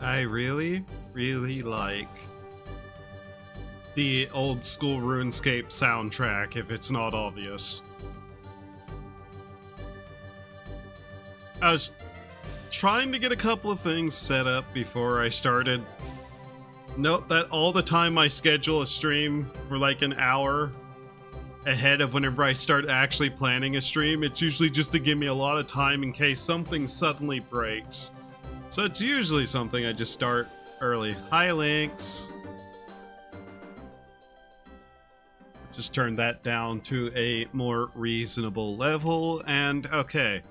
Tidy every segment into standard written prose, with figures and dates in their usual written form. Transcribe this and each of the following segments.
I really, really like the old school RuneScape soundtrack, if it's not obvious. I was trying to get a couple of things set up before I started. Note that all the time I schedule a stream for like an hour ahead of whenever I start actually planning a stream, it's usually just to give me a lot of time in case something suddenly breaks. So it's usually something I just start early. Hi, Lynx. Just turn that down to a more reasonable level, and okay.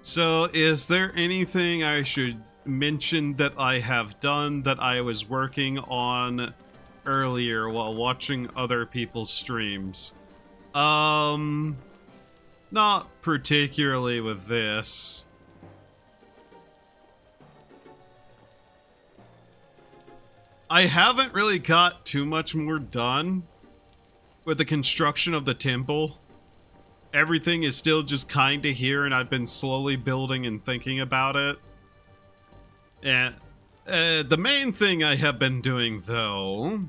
So, is there anything I should mention that I have done that I was working on earlier while watching other people's streams? Not particularly with this. I haven't really got too much more done with the construction of the temple. Everything is still just kind of here, and I've been slowly building and thinking about it. And the main thing I have been doing, though,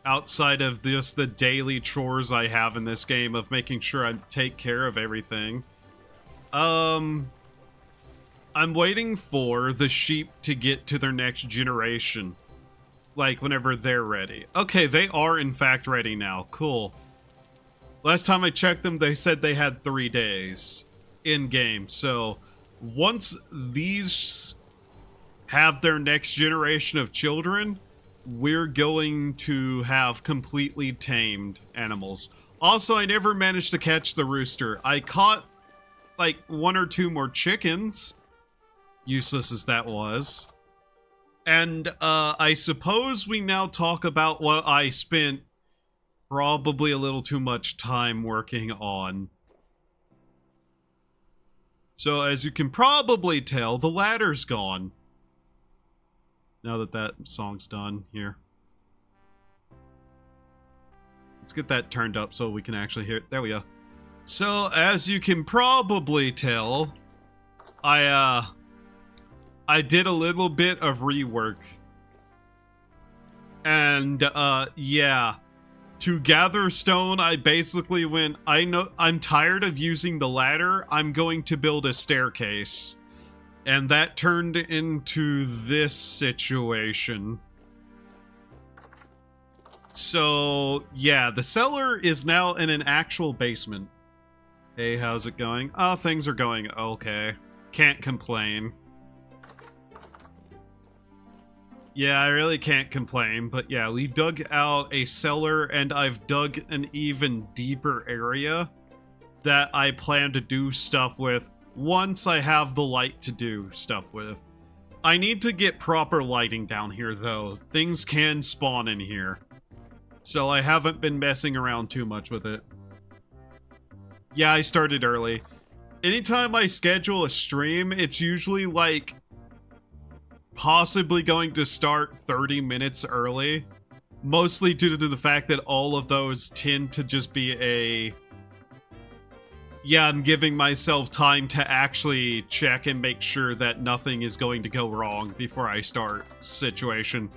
outside of just the daily chores I have in this game of making sure I take care of everything, I'm waiting for the sheep to get to their next generation. Like, whenever they're ready. Okay, they are in fact ready now. Cool. Last time I checked them, they said they had 3 days in-game. So, once these have their next generation of children, we're going to have completely tamed animals. Also, I never managed to catch the rooster. I caught, like, 1 or 2 more chickens. Useless as that was. And, I suppose we now talk about what I spent probably a little too much time working on. So, as you can probably tell, the ladder's gone. Now that that song's done, here. Let's get that turned up so we can actually hear it. There we go. So, as you can probably tell, I did a little bit of rework. And, yeah. To gather stone, I basically went, I'm tired of using the ladder, I'm going to build a staircase. And that turned into this situation. So, yeah, the cellar is now in an actual basement. Hey, how's it going? Oh, things are going okay. Can't complain. Yeah, I really can't complain, but yeah, we dug out a cellar, and I've dug an even deeper area that I plan to do stuff with once I have the light to do stuff with. I need to get proper lighting down here, though. Things can spawn in here. So I haven't been messing around too much with it. Yeah, I started early. Anytime I schedule a stream, it's usually like possibly going to start 30 minutes early, mostly due to the fact that all of those tend to just be a, yeah, I'm giving myself time to actually check and make sure that nothing is going to go wrong before I start situation.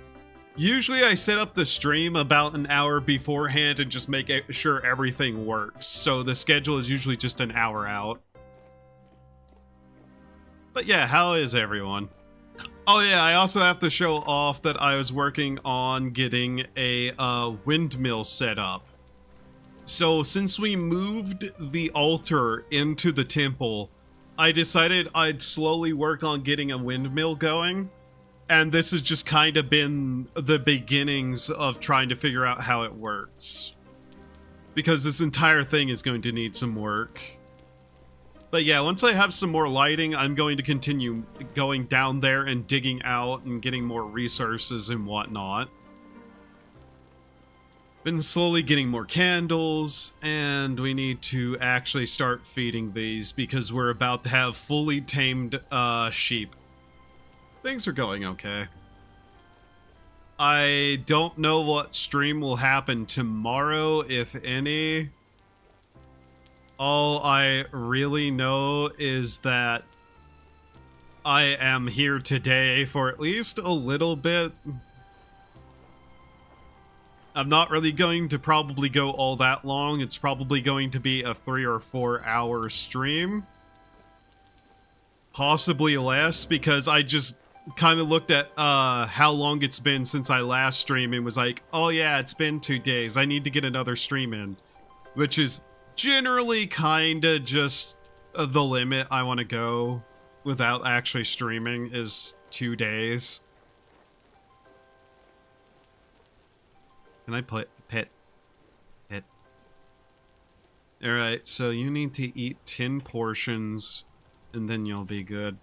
Usually I set up the stream about an hour beforehand and just make sure everything works, so the schedule is usually just an hour out. But yeah, how is everyone? Oh yeah, I also have to show off that I was working on getting a windmill set up. So since we moved the altar into the temple, I decided I'd slowly work on getting a windmill going. And this has just kind of been the beginnings of trying to figure out how it works. Because this entire thing is going to need some work. But yeah, once I have some more lighting, I'm going to continue going down there and digging out and getting more resources and whatnot. Been slowly getting more candles, and we need to actually start feeding these because we're about to have fully tamed sheep. Things are going okay. I don't know what stream will happen tomorrow, if any. All I really know is that I am here today for at least a little bit. I'm not really going to probably go all that long. It's probably going to be a 3 or 4 hour stream. Possibly less, because I just kind of looked at how long it's been since I last streamed and was like, oh yeah, it's been 2 days. I need to get another stream in. Which is generally kind of just the limit I want to go without actually streaming is 2 days. Can I put pet? Alright, so you need to eat 10 portions and then you'll be good.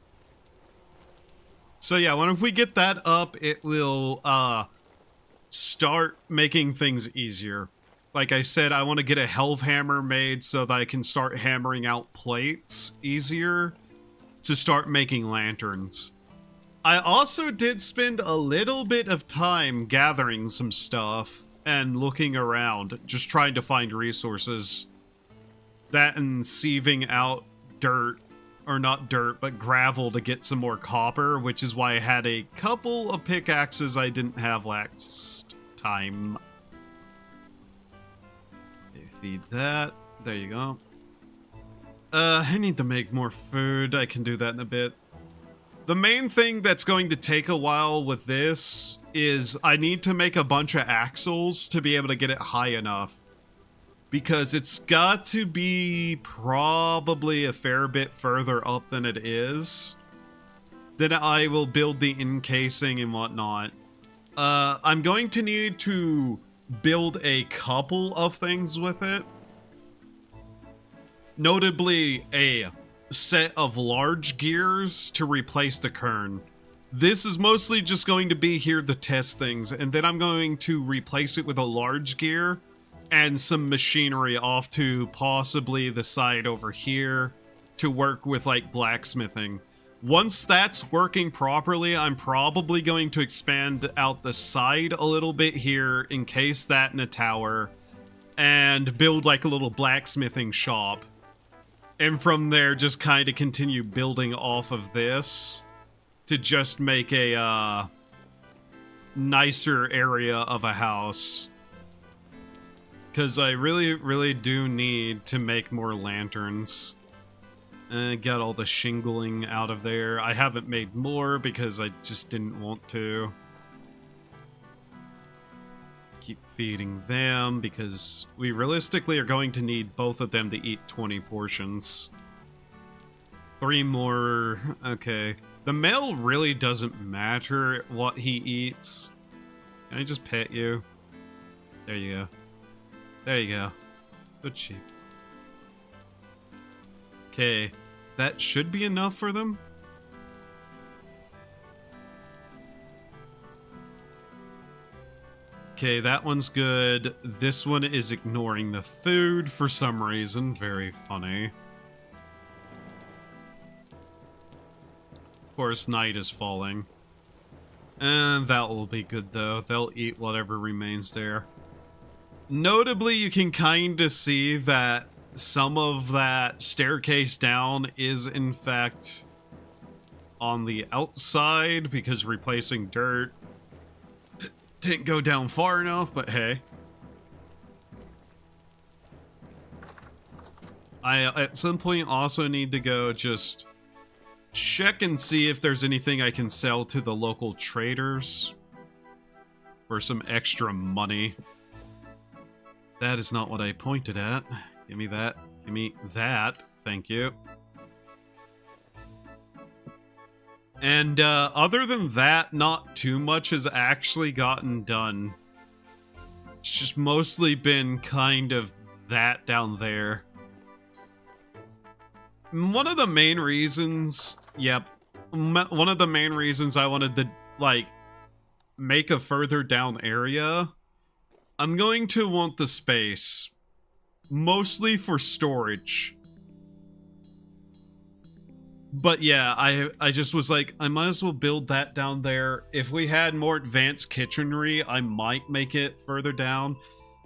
So yeah, when we get that up, it will start making things easier. Like I said, I want to get a health hammer made so that I can start hammering out plates easier to start making lanterns. I also did spend a little bit of time gathering some stuff and looking around, just trying to find resources. That and sieving out dirt, or not dirt, but gravel to get some more copper, which is why I had a couple of pickaxes I didn't have last time. Okay, feed that. There you go. I need to make more food. I can do that in a bit. The main thing that's going to take a while with this is I need to make a bunch of axles to be able to get it high enough. Because it's got to be probably a fair bit further up than it is. Then I will build the encasing and whatnot. I'm going to need to build a couple of things with it. Notably, a set of large gears to replace the kern. This is mostly just going to be here to test things, and then I'm going to replace it with a large gear and some machinery off to possibly the side over here to work with like blacksmithing. Once that's working properly, I'm probably going to expand out the side a little bit here, encase that in a tower, and build like a little blacksmithing shop. And from there, just kind of continue building off of this to just make a nicer area of a house. Because I really do need to make more lanterns. Got all the shingling out of there. I haven't made more because I just didn't want to. Keep feeding them because we realistically are going to need both of them to eat 20 portions. 3 more. Okay. The male really doesn't matter what he eats. Can I just pet you? There you go. There you go. Good sheep. Okay. That should be enough for them. Okay, that one's good. This one is ignoring the food for some reason. Very funny. Of course, night is falling. And that will be good, though. They'll eat whatever remains there. Notably, you can kind of see that some of that staircase down is, in fact, on the outside, because replacing dirt didn't go down far enough, but hey. I, at some point, also need to go just check and see if there's anything I can sell to the local traders for some extra money. That is not what I pointed at. Give me that. Give me that. Thank you. And other than that, not too much has actually gotten done. It's just mostly been kind of that down there. One of the main reasons, one of the main reasons I wanted to, like, make a further down area, I'm going to want the space. Mostly for storage. But yeah, I just was like, I might as well build that down there. If we had more advanced kitchenry, I might make it further down.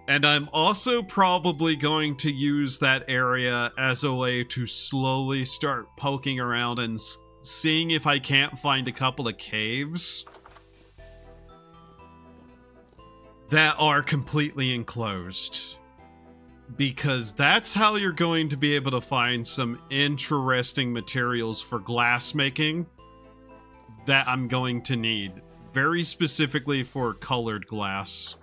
And I'm also probably going to use that area as a way to slowly start poking around and seeing if I can't find a couple of caves that are completely enclosed. Because that's how you're going to be able to find some interesting materials for glass making that I'm going to need. Very specifically for colored glass.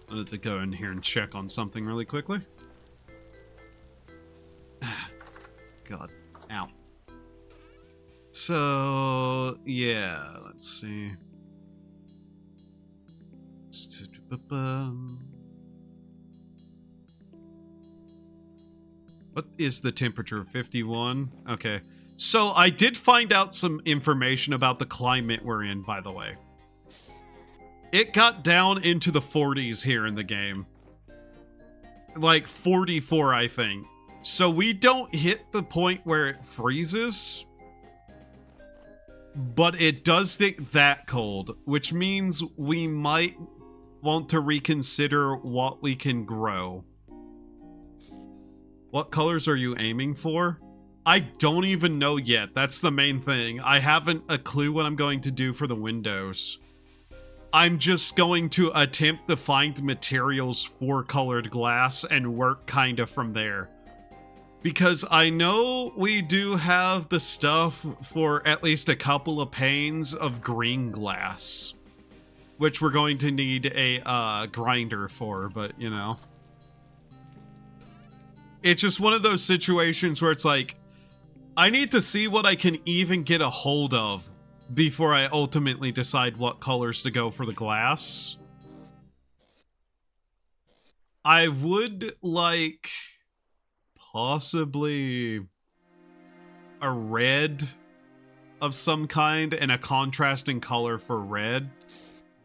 Let's go in here and check on something really quickly. God. Ow. So, yeah, let's see. What is the temperature? 51? Okay. So I did find out some information about the climate we're in, by the way. It got down into the 40s here in the game. Like 44, I think. So we don't hit the point where it freezes. But it does get that cold, which means we might want to reconsider what we can grow. What colors are you aiming for? I don't even know yet. That's the main thing. I haven't a clue what I'm going to do for the windows. I'm just going to attempt to find materials for colored glass and work kind of from there. Because I know we do have the stuff for at least a couple of panes of green glass. Which we're going to need a grinder for, but you know. It's just one of those situations where it's like, I need to see what I can even get a hold of before I ultimately decide what colors to go for the glass. I would like possibly a red of some kind and a contrasting color for red.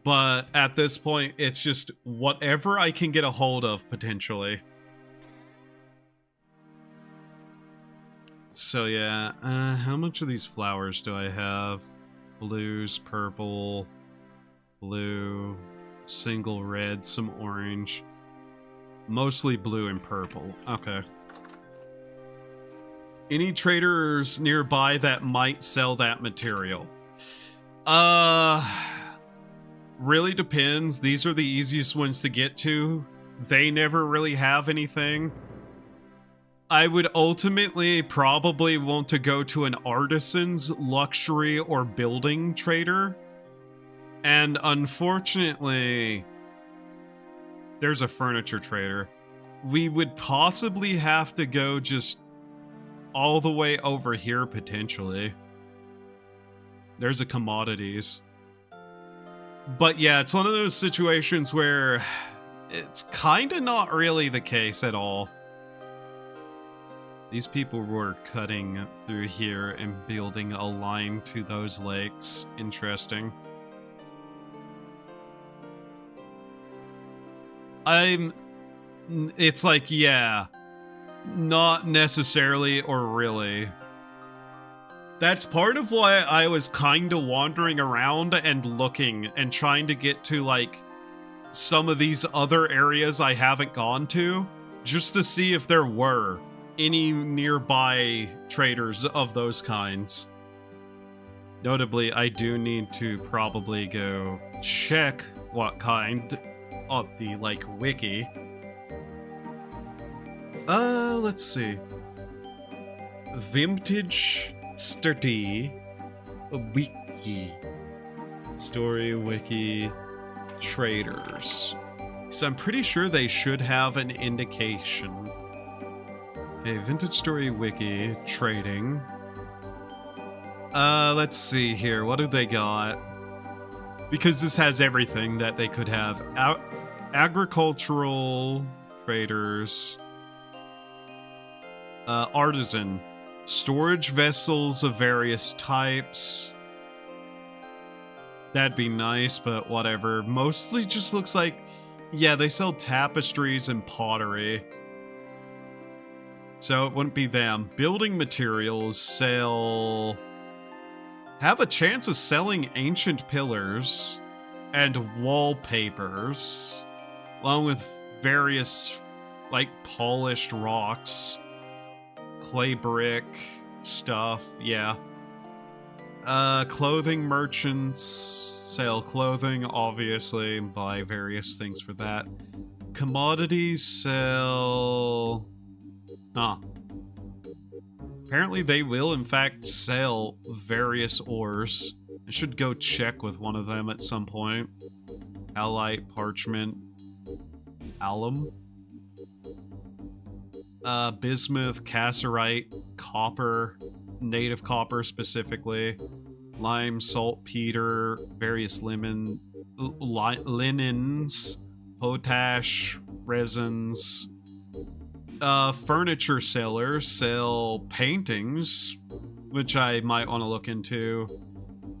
But at this point, it's just whatever I can get a hold of, potentially. So yeah, how much of these flowers do I have? Blues, purple, blue, single red, some orange. Mostly blue and purple. Okay. Any traders nearby that might sell that material? Really depends. These are the easiest ones to get to. They never really have anything. I would ultimately probably want to go to an artisan's, luxury, or building trader. And unfortunately, there's a furniture trader. We would possibly have to go just all the way over here, potentially. There's a commodities. But yeah, it's one of those situations where it's kind of not really the case at all. These people were cutting through here and building a line to those lakes. Interesting. It's like, yeah, not necessarily or really. That's part of why I was kind of wandering around and looking and trying to get to, like, some of these other areas I haven't gone to, just to see if there were any nearby traders of those kinds. Notably, I do need to probably go check what kind of the, like, wiki. Let's see. Vintage Sturdy Wiki. Story Wiki Traders. So I'm pretty sure they should have an indication. Okay, Vintage Story Wiki Trading. Let's see here. What do they got? Because this has everything that they could have. Agricultural traders. Artisan. Storage vessels of various types. That'd be nice, but whatever. Mostly just looks like... Yeah, they sell tapestries and pottery. So it wouldn't be them. Building materials sell... Have a chance of selling ancient pillars and wallpapers, along with various like polished rocks, clay brick stuff, yeah. Clothing merchants sell clothing, obviously, buy various things for that. Commodities sell... Apparently they will, in fact, sell various ores. I should go check with one of them at some point. Alite, parchment, alum. Bismuth, cassiterite, copper, native copper specifically, lime, saltpeter, various linens, potash, resins. Furniture sellers sell paintings, which I might want to look into.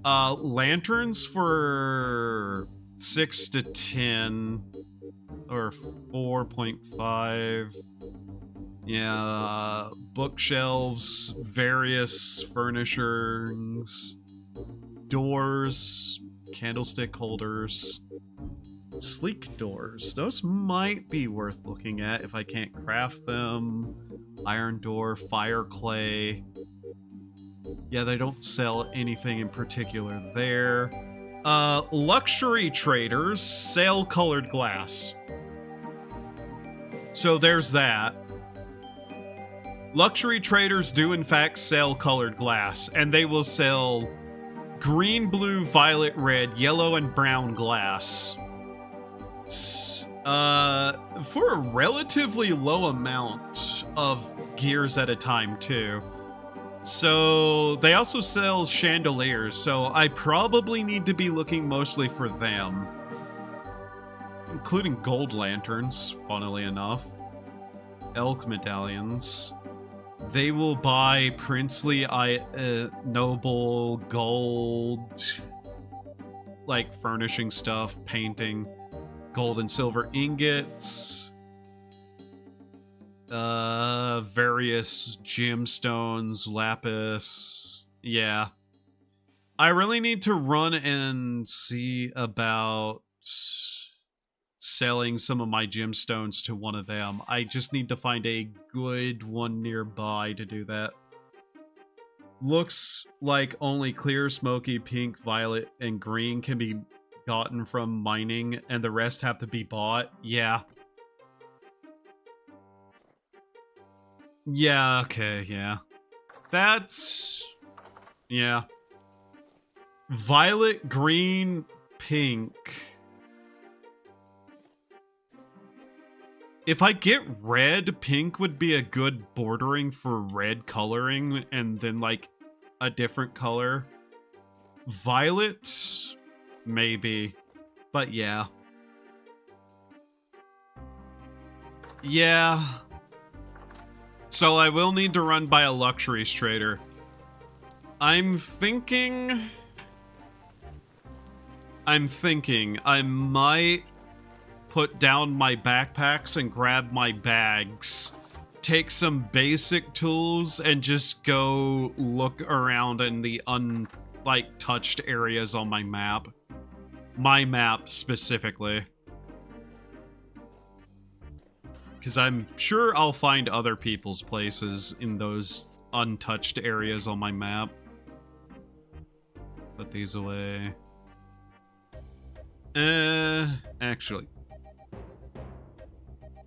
Lanterns for 6 to 10, or 4.5. Yeah, bookshelves, various furnishings, doors, candlestick holders, sleek doors. Those might be worth looking at if I can't craft them. Iron door, fire clay. Yeah, they don't sell anything in particular there. Luxury traders sell colored glass. So there's that. Luxury traders do in fact sell colored glass, and they will sell green, blue, violet, red, yellow, and brown glass. For a relatively low amount of gears at a time, too. So, they also sell chandeliers, so I probably need to be looking mostly for them. Including gold lanterns, funnily enough. Elk medallions. They will buy princely, noble, gold, like furnishing stuff, painting, gold and silver ingots, various gemstones, lapis. Yeah. I really need to run and see about selling some of my gemstones to one of them. I just need to find a good one nearby to do that. Looks like only clear, smoky, pink, violet, and green can be gotten from mining, and the rest have to be bought. Yeah. Yeah, okay, yeah. That's... yeah. Violet, green, pink... If I get red, pink would be a good bordering for red coloring, and then, like, a different color. Violet? Maybe. But yeah. Yeah. So I will need to run by a luxuries trader. I'm thinking I might put down my backpacks and grab my bags, take some basic tools, and just go look around in the touched areas on my map. My map specifically. Because I'm sure I'll find other people's places in those untouched areas on my map. Put these away. Actually,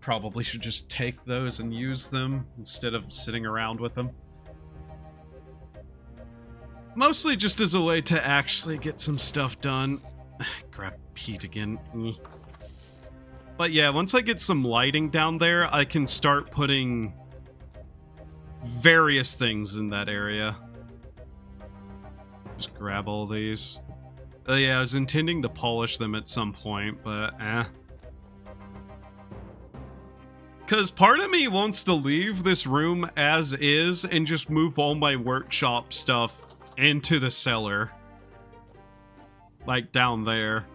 probably should just take those and use them instead of sitting around with them. Mostly just as a way to actually get some stuff done. Grab Pete again. But yeah, once I get some lighting down there, I can start putting various things in that area. Just grab all these. Yeah, I was intending to polish them at some point, but Because part of me wants to leave this room as is and just move all my workshop stuff into the cellar. Like down there.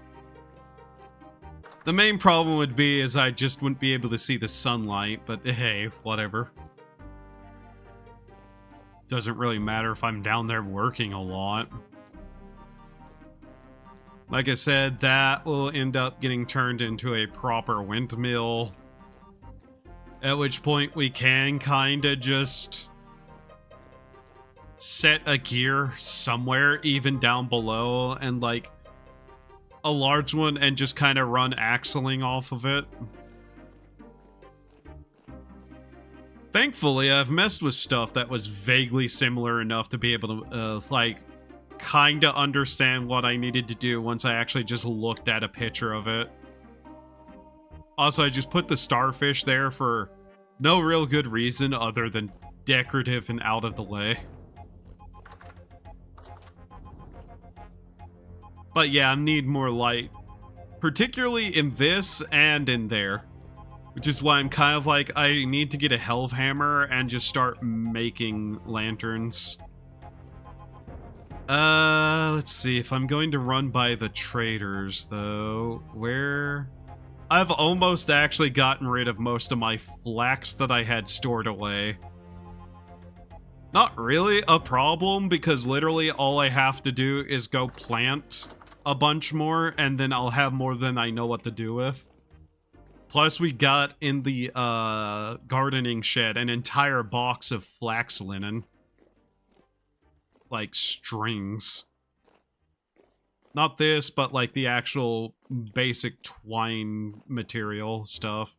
The main problem would be is I just wouldn't be able to see the sunlight, but hey, whatever. Doesn't really matter if I'm down there working a lot. Like I said, that will end up getting turned into a proper windmill. At which point we can kind of just set a gear somewhere, even down below, and like a large one, and just kind of run axling off of it. Thankfully, I've messed with stuff that was vaguely similar enough to be able to, like, kind of understand what I needed to do once I actually just looked at a picture of it. Also, I just put the starfish there for no real good reason other than decorative and out of the way. But yeah, I need more light. Particularly in this and in there. Which is why I'm kind of like, I need to get a Helve Hammer and just start making lanterns. Let's see, if I'm going to run by the traders, though, where... I've almost actually gotten rid of most of my flax that I had stored away. Not really a problem, because literally all I have to do is go plant a bunch more, and then I'll have more than I know what to do with. Plus, we got in the gardening shed an entire box of flax linen. Like strings. Not this, but like the actual basic twine material stuff.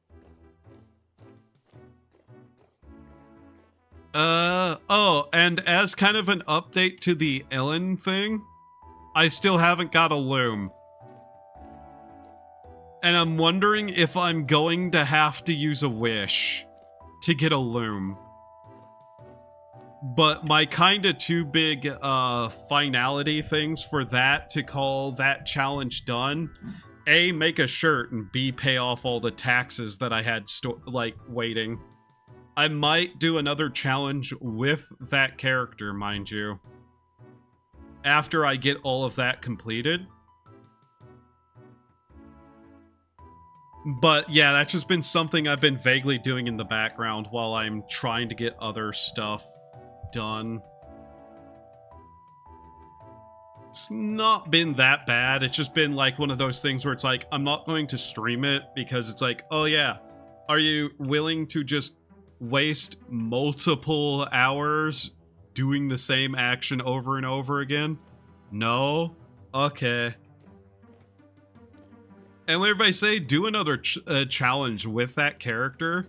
Oh, and as kind of an update to the Ellen thing, I still haven't got a loom. And I'm wondering if I'm going to have to use a wish to get a loom. But my kinda too big finality things for that to call that challenge done. A, make a shirt, and B, pay off all the taxes that I had waiting. I might do another challenge with that character, mind you. After I get all of that completed. But yeah, that's just been something I've been vaguely doing in the background while I'm trying to get other stuff done. It's not been that bad. It's just been like one of those things where it's like, I'm not going to stream it because it's like, oh yeah, are you willing to just waste multiple hours doing the same action over and over again? No? Okay. And whenever I say do another challenge with that character,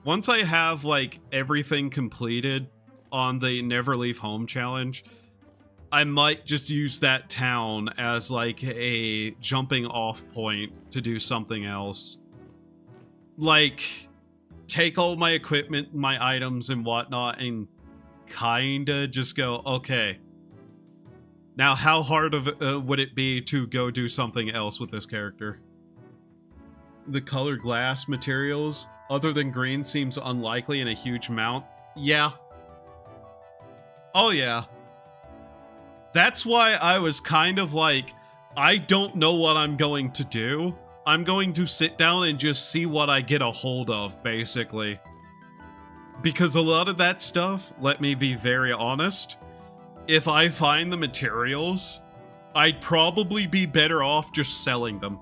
once I have like everything completed on the Never Leave Home challenge, I might just use that town as like a jumping off point to do something else. Like, take all my equipment, my items and whatnot, and kinda just go, okay, now how hard of would it be to go do something else with this character? The colored glass materials, other than green, seems unlikely in a huge amount. Yeah. Oh yeah. That's why I was kind of like, I don't know what I'm going to do. I'm going to sit down and just see what I get a hold of, basically. Because a lot of that stuff, let me be very honest, if I find the materials, I'd probably be better off just selling them.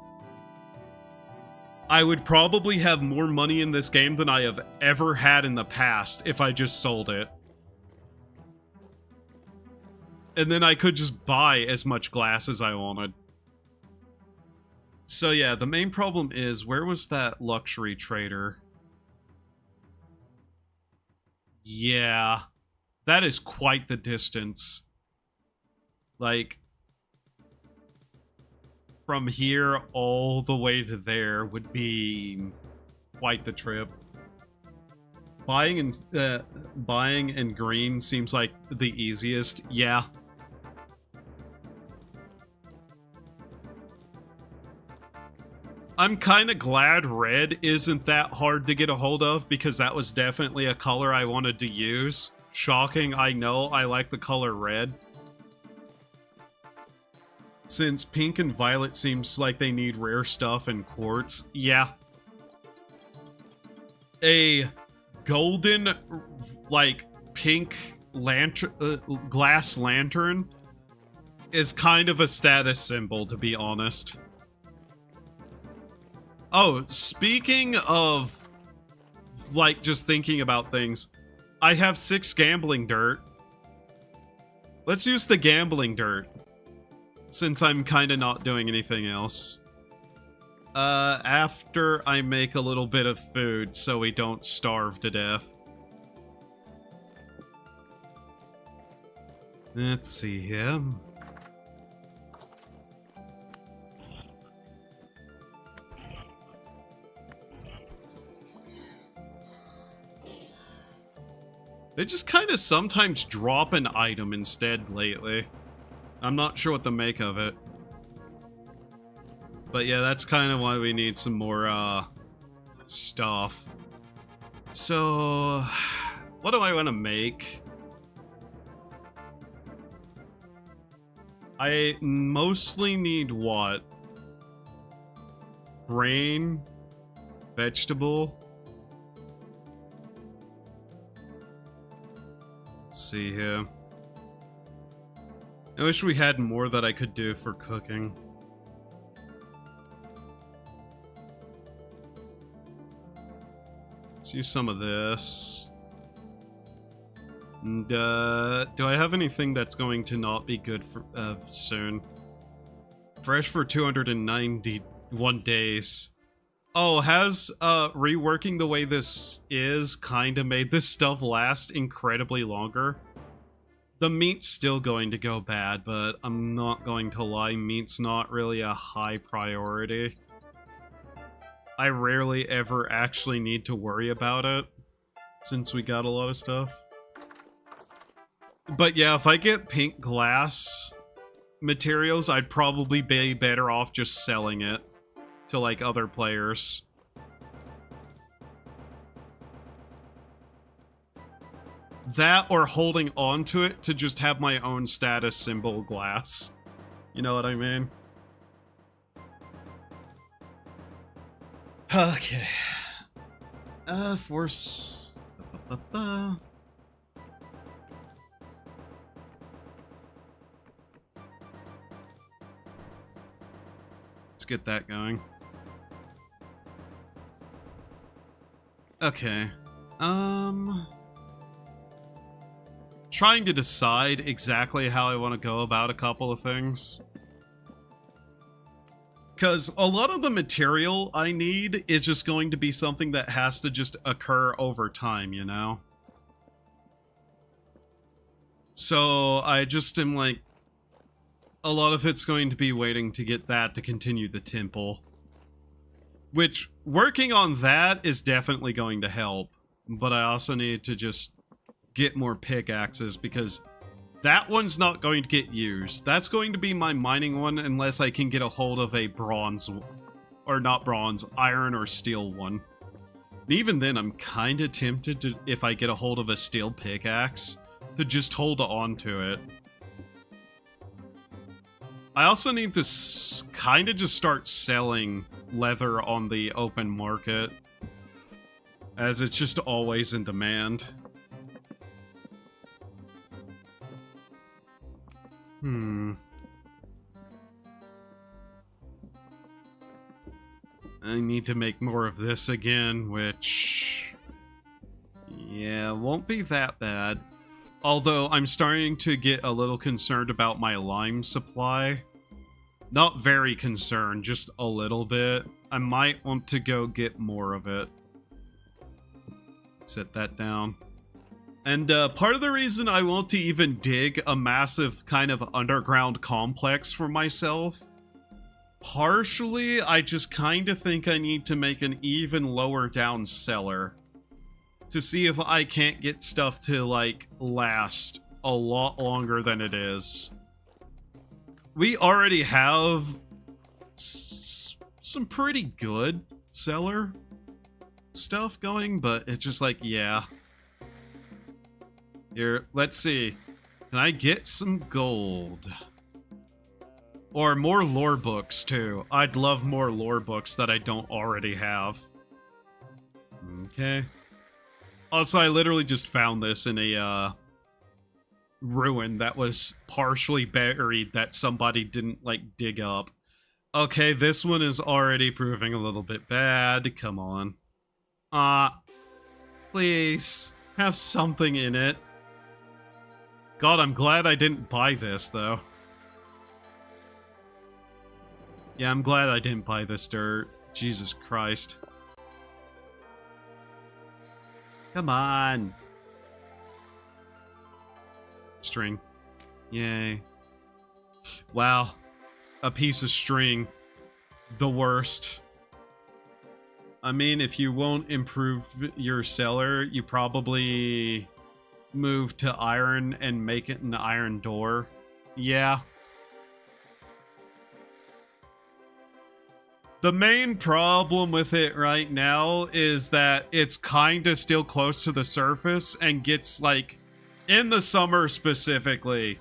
I would probably have more money in this game than I have ever had in the past if I just sold it. And then I could just buy as much glass as I wanted. So yeah, the main problem is, where was that luxury trader? Yeah, that is quite the distance. Like, from here all the way to there would be quite the trip. Buying in green seems like the easiest. Yeah. I'm kind of glad red isn't that hard to get a hold of, because that was definitely a color I wanted to use. Shocking, I know, I like the color red. Since pink and violet seems like they need rare stuff and quartz, yeah. A golden, like, pink lantern, glass lantern is kind of a status symbol, to be honest. Oh, speaking of like, just thinking about things. I have 6 gambling dirt. Let's use the gambling dirt, since I'm kind of not doing anything else. After I make a little bit of food so we don't starve to death. Let's see here. They just kind of sometimes drop an item instead lately. I'm not sure what to make of it. But yeah, that's kind of why we need some more, stuff. So, what do I want to make? I mostly need what? Grain, vegetable. Let's see here. I wish we had more that I could do for cooking. Let's use some of this. And, do I have anything that's going to not be good for, soon? Fresh for 291 days. Oh, has, reworking the way this is kinda made this stuff last incredibly longer? The meat's still going to go bad, but I'm not going to lie, meat's not really a high priority. I rarely ever actually need to worry about it, since we got a lot of stuff. But yeah, if I get pink glass materials, I'd probably be better off just selling it to, like, other players. That or holding on to it to just have my own status symbol glass. You know what I mean? Okay. Force... Let's get that going. Okay. Trying to decide exactly how I want to go about a couple of things. Because a lot of the material I need is just going to be something that has to just occur over time, you know? So I just am like, a lot of it's going to be waiting to get that to continue the temple. Which, working on that is definitely going to help. But I also need to just get more pickaxes because that one's not going to get used. That's going to be my mining one unless I can get a hold of a bronze, or not bronze, iron or steel one. And even then, I'm kind of tempted to, if I get a hold of a steel pickaxe, to just hold on to it. I also need to kind of just start selling leather on the open market, as it's just always in demand. I need to make more of this again, which... yeah, won't be that bad. Although, I'm starting to get a little concerned about my lime supply. Not very concerned, just a little bit. I might want to go get more of it. Set that down. And part of the reason I want to even dig a massive kind of underground complex for myself, partially, I just kind of think I need to make an even lower down cellar to see if I can't get stuff to, like, last a lot longer than it is. We already have some pretty good cellar stuff going, but it's just like, yeah. Here, let's see. Can I get some gold? Or more lore books, too. I'd love more lore books that I don't already have. Okay. Also, I literally just found this in a, ruin that was partially buried that somebody didn't, like, dig up. Okay, this one is already proving a little bit bad. Come on. Please, have something in it. God, I'm glad I didn't buy this, though. Yeah, I'm glad I didn't buy this dirt. Jesus Christ. Come on. String. Yay. Wow. A piece of string. The worst. I mean, if you won't improve your cellar, you probably move to iron and make it an iron door. Yeah. The main problem with it right now is that it's kinda still close to the surface and gets, like, in the summer specifically,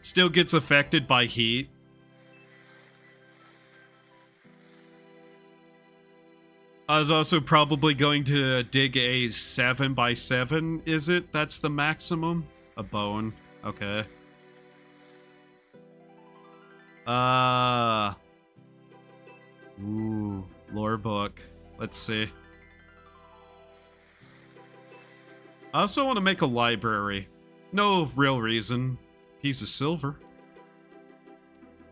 still gets affected by heat. I was also probably going to dig a 7x7, is it? That's the maximum? A bone. Okay. Ooh, lore book. Let's see. I also want to make a library. No real reason. Piece of silver.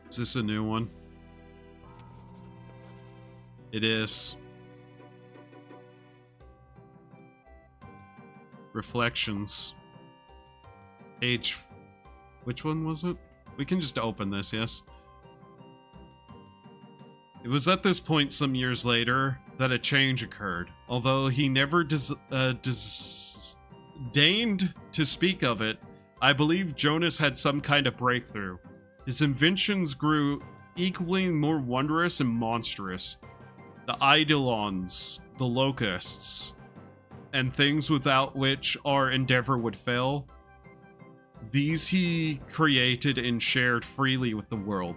Is this a new one? It is. Reflections. Page... Which one was it? We can just open this, yes. It was at this point some years later that a change occurred. Although he never deigned to speak of it, I believe Jonas had some kind of breakthrough. His inventions grew equally more wondrous and monstrous. The eidolons, the locusts, and things without which our endeavor would fail. These he created and shared freely with the world.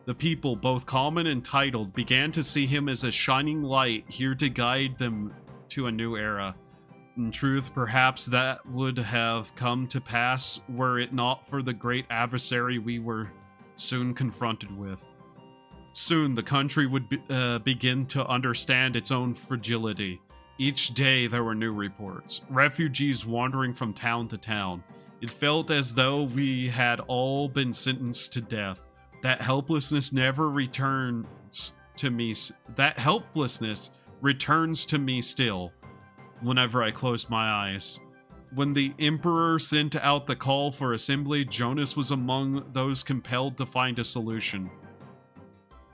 The people, both common and titled, began to see him as a shining light here to guide them to a new era. In truth, perhaps that would have come to pass were it not for the great adversary we were soon confronted with. Soon the country would begin to understand its own fragility. Each day there were new reports. Refugees wandering from town to town. It felt as though we had all been sentenced to death. That helplessness never returns to me. That helplessness returns to me still, whenever I close my eyes. When the Emperor sent out the call for assembly, Jonas was among those compelled to find a solution.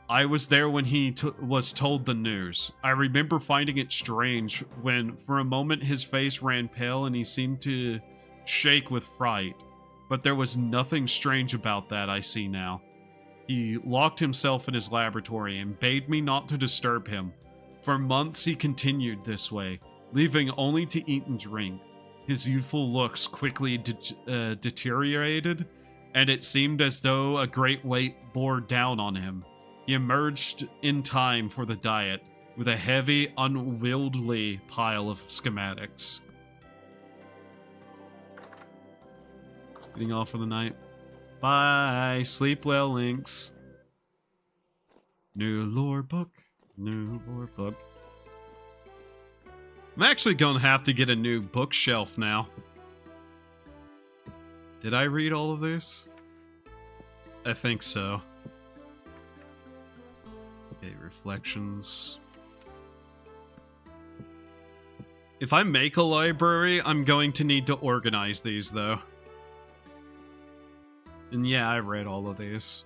I was there when he was told the news. I remember finding it strange when, for a moment, his face ran pale and he seemed to shake with fright. But there was nothing strange about that, I see now. He locked himself in his laboratory and bade me not to disturb him. For months he continued this way, leaving only to eat and drink. His youthful looks quickly deteriorated, and it seemed as though a great weight bore down on him. He emerged in time for the diet, with a heavy, unwieldy pile of schematics. Getting off for the night. Bye! Sleep well, Lynx. New lore book. New lore book. I'm actually gonna have to get a new bookshelf now. Did I read all of this? I think so. Okay, reflections. If I make a library, I'm going to need to organize these, though. And yeah, I read all of these.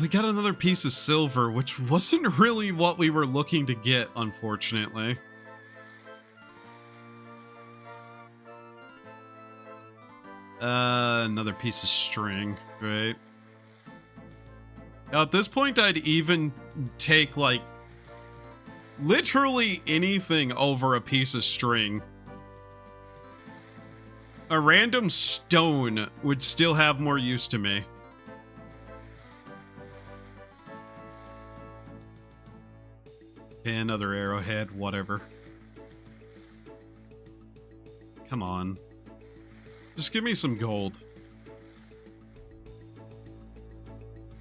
We got another piece of silver, which wasn't really what we were looking to get, unfortunately. Another piece of string, right? Now, at this point, I'd even take, like, literally anything over a piece of string. A random stone would still have more use to me. Another arrowhead, whatever. Come on. Just give me some gold.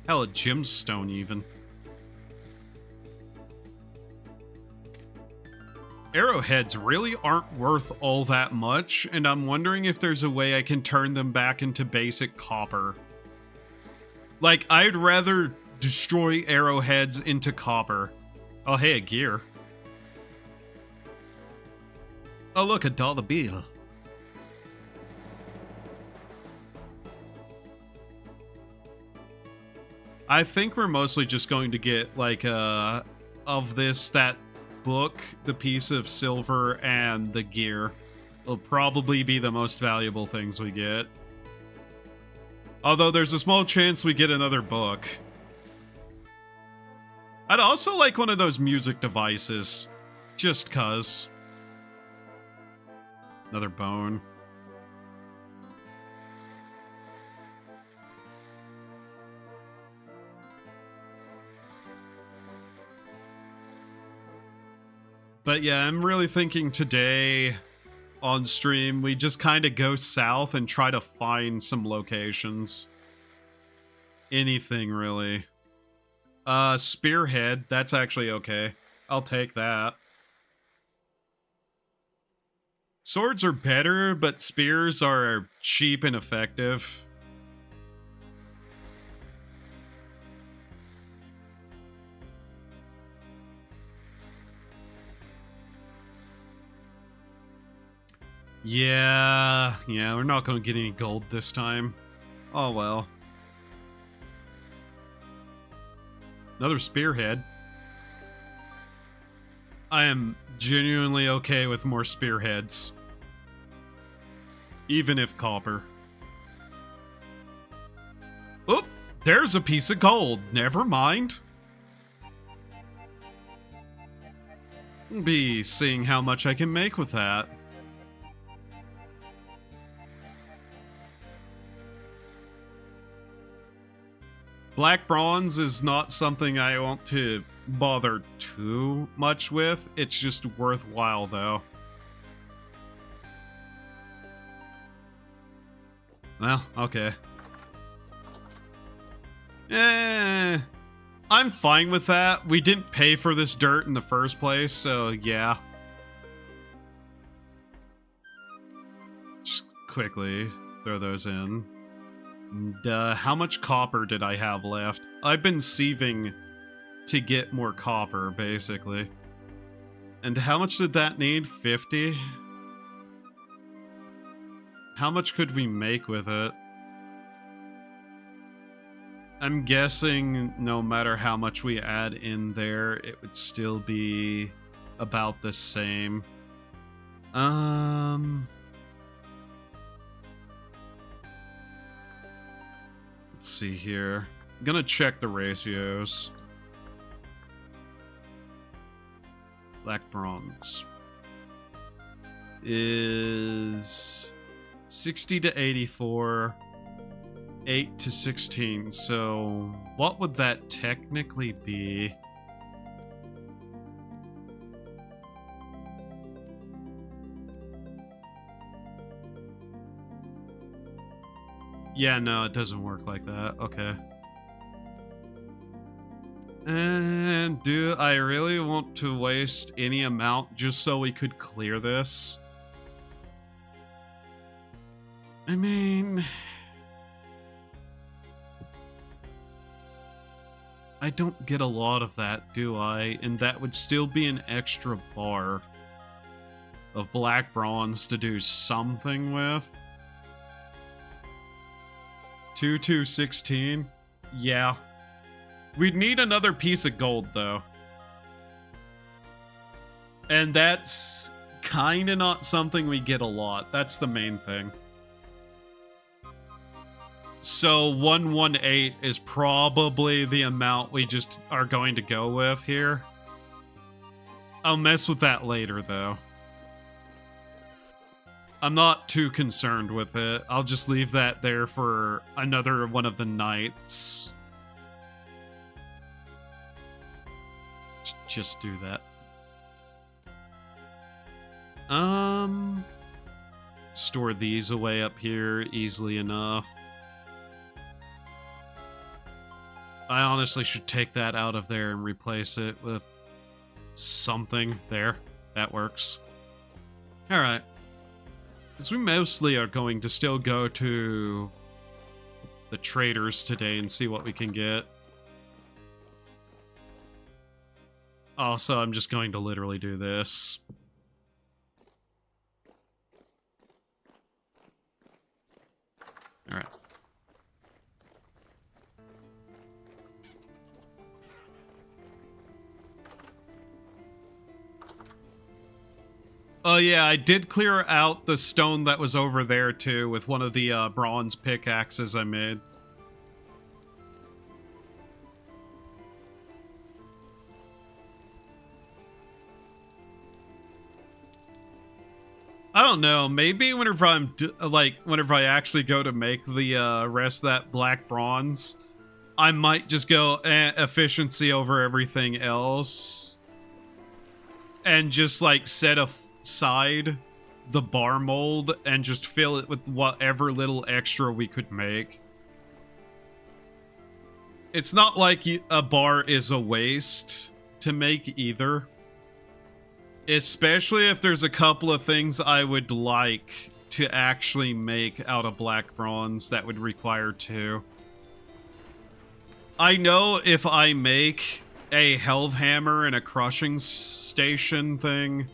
Hell, a gemstone even. Arrowheads really aren't worth all that much, and I'm wondering if there's a way I can turn them back into basic copper. Like, I'd rather destroy arrowheads into copper. Oh, hey, a gear. Oh, look, a dollar bill. I think we're mostly just going to get, like, of this, that book, the piece of silver, and the gear. Will probably be the most valuable things we get. Although there's a small chance we get another book. I'd also like one of those music devices. Just cuz. Another bone. But yeah, I'm really thinking today on stream, we just kind of go south and try to find some locations. Anything, really. Spearhead, that's actually okay. I'll take that. Swords are better, but spears are cheap and effective. Yeah, we're not gonna get any gold this time. Oh well. Another spearhead. I am genuinely okay with more spearheads. Even if copper. Oh, there's a piece of gold. Never mind. Be seeing how much I can make with that. Black bronze is not something I want to bother too much with. It's just worthwhile, though. Well, okay. I'm fine with that. We didn't pay for this dirt in the first place, so yeah. Just quickly throw those in. And, how much copper did I have left? I've been sieving to get more copper, basically. And how much did that need? 50? How much could we make with it? I'm guessing no matter how much we add in there, it would still be about the same. Let's see here. I'm gonna check the ratios. Black bronze is 60 to 84, 8 to 16. So what would that technically be? Yeah, no, it doesn't work like that. Okay. And do I really want to waste any amount just so we could clear this? I mean, I don't get a lot of that, do I? And that would still be an extra bar of black bronze to do something with. 2216. Yeah. We'd need another piece of gold, though. And that's kinda not something we get a lot. That's the main thing. So 118 is probably the amount we just are going to go with here. I'll mess with that later, though. I'm not too concerned with it. I'll just leave that there for another one of the nights. just do that. Store these away up here easily enough. I honestly should take that out of there and replace it with something. There. That works. Alright. Because we mostly are going to still go to the traders today and see what we can get. Also, I'm just going to literally do this. Alright. Oh yeah, I did clear out the stone that was over there too with one of the bronze pickaxes I made. I don't know, maybe whenever whenever I actually go to make the rest of that black bronze, I might just go efficiency over everything else. And just like set aside the bar mold and just fill it with whatever little extra we could make. It's not like a bar is a waste to make either. Especially if there's a couple of things I would like to actually make out of black bronze that would require 2. I know if I make a Helve Hammer and a crushing station thing,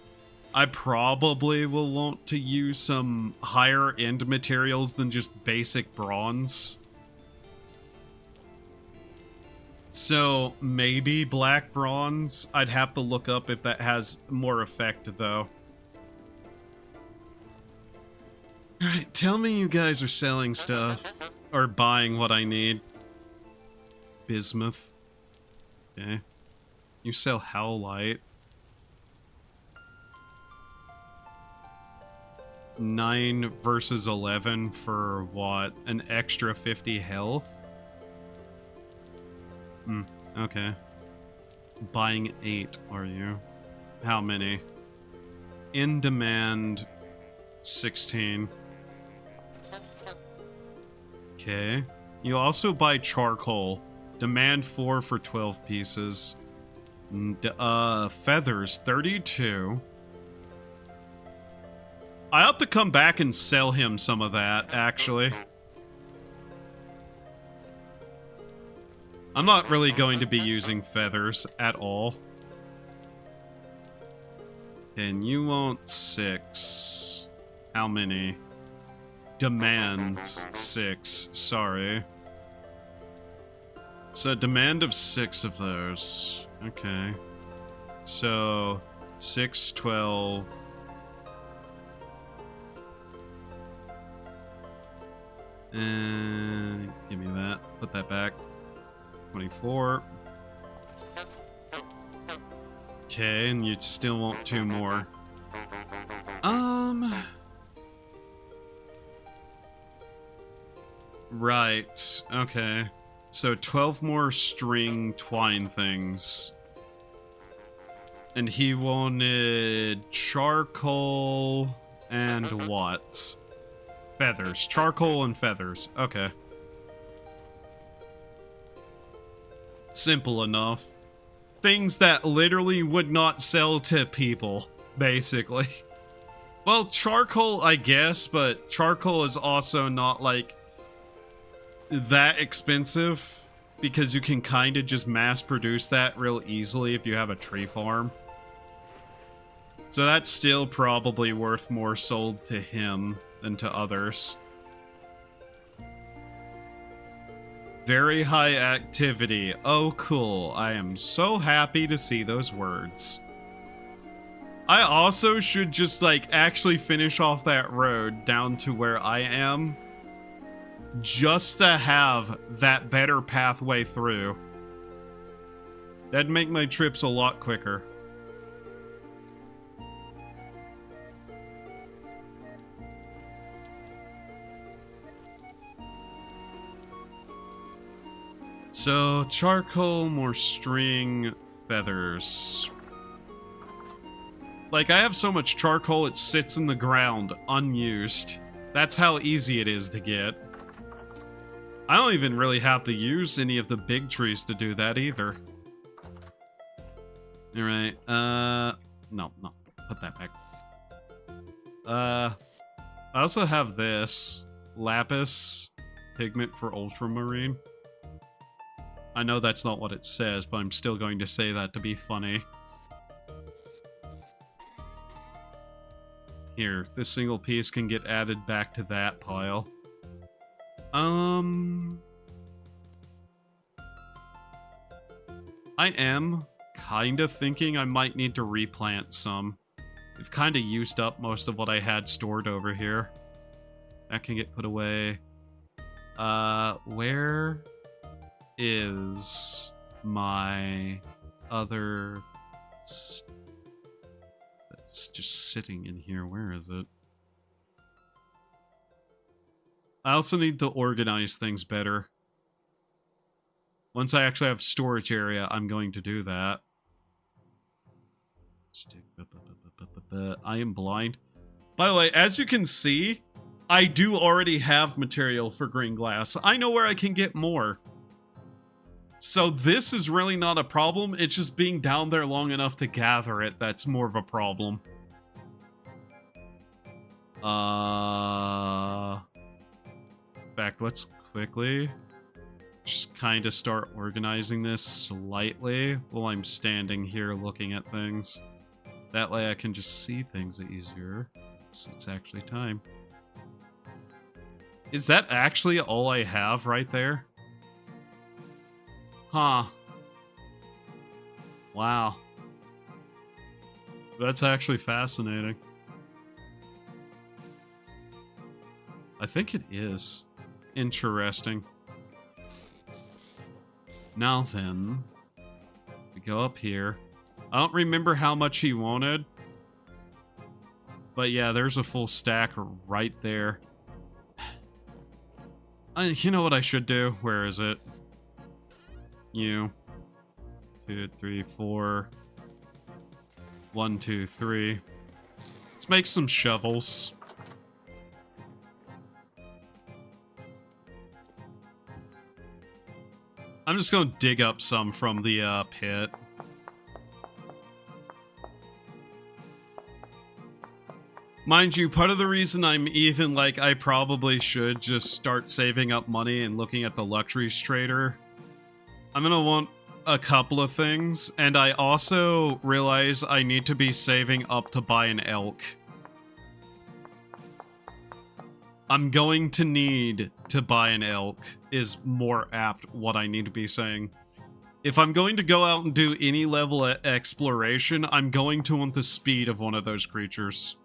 I probably will want to use some higher end materials than just basic bronze. So, maybe black bronze. I'd have to look up if that has more effect, though. Alright, tell me you guys are selling stuff. Or buying what I need. Bismuth. Okay. You sell Howlite. 9 versus 11 for what? An extra 50 health? Okay. Buying 8, are you? How many? In demand, 16. Okay. You also buy charcoal. Demand 4 for 12 pieces. Feathers, 32. I have to come back and sell him some of that, actually. I'm not really going to be using feathers at all. And you want 6. How many? Demand 6. Sorry. So demand of 6 of those. Okay. So 6, 12. And give me that. Put that back. 24. Okay, and you still want 2 more. Right. Okay. So 12 more string twine things. And he wanted charcoal and what? Feathers. Charcoal and feathers. Okay. Simple enough. Things that literally would not sell to people, basically. Well, charcoal, I guess, but charcoal is also not, like, that expensive, because you can kind of just mass produce that real easily if you have a tree farm. So that's still probably worth more sold to him than to others. Very high activity. Oh, cool. I am so happy to see those words. I also should just, like, actually finish off that road down to where I am. Just to have that better pathway through. That'd make my trips a lot quicker. So, charcoal, more string, Feathers. Like, I have so much charcoal it sits in the ground, unused. That's how easy it is to get. I don't even really have to use any of the big trees to do that either. Alright, no, put that back. I also have this. Lapis pigment for ultramarine. I know that's not what it says, but I'm still going to say that to be funny. Here, this single piece can get added back to that pile. I am kind of thinking I might need to replant some. We've kind of used up most of what I had stored over here. That can get put away. Where is my other... That's just sitting in here. Where is it? I also need to organize things better. Once I actually have storage area, I'm going to do that. I am blind. By the way, as you can see, I do already have material for green glass. I know where I can get more. So this is really not a problem. It's just being down there long enough to gather it that's more of a problem. In fact, let's quickly just kind of start organizing this slightly while I'm standing here looking at things. That way I can just see things easier. It's actually time. Is that actually all I have right there? Huh. Wow. That's actually fascinating. I think it is. Interesting. Now then, we go up here. I don't remember how much he wanted. But yeah, there's a full stack right there. You know what I should do? Where is it? You. 2, 3, 4. 1, 2, 3. Let's make some shovels. I'm just gonna dig up some from the pit. Mind you, part of the reason I'm even like I probably should just start saving up money and looking at the luxuries trader, I'm gonna want a couple of things, and I also realize I need to be saving up to buy an elk. I'm going to need to buy an elk, is more apt what I need to be saying. If I'm going to go out and do any level of exploration, I'm going to want the speed of one of those creatures.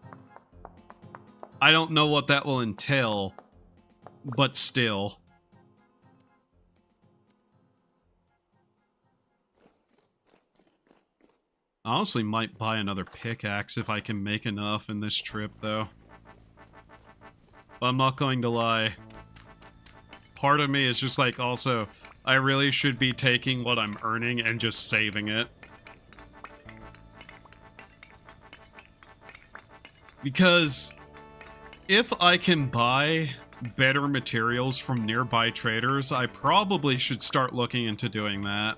I don't know what that will entail, but still. I honestly might buy another pickaxe if I can make enough in this trip, though. But I'm not going to lie. Part of me is just like, also, I really should be taking what I'm earning and just saving it. Because if I can buy better materials from nearby traders, I probably should start looking into doing that.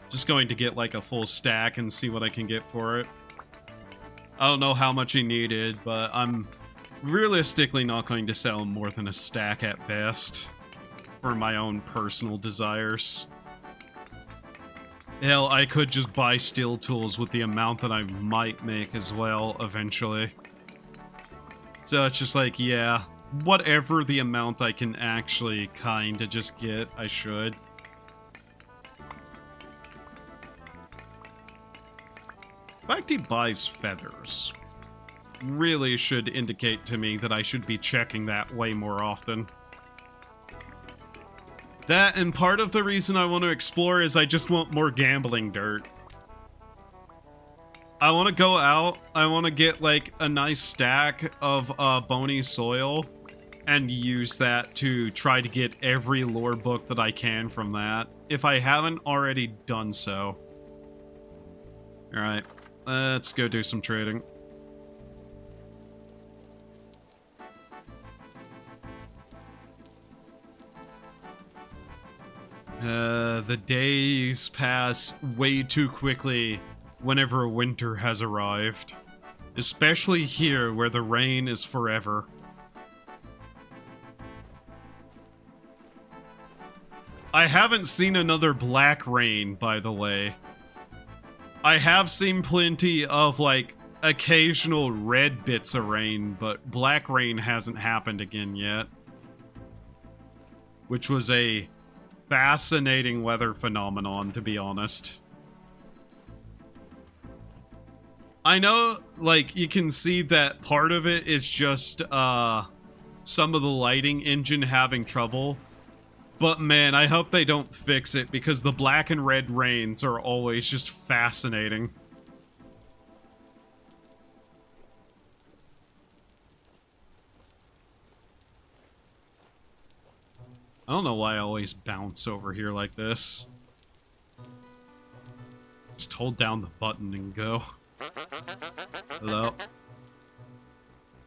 Just going to get like a full stack and see what I can get for it. I don't know how much he needed, but I'm realistically not going to sell more than a stack at best for my own personal desires. Hell, I could just buy steel tools with the amount that I might make as well eventually. So it's just like, yeah, whatever the amount I can actually kinda just get, I should. The fact he buys feathers really should indicate to me that I should be checking that way more often. That, and part of the reason I want to explore is I just want more gambling dirt. I want to go out, I want to get like a nice stack of bony soil and use that to try to get every lore book that I can from that, if I haven't already done so. Alright, let's go do some trading. The days pass way too quickly whenever winter has arrived. Especially here, where the rain is forever. I haven't seen another black rain, by the way. I have seen plenty of, like, occasional red bits of rain, but black rain hasn't happened again yet. Which was a fascinating weather phenomenon, to be honest. I know, like, you can see that part of it is just, some of the lighting engine having trouble. But man, I hope they don't fix it, because the black and red rains are always just fascinating. I don't know why I always bounce over here like this. Just hold down the button and go. Hello.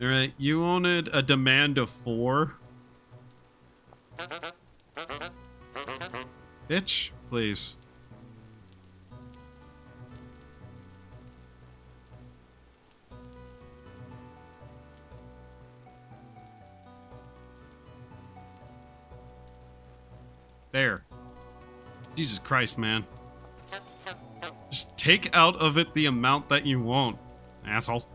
Alright, you wanted a demand of 4. Bitch, please. There. Jesus Christ, man. Just take out of it the amount that you want, asshole.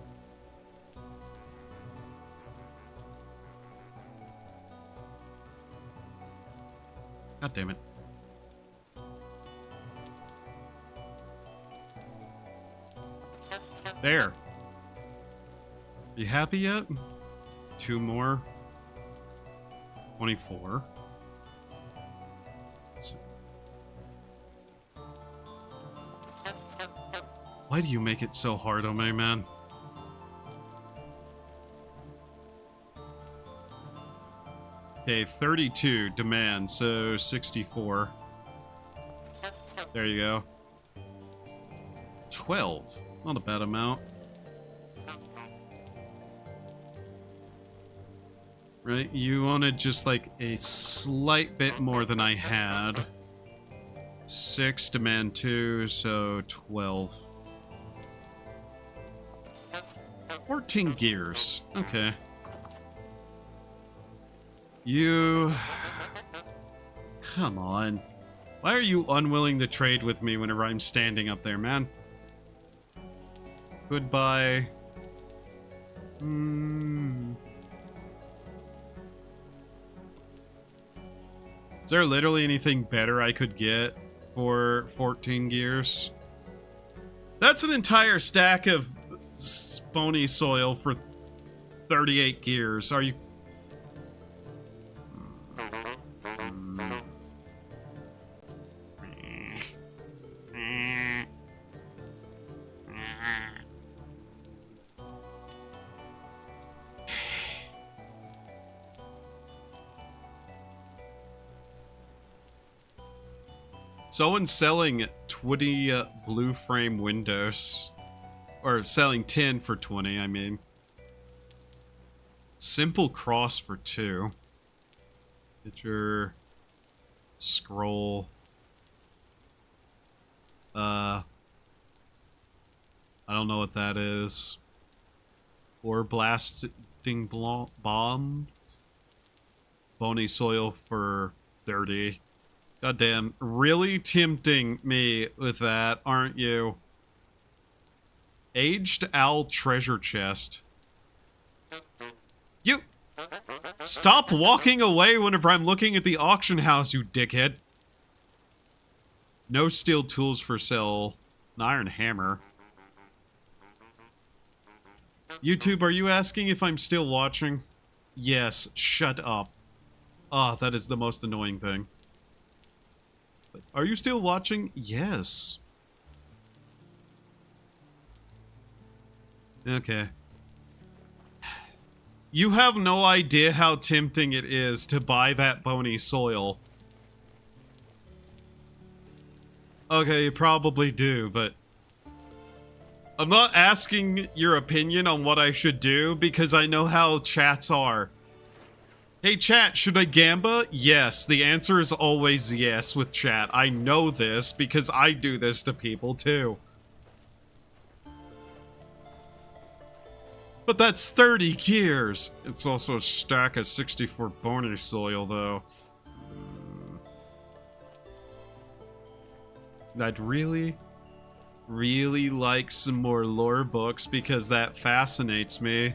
God damn it. There. You happy yet? 2 more. 24. Why do you make it so hard on me, man? Okay, 32 demand, so 64. There you go. 12. Not a bad amount. Right, you wanted just like a slight bit more than I had. 6, demand 2, so 12. 14 gears. Okay. You... Come on. Why are you unwilling to trade with me whenever I'm standing up there, man? Goodbye. Is there literally anything better I could get for 14 gears? That's an entire stack of bony soil for 38 gears. Are you... Someone's selling 20 blue frame windows. Or selling 10 for 20, I mean. Simple cross for 2. Get your scroll. I don't know what that is. Or blasting bombs. Bony soil for 30. Goddamn, really tempting me with that, aren't you? Aged owl treasure chest. You... Stop walking away whenever I'm looking at the auction house, you dickhead. No steel tools for sale. An iron hammer. YouTube, are you asking if I'm still watching? Yes, shut up. Ah, that is the most annoying thing. Are you still watching? Yes. Okay. You have no idea how tempting it is to buy that bony soil. Okay, you probably do, but... I'm not asking your opinion on what I should do because I know how chats are. Hey chat, should I gamba? Yes, the answer is always yes with chat. I know this because I do this to people too. But that's 30 gears. It's also a stack of 64 bony soil though. I'd really like some more lore books because that fascinates me.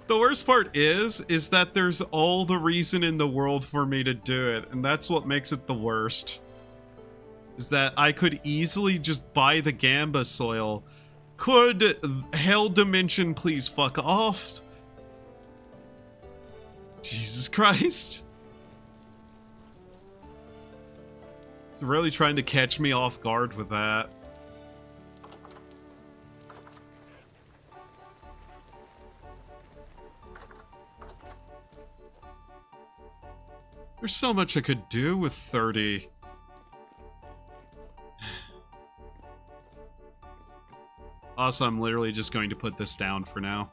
The worst part is that there's all the reason in the world for me to do it, and that's what makes it the worst. Is that I could easily just buy the gamba soil. Could Hell Dimension please fuck off? Jesus Christ. It's really trying to catch me off guard with that. There's so much I could do with 30. Also, I'm literally just going to put this down for now.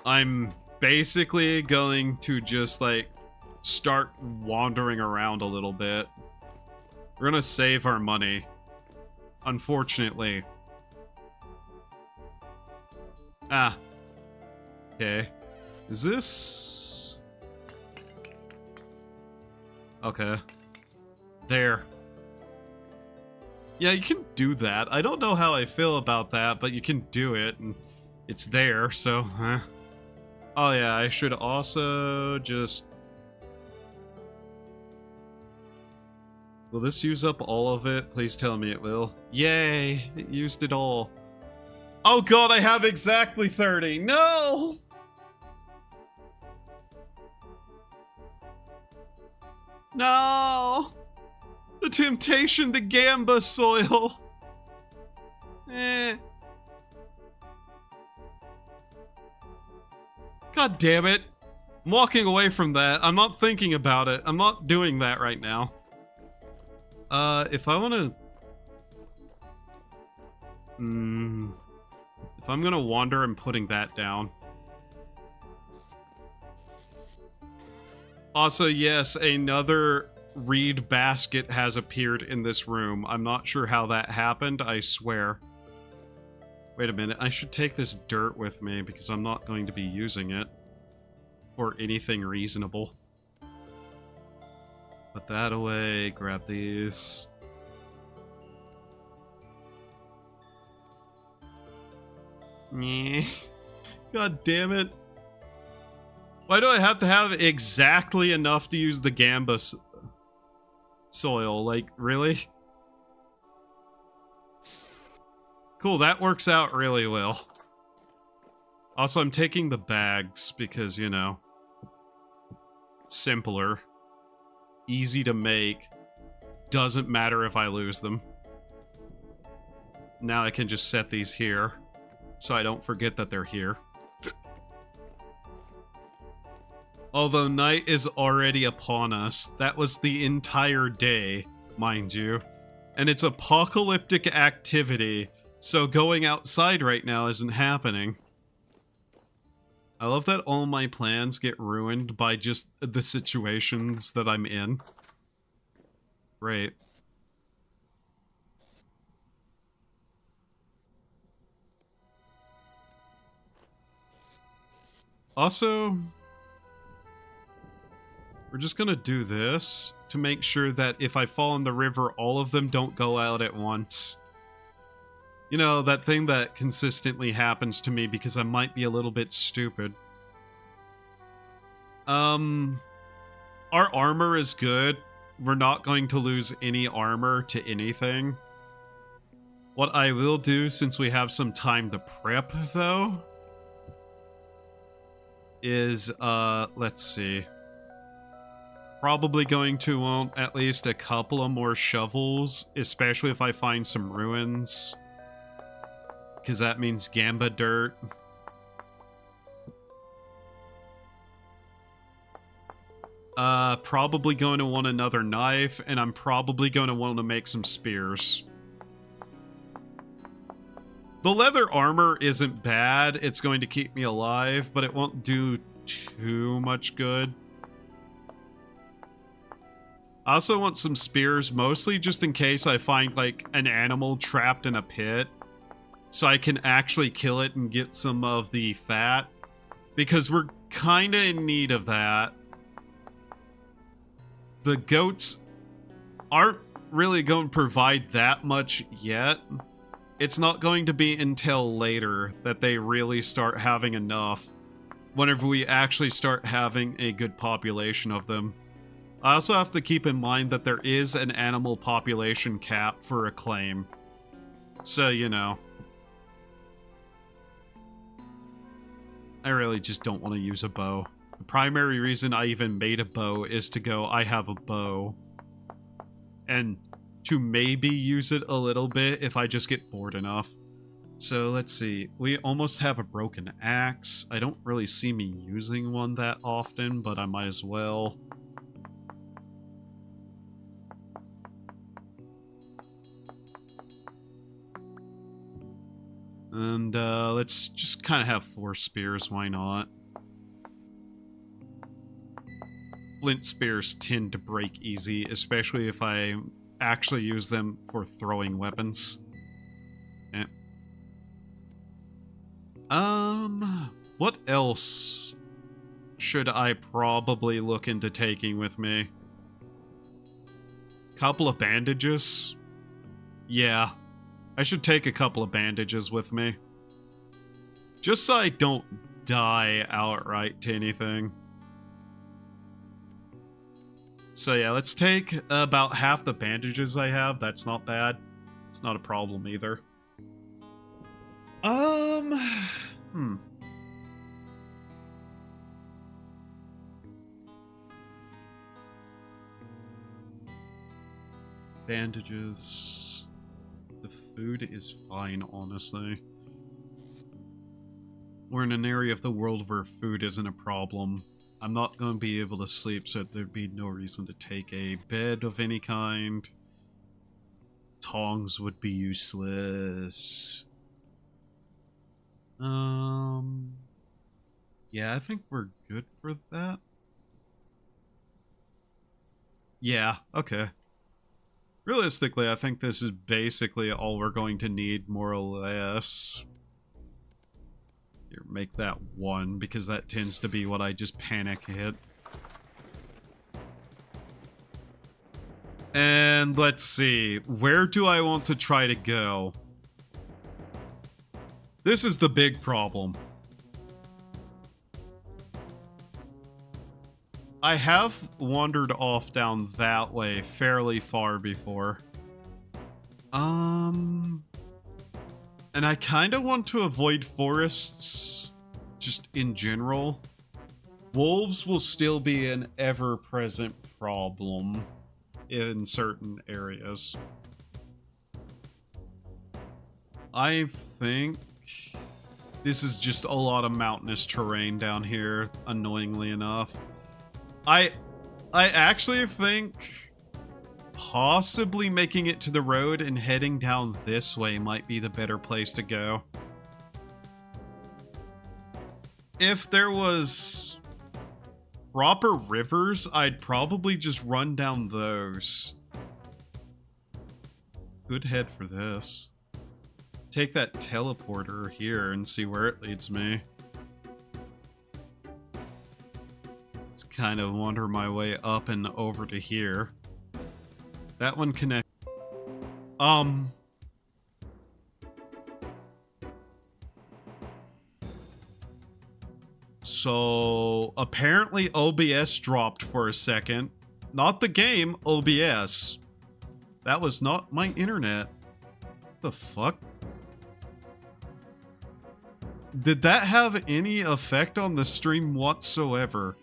I'm basically going to just, like, start wandering around a little bit. We're gonna save our money. Unfortunately. Ah. Okay. Is this... Okay. There. Yeah, you can do that. I don't know how I feel about that, but you can do it, and it's there, so... Oh yeah, I should also just... Will this use up all of it? Please tell me it will. Yay! It used it all. Oh god, I have exactly 30! No! No! The temptation to gamba soil! God damn it. I'm walking away from that. I'm not thinking about it. I'm not doing that right now. If I want to... If I'm gonna wander, I'm putting that down. Also, yes, another reed basket has appeared in this room. I'm not sure how that happened, I swear. Wait a minute, I should take this dirt with me because I'm not going to be using it for anything reasonable. Put that away, grab these. Meh. God damn it. Why do I have to have exactly enough to use the gamba soil? Like, really? Cool, that works out really well. Also, I'm taking the bags because, you know, simpler. Easy to make. Doesn't matter if I lose them. Now I can just set these here, so I don't forget that they're here. Although night is already upon us. That was the entire day, mind you. And it's apocalyptic activity, so going outside right now isn't happening. I love that all my plans get ruined by just the situations that I'm in. Great. Also, we're just gonna do this to make sure that if I fall in the river, all of them don't go out at once. You know, that thing that consistently happens to me because I might be a little bit stupid. Our armor is good. We're not going to lose any armor to anything. What I will do, since we have some time to prep, though, is, let's see. Probably going to want at least a couple of more shovels, especially if I find some ruins. Because that means gamba dirt. Probably going to want another knife, and I'm probably going to want to make some spears. The leather armor isn't bad. It's going to keep me alive, but it won't do too much good. I also want some spears, mostly just in case I find, like, an animal trapped in a pit. So I can actually kill it and get some of the fat. Because we're kind of in need of that. The goats aren't really going to provide that much yet. It's not going to be until later that they really start having enough. Whenever we actually start having a good population of them. I also have to keep in mind that there is an animal population cap for a claim. So, you know. I really just don't want to use a bow. The primary reason I even made a bow is to go, I have a bow. And to maybe use it a little bit if I just get bored enough. So let's see. We almost have a broken axe. I don't really see me using one that often, but I might as well. And let's just kind of have 4 spears, why not? Flint spears tend to break easy, especially if I actually use them for throwing weapons. Yeah. What else should I probably look into taking with me? Couple of bandages? Yeah. I should take a couple of bandages with me. Just so I don't die outright to anything. So yeah, let's take about half the bandages I have. That's not bad. It's not a problem either. Bandages. The food is fine, honestly. We're in an area of the world where food isn't a problem. I'm not going to be able to sleep, so there'd be no reason to take a bed of any kind. Tongs would be useless. Yeah, I think we're good for that. Yeah, okay. Realistically, I think this is basically all we're going to need, more or less. Here, make that 1, because that tends to be what I just panic hit. And let's see, where do I want to try to go? This is the big problem. I have wandered off down that way fairly far before. And I kind of want to avoid forests, just in general. Wolves will still be an ever-present problem in certain areas. I think this is just a lot of mountainous terrain down here, annoyingly enough. I actually think possibly making it to the road and heading down this way might be the better place to go. If there was proper rivers, I'd probably just run down those. Good head for this. Take that teleporter here and see where it leads me. Let's kind of wander my way up and over to here. That one connects. So apparently OBS dropped for a second. Not the game, OBS. That was not my internet. What the fuck? Did that have any effect on the stream whatsoever?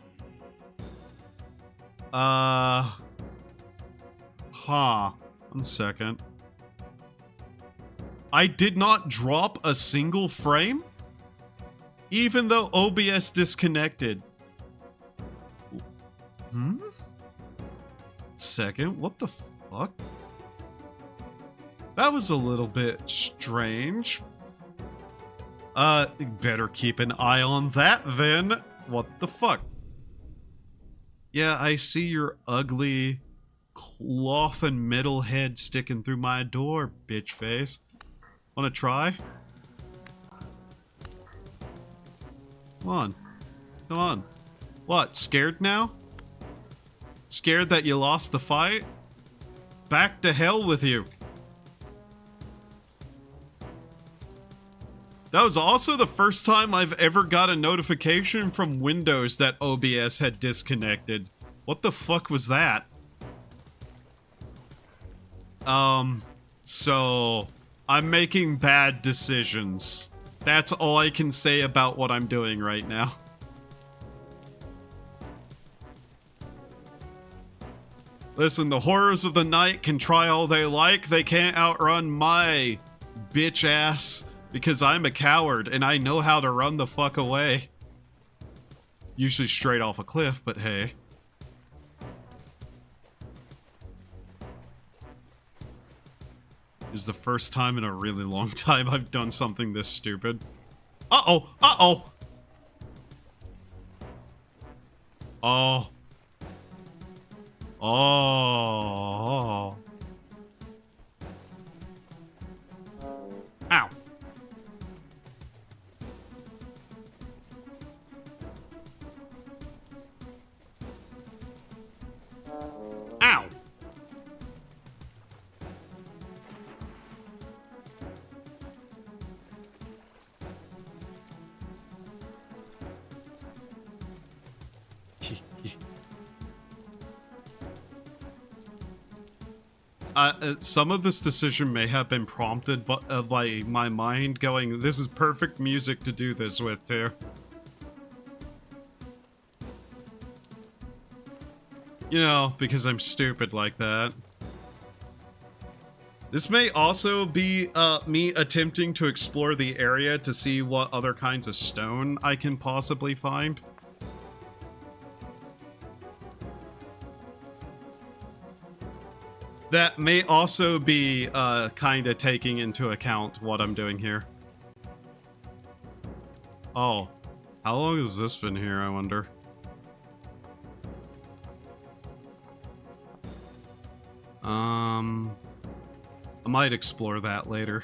Huh. 1 second. I did not drop a single frame? Even though OBS disconnected. Second, what the fuck? That was a little bit strange. Better keep an eye on that then. What the fuck? Yeah, I see your ugly cloth and metal head sticking through my door, bitch face. Wanna try? Come on. Come on. What, scared now? Scared that you lost the fight? Back to hell with you. That was also the first time I've ever got a notification from Windows that OBS had disconnected. What the fuck was that? So I'm making bad decisions. That's all I can say about what I'm doing right now. Listen, the horrors of the night can try all they like. They can't outrun my bitch ass. Because I'm a coward, and I know how to run the fuck away. Usually straight off a cliff, but hey. This is the first time in a really long time I've done something this stupid. Uh-oh! Uh-oh! Oh. Oh. Ow. Ow! Some of this decision may have been prompted by my mind going, this is perfect music to do this with, too. You know, because I'm stupid like that. This may also be me attempting to explore the area to see what other kinds of stone I can possibly find. That may also be kind of taking into account what I'm doing here. Oh, how long has this been here, I wonder? I might explore that later.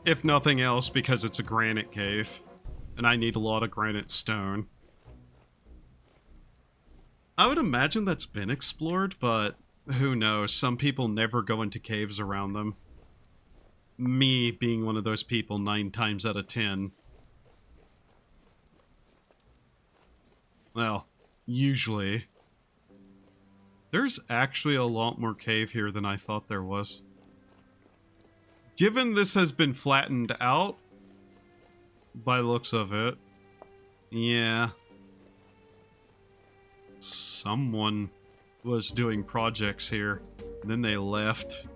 If nothing else, because it's a granite cave, and I need a lot of granite stone. I would imagine that's been explored, but who knows? Some people never go into caves around them. Me being one of those people 9 times out of 10. Well, usually. There's actually a lot more cave here than I thought there was. Given this has been flattened out, by the looks of it, yeah. Someone was doing projects here, and then they left.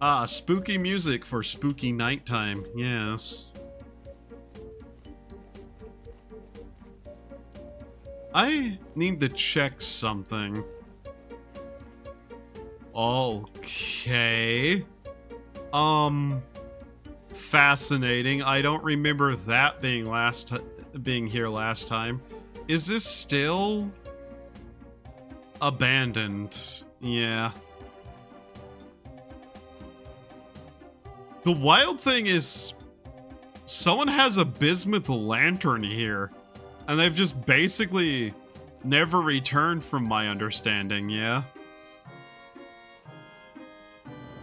Ah, spooky music for spooky nighttime, yes. I need to check something. Okay. Fascinating. I don't remember that being here last time. Is this still abandoned? Yeah. The wild thing is, someone has a bismuth lantern here, and they've just basically never returned from my understanding, yeah?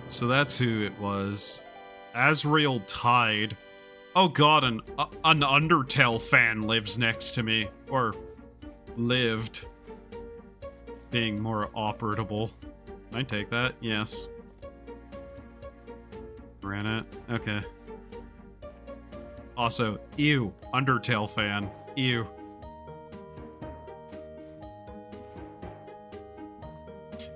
So that's who it was. Azrael Tide. Oh god, an Undertale fan lives next to me. Or lived. Being more operable. Can I take that? Yes. Ran it. Okay. Also, ew. Undertale fan. Ew.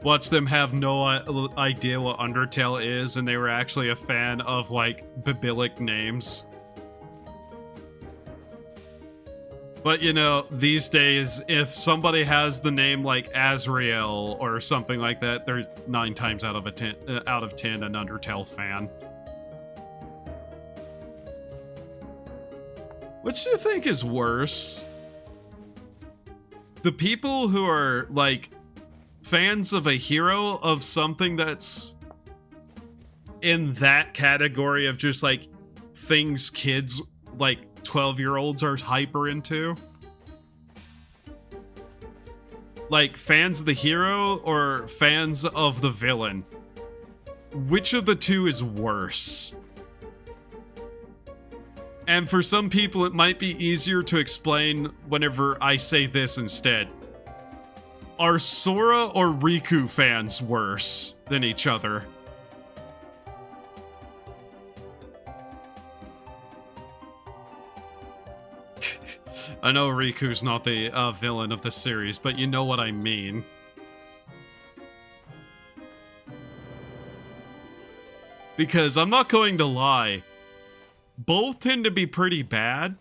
Watch them have no idea what Undertale is, and they were actually a fan of, like, biblical names. But you know, these days, if somebody has the name like Azrael or something like that, they're 9 times out of 10 an Undertale fan. Which do you think is worse? The people who are like fans of a hero of something that's in that category of just like things kids like 12-year-olds are hyper into? Like fans of the hero or fans of the villain? Which of the two is worse? And for some people, it might be easier to explain whenever I say this instead. Are Sora or Riku fans worse than each other? I know Riku's not the villain of the series, but you know what I mean. Because I'm not going to lie, both tend to be pretty bad,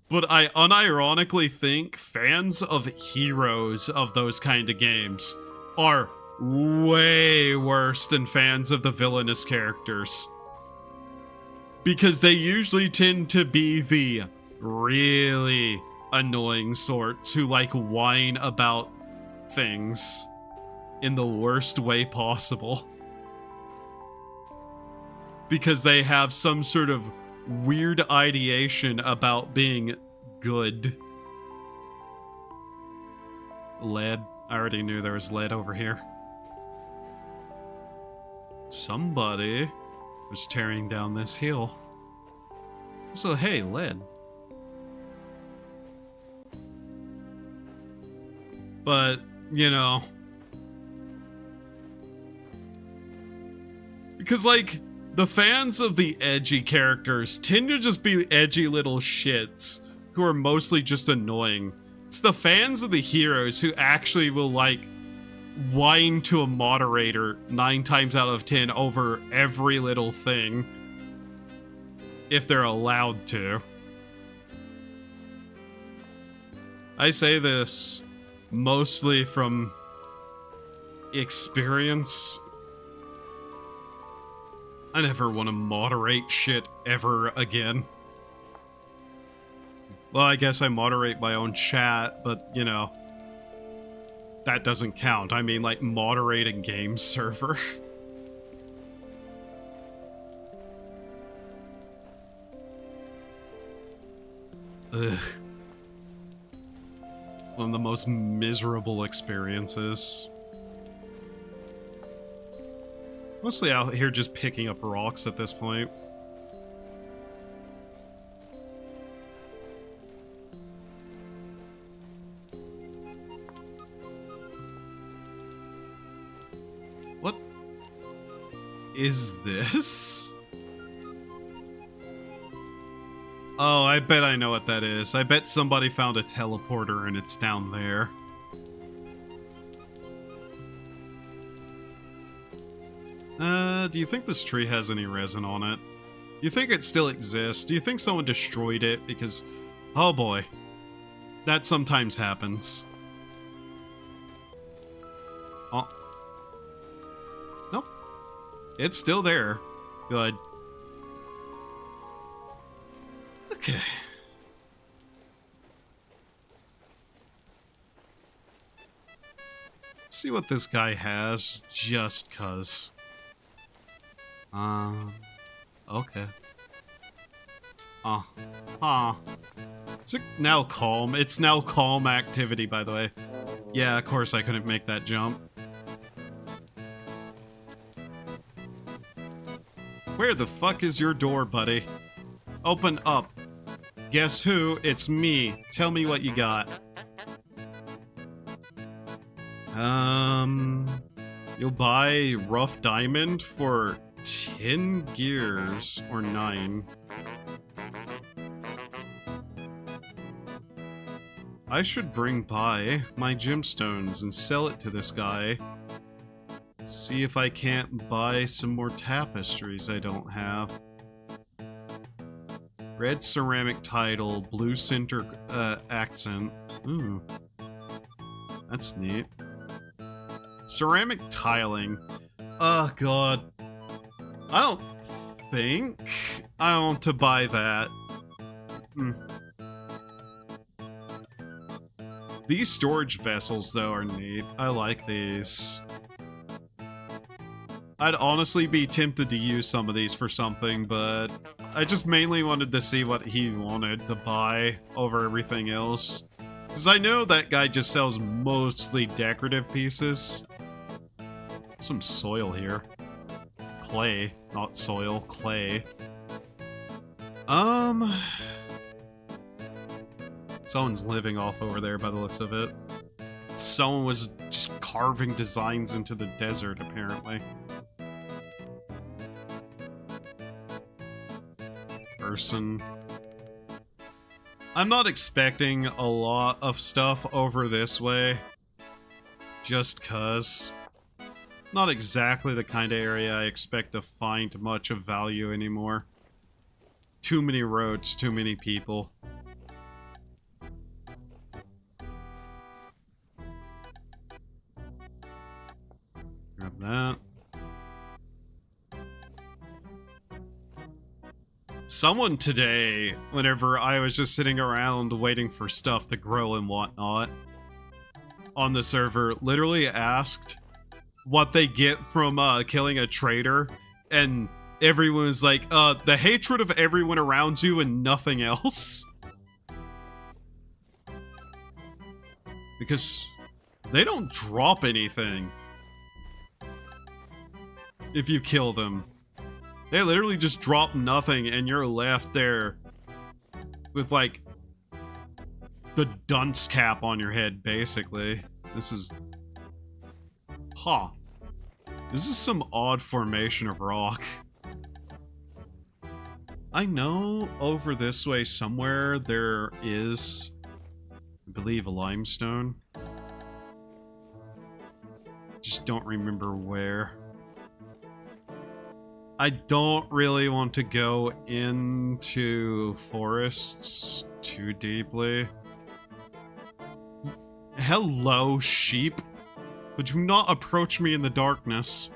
but I unironically think fans of heroes of those kind of games are way worse than fans of the villainous characters. Because they usually tend to be the really annoying sorts who like whine about things in the worst way possible. Because they have some sort of weird ideation about being good. Lead. I already knew there was lead over here. Somebody was tearing down this hill. So hey, lead. But, you know, because like the fans of the edgy characters tend to just be edgy little shits who are mostly just annoying. It's the fans of the heroes who actually will like whine to a moderator 9 times out of 10 over every little thing if they're allowed to. I say this mostly from experience. I never want to moderate shit ever again. Well, I guess I moderate my own chat, but, you know, that doesn't count. I mean, like, moderate a game server. Ugh. One of the most miserable experiences. Mostly out here just picking up rocks at this point. What is this? Oh, I bet I know what that is. I bet somebody found a teleporter and it's down there. Do you think this tree has any resin on it? Do you think it still exists? Do you think someone destroyed it? Because, oh boy, that sometimes happens. Oh. Nope. It's still there. Good. Okay. Let's see what this guy has, just cuz. Okay. Is it now calm? It's now calm activity, by the way. Yeah, of course I couldn't make that jump. Where the fuck is your door, buddy? Open up. Guess who? It's me. Tell me what you got. You'll buy rough diamond for 10 gears or 9. I should bring by my gemstones and sell it to this guy. See if I can't buy some more tapestries I don't have. Red ceramic title, blue center accent. Ooh. That's neat. Ceramic tiling. Oh, God. I don't think I want to buy that. These storage vessels, though, are neat. I like these. I'd honestly be tempted to use some of these for something, but I just mainly wanted to see what he wanted to buy over everything else. Because I know that guy just sells mostly decorative pieces. Some soil here. Clay, not soil, clay. Someone's living off over there by the looks of it. Someone was just carving designs into the desert, apparently. Person. I'm not expecting a lot of stuff over this way. Just cuz. Not exactly the kind of area I expect to find much of value anymore. Too many roads, too many people. Grab that. Someone today, whenever I was just sitting around waiting for stuff to grow and whatnot, on the server, literally asked what they get from killing a traitor, and everyone was like, the hatred of everyone around you and nothing else. Because they don't drop anything if you kill them. They literally just drop nothing, and you're left there with, like, the dunce cap on your head, basically. This is... Huh. This is some odd formation of rock. I know over this way somewhere there is, I believe, a limestone. Just don't remember where. I don't really want to go into forests too deeply. Hello, sheep. Would you not approach me in the darkness?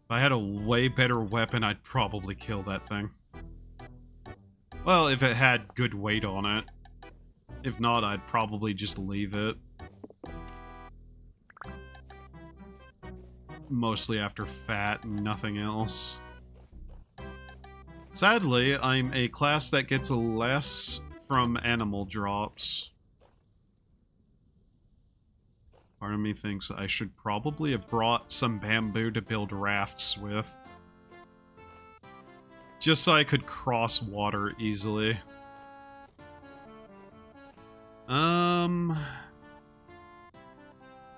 If I had a way better weapon, I'd probably kill that thing. Well, if it had good weight on it. If not, I'd probably just leave it. Mostly after fat and nothing else. Sadly, I'm a class that gets less from animal drops. Part of me thinks I should probably have brought some bamboo to build rafts with. Just so I could cross water easily.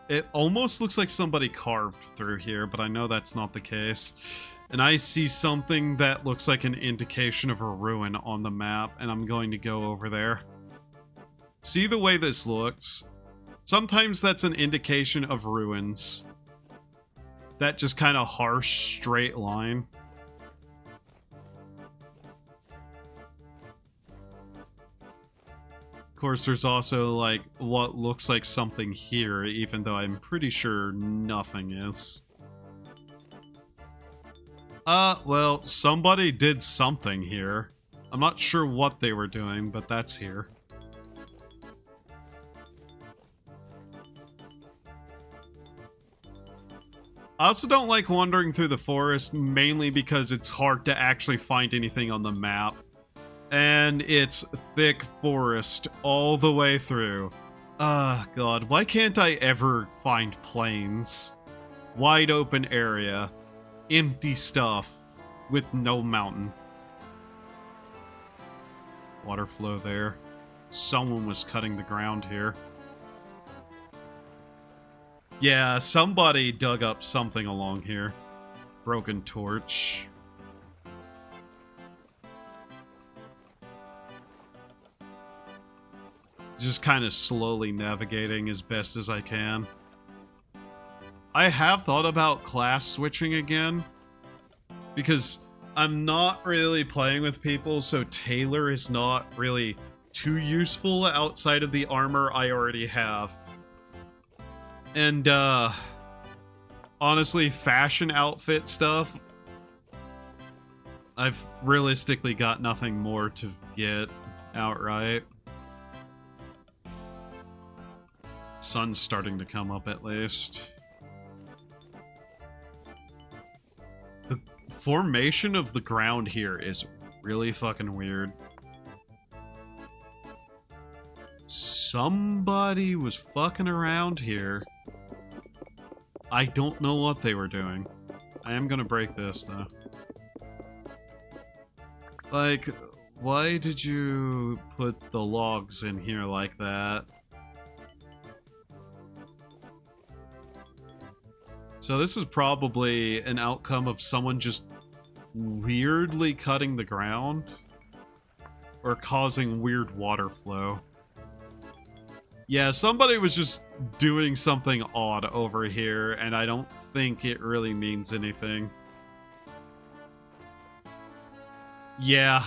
It almost looks like somebody carved through here, but I know that's not the case. And I see something that looks like an indication of a ruin on the map, and I'm going to go over there. See the way this looks? Sometimes that's an indication of ruins. That just kind of harsh, straight line. Of course, there's also, like, what looks like something here, even though I'm pretty sure nothing is. Well, somebody did something here. I'm not sure what they were doing, but that's here. I also don't like wandering through the forest, mainly because it's hard to actually find anything on the map. And it's thick forest all the way through. God, why can't I ever find plains? Wide open area. Empty stuff. With no mountain. Water flow there. Someone was cutting the ground here. Yeah, somebody dug up something along here. Broken torch. Just kind of slowly navigating as best as I can. I have thought about class switching again. Because I'm not really playing with people, so Tailor is not really too useful outside of the armor I already have. And, honestly, fashion outfit stuff, I've realistically got nothing more to get outright. Sun's starting to come up at least. The formation of the ground here is really fucking weird. Somebody was fucking around here. I don't know what they were doing. I am gonna break this, though. Like, why did you put the logs in here like that? So this is probably an outcome of someone just weirdly cutting the ground or causing weird water flow. Yeah, somebody was just doing something odd over here, and I don't think it really means anything. Yeah.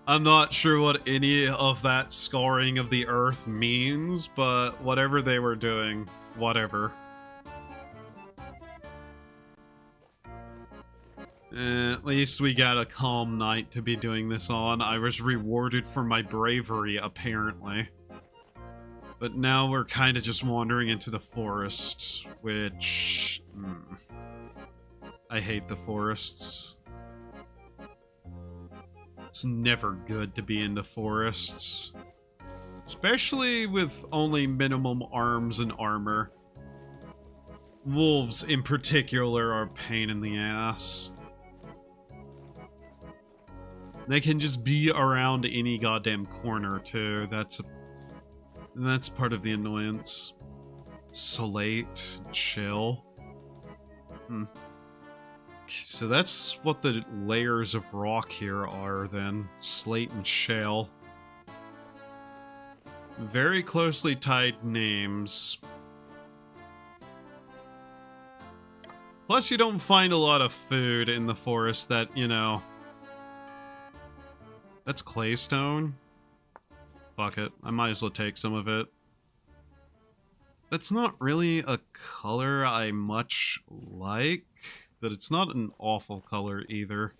I'm not sure what any of that scarring of the earth means, but whatever they were doing, whatever. At least we got a calm night to be doing this on. I was rewarded for my bravery, apparently. But now we're kind of just wandering into the forest, which... I hate the forests. It's never good to be in the forests. Especially with only minimum arms and armor. Wolves, in particular, are a pain in the ass. They can just be around any goddamn corner, too. That's part of the annoyance. Solate, shell. So that's what the layers of rock here are, then. Slate and shale. Very closely tied names. Plus, you don't find a lot of food in the forest that, you know... That's claystone. Fuck it. I might as well take some of it. That's not really a color I much like, but it's not an awful color either.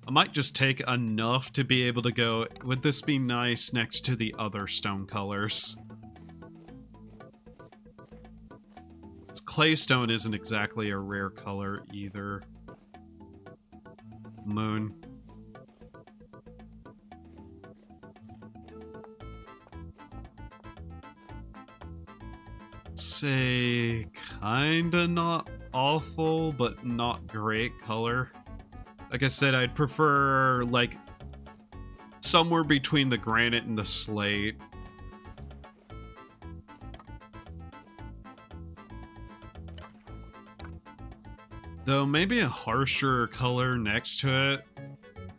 I might just take enough to be able to go, would this be nice next to the other stone colors? Claystone isn't exactly a rare color either. Moon. Say kinda not awful, but not great color. Like I said, I'd prefer like somewhere between the granite and the slate. Though maybe a harsher color next to it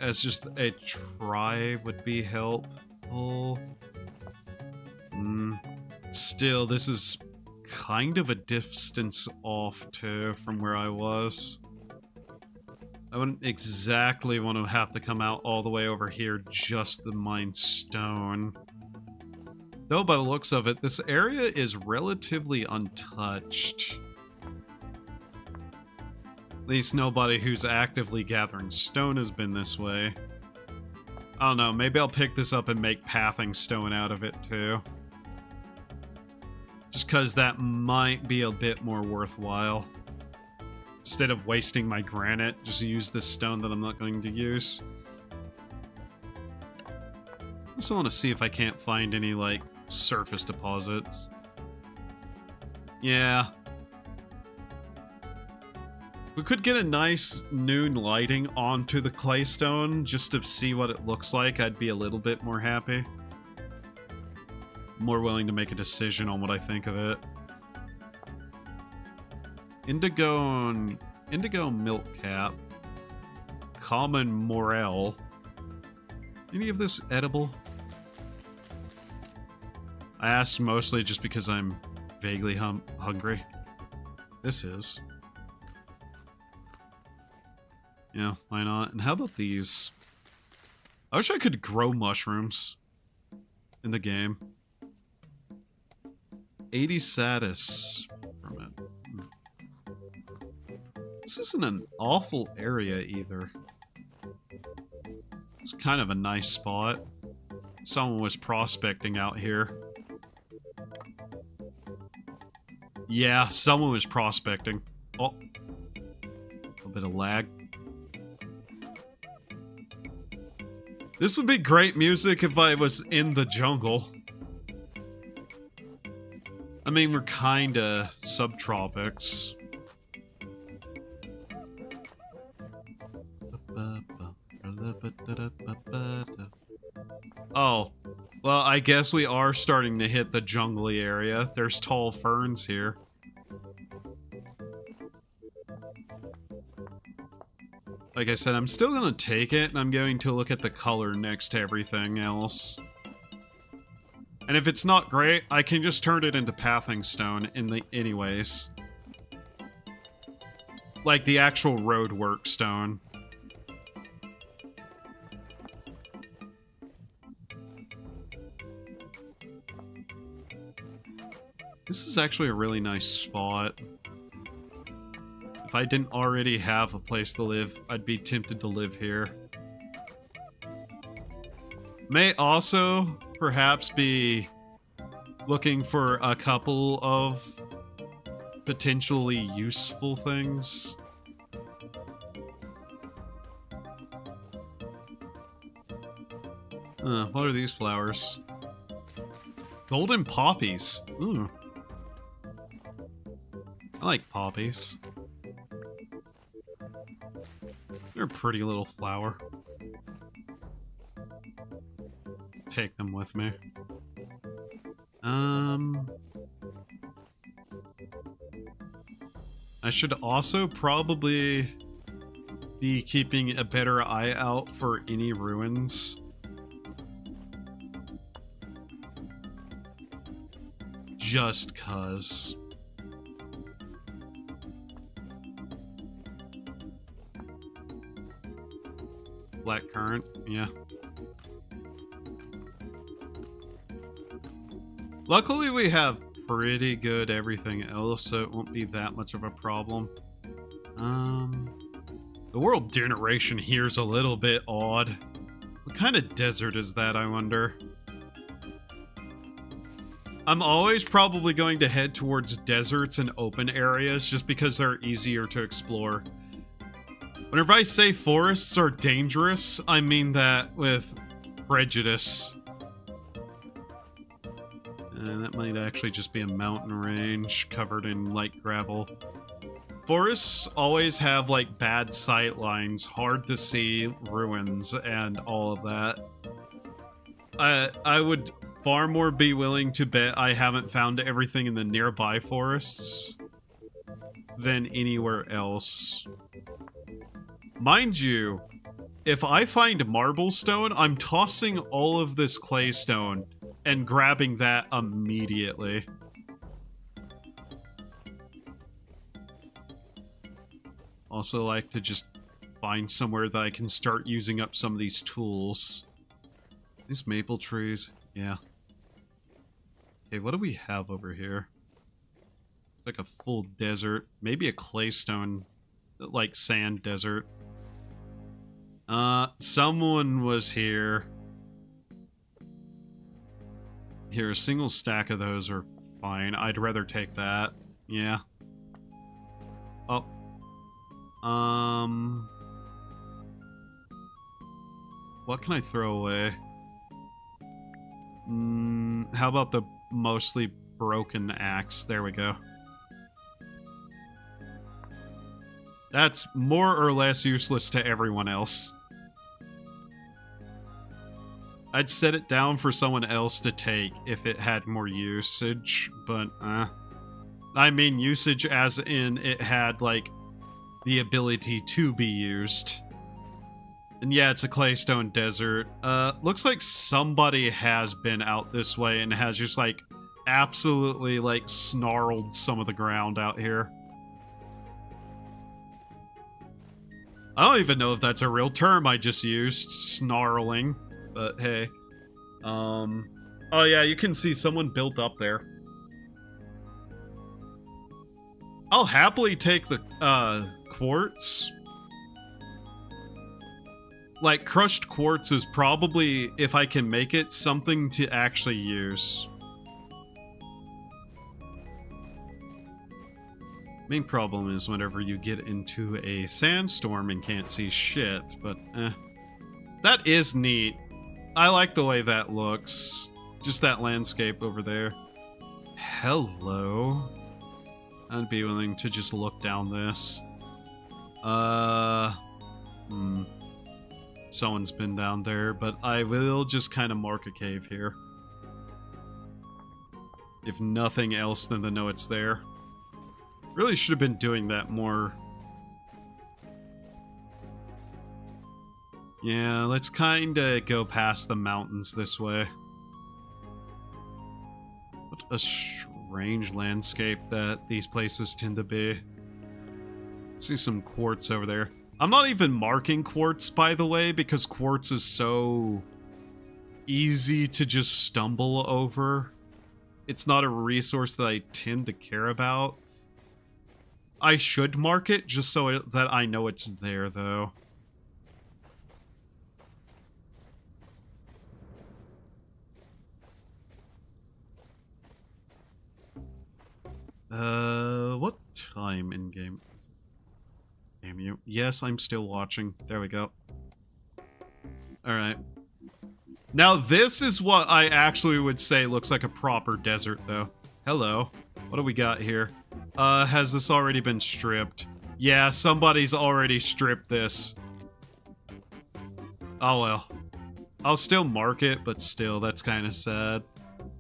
as just a try would be helpful. Still, this is kind of a distance off, too, from where I was. I wouldn't exactly want to have to come out all the way over here just to mine stone. Though, by the looks of it, this area is relatively untouched. At least nobody who's actively gathering stone has been this way. I don't know, maybe I'll pick this up and make pathing stone out of it, too. Just because that might be a bit more worthwhile. Instead of wasting my granite, just use this stone that I'm not going to use. I also want to see if I can't find any, like, surface deposits. Yeah. We could get a nice noon lighting onto the claystone just to see what it looks like. I'd be a little bit more happy. More willing to make a decision on what I think of it. Indigo milk cap. Common morel. Any of this edible? I asked mostly just because I'm vaguely hungry. This is. Yeah, why not? And how about these? I wish I could grow mushrooms in the game. 80 status from it. This isn't an awful area either. It's kind of a nice spot. Someone was prospecting out here. Yeah, someone was prospecting. Oh. A little bit of lag. This would be great music if I was in the jungle. I mean, we're kinda subtropics. Oh, well, I guess we are starting to hit the jungly area. There's tall ferns here. Like I said, I'm still gonna take it, and I'm going to look at the color next to everything else. And if it's not great, I can just turn it into pathing stone in the anyways. Like the actual roadwork stone. This is actually a really nice spot. If I didn't already have a place to live, I'd be tempted to live here. May also perhaps be looking for a couple of potentially useful things. What are these flowers? Golden poppies. Ooh. I like poppies. They're a pretty little flower. Take them with me. I should also probably be keeping a better eye out for any ruins. Just 'cause. Black currant, yeah. Luckily we have pretty good everything else, so it won't be that much of a problem. The world generation here is a little bit odd. What kind of desert is that, I wonder? I'm always probably going to head towards deserts and open areas just because they're easier to explore. Whenever I say forests are dangerous, I mean that with prejudice. And that might actually just be a mountain range covered in light gravel. Forests always have like bad sight lines, hard to see ruins, and all of that. I would far more be willing to bet I haven't found everything in the nearby forests than anywhere else. Mind you, if I find marble stone, I'm tossing all of this clay stone and grabbing that immediately. Also like to just find somewhere that I can start using up some of these tools. These maple trees, yeah. Okay, what do we have over here? It's like a full desert. Maybe a claystone, like sand desert. Someone was here. Here, a single stack of those are fine. I'd rather take that. Yeah. Oh. What can I throw away? How about the mostly broken axe? There we go. That's more or less useless to everyone else. I'd set it down for someone else to take if it had more usage, but, I mean usage as in it had, like, the ability to be used. And yeah, it's a claystone desert. Looks like somebody has been out this way and has just, like, absolutely, like, snarled some of the ground out here. I don't even know if that's a real term I just used, snarling, but hey. Oh yeah, you can see someone built up there. I'll happily take the, quartz. Like, crushed quartz is probably, if I can make it, something to actually use. Main problem is whenever you get into a sandstorm and can't see shit, but that is neat. I like the way that looks. Just that landscape over there. Hello. I'd be willing to just look down this. Someone's been down there, but I will just kind of mark a cave here. If nothing else than to know it's there. Really should have been doing that more. Yeah, let's kinda go past the mountains this way. What a strange landscape that these places tend to be. See some quartz over there. I'm not even marking quartz, by the way, because quartz is so easy to just stumble over. It's not a resource that I tend to care about. I should mark it just so that I know it's there, though. What time in game? Damn you. Yes, I'm still watching. There we go. Alright. Now this is what I actually would say looks like a proper desert, though. Hello. What do we got here? Has this already been stripped? Yeah, somebody's already stripped this. Oh well. I'll still mark it, but still, that's kind of sad.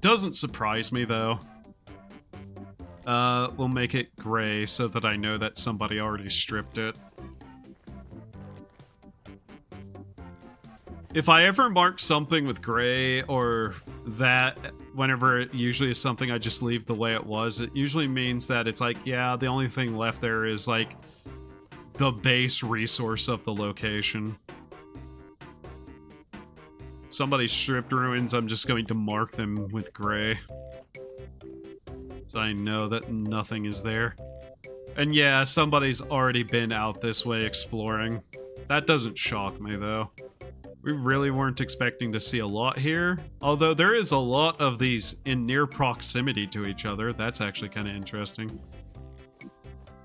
Doesn't surprise me, though. We'll make it gray so that I know that somebody already stripped it. If I ever mark something with gray or that, whenever it usually is something I just leave the way it was, it usually means that it's like, yeah, the only thing left there is like the base resource of the location. Somebody stripped ruins, I'm just going to mark them with gray. So I know that nothing is there. And yeah, somebody's already been out this way exploring. That doesn't shock me, though. We really weren't expecting to see a lot here. Although there is a lot of these in near proximity to each other. That's actually kind of interesting.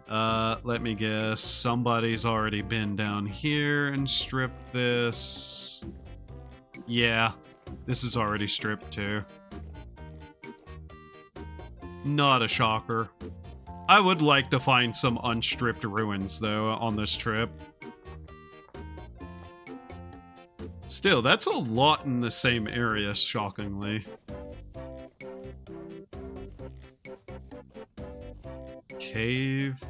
Let me guess. Somebody's already been down here and stripped this. Yeah, this is already stripped too. Not a shocker. I would like to find some unstripped ruins, though, on this trip. Still, that's a lot in the same area, shockingly. Cave.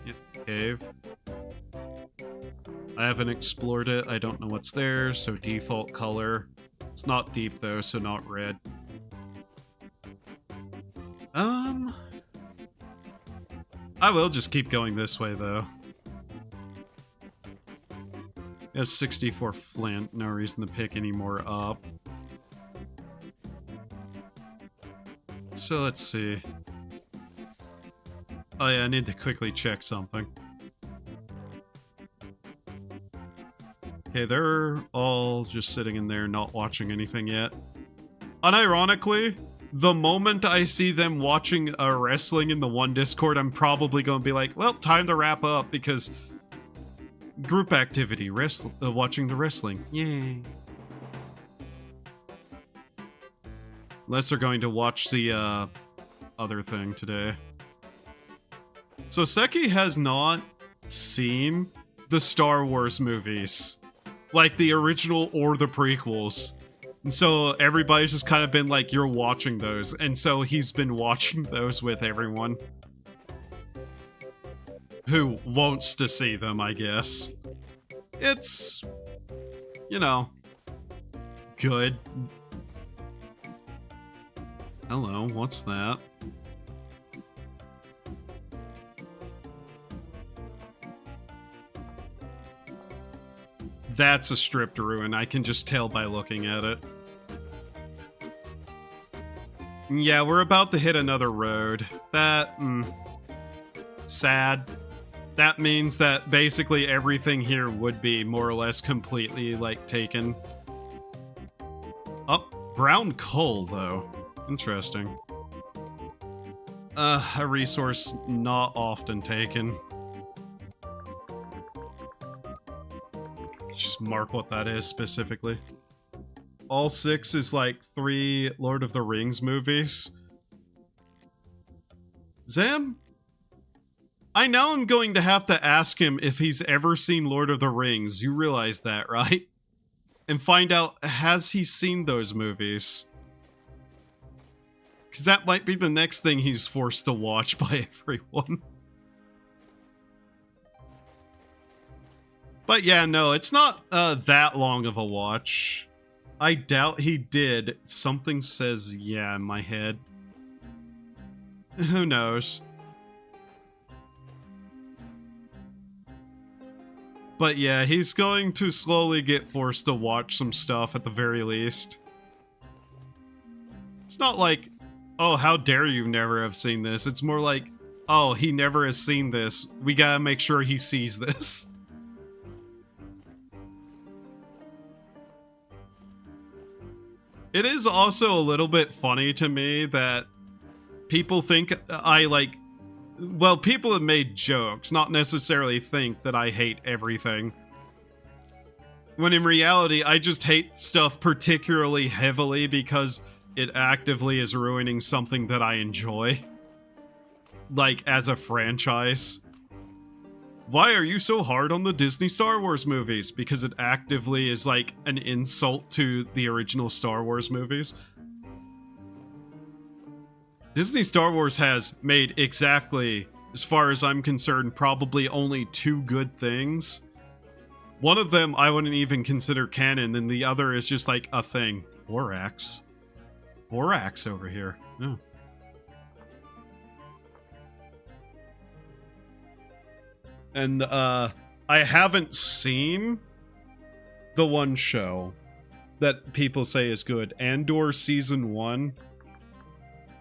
Yep, cave. I haven't explored it. I don't know what's there, so default color. It's not deep, though, so not red. I will just keep going this way, though. We have 64 flint, no reason to pick any more up. So let's see. Oh yeah, I need to quickly check something. Okay, they're all just sitting in there not watching anything yet. Unironically, the moment I see them watching wrestling in the one Discord, I'm probably going to be like, well, time to wrap up because group activity, watching the wrestling. Yay. Unless they're going to watch the other thing today. So Seki has not seen the Star Wars movies. Like the original or the prequels. And so everybody's just kind of been like, you're watching those. And so he's been watching those with everyone. Who wants to see them, I guess. It's, you know, good. Hello, what's that? That's a stripped ruin. I can just tell by looking at it. Yeah, we're about to hit another road. That, sad. That means that basically everything here would be more or less completely, like, taken. Oh, brown coal, though. Interesting. A resource not often taken. Just mark what that is specifically. All 6 is like 3 Lord of the Rings movies. Zam? I know I'm going to have to ask him if he's ever seen Lord of the Rings. You realize that, right? And find out, has he seen those movies? Because that might be the next thing he's forced to watch by everyone. But yeah, no, it's not that long of a watch. I doubt he did. Something says yeah in my head. Who knows? But yeah, he's going to slowly get forced to watch some stuff at the very least. It's not like, oh, how dare you never have seen this. It's more like, oh, he never has seen this. We gotta make sure he sees this. It is also a little bit funny to me that people think I like... Well, people have made jokes, not necessarily think that I hate everything. When in reality, I just hate stuff particularly heavily because it actively is ruining something that I enjoy. Like, as a franchise. Why are you so hard on the Disney Star Wars movies? Because it actively is like an insult to the original Star Wars movies. Disney Star Wars has made exactly, as far as I'm concerned, probably only 2 good things. One of them I wouldn't even consider canon, and the other is just like a thing. Borax. Borax over here. Oh. And, I haven't seen the one show that people say is good, Andor Season 1,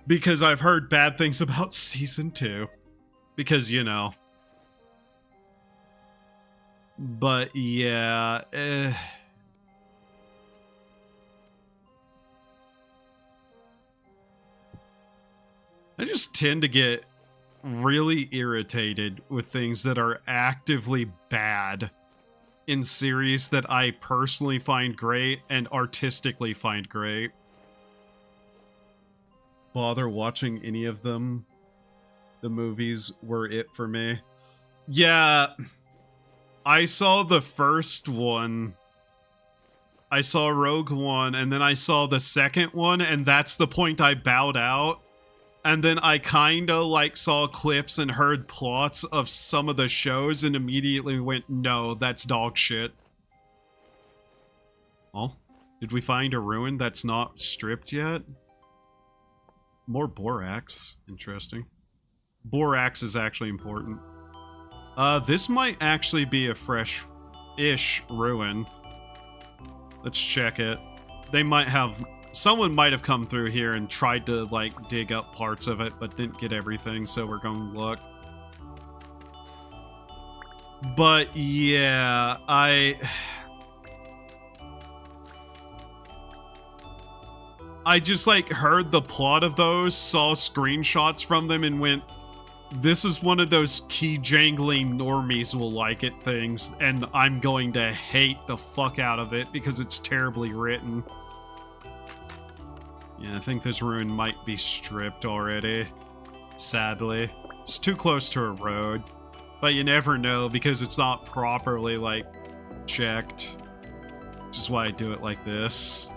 because I've heard bad things about Season 2, because, you know. But, yeah, I just tend to get really irritated with things that are actively bad in series that I personally find great and artistically find great. Bother watching any of them. The movies were it for me. Yeah, I saw the first one. I saw Rogue One, and then I saw the second one, and that's the point I bowed out. And then I kinda like saw clips and heard plots of some of the shows and immediately went, no, that's dog shit. Oh, did we find a ruin that's not stripped yet? More borax. Interesting. Borax is actually important. This might actually be a fresh-ish ruin. Let's check it. They might have... Someone might have come through here and tried to, like, dig up parts of it, but didn't get everything, so we're going to look. But, yeah, I just, like, heard the plot of those, saw screenshots from them, and went, this is one of those key-jangling normies will like it things, and I'm going to hate the fuck out of it because it's terribly written. Yeah, I think this ruin might be stripped already. Sadly. It's too close to a road. But you never know because it's not properly, like, checked. Which is why I do it like this.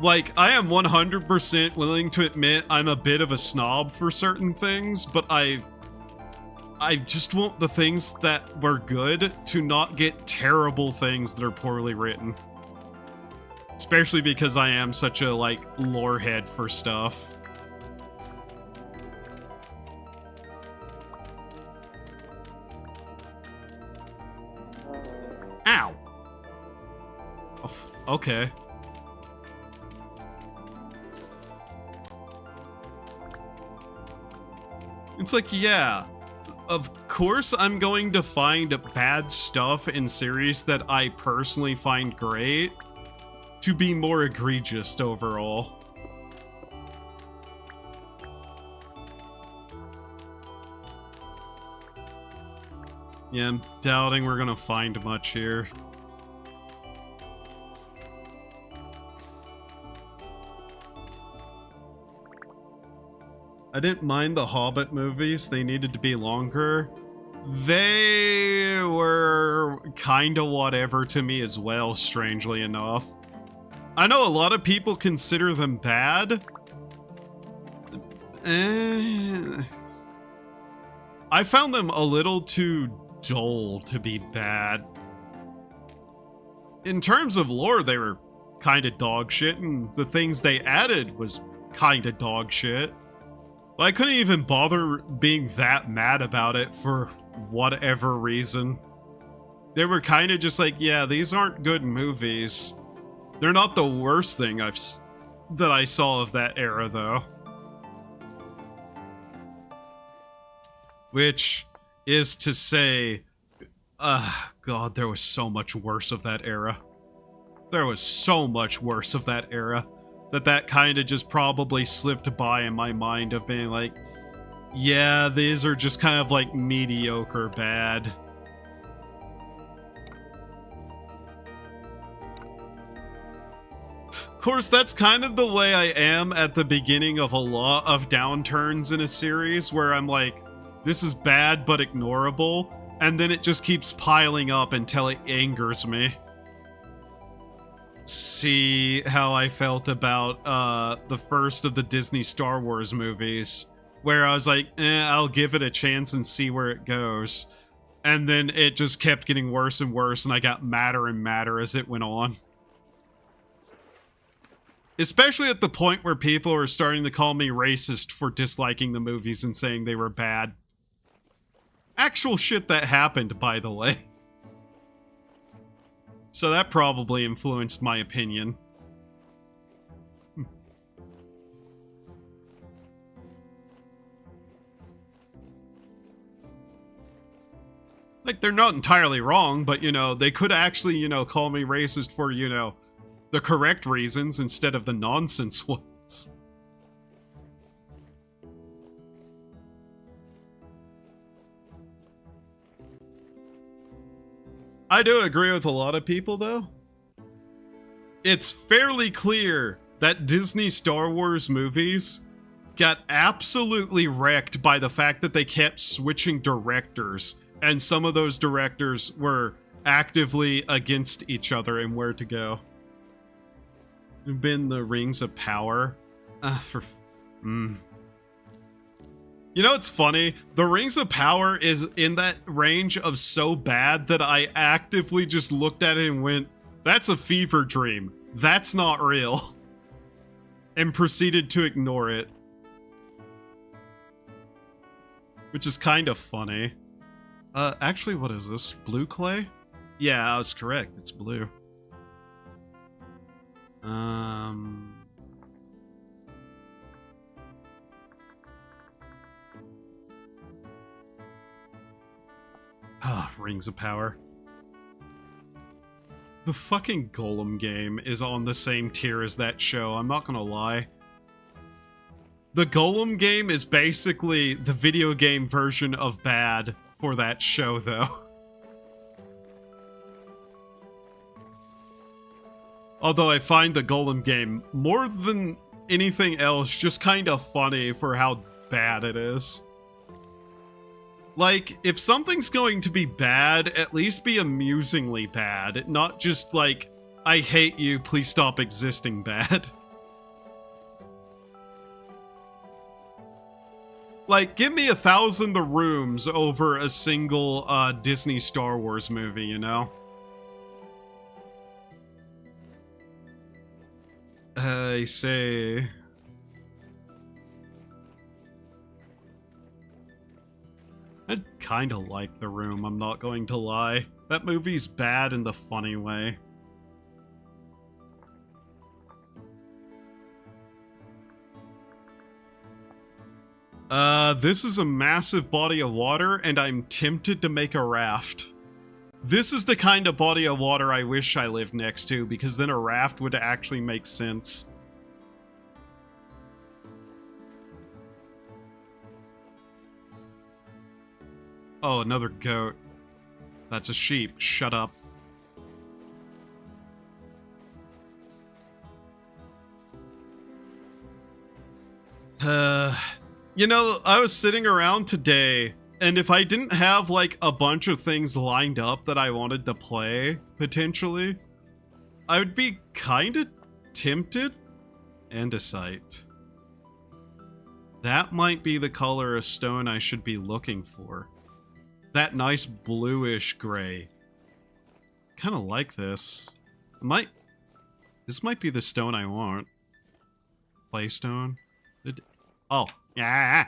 Like, I am 100% willing to admit I'm a bit of a snob for certain things, but I just want the things that were good to not get terrible things that are poorly written. Especially because I am such a, like, lore head for stuff. Ow! Okay. It's like, yeah, of course I'm going to find bad stuff in series that I personally find great to be more egregious overall. Yeah, I'm doubting we're gonna find much here. I didn't mind the Hobbit movies. They needed to be longer. They were kinda whatever to me as well, strangely enough. I know a lot of people consider them bad. I found them a little too dull to be bad. In terms of lore, they were kinda dog shit, and the things they added was kinda dog shit. But I couldn't even bother being that mad about it for whatever reason. They were kind of just like, yeah, these aren't good movies. They're not the worst thing that I saw of that era, though. Which is to say, God, there was so much worse of that era. There was so much worse of that era. That kind of just probably slipped by in my mind of being like, yeah, these are just kind of like mediocre bad. Of course, that's kind of the way I am at the beginning of a lot of downturns in a series, where I'm like, this is bad but ignorable, and then it just keeps piling up until it angers me. See how I felt about the first of the Disney Star Wars movies, where I was like, I'll give it a chance and see where it goes. And then it just kept getting worse and worse, and I got madder and madder as it went on. Especially at the point where people are starting to call me racist for disliking the movies and saying they were bad. Actual shit that happened, by the way. So that probably influenced my opinion. Like, they're not entirely wrong, but, you know, they could actually, you know, call me racist for, you know, the correct reasons instead of the nonsense ones. I do agree with a lot of people, though. It's fairly clear that Disney Star Wars movies got absolutely wrecked by the fact that they kept switching directors, and some of those directors were actively against each other and where to go. Been the Rings of Power. You know, it's funny. The Rings of Power is in that range of so bad that I actively just looked at it and went, that's a fever dream. That's not real. And proceeded to ignore it. Which is kind of funny. Actually, what is this? Blue clay? Yeah, I was correct. It's blue. Rings of Power. The fucking Golem game is on the same tier as that show, I'm not gonna lie. The Golem game is basically the video game version of bad for that show, though. Although I find the Golem game, more than anything else, just kind of funny for how bad it is. Like, if something's going to be bad, at least be amusingly bad, not just like, I hate you, please stop existing bad. Like, give me 1,000 The Rooms over a single Disney Star Wars movie, you know? I say... I kind of like The Room, I'm not going to lie. That movie's bad in the funny way. This is a massive body of water, and I'm tempted to make a raft. This is the kind of body of water I wish I lived next to, because then a raft would actually make sense. Oh, another goat. That's a sheep. Shut up. You know, I was sitting around today, and if I didn't have, like, a bunch of things lined up that I wanted to play, potentially, I would be kinda tempted. Andesite. That might be the color of stone I should be looking for. That nice bluish gray. Kinda like this. This might be the stone I want. Claystone? Oh, yeah.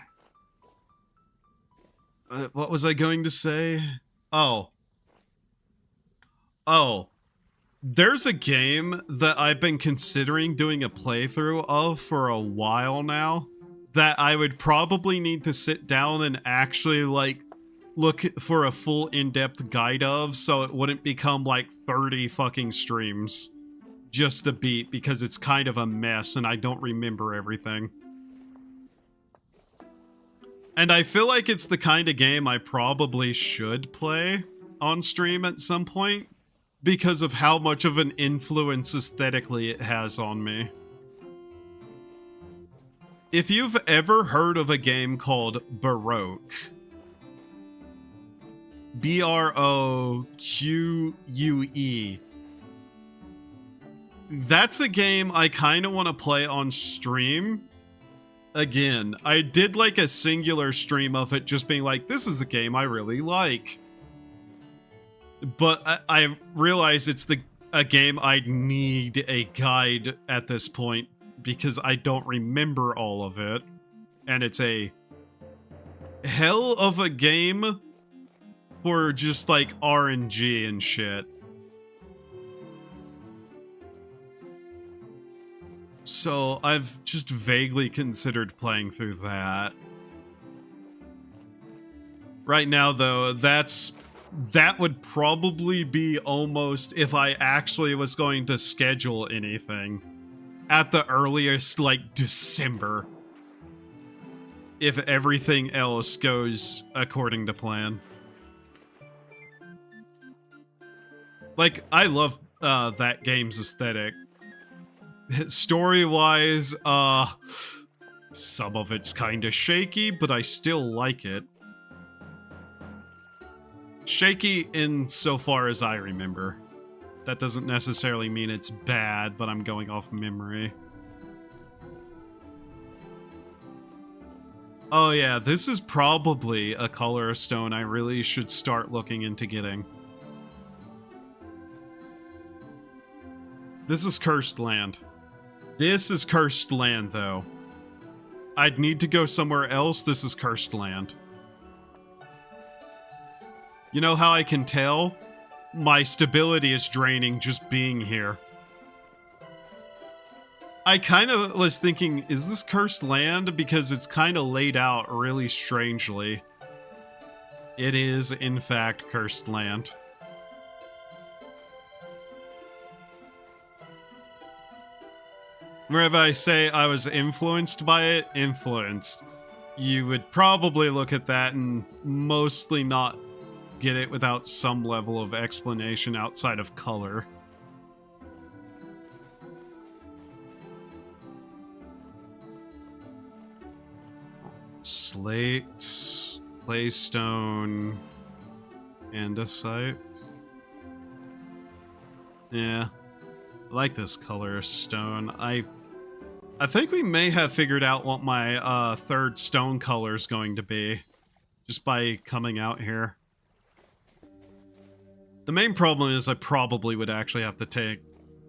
What was I going to say? Oh. There's a game that I've been considering doing a playthrough of for a while now that I would probably need to sit down and actually, like, look for a full in-depth guide of, so it wouldn't become like 30 fucking streams just to beat, because it's kind of a mess and I don't remember everything. And I feel like it's the kind of game I probably should play on stream at some point, because of how much of an influence aesthetically it has on me. If you've ever heard of a game called Baroque, Broque, that's a game I kind of want to play on stream. Again, I did like a singular stream of it just being like, this is a game I really like. But I realize it's a game I need a guide at this point, because I don't remember all of it. And it's a hell of a game for just like RNG and shit. So I've just vaguely considered playing through that. Right now though, that would probably be almost, if I actually was going to schedule anything, at the earliest, like, December. If everything else goes according to plan. Like, I love that game's aesthetic. Story-wise, some of it's kinda shaky, but I still like it. Shaky insofar as I remember. That doesn't necessarily mean it's bad, but I'm going off memory. Oh yeah, this is probably a color of stone I really should start looking into getting. This is cursed land. This is cursed land, though. I'd need to go somewhere else. This is cursed land. You know how I can tell? My stability is draining just being here. I kind of was thinking, is this cursed land? Because it's kind of laid out really strangely. It is, in fact, cursed land. Wherever I say I was influenced by it, influenced. You would probably look at that and mostly not get it without some level of explanation outside of color. Slate, claystone, andesite. Yeah. I like this color of stone. I think we may have figured out what my third stone color is going to be, just by coming out here. The main problem is I probably would actually have to take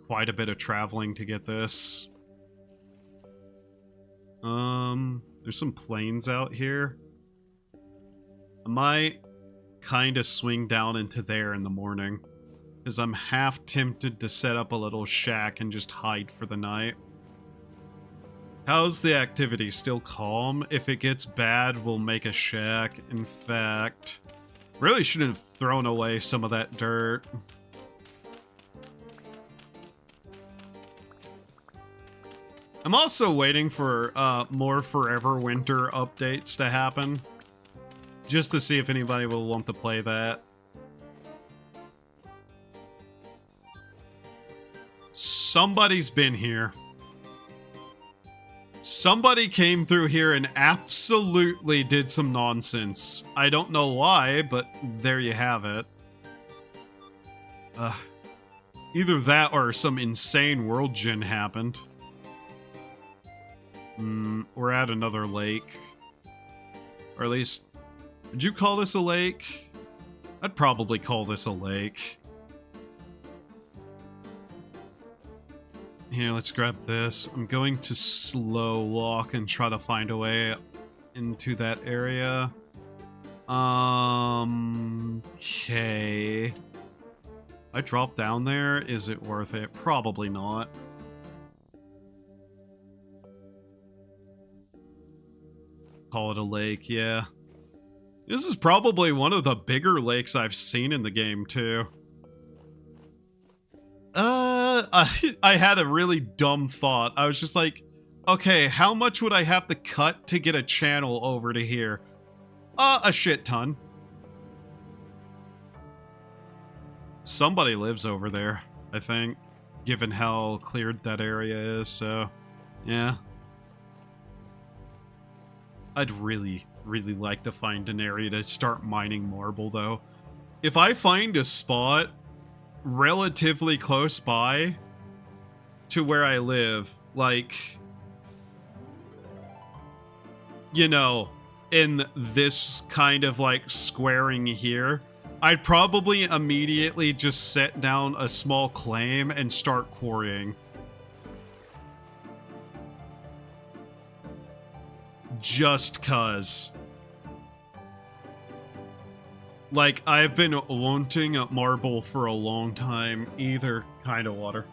quite a bit of traveling to get this. There's some plains out here. I might kind of swing down into there in the morning, because I'm half tempted to set up a little shack and just hide for the night. How's the activity? Still calm? If it gets bad, we'll make a shack. In fact, really shouldn't have thrown away some of that dirt. I'm also waiting for more Forever Winter updates to happen, just to see if anybody will want to play that. Somebody's been here. Somebody came through here and absolutely did some nonsense. I don't know why, but there you have it. Either that or some insane world gen happened. We're at another lake. Or at least, would you call this a lake? I'd probably call this a lake. Here, let's grab this. I'm going to slow walk and try to find a way into that area. Okay. I drop down there, is it worth it? Probably not. Call it a lake, yeah. This is probably one of the bigger lakes I've seen in the game, too. I had a really dumb thought. I was just like, okay, how much would I have to cut to get a channel over to here? A shit ton. Somebody lives over there, I think, given how cleared that area is, so, yeah. I'd really, really like to find an area to start mining marble, though. If I find a spot relatively close by to where I live, like, you know, in this kind of like squaring here, I'd probably immediately just set down a small claim and start quarrying. Just cuz. Like, I've been wanting a marble for a long time, either kind of water.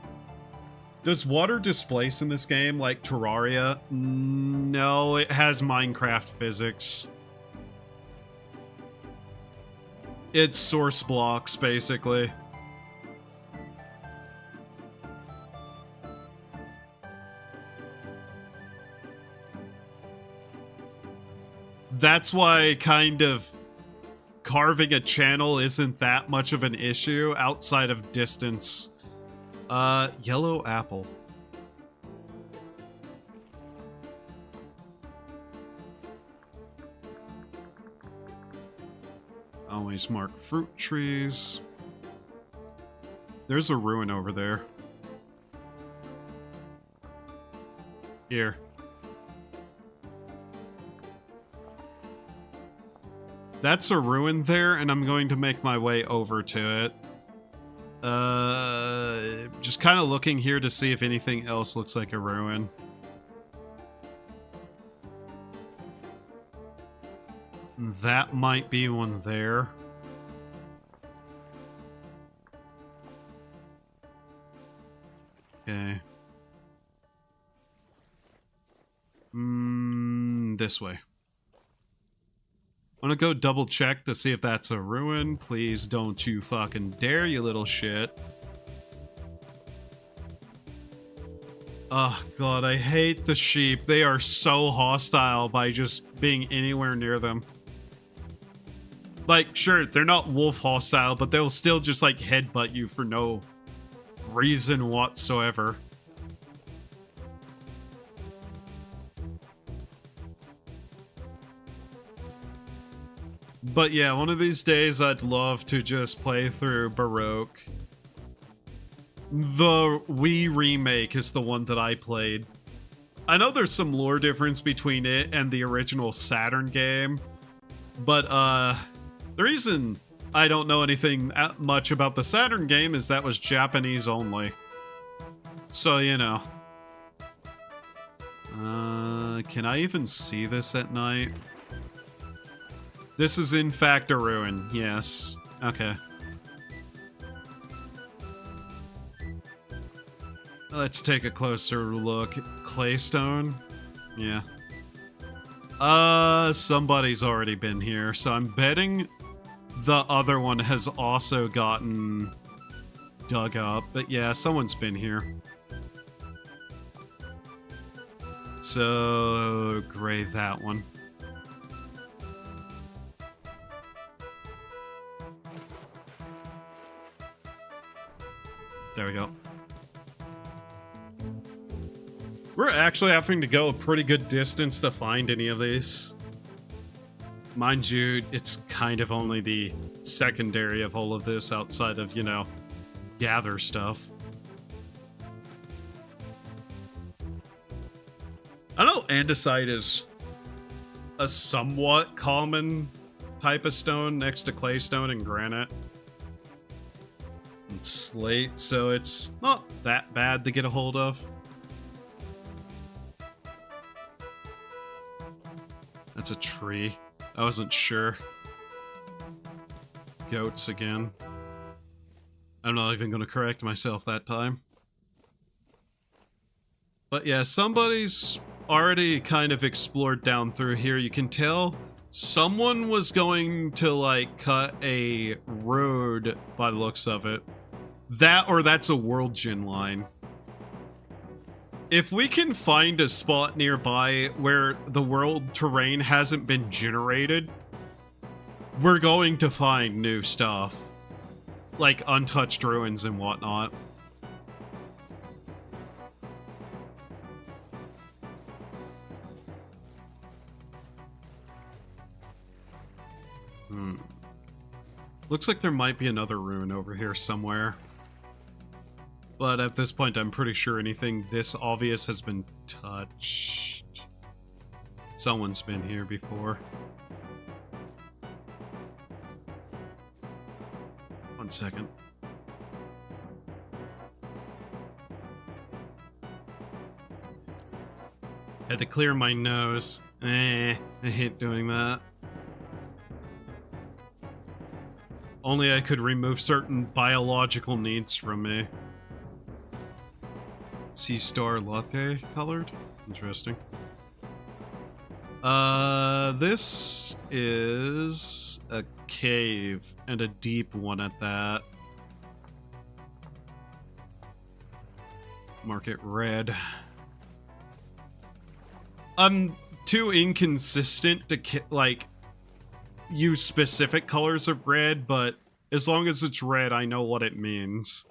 Does water displace in this game like Terraria? No, it has Minecraft physics. It's source blocks, basically. That's why kind of carving a channel isn't that much of an issue outside of distance. Yellow apple. Always mark fruit trees. There's a ruin over there. Here. That's a ruin there, and I'm going to make my way over to it. Just kind of looking here to see if anything else looks like a ruin. That might be one there. Okay. This way. I'm gonna go double check to see if that's a ruin. Please don't you fucking dare, you little shit. Oh god, I hate the sheep. They are so hostile by just being anywhere near them. Like, sure, they're not wolf hostile, but they'll still just like headbutt you for no reason whatsoever. But yeah, one of these days I'd love to just play through Baroque. The Wii remake is the one that I played. I know there's some lore difference between it and the original Saturn game, but the reason I don't know anything much about the Saturn game is that was Japanese only. So, you know. Can I even see this at night? This is in fact a ruin. Yes. Okay. Let's take a closer look. Claystone? Yeah. Somebody's already been here, so I'm betting the other one has also gotten dug up. But yeah, someone's been here. So, gray that one. There we go. We're actually having to go a pretty good distance to find any of these. Mind you, it's kind of only the secondary of all of this outside of, you know, gather stuff. I know andesite is a somewhat common type of stone next to claystone and granite. And slate, so it's not that bad to get a hold of. That's a tree. I wasn't sure. Goats again. I'm not even going to correct myself that time. But yeah, somebody's already kind of explored down through here. You can tell someone was going to, like, cut a road by the looks of it. That or that's a world gen line. If we can find a spot nearby where the world terrain hasn't been generated, we're going to find new stuff. Like untouched ruins and whatnot. Looks like there might be another ruin over here somewhere. But at this point, I'm pretty sure anything this obvious has been touched. Someone's been here before. One second. Had to clear my nose. I hate doing that. Only I could remove certain biological needs from me. Sea Star Latte colored? Interesting. This is a cave, and a deep one at that. Mark it red. I'm too inconsistent to, like, use specific colors of red, but as long as it's red, I know what it means.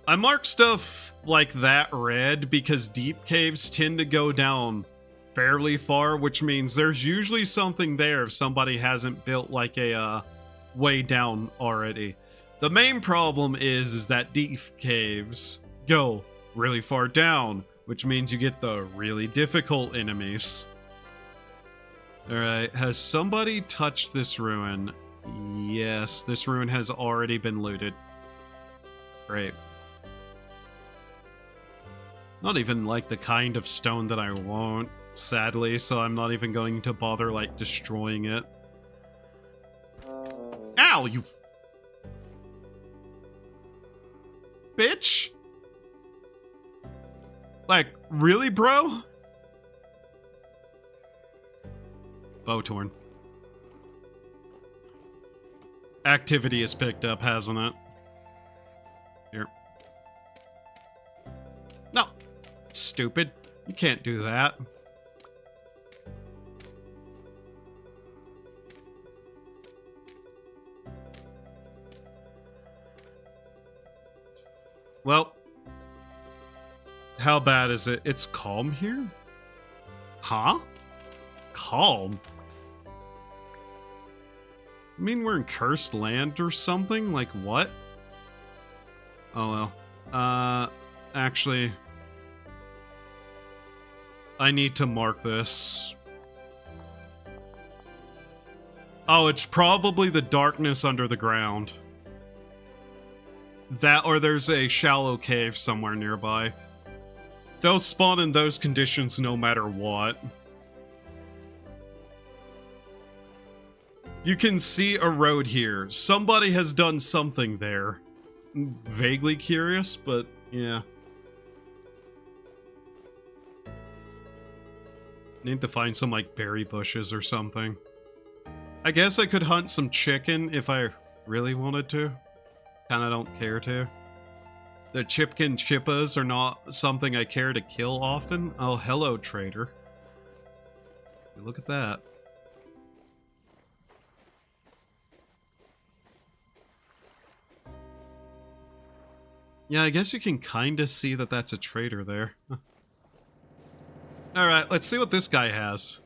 I mark stuff like that red because deep caves tend to go down fairly far, which means there's usually something there if somebody hasn't built like a way down already. The main problem is that deep caves go really far down, which means you get the really difficult enemies. Alright, has somebody touched this ruin? Yes, this ruin has already been looted. Great. Not even, like, the kind of stone that I want, sadly, so I'm not even going to bother, like, destroying it. Ow, you... bitch? Like, really, bro? Bow torn. Activity has picked up, hasn't it? Here. No! Stupid. You can't do that. Well, how bad is it? It's calm here? Huh? Calm? I mean, we're in cursed land or something? Like, what? Oh, well. Actually... I need to mark this. Oh, it's probably the darkness under the ground. That, or there's a shallow cave somewhere nearby. They'll spawn in those conditions no matter what. You can see a road here. Somebody has done something there. I'm vaguely curious, but yeah. Need to find some, like, berry bushes or something. I guess I could hunt some chicken if I really wanted to. Kinda don't care to. The chipkin chippas are not something I care to kill often. Oh, hello, trader. Look at that. Yeah, I guess you can kinda see that that's a trader there. Huh. Alright, let's see what this guy has.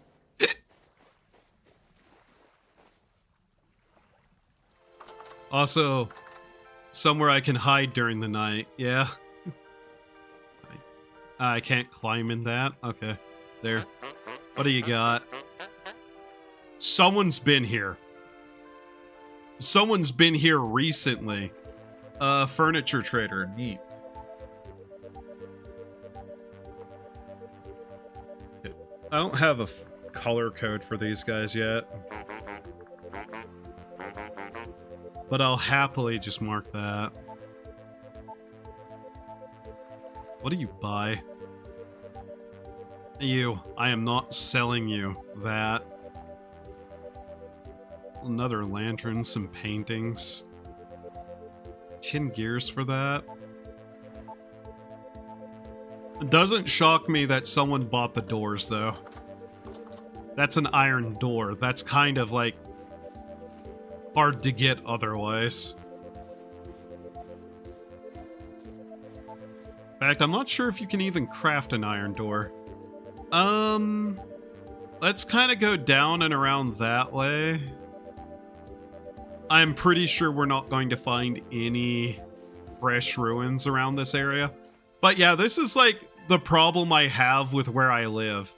Also, somewhere I can hide during the night. Yeah. I can't climb in that. Okay. There. What do you got? Someone's been here. Someone's been here recently. Furniture trader. Neat. Okay. I don't have a color code for these guys yet. But I'll happily just mark that. What do you buy? You. I am not selling you that. Another lantern, some paintings. 10 gears for that. It doesn't shock me that someone bought the doors, though. That's an iron door. That's kind of like hard to get otherwise. In fact, I'm not sure if you can even craft an iron door. Let's kind of go down and around that way. I'm pretty sure we're not going to find any fresh ruins around this area. But yeah, this is like the problem I have with where I live.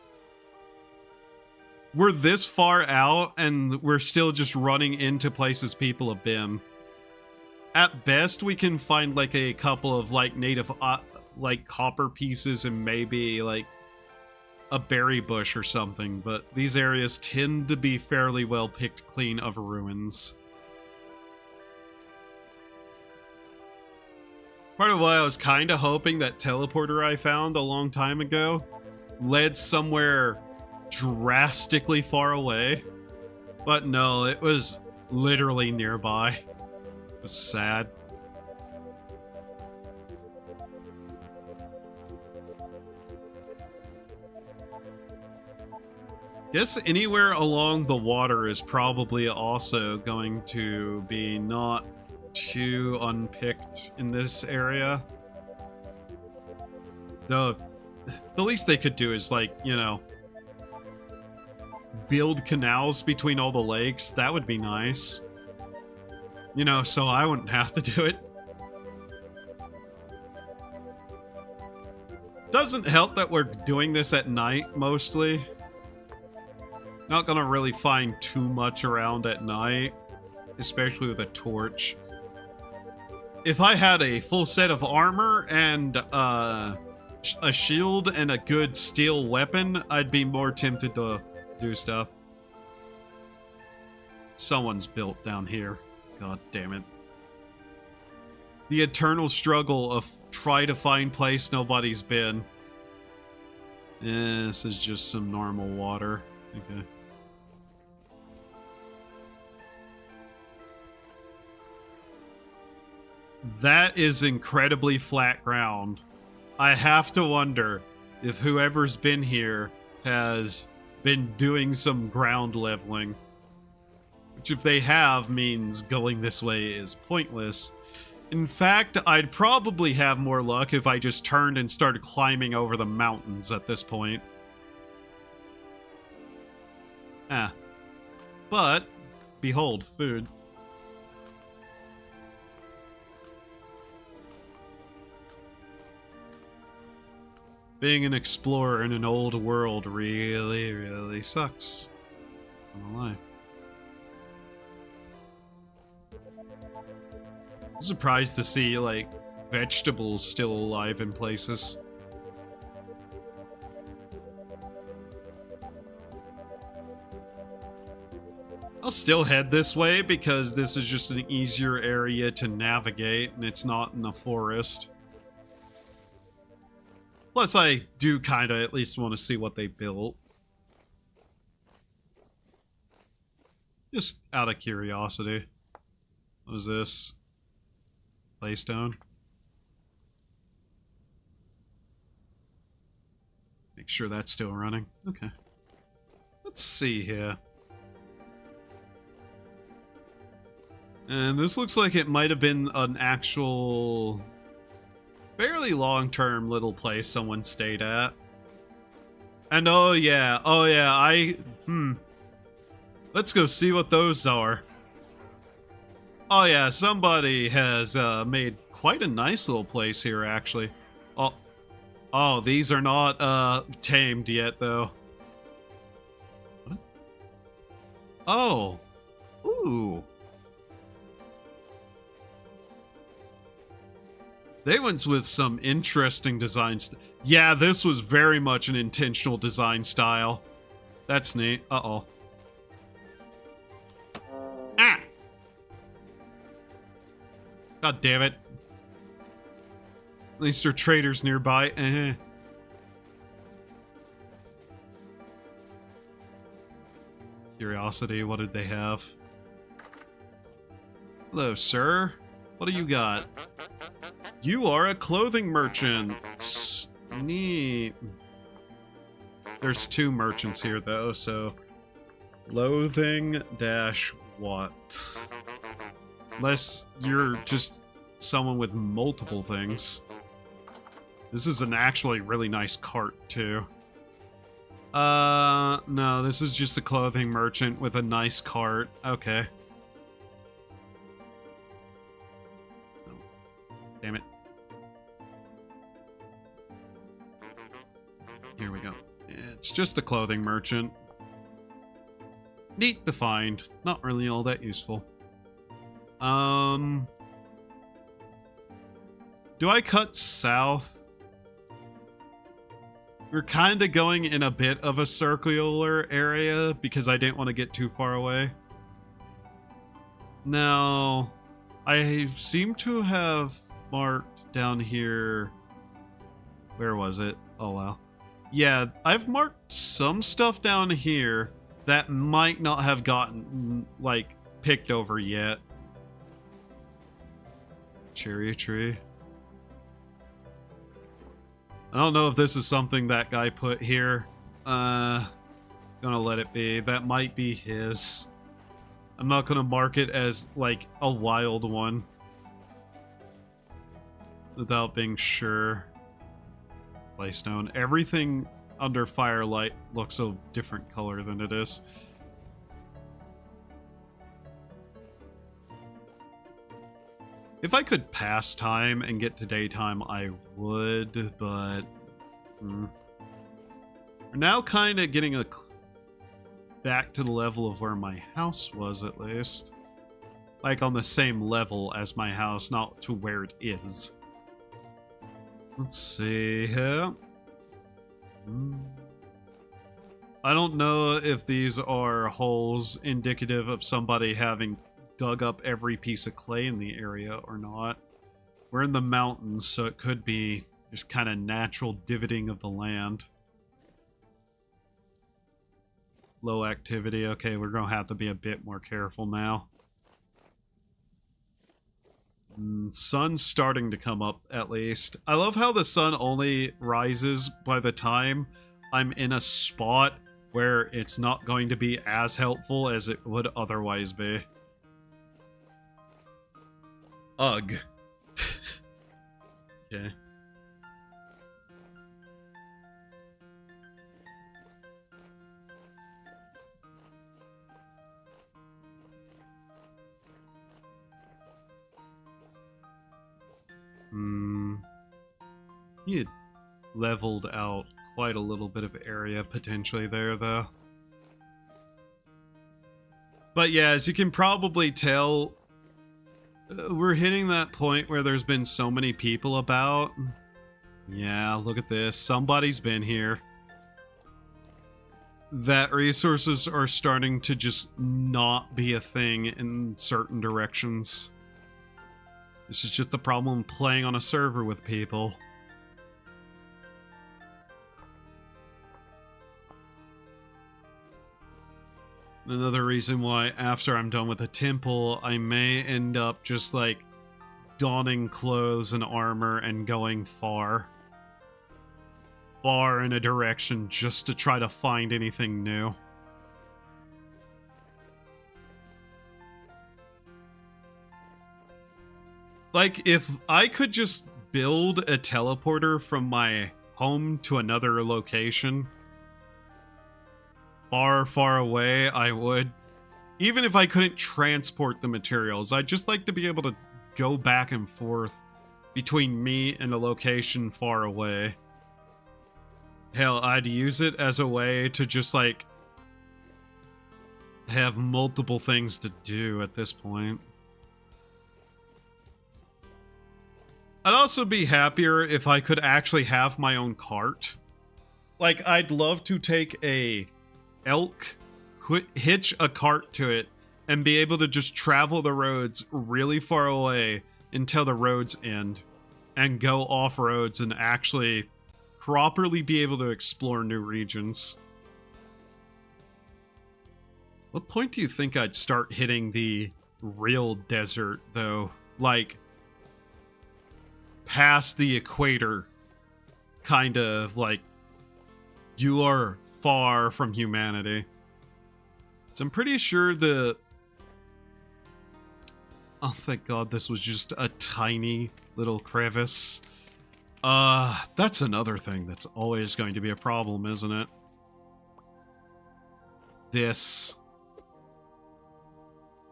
We're this far out, and we're still just running into places people have been. At best, we can find, like, a couple of, like, native, like, copper pieces and maybe, like, a berry bush or something, but these areas tend to be fairly well picked clean of ruins. Part of why I was kind of hoping that teleporter I found a long time ago led somewhere drastically far away, but no, it was literally nearby. It was sad. Guess anywhere along the water is probably also going to be not too unpicked in this area. The least they could do is, like, you know, build canals between all the lakes. That would be nice. You know, so I wouldn't have to do it. Doesn't help that we're doing this at night, mostly. Not gonna really find too much around at night, especially with a torch. If I had a full set of armor and a shield and a good steel weapon, I'd be more tempted to do stuff. Someone's built down here. God damn it. The eternal struggle of try to find place nobody's been. This is just some normal water. Okay. That is incredibly flat ground. I have to wonder if whoever's been here has been doing some ground leveling. Which, if they have, means going this way is pointless. In fact, I'd probably have more luck if I just turned and started climbing over the mountains at this point. Ah. But, behold, food. Being an explorer in an old world really, really sucks. I'm not gonna lie. I'm surprised to see, like, vegetables still alive in places. I'll still head this way because this is just an easier area to navigate and it's not in the forest. Plus, I do kind of at least want to see what they built. Just out of curiosity. What is this? Claystone? Make sure that's still running. Okay. Let's see here. And this looks like it might have been an actual fairly long-term little place someone stayed at. And oh yeah, let's go see what those are. Oh yeah, somebody has made quite a nice little place here, actually. Oh, these are not tamed yet, though. What? Oh. Ooh. They went with some interesting designs. Yeah, this was very much an intentional design style. That's neat. Uh-oh. Ah! God damn it. At least there are traders nearby. Curiosity, what did they have? Hello, sir. What do you got? You are a clothing merchant. Neat. There's 2 merchants here, though, so... Clothing dash what? Unless you're just someone with multiple things. This is an actually really nice cart, too. No, this is just a clothing merchant with a nice cart. Okay. Damn it. Here we go. It's just a clothing merchant. Neat to find. Not really all that useful. Do I cut south? We're kind of going in a bit of a circular area because I didn't want to get too far away. Now, I seem to have marked down here... Where was it? Oh, wow. Yeah, I've marked some stuff down here that might not have gotten, like, picked over yet. Cherry tree. I don't know if this is something that guy put here. Gonna let it be. That might be his. I'm not gonna mark it as, like, a wild one. Without being sure. Claystone. Everything under firelight looks a different color than it is. If I could pass time and get to daytime, I would, but... We're now kind of getting back to the level of where my house was, at least. Like, on the same level as my house, not to where it is. Let's see here. I don't know if these are holes indicative of somebody having dug up every piece of clay in the area or not. We're in the mountains, so it could be just kind of natural divoting of the land. Low activity. Okay, we're going to have to be a bit more careful now. Sun's starting to come up, at least. I love how the sun only rises by the time I'm in a spot where it's not going to be as helpful as it would otherwise be. Ugh. Okay. He had leveled out quite a little bit of area potentially there, though. But yeah, as you can probably tell, we're hitting that point where there's been so many people about. Yeah, look at this. Somebody's been here. that resources are starting to just not be a thing in certain directions. This is just the problem playing on a server with people. Another reason why after I'm done with the temple, I may end up just like donning clothes and armor and going far in a direction just to try to find anything new. Like, if I could just build a teleporter from my home to another location far, far away, I would. Even if I couldn't transport the materials, I'd just like to be able to go back and forth between me and a location far away. Hell, I'd use it as a way to just, like, have multiple things to do at this point. I'd also be happier if I could actually have my own cart. Like, I'd love to take a elk, hitch a cart to it, and be able to just travel the roads really far away until the roads end, and go off roads and actually properly be able to explore new regions. What point do you think I'd start hitting the real desert, though? Like, past the equator, kind of like, you are far from humanity. So I'm pretty sure the... Oh, thank God this was just a tiny little crevice. That's another thing that's always going to be a problem, isn't it? This.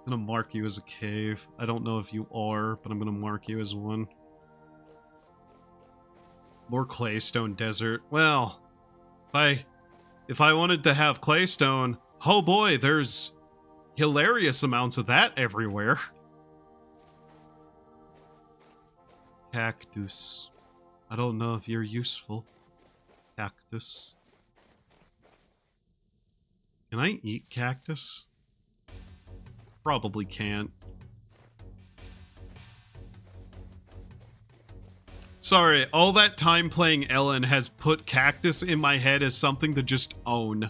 I'm gonna mark you as a cave. I don't know if you are, but I'm gonna mark you as one. More claystone desert. Well, if I wanted to have claystone, oh boy, there's hilarious amounts of that everywhere. Cactus. I don't know if you're useful. Cactus. Can I eat cactus? Probably can't. Sorry, all that time playing Ellen has put cactus in my head as something to just own.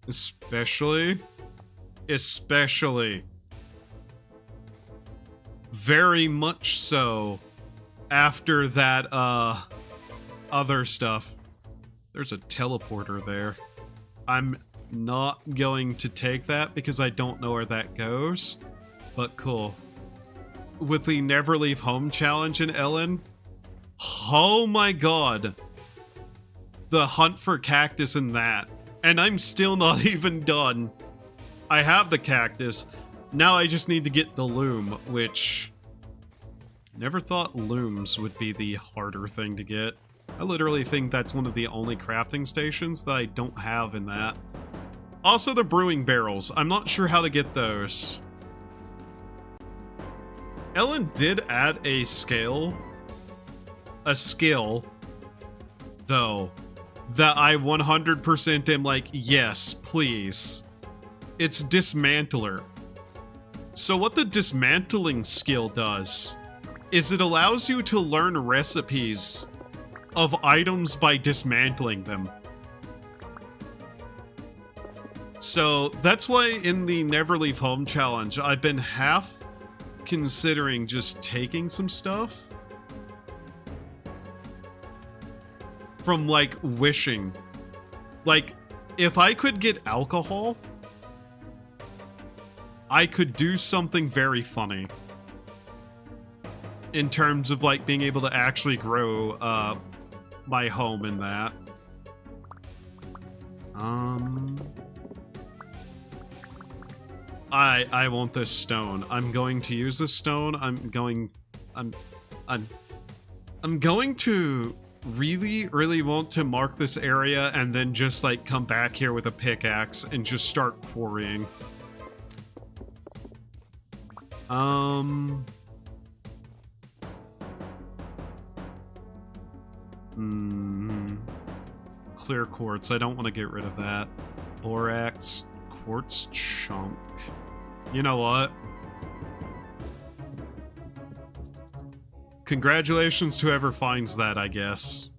Especially. Very much so after that, other stuff. There's a teleporter there. I'm not going to take that because I don't know where that goes, but cool. With the Never Leave Home challenge in Ellen, oh my god. The hunt for cactus in that. And I'm still not even done. I have the cactus. Now I just need to get the loom, which... Never thought looms would be the harder thing to get. I literally think that's one of the only crafting stations that I don't have in that. Also the brewing barrels. I'm not sure how to get those. Ellen did add a skill, though, that I 100% am like, yes, please. It's Dismantler. So what the dismantling skill does is it allows you to learn recipes of items by dismantling them. So that's why in the Never Leave Home challenge, I've been half considering just taking some stuff from, like, wishing. Like, if I could get alcohol, I could do something very funny. In terms of, like, being able to actually grow, my home in that. I want this stone. I'm going to use this stone. I'm going to really want to mark this area and then just, like, come back here with a pickaxe and just start quarrying. clear quartz. I don't want to get rid of that. Borax, quartz chunk. You know what? Congratulations to whoever finds that, I guess.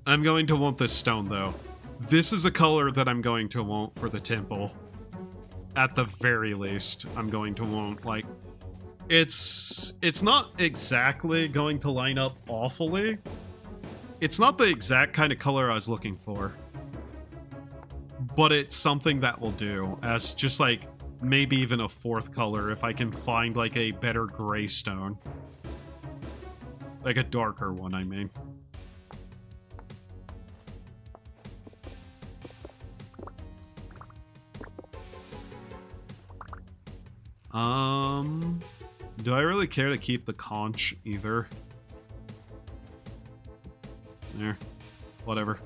I'm going to want this stone, though. This is a color that I'm going to want for the temple. At the very least, I'm going to want, like... It's not exactly going to line up awfully. It's not the exact kind of color I was looking for. But it's something that will do, as just, like, maybe even a fourth color if I can find, like, a better gray stone. Like a darker one, I mean. Do I really care to keep the conch either? There. Whatever.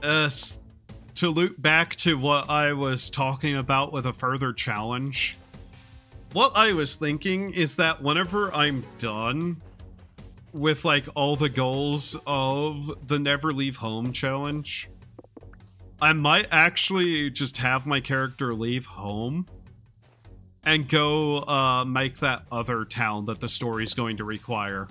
To loop back to what I was talking about with a further challenge, what I was thinking is that whenever I'm done with, like, all the goals of the Never Leave Home challenge, I might actually just have my character leave home and go make that other town that the story's going to require.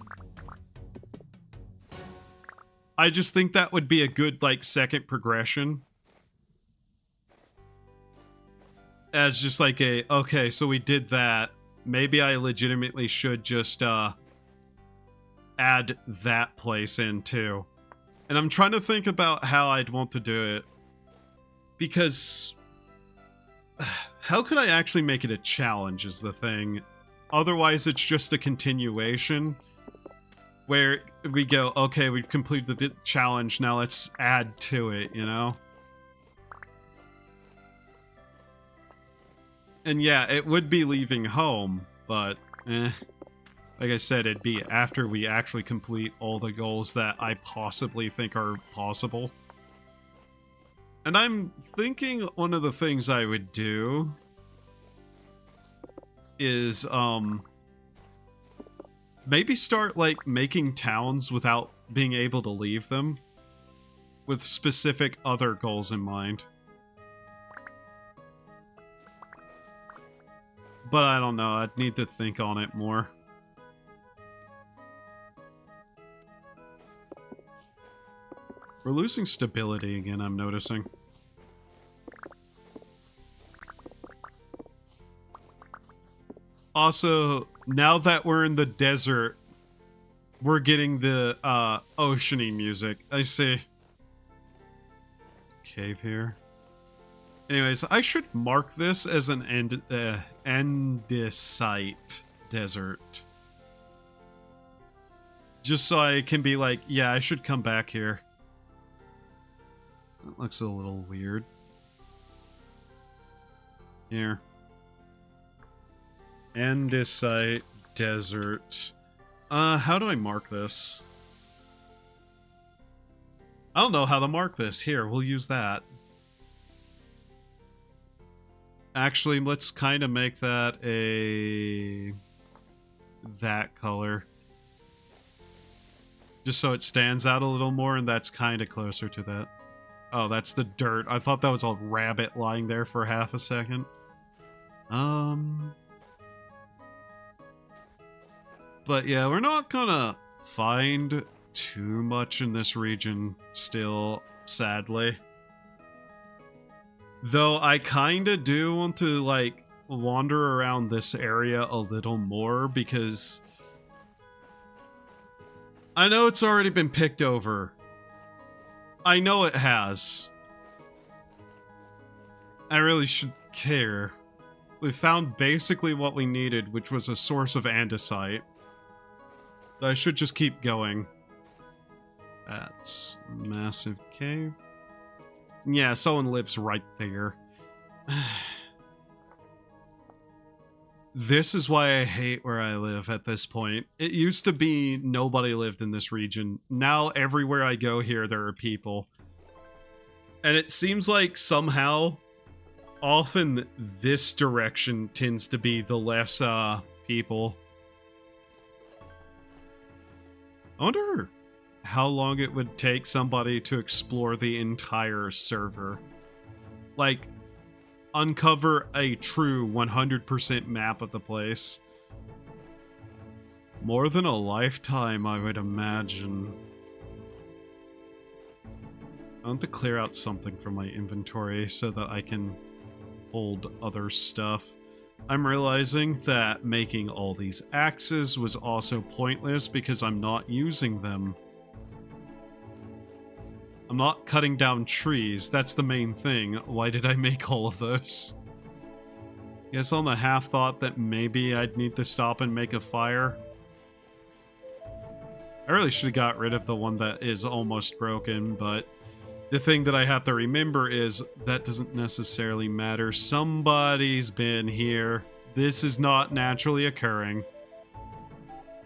I just think that would be a good, like, second progression. As just like a, okay, so we did that. Maybe I legitimately should just add that place in too. And I'm trying to think about how I'd want to do it. Because how could I actually make it a challenge is the thing. Otherwise, it's just a continuation where we go, okay, we've completed the challenge, now let's add to it, you know? And yeah, it would be leaving home, but like I said, it'd be after we actually complete all the goals that I possibly think are possible. And I'm thinking one of the things I would do is, maybe start, like, making towns without being able to leave them, with specific other goals in mind. But I don't know, I'd need to think on it more. We're losing stability again, I'm noticing. Also, now that we're in the desert, we're getting the oceany music. I see. Cave here. Anyways, I should mark this as an andesite desert. Just so I can be like, yeah, I should come back here. That looks a little weird. Here. Andesite desert. How do I mark this? I don't know how to mark this. Here, we'll use that. Actually, let's kind of make that that color. Just so it stands out a little more, and that's kind of closer to that. Oh, that's the dirt. I thought that was a rabbit lying there for half a second. But yeah, we're not gonna find too much in this region still, sadly. Though I kinda do want to, like, wander around this area a little more, because I know it's already been picked over. I know it has. I really should care. We found basically what we needed, which was a source of andesite. So I should just keep going. That's massive cave. Yeah, someone lives right there. This is why I hate where I live at this point. It used to be nobody lived in this region. Now everywhere I go here, there are people. And it seems like somehow, often this direction tends to be the less people. I wonder how long it would take somebody to explore the entire server. Like, uncover a true 100% map of the place. More than a lifetime, I would imagine. I want to clear out something from my inventory so that I can hold other stuff. I'm realizing that making all these axes was also pointless because I'm not using them. I'm not cutting down trees, that's the main thing. Why did I make all of those? Guess on the half thought that maybe I'd need to stop and make a fire. I really should have got rid of the one that is almost broken, but the thing that I have to remember is that doesn't necessarily matter. Somebody's been here. This is not naturally occurring.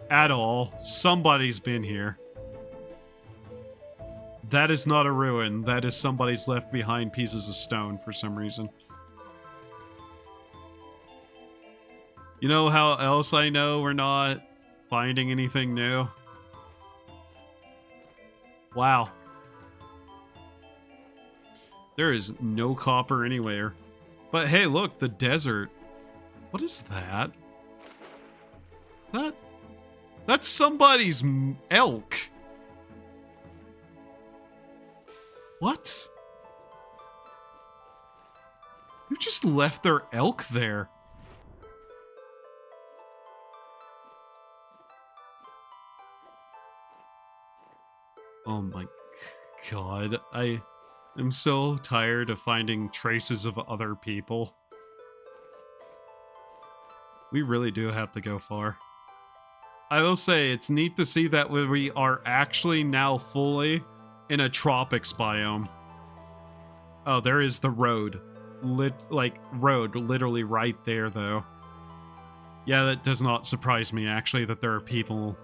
At all. Somebody's been here. That is not a ruin. That is somebody's left behind pieces of stone for some reason. You know how else I know we're not finding anything new? Wow. There is no copper anywhere. But hey, look, the desert. What is that? That's somebody's elk. What? Who just left their elk there? Oh my god, I am so tired of finding traces of other people. We really do have to go far. I will say, it's neat to see that we are actually now fully in a tropics biome. Oh, there is the road. Road literally right there, though. Yeah, that does not surprise me, actually, that there are people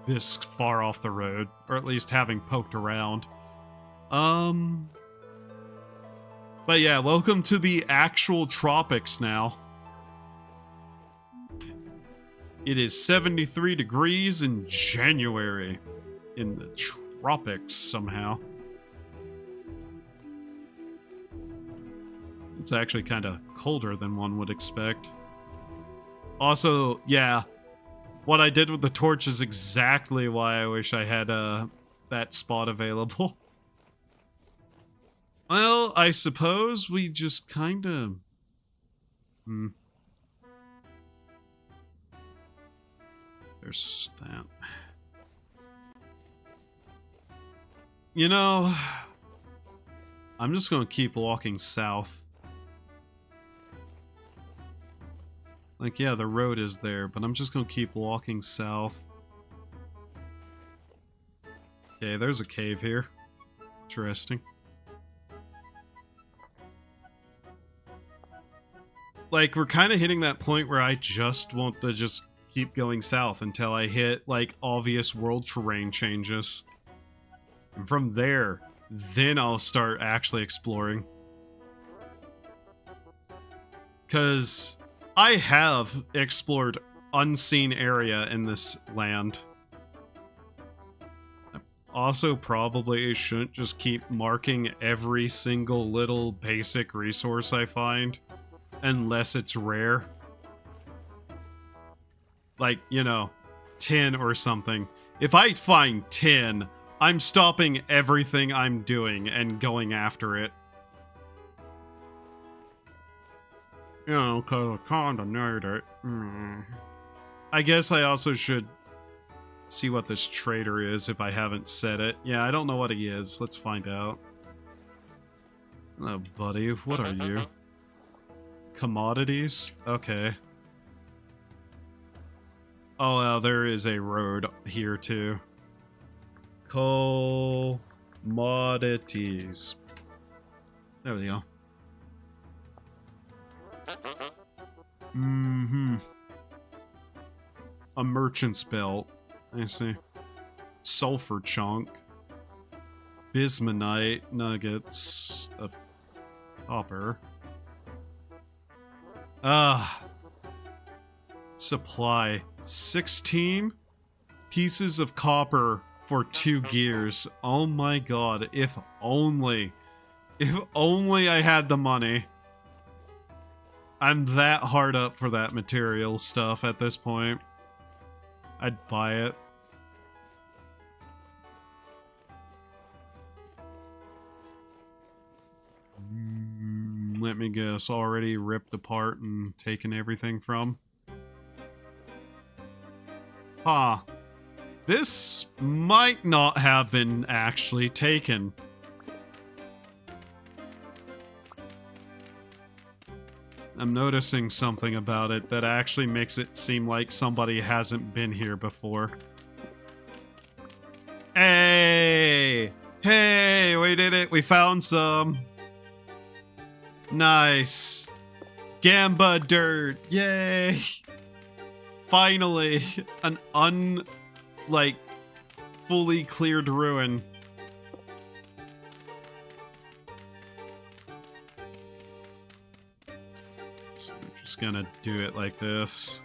this far off the road, or at least having poked around. But yeah, welcome to the actual tropics now. It is 73 degrees in January in the tropics somehow. It's actually kind of colder than one would expect. Also, yeah, what I did with the torch is exactly why I wish I had that spot available. Well, I suppose we just kind of... There's that. You know, I'm just going to keep walking south. Like, yeah, the road is there, but I'm just going to keep walking south. Okay, there's a cave here. Interesting. Like, we're kind of hitting that point where I just want to just keep going south until I hit, like, obvious world terrain changes. And from there, then I'll start actually exploring. Because I have explored unseen area in this land. I also probably shouldn't just keep marking every single little basic resource I find, unless it's rare. Like, you know, tin or something. If I find tin, I'm stopping everything I'm doing and going after it. You know, because I kinda need it. I guess I also should see what this trader is if I haven't said it. Yeah, I don't know what he is. Let's find out. Hello, buddy. What are you? Commodities? Okay. Oh, there is a road here, too. Commodities. There we go. A merchant's belt. I see. Sulfur chunk. Bismonite nuggets of copper. Supply 16 pieces of copper for 2 gears. Oh my god, if only I had the money. I'm that hard up for that material stuff at this point. I'd buy it. Let me guess, already ripped apart and taken everything from. Huh. This might not have been actually taken. I'm noticing something about it that actually makes it seem like somebody hasn't been here before. Hey! Hey, we did it! We found some! Nice! Gamba dirt! Yay! Finally! An fully cleared ruin. So we're just gonna do it like this.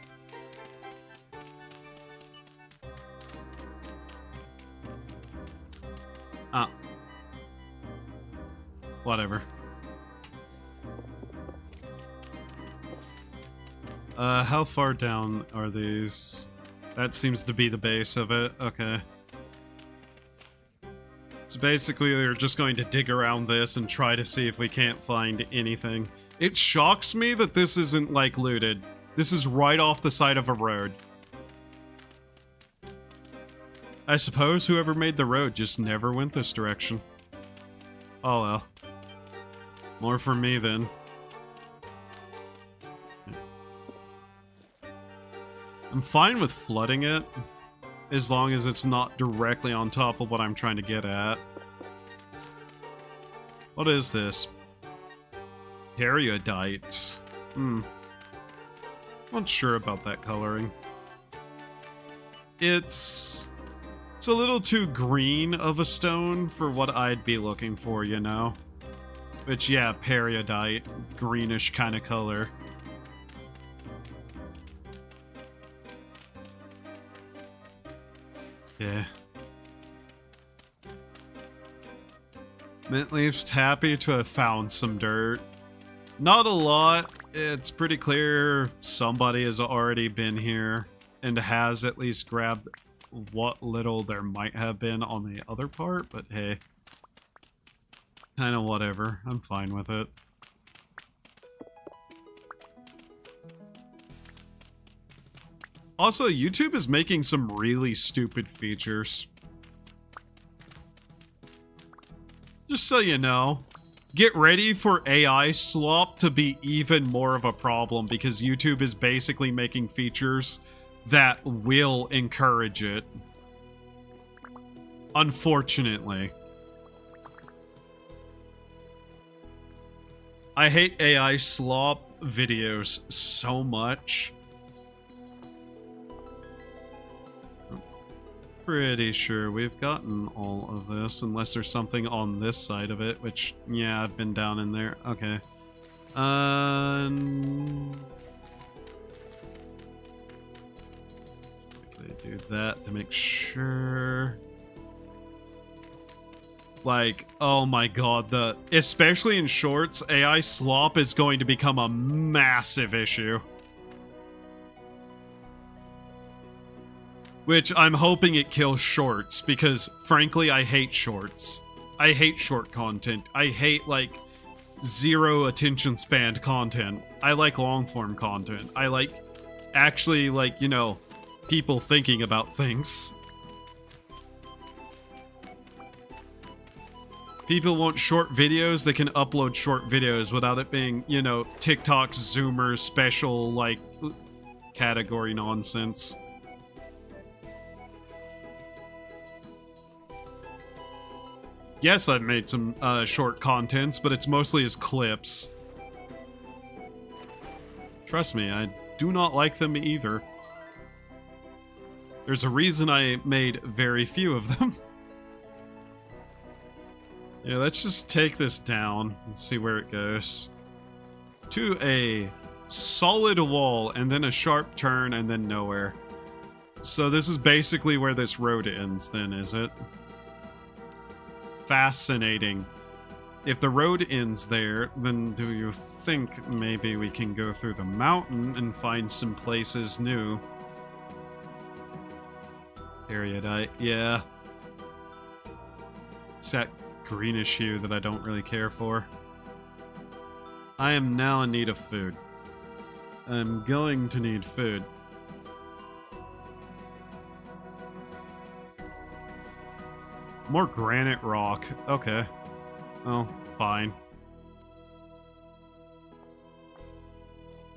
Ah. Whatever. How far down are these? That seems to be the base of it. Okay. So basically, we're just going to dig around this and try to see if we can't find anything. It shocks me that this isn't, like, looted. This is right off the side of a road. I suppose whoever made the road just never went this direction. Oh well. More for me, then. I'm fine with flooding it, as long as it's not directly on top of what I'm trying to get at. What is this? Periodite. Not sure about that coloring. It's a little too green of a stone for what I'd be looking for, you know? Which, yeah, periodite, greenish kind of color. Yeah. Mintleaf's happy to have found some dirt. Not a lot. It's pretty clear somebody has already been here and has at least grabbed what little there might have been on the other part, but hey. Kinda whatever. I'm fine with it. Also, YouTube is making some really stupid features. Just so you know, get ready for AI slop to be even more of a problem because YouTube is basically making features that will encourage it. Unfortunately. I hate AI slop videos so much. Pretty sure we've gotten all of this, unless there's something on this side of it, which, yeah, I've been down in there. Okay. Do that to make sure. Like, oh my god, especially in shorts, AI slop is going to become a massive issue. Which I'm hoping it kills shorts, because frankly, I hate shorts. I hate short content. I hate, like, zero attention span content. I like long form content. I like, actually, like, you know, people thinking about things. People want short videos, they can upload short videos without it being, you know, TikTok's Zoomer special, like, category nonsense. Yes, I've made some short contents, but it's mostly as clips. Trust me, I do not like them either. There's a reason I made very few of them. Yeah, let's just take this down and see where it goes. To a solid wall, and then a sharp turn, and then nowhere. So this is basically where this road ends, then, is it? Fascinating. If the road ends there, then do you think maybe we can go through the mountain and find some places new? Periodite, yeah. It's that greenish hue that I don't really care for. I am now in need of food. I'm going to need food. More granite rock. Okay. Oh, fine.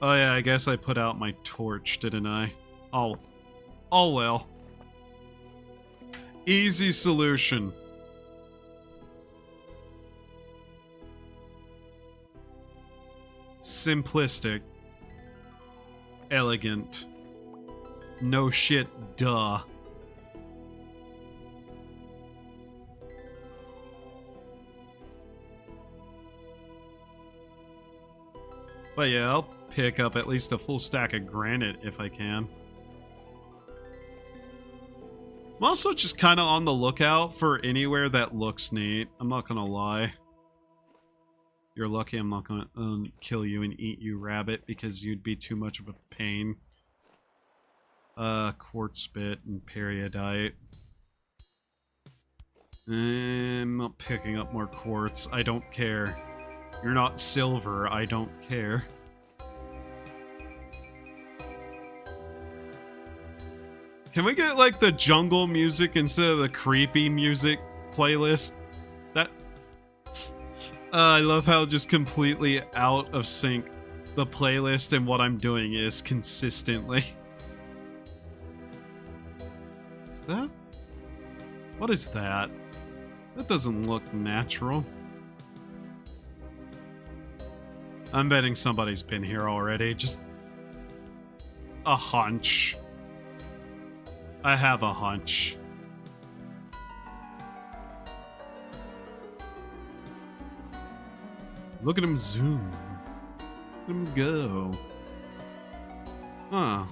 Oh yeah, I guess I put out my torch, didn't I? Oh. Oh well. Easy solution. Simplistic. Elegant. No shit, duh. But yeah, I'll pick up at least a full stack of granite if I can. I'm also just kind of on the lookout for anywhere that looks neat. I'm not gonna lie. You're lucky I'm not gonna kill you and eat you, rabbit, because you'd be too much of a pain. Quartz bit and periodite. I'm not picking up more quartz. I don't care. You're not silver. I don't care. Can we get, like, the jungle music instead of the creepy music playlist? That... I love how just completely out of sync the playlist and what I'm doing is consistently. Is that... What is that? That doesn't look natural. I'm betting somebody's been here already. Just a hunch. I have a hunch. Look at him zoom. Let him go. Huh.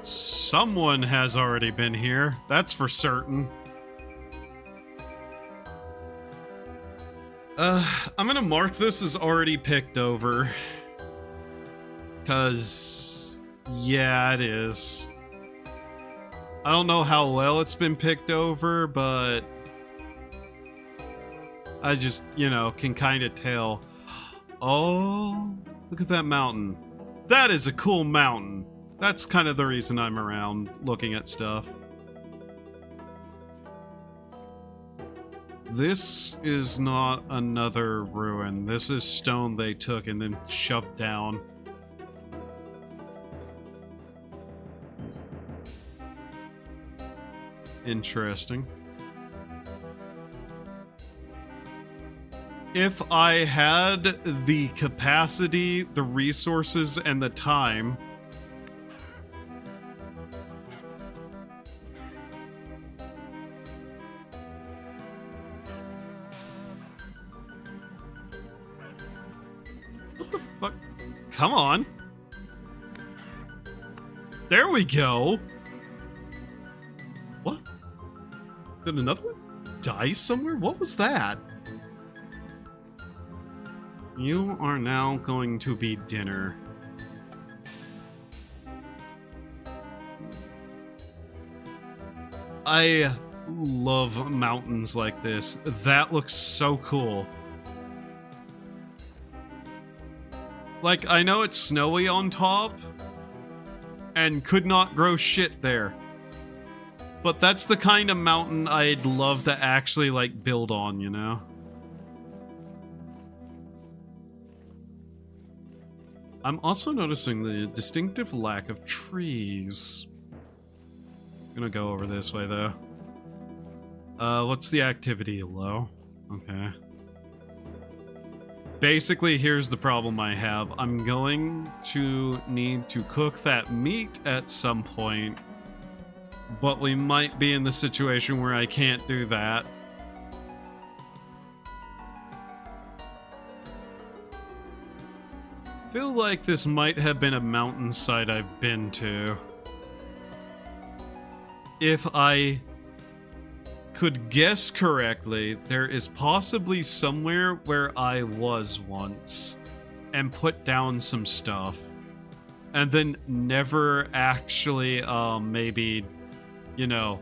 Someone has already been here, that's for certain. I'm gonna mark this as already picked over. 'Cause, yeah, it is. I don't know how well it's been picked over, but I just, you know, can kind of tell. Oh, look at that mountain. That is a cool mountain. That's kind of the reason I'm around looking at stuff. This is not another ruin. This is stone they took and then shoved down. Interesting. If I had the capacity, the resources, and the time... What the fuck? Come on. There we go. What? Did another one die somewhere? What was that? You are now going to be dinner. I love mountains like this. That looks so cool. Like, I know it's snowy on top and could not grow shit there. But that's the kind of mountain I'd love to actually, like, build on, you know? I'm also noticing the distinctive lack of trees. I'm gonna go over this way, though. What's the activity? Low? Okay. Basically, here's the problem I have. I'm going to need to cook that meat at some point. But we might be in the situation where I can't do that. I feel like this might have been a mountainside I've been to. If I could guess correctly, there is possibly somewhere where I was once and put down some stuff and then never actually maybe, you know,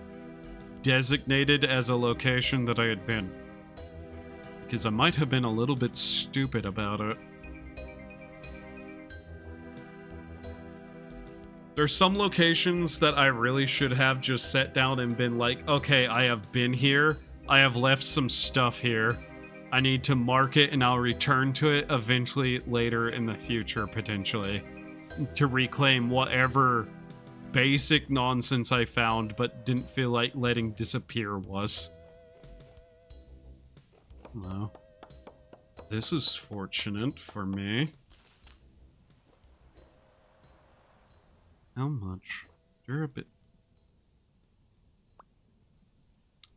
designated as a location that I had been, because I might have been a little bit stupid about it. There's some locations that I really should have just sat down and been like, okay, I have been here. I have left some stuff here. I need to mark it and I'll return to it eventually later in the future, potentially, to reclaim whatever basic nonsense I found but didn't feel like letting disappear was. Well, this is fortunate for me. How much? You're a bit...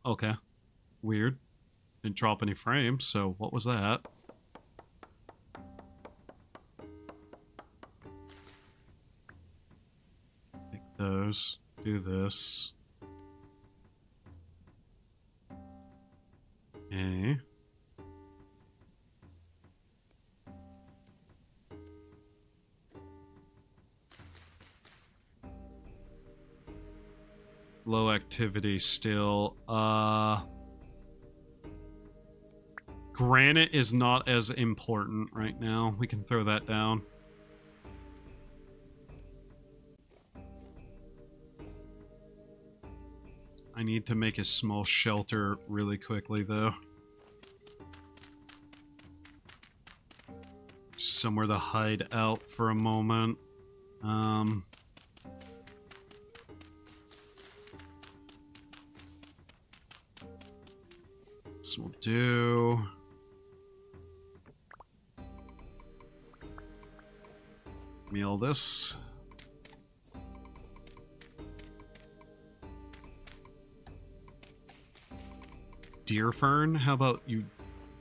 Okay. Weird. Didn't drop any frames, so what was that? Take those. Do this. Okay. Low activity still. Granite is not as important right now. We can throw that down. I need to make a small shelter really quickly, though. Somewhere to hide out for a moment. This will do. Give me all this. Deer fern? How about you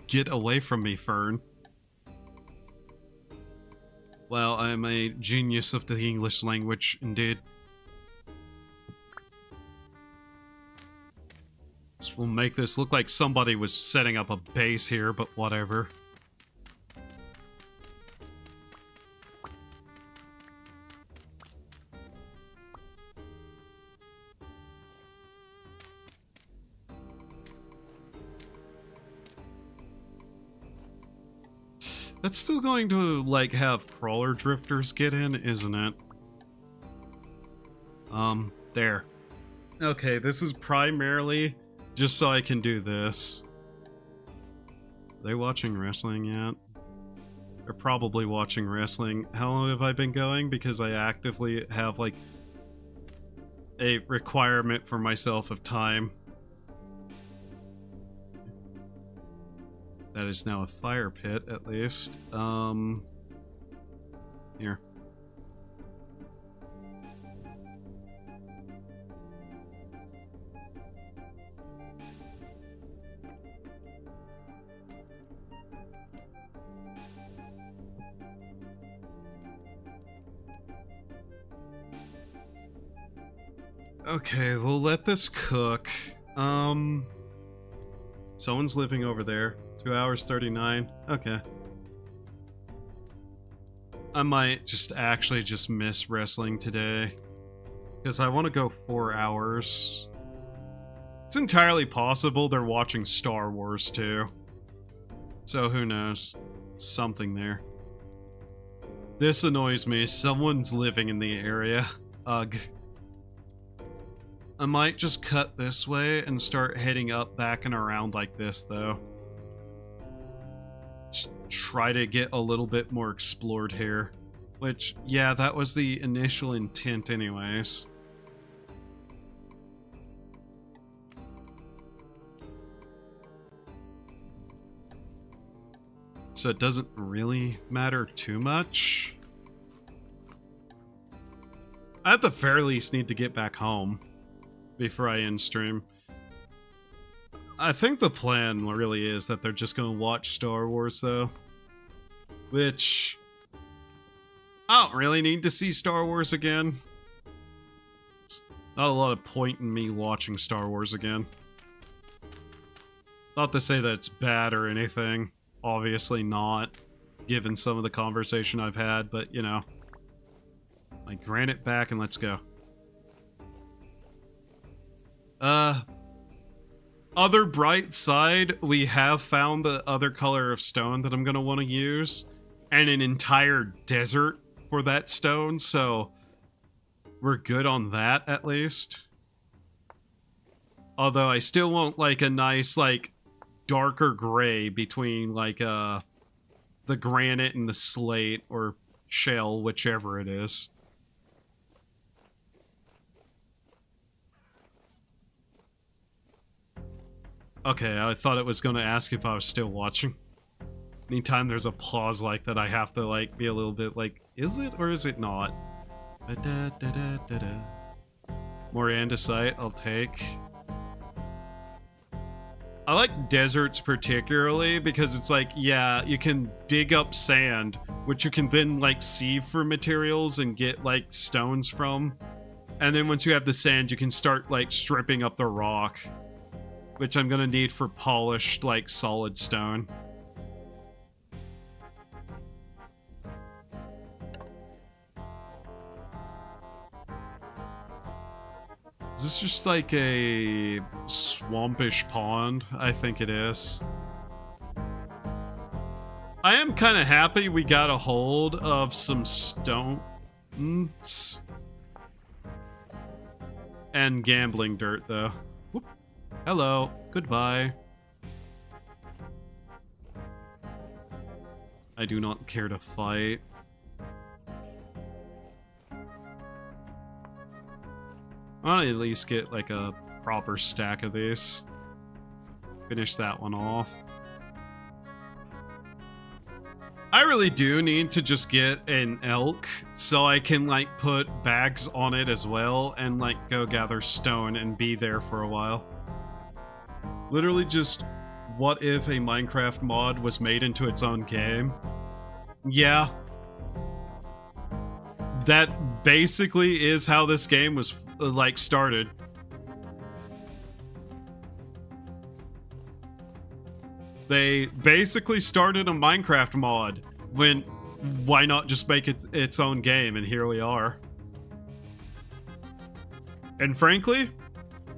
get away from me, fern? Well, I'm a genius of the English language, indeed. This will make this look like somebody was setting up a base here, but whatever. That's still going to, like, have crawler drifters get in, isn't it? There. Okay, this is primarily just so I can do this. Are they watching wrestling yet? They're probably watching wrestling. How long have I been going? Because I actively have, like, a requirement for myself of time. That is now a fire pit, at least. Here. Okay, we'll let this cook. Someone's living over there. 2 hours 39. Okay. I might just actually just miss wrestling today, because I want to go 4 hours. It's entirely possible they're watching Star Wars too. So who knows? Something there. This annoys me. Someone's living in the area. Ugh. I might just cut this way and start heading up, back and around like this, though. Just try to get a little bit more explored here. Which, yeah, that was the initial intent anyways. So it doesn't really matter too much. I at the very least need to get back home. before I end stream. I think the plan really is that they're just going to watch Star Wars, though. Which... I don't really need to see Star Wars again. Not a lot of point in me watching Star Wars again. Not to say that it's bad or anything. Obviously not, given some of the conversation I've had, but, you know. Like, grant it back and let's go. Other bright side, we have found the other color of stone that I'm going to want to use. And an entire desert for that stone, so we're good on that, at least. Although I still want, like, a nice, like, darker gray between, like, the granite and the slate, or shell, whichever it is. Okay, I thought it was going to ask if I was still watching. Anytime there's a pause like that, I have to, like, be a little bit like, is it or is it not? More andesite, I'll take. I like deserts particularly because it's like, yeah, you can dig up sand, which you can then, like, sieve for materials and get, like, stones from. And then once you have the sand, you can start, like, stripping up the rock, which I'm gonna need for polished, like, solid stone. Is this just like a swampish pond? I think it is. I am kind of happy we got a hold of some stones. And gambling dirt, though. Whoop. Hello. Goodbye. I do not care to fight. I'll at least get, like, a proper stack of these. Finish that one off. I really do need to just get an elk so I can, like, put bags on it as well and, like, go gather stone and be there for a while. Literally just, what if a Minecraft mod was made into its own game? Yeah. That basically is how this game was, like, started. They basically started a Minecraft mod when, why not just make it its own game, and here we are. And frankly,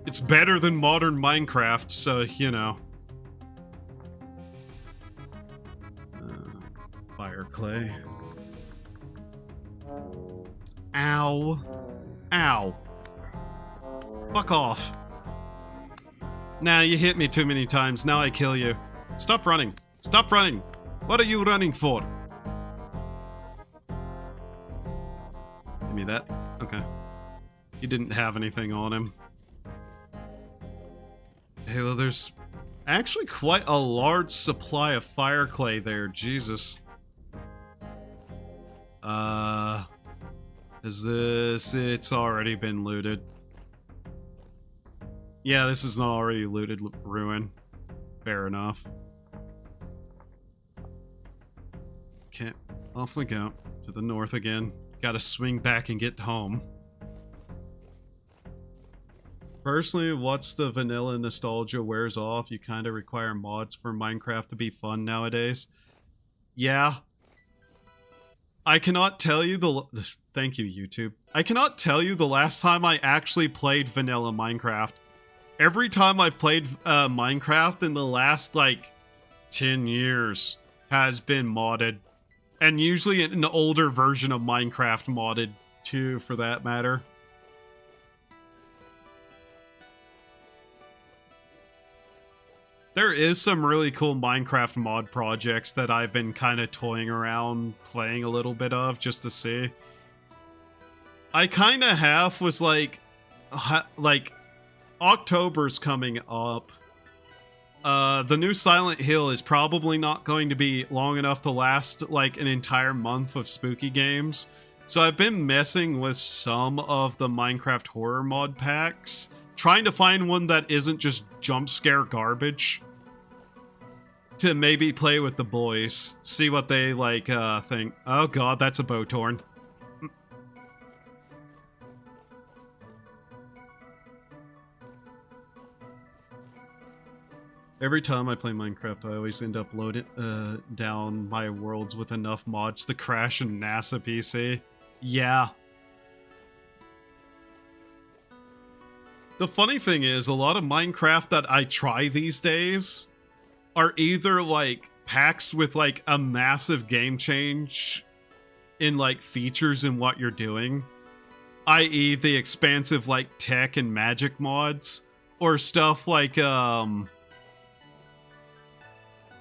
it's better than modern Minecraft, so, you know. Fire clay. Ow. Ow. Fuck off. Nah, you hit me too many times. Now I kill you. Stop running. Stop running. What are you running for? Give me that. Okay. He didn't have anything on him. Hey, well, there's actually quite a large supply of fire clay there. Jesus. Is this... It's already been looted. Yeah, this is not already looted ruin. Fair enough. Okay, off we go. To the north again. Gotta swing back and get home. Personally, once the vanilla nostalgia wears off, you kind of require mods for Minecraft to be fun nowadays. Yeah. I cannot tell you thank you, YouTube. I cannot tell you the last time I actually played vanilla Minecraft. Every time I've played Minecraft in the last, like, 10 years has been modded. And usually an older version of Minecraft modded, too, for that matter. There is some really cool Minecraft mod projects that I've been kind of toying around, playing a little bit of, just to see. I kind of half was like, October's coming up. The new Silent Hill is probably not going to be long enough to last, like, an entire month of spooky games. So I've been messing with some of the Minecraft horror mod packs trying to find one that isn't just jump scare garbage to maybe play with the boys, see what they like think. Oh god, that's a bow torn. Every time I play Minecraft, I always end up loading down my worlds with enough mods to crash a NASA PC. Yeah. The funny thing is, a lot of Minecraft that I try these days are either like packs with like a massive game change in like features in what you're doing, i.e. the expansive like tech and magic mods, or stuff like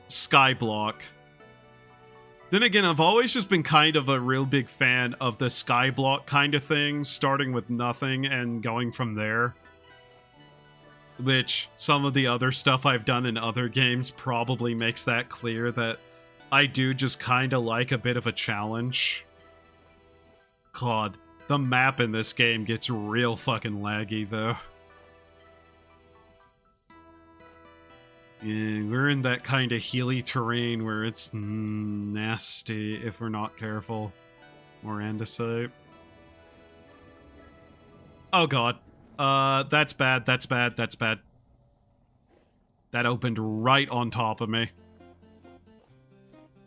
Skyblock. Then again, I've always just been kind of a real big fan of the Skyblock kind of thing, starting with nothing and going from there. Which, some of the other stuff I've done in other games probably makes that clear that I do just kind of like a bit of a challenge. God, the map in this game gets real fucking laggy, though. Yeah, we're in that kind of hilly terrain where it's nasty if we're not careful. More andesite. Oh god. That's bad, that's bad, that's bad. That opened right on top of me.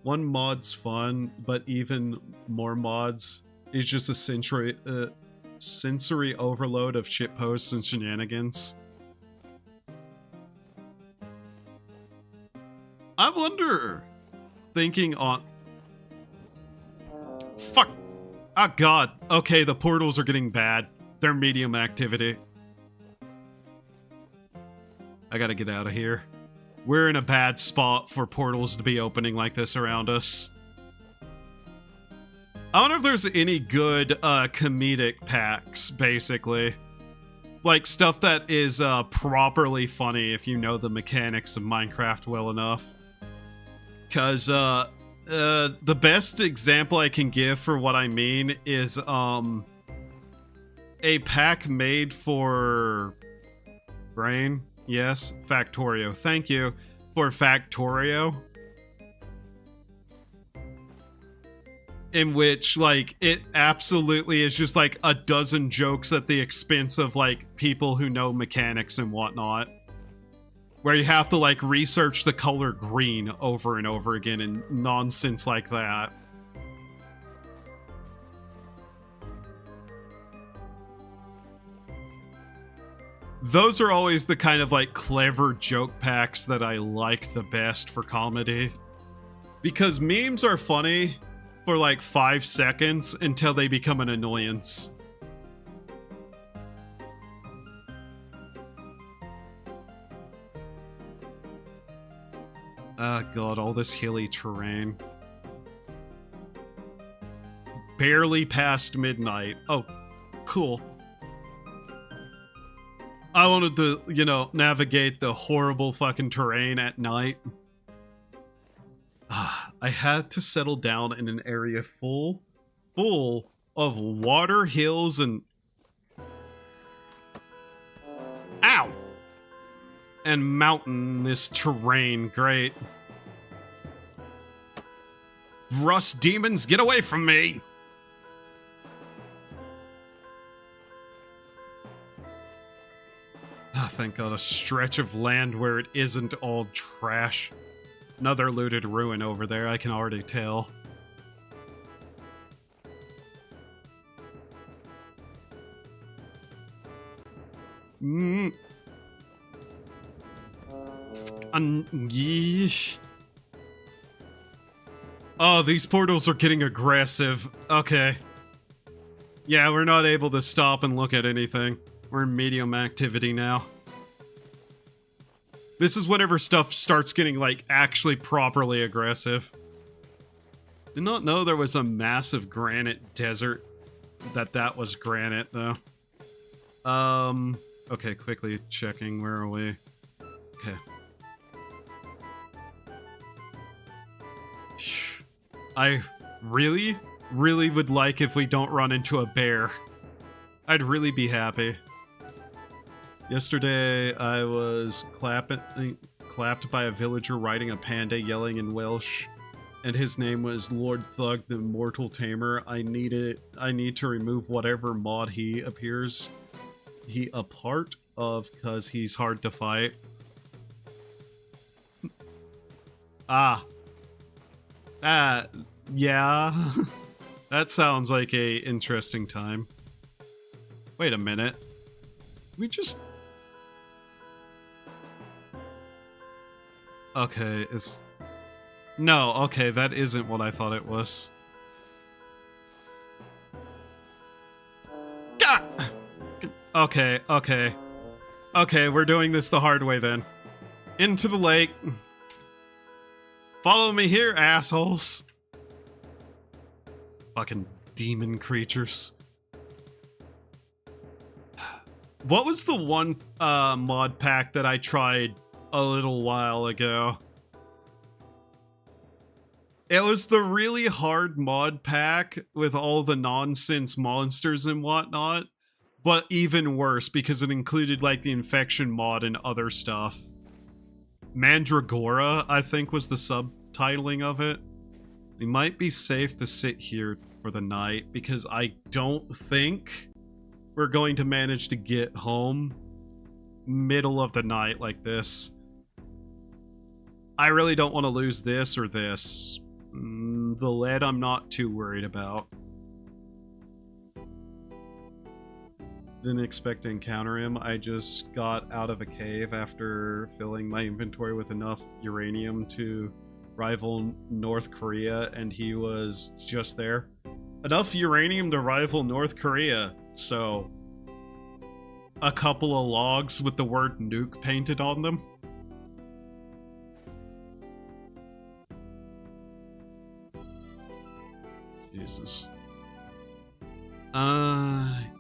One mod's fun, but even more mods is just a sensory overload of shitposts and shenanigans. I wonder, thinking on... Fuck! Oh god. Okay, the portals are getting bad. They're medium activity. I gotta get out of here. We're in a bad spot for portals to be opening like this around us. I wonder if there's any good comedic packs, basically. Like, stuff that is properly funny if you know the mechanics of Minecraft well enough. Because the best example I can give for what I mean is a pack made for Brain. Yes, Factorio. Thank you for Factorio. In which, like, it absolutely is just like a dozen jokes at the expense of, like, people who know mechanics and whatnot. Where you have to, like, research the color green over and over again and nonsense like that. Those are always the kind of, like, clever joke packs that I like the best for comedy. Because memes are funny for, like, 5 seconds until they become an annoyance. Oh god, all this hilly terrain. Barely past midnight. Oh, cool. I wanted to, you know, navigate the horrible fucking terrain at night. I had to settle down in an area full of water, hills, and... Ow! And mountainous terrain. Great. Rust demons, get away from me! Oh, thank god, a stretch of land where it isn't all trash. Another looted ruin over there, I can already tell. Yeesh. Oh, these portals are getting aggressive. Okay. Yeah, we're not able to stop and look at anything. We're in medium activity now. This is whenever stuff starts getting, like, actually properly aggressive. Did not know there was a massive granite desert. That was granite, though. Okay, quickly checking. Where are we? Okay. I really would like if we don't run into a bear. I'd really be happy. Yesterday, I was clapped by a villager riding a panda yelling in Welsh, and his name was Lord Thug the Mortal Tamer. I need to remove whatever mod he a part of, because he's hard to fight. Yeah. That sounds like a interesting time. Wait a minute. We just... Okay, No, okay, that isn't what I thought it was. Gah! Okay, okay. Okay, we're doing this the hard way then. Into the lake. Follow me here, assholes. Fucking demon creatures. What was the one mod pack that I tried a little while ago? It was the really hard mod pack with all the nonsense monsters and whatnot, but even worse because it included like the infection mod and other stuff. Mandragora, I think, was the subtitling of it. We might be safe to sit here for the night because I don't think we're going to manage to get home middle of the night like this. I really don't want to lose this or this. The lead I'm not too worried about. Didn't expect to encounter him. I just got out of a cave after filling my inventory with enough uranium to rival North Korea, and he was just there. Enough uranium to rival North Korea, so a couple of logs with the word nuke painted on them. Jesus.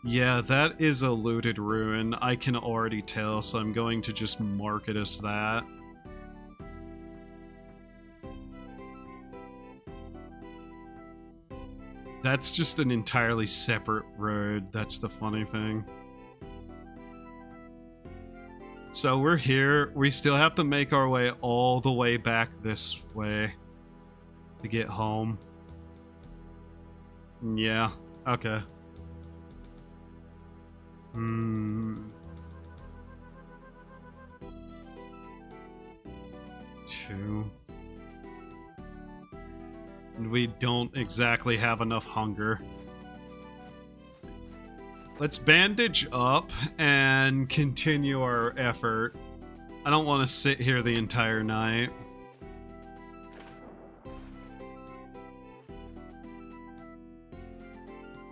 Yeah, that is a looted ruin. I can already tell, so I'm going to just mark it as that. That's just an entirely separate road. That's the funny thing. So we're here. We still have to make our way all the way back this way to get home. Yeah, okay. Two. And we don't exactly have enough hunger. Let's bandage up and continue our effort. I don't want to sit here the entire night.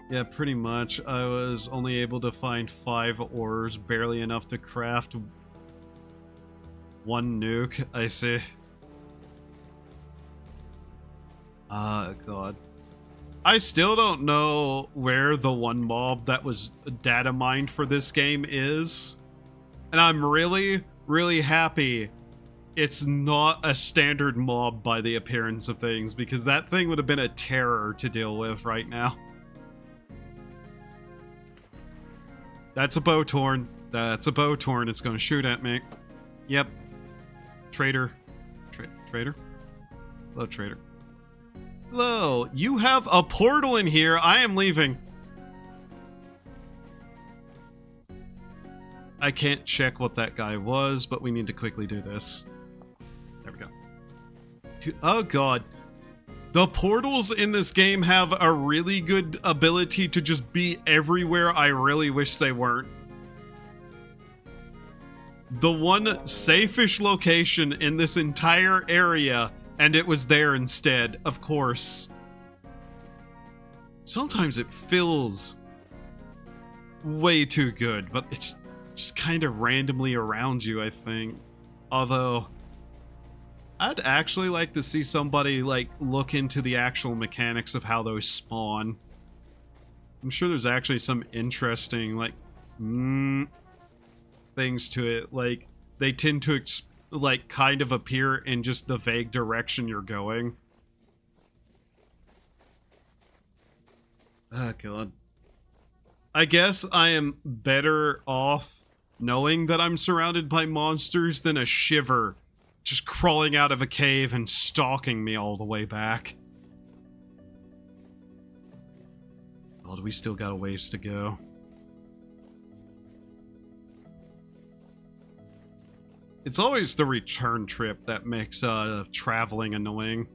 Yeah, pretty much. I was only able to find 5 ores, barely enough to craft 1 nuke, I see. God. I still don't know where the one mob that was data mined for this game is. And I'm really, really happy it's not a standard mob by the appearance of things, because that thing would have been a terror to deal with right now. That's a bow torn. That's a bow torn. It's going to shoot at me. Yep. Traitor. Traitor? Hello, traitor. Hello. You have a portal in here. I am leaving. I can't check what that guy was, but we need to quickly do this. There we go. Oh, God. The portals in this game have a really good ability to just be everywhere. I really wish they weren't. The one safe-ish location in this entire area, and it was there instead, of course. Sometimes it feels way too good, but it's just kind of randomly around you, I think. Although I'd actually like to see somebody, like, look into the actual mechanics of how those spawn. I'm sure there's actually some interesting, like, things to it. Like, they tend to, like, kind of appear in just the vague direction you're going. Oh, God. I guess I am better off knowing that I'm surrounded by monsters than a shiver just crawling out of a cave and stalking me all the way back. God, we still got a ways to go. It's always the return trip that makes traveling annoying.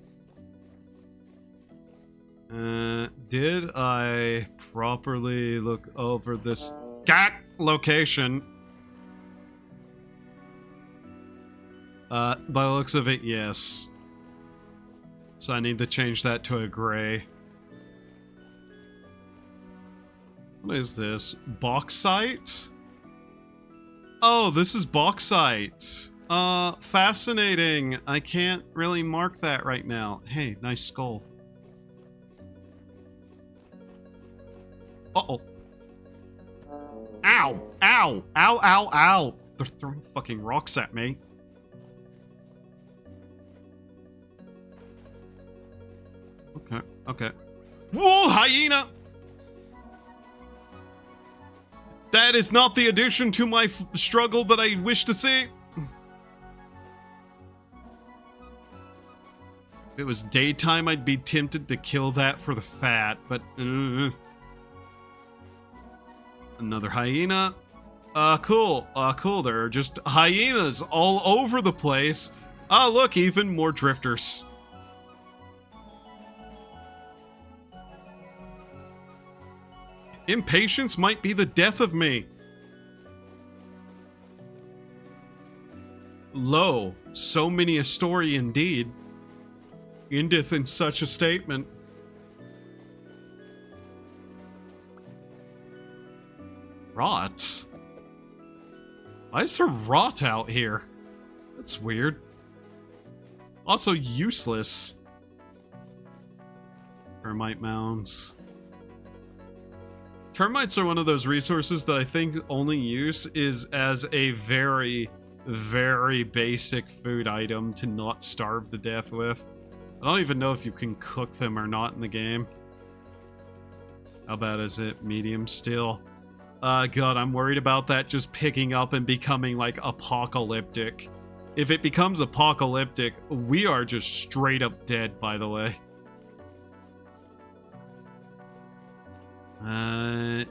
Did I properly look over this location? By the looks of it, yes. So I need to change that to a gray. What is this? Bauxite? Oh, this is bauxite. Fascinating. I can't really mark that right now. Hey, nice skull. Uh-oh. Ow! Ow! Ow, ow, ow! They're throwing fucking rocks at me. Okay, okay. Whoa, hyena! That is not the addition to my struggle that I wish to see. If it was daytime, I'd be tempted to kill that for the fat, but... Another hyena. Cool. Cool. There are just hyenas all over the place. Look, even more drifters. Impatience might be the death of me. Lo, so many a story indeed endeth in such a statement. Rot? Why is there rot out here? That's weird. Also useless. Termite mounds. Termites are one of those resources that I think only use is as a very, very basic food item to not starve to death with. I don't even know if you can cook them or not in the game. How bad is it? Medium still. God, I'm worried about that just picking up and becoming, like, apocalyptic. If it becomes apocalyptic, we are just straight up dead, by the way.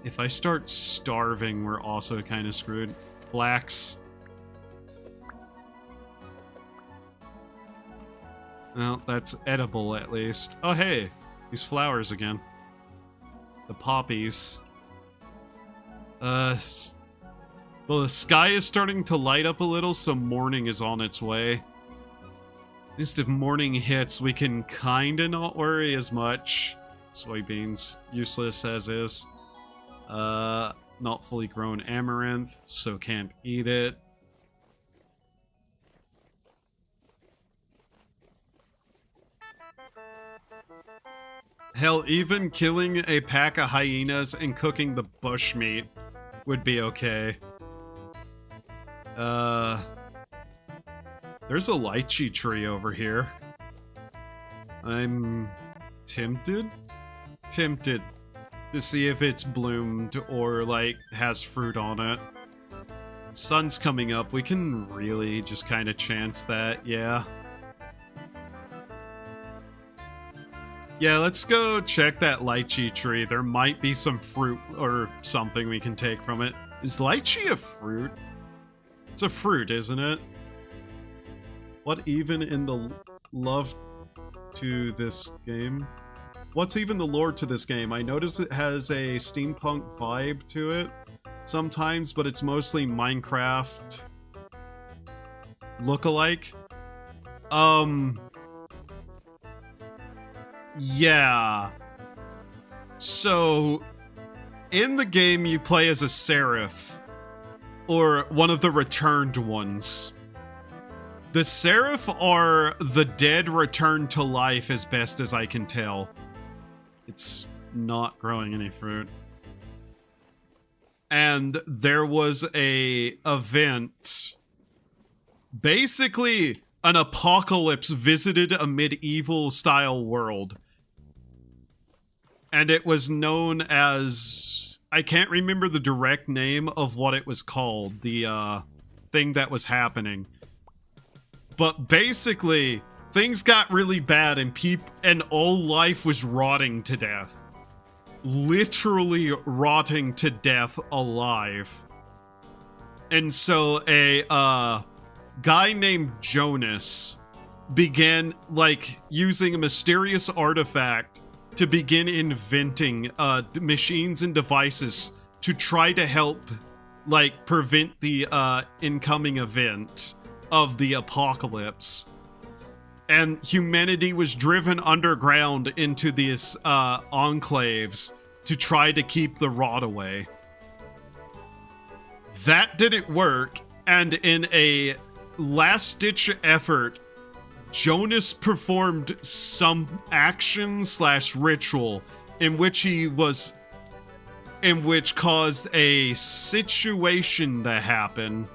If I start starving, we're also kind of screwed. Flax. Well, that's edible at least. Oh, hey, these flowers again. The poppies. Well, the sky is starting to light up a little, so morning is on its way. At least if morning hits, we can kinda not worry as much. Soybeans, useless as is. Not fully grown amaranth, so can't eat it. Hell, even killing a pack of hyenas and cooking the bushmeat would be okay. There's a lychee tree over here. I'm tempted to see if it's bloomed or, like, has fruit on it. Sun's coming up. We can really just kind of chance that, yeah. Yeah, let's go check that lychee tree. There might be some fruit or something we can take from it. Is lychee a fruit? It's a fruit, isn't it? What even in the love to this game? What's even the lore to this game? I notice it has a steampunk vibe to it sometimes, but it's mostly Minecraft look-alike. Yeah. So, in the game, you play as a seraph, or one of the returned ones. The seraph are the dead returned to life, as best as I can tell. It's not growing any fruit. And there was a event. Basically, an apocalypse visited a medieval-style world. And it was known as I can't remember the direct name of what it was called, the thing that was happening. But basically, things got really bad and all life was rotting to death. Literally rotting to death alive. And so a guy named Jonas began like using a mysterious artifact to begin inventing machines and devices to try to help like prevent the incoming event of the apocalypse. And humanity was driven underground into these enclaves to try to keep the rot away. That didn't work, and in a last-ditch effort, Jonas performed some action/ritual in which caused a situation to happen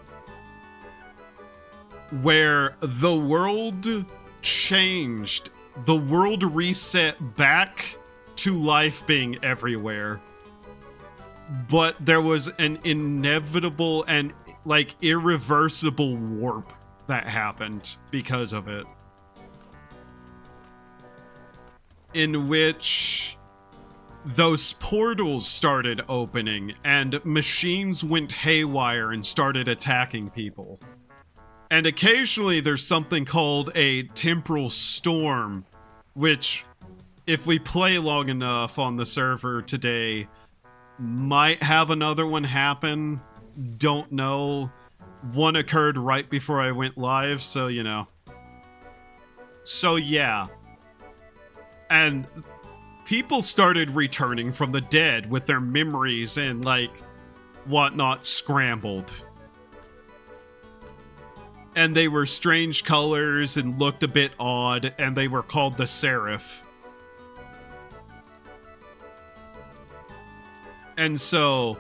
where the world changed. The world reset back to life being everywhere. But there was an inevitable and like irreversible warp that happened because of it. In which those portals started opening and machines went haywire and started attacking people. And occasionally there's something called a temporal storm, which, if we play long enough on the server today, might have another one happen. Don't know. One occurred right before I went live, so you know. So yeah. And people started returning from the dead with their memories and like whatnot scrambled. And they were strange colors and looked a bit odd, and they were called the Seraph. And so,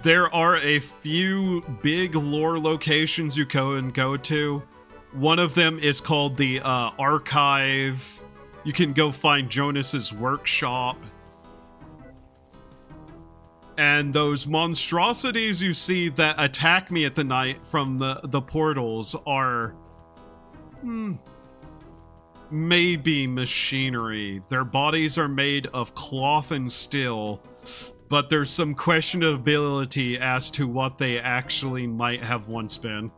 there are a few big lore locations you can go to. One of them is called the Archive. You can go find Jonas's workshop. And those monstrosities you see that attack me at the night from the portals are maybe machinery. Their bodies are made of cloth and steel, but there's some questionability as to what they actually might have once been.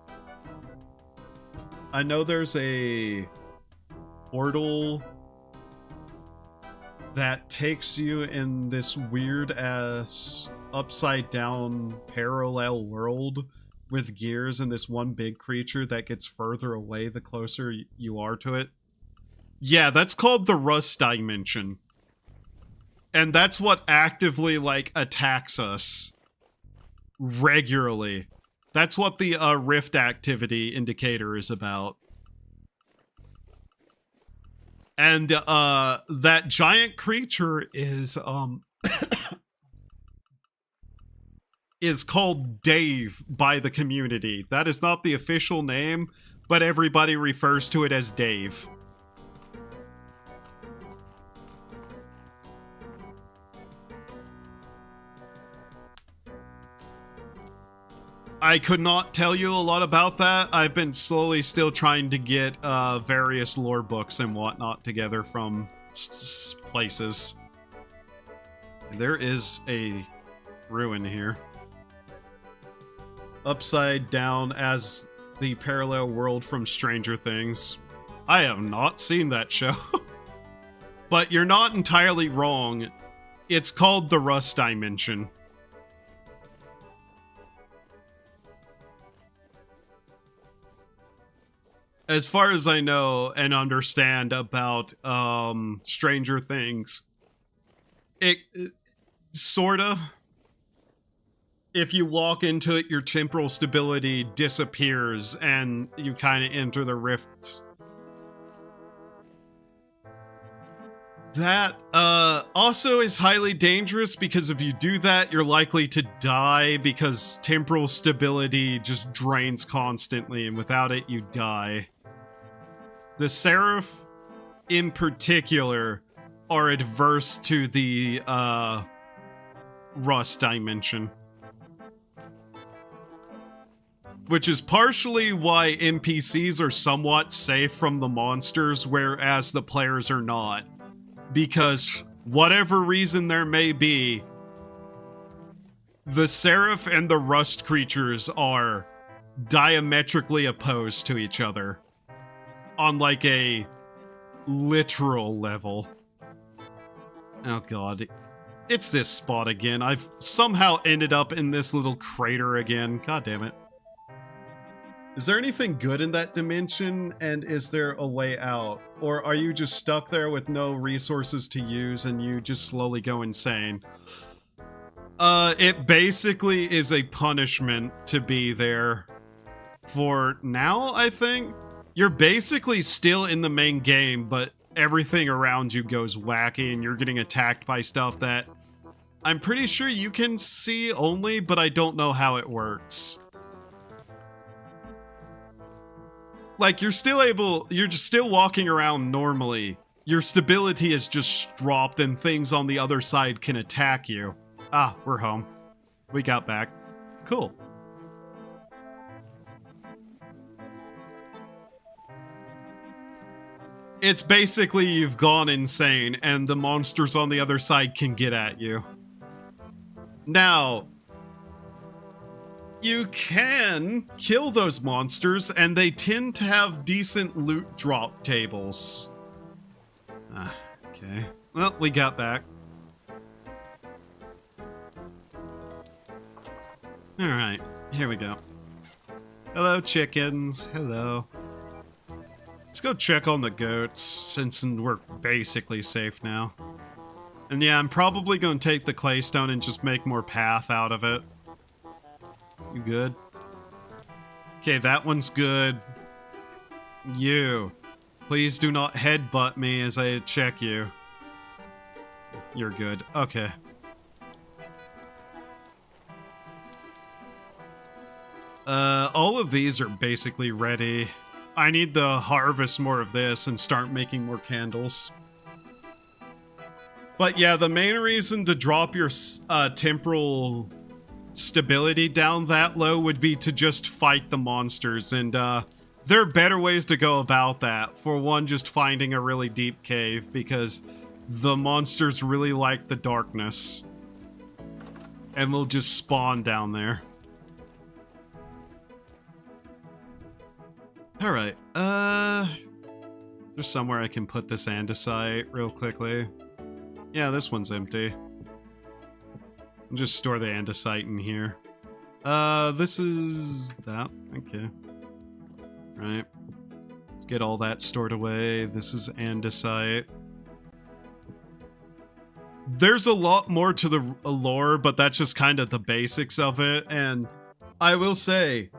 I know there's a portal that takes you in this weird-ass, upside-down, parallel world with gears and this one big creature that gets further away the closer you are to it. Yeah, that's called the Rust Dimension. And that's what actively, like, attacks us regularly. That's what the Rift activity indicator is about. And that giant creature is is called Dave by the community. That is not the official name, but everybody refers to it as Dave. I could not tell you a lot about that. I've been slowly still trying to get various lore books and whatnot together from places. There is a ruin here. Upside down as the parallel world from Stranger Things. I have not seen that show. But you're not entirely wrong. It's called the Rust Dimension. As far as I know and understand about Stranger Things, it sorta, if you walk into it, your temporal stability disappears and you kind of enter the rift. That also is highly dangerous because if you do that, you're likely to die because temporal stability just drains constantly, and without it, you die. The Seraph, in particular, are adverse to the Rust dimension. Which is partially why NPCs are somewhat safe from the monsters, whereas the players are not. Because, whatever reason there may be, the Seraph and the Rust creatures are diametrically opposed to each other. On like a literal level. Oh god. It's this spot again. I've somehow ended up in this little crater again. God damn it. Is there anything good in that dimension, and is there a way out? Or are you just stuck there with no resources to use and you just slowly go insane? It basically is a punishment to be there for now, I think. You're basically still in the main game, but everything around you goes wacky and you're getting attacked by stuff that I'm pretty sure you can see only, but I don't know how it works. Like, you're just still walking around normally. Your stability is just dropped and things on the other side can attack you. Ah, we're home. We got back. Cool. It's basically you've gone insane and the monsters on the other side can get at you. Now, you can kill those monsters, and they tend to have decent loot drop tables. Ah, okay. Well, we got back. Alright, here we go. Hello, chickens. Hello. Let's go check on the goats, since we're basically safe now. And yeah, I'm probably going to take the claystone and just make more path out of it. You good? Okay, that one's good. You. Please do not headbutt me as I check you. You're good. Okay. All of these are basically ready. I need to harvest more of this and start making more candles. But yeah, the main reason to drop your temporal stability down that low would be to just fight the monsters, and there are better ways to go about that. For one, just finding a really deep cave, because the monsters really like the darkness and will just spawn down there. Alright, there's somewhere I can put this andesite real quickly. Yeah, this one's empty. I'll just store the andesite in here. This is that. Okay. Right. Let's get all that stored away. This is andesite. There's a lot more to the lore, but that's just kind of the basics of it. And I will say,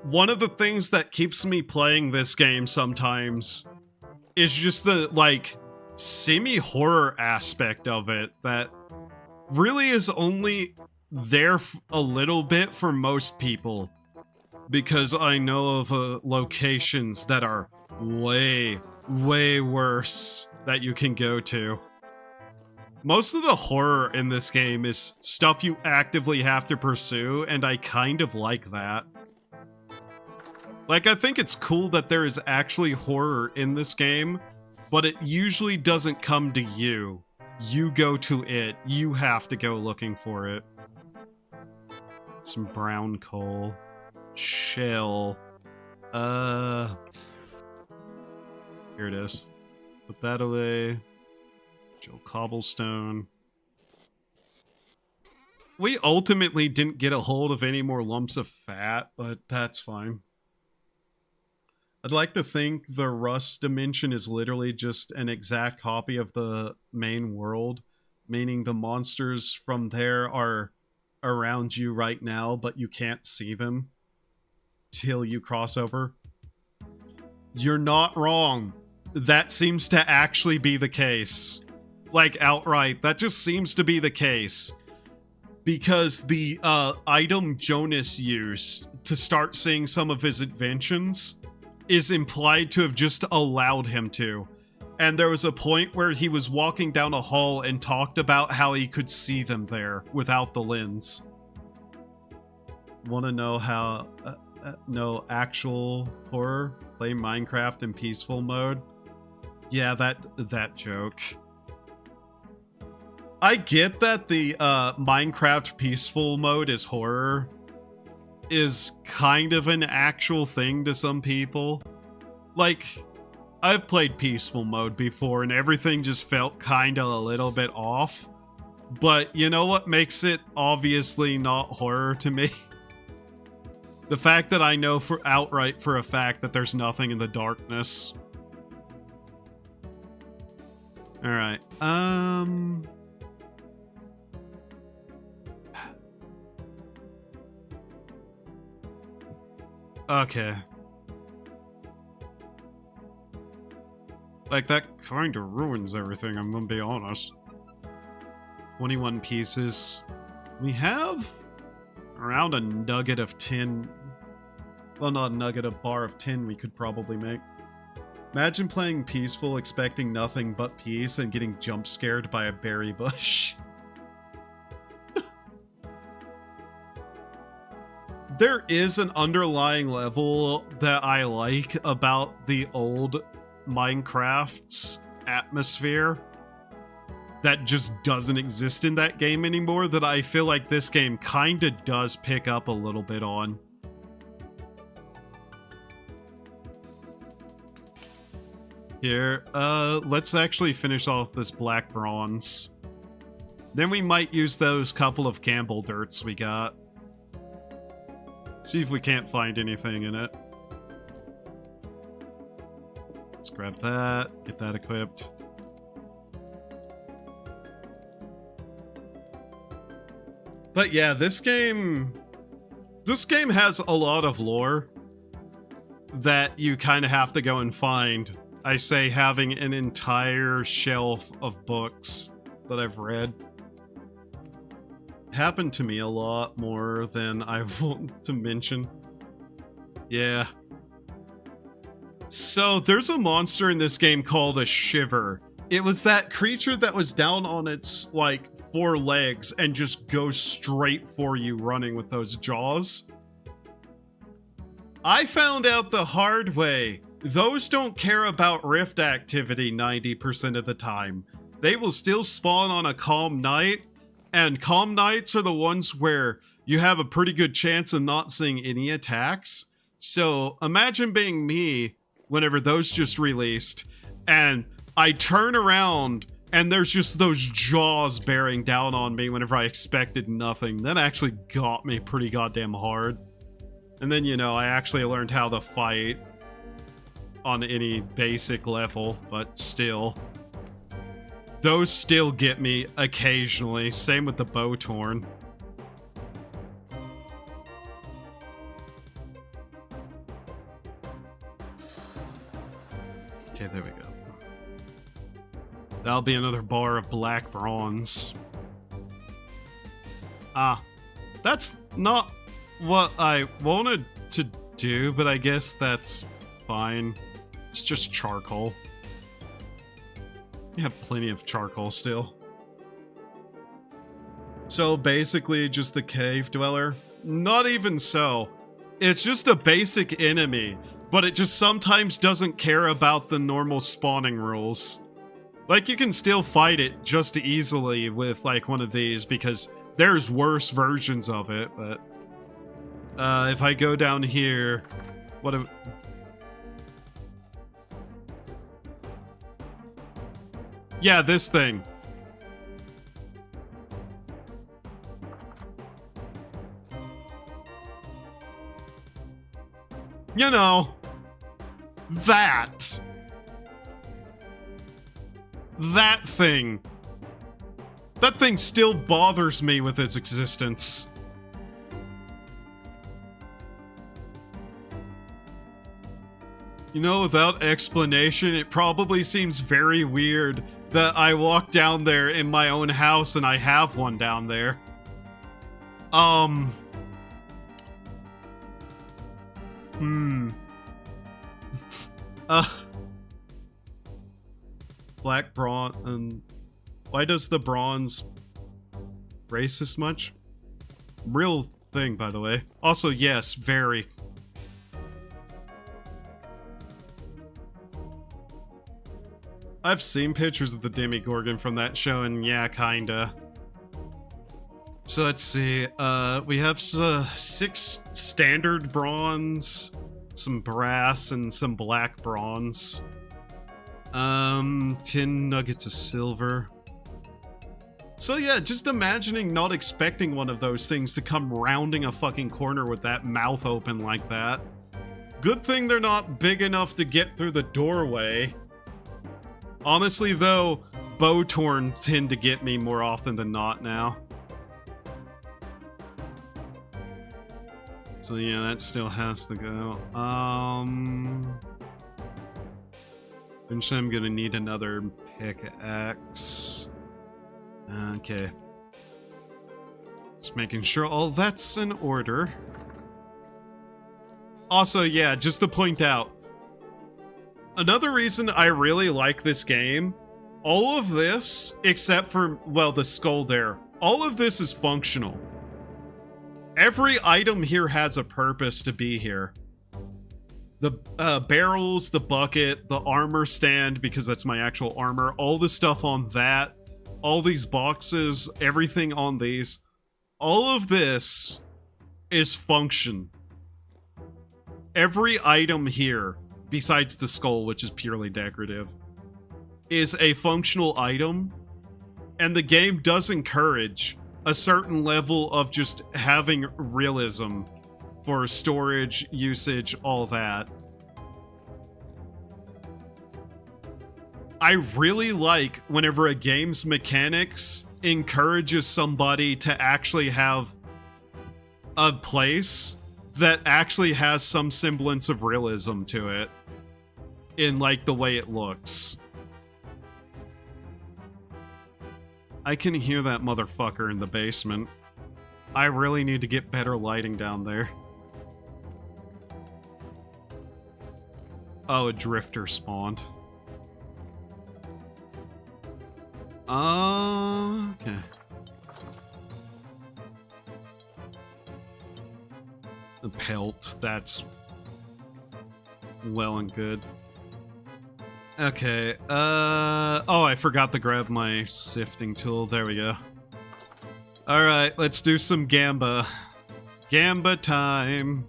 one of the things that keeps me playing this game sometimes is just the, like, semi-horror aspect of it that really is only there a little bit for most people, because I know of locations that are way, way worse that you can go to. Most of the horror in this game is stuff you actively have to pursue, and I kind of like that. Like, I think it's cool that there is actually horror in this game, but it usually doesn't come to you. You go to it. You have to go looking for it. Some brown coal. Shell. Here it is. Put that away. Joe cobblestone. We ultimately didn't get a hold of any more lumps of fat, but that's fine. I'd like to think the Rust dimension is literally just an exact copy of the main world, meaning the monsters from there are around you right now, but you can't see them till you cross over. You're not wrong. That seems to actually be the case. Like, outright, that just seems to be the case. Because the item Jonas used to start seeing some of his inventions is implied to have just allowed him to. and there was a point where he was walking down a hall and talked about how he could see them there without the lens. Want to know how no actual horror? Play Minecraft in peaceful mode? Yeah, that joke. I get that the Minecraft peaceful mode is horror is kind of an actual thing to some people. Like, I've played peaceful mode before and everything just felt kind of a little bit off. But you know what makes it obviously not horror to me? The fact that I know outright for a fact that there's nothing in the darkness. Alright, okay. Like, that kind of ruins everything, I'm gonna be honest. 21 pieces. We have around a nugget of tin. Well, not a nugget, a bar of tin we could probably make. Imagine playing peaceful, expecting nothing but peace, and getting jump scared by a berry bush. There is an underlying level that I like about the old Minecraft's atmosphere that just doesn't exist in that game anymore, that I feel like this game kinda does pick up a little bit on. Here, let's actually finish off this black bronze. Then we might use those couple of Campbell dirts we got. See if we can't find anything in it. Let's grab that, get that equipped. But yeah, this game has a lot of lore that you kind of have to go and find. I say having an entire shelf of books that I've read. Happened to me a lot more than I want to mention. Yeah. So there's a monster in this game called a Shiver. It was that creature that was down on its, like, 4 legs and just goes straight for you running with those jaws. I found out the hard way. Those don't care about rift activity 90% of the time. They will still spawn on a calm night, and calm nights are the ones where you have a pretty good chance of not seeing any attacks. So imagine being me whenever those just released, and I turn around and there's just those jaws bearing down on me whenever I expected nothing. That actually got me pretty goddamn hard. And then, you know, I actually learned how to fight on any basic level, but still. Those still get me occasionally. Same with the Bowtorn. Okay, there we go. That'll be another bar of black bronze. Ah, that's not what I wanted to do, but I guess that's fine. It's just charcoal. You have plenty of charcoal still. So basically just the cave dweller? Not even so. It's just a basic enemy, but it just sometimes doesn't care about the normal spawning rules. Like, you can still fight it just easily with, like, one of these, because there's worse versions of it, but... if I go down here... What am... Yeah, this thing. You know... That thing. That thing still bothers me with its existence. You know, without explanation, it probably seems very weird that I walk down there in my own house and I have one down there. black bronze, and why does the bronze race this much? Real thing, by the way. Also, yes, very. I've seen pictures of the Demogorgon from that show, and yeah, kinda. So let's see, we have 6 standard bronze, some brass, and some black bronze. 10 nuggets of silver. So yeah, just imagining not expecting one of those things to come rounding a fucking corner with that mouth open like that. Good thing they're not big enough to get through the doorway. Honestly though, bow torn tend to get me more often than not now. So yeah, that still has to go. Eventually I'm gonna need another pickaxe. Okay. Just making sure all that's in order. Also, yeah, just to point out, another reason I really like this game, all of this, except for, well, the skull there, all of this is functional. Every item here has a purpose to be here. The barrels, the bucket, the armor stand, because that's my actual armor, all the stuff on that, all these boxes, everything on these, all of this is function. Every item here, besides the skull, which is purely decorative, is a functional item, and the game does encourage a certain level of just having realism for storage, usage, all that. I really like whenever a game's mechanics encourages somebody to actually have a place that actually has some semblance of realism to it in, like, the way it looks. I can hear that motherfucker in the basement. I really need to get better lighting down there. Oh, a drifter spawned. Okay. The pelt, that's well and good. Okay, oh, I forgot to grab my sifting tool. There we go. Alright, let's do some gamba. Gamba time.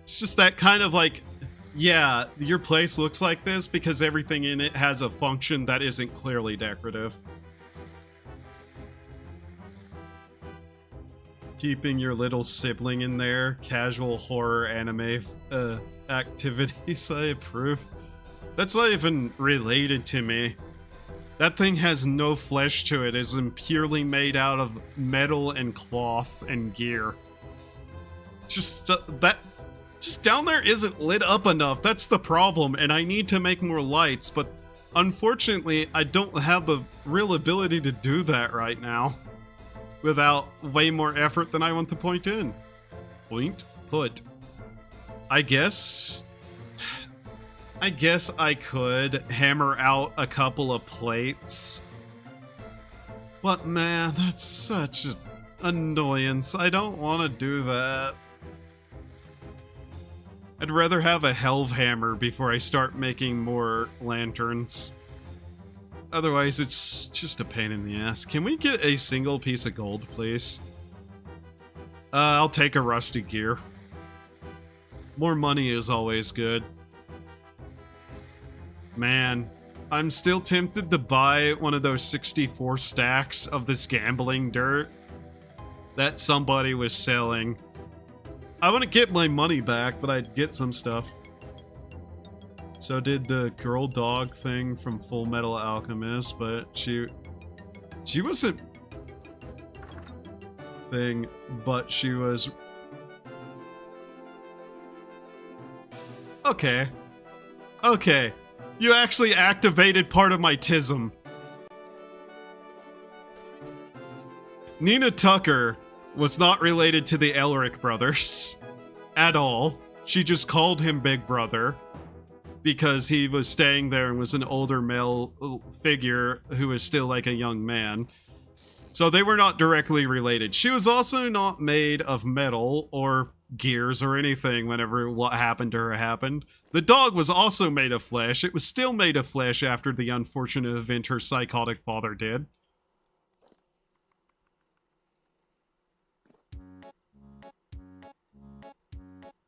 It's just that kind of like, yeah, your place looks like this because everything in it has a function that isn't clearly decorative. Keeping your little sibling in there, casual horror anime activities, I approve. That's not even related to me. That thing has no flesh to it, it's purely made out of metal and cloth and gear. Just just down there isn't lit up enough, that's the problem, and I need to make more lights, but unfortunately I don't have the real ability to do that right now. Without way more effort than I want to point in. Point, put. I guess I could hammer out a couple of plates. But man, that's such an annoyance. I don't want to do that. I'd rather have a helve hammer before I start making more lanterns. Otherwise, it's just a pain in the ass. Can we get a single piece of gold, please? I'll take a rusty gear. More money is always good. Man, I'm still tempted to buy one of those 64 stacks of this gambling dirt that somebody was selling. I wouldn't get my money back, but I'd get some stuff. So did the girl dog thing from Full Metal Alchemist, but she wasn't thing, but she was. Okay. Okay. You actually activated part of my tism. Nina Tucker was not related to the Elric brothers. At all. she just called him Big Brother because he was staying there and was an older male figure who was still like a young man. So they were not directly related. She was also not made of metal or gears or anything whenever what happened to her happened. The dog was also made of flesh. It was still made of flesh after the unfortunate event her psychotic father did.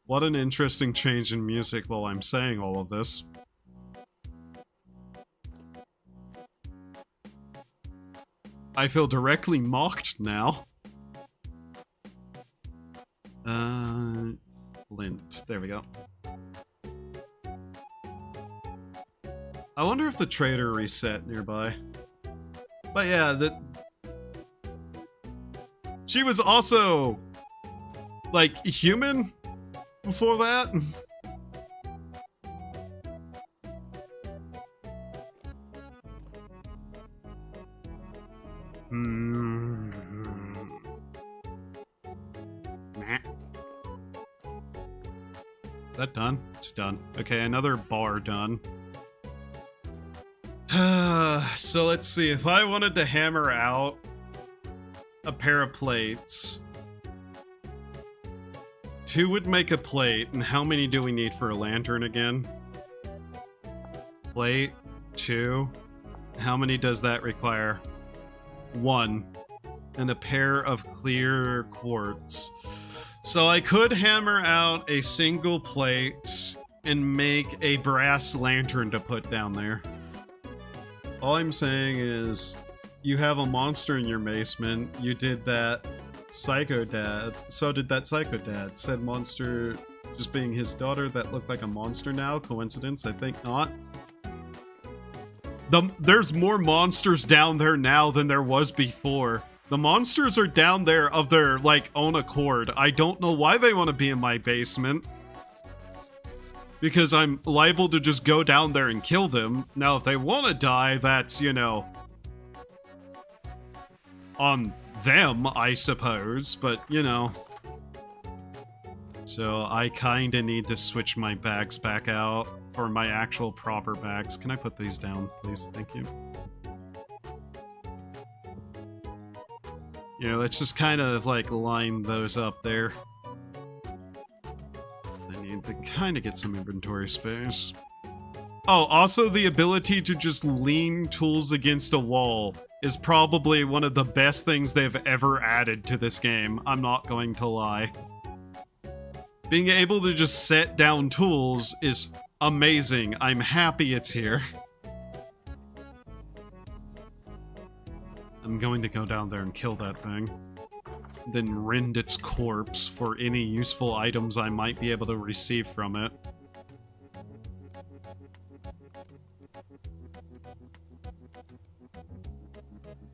What an interesting change in music while I'm saying all of this. I feel directly mocked now. Flint. There we go. I wonder if the trader reset nearby. But yeah, she was also, like, human before that. That done? It's done. Okay, another bar done. So let's see. If I wanted to hammer out a pair of plates, 2 would make a plate, and how many do we need for a lantern again? Plate, 2. How many does that require? 1. And a pair of clear quartz. So I could hammer out a single plate and make a brass lantern to put down there. All I'm saying is, you have a monster in your basement. You did that psycho dad. So did that psycho dad. Said monster just being his daughter that looked like a monster now. Coincidence? I think not. There's more monsters down there now than there was before. The monsters are down there of their, like, own accord. I don't know why they want to be in my basement. Because I'm liable to just go down there and kill them. Now, if they want to die, that's, you know, on them, I suppose. But, you know. So, I kinda need to switch my bags back out for my actual proper bags. Can I put these down, please? Thank you. You know, let's just kind of, like, line those up there. I need to kind of get some inventory space. Oh, also the ability to just lean tools against a wall is probably one of the best things they've ever added to this game. I'm not going to lie. Being able to just set down tools is amazing. I'm happy it's here. I'm going to go down there and kill that thing. Then rend its corpse for any useful items I might be able to receive from it.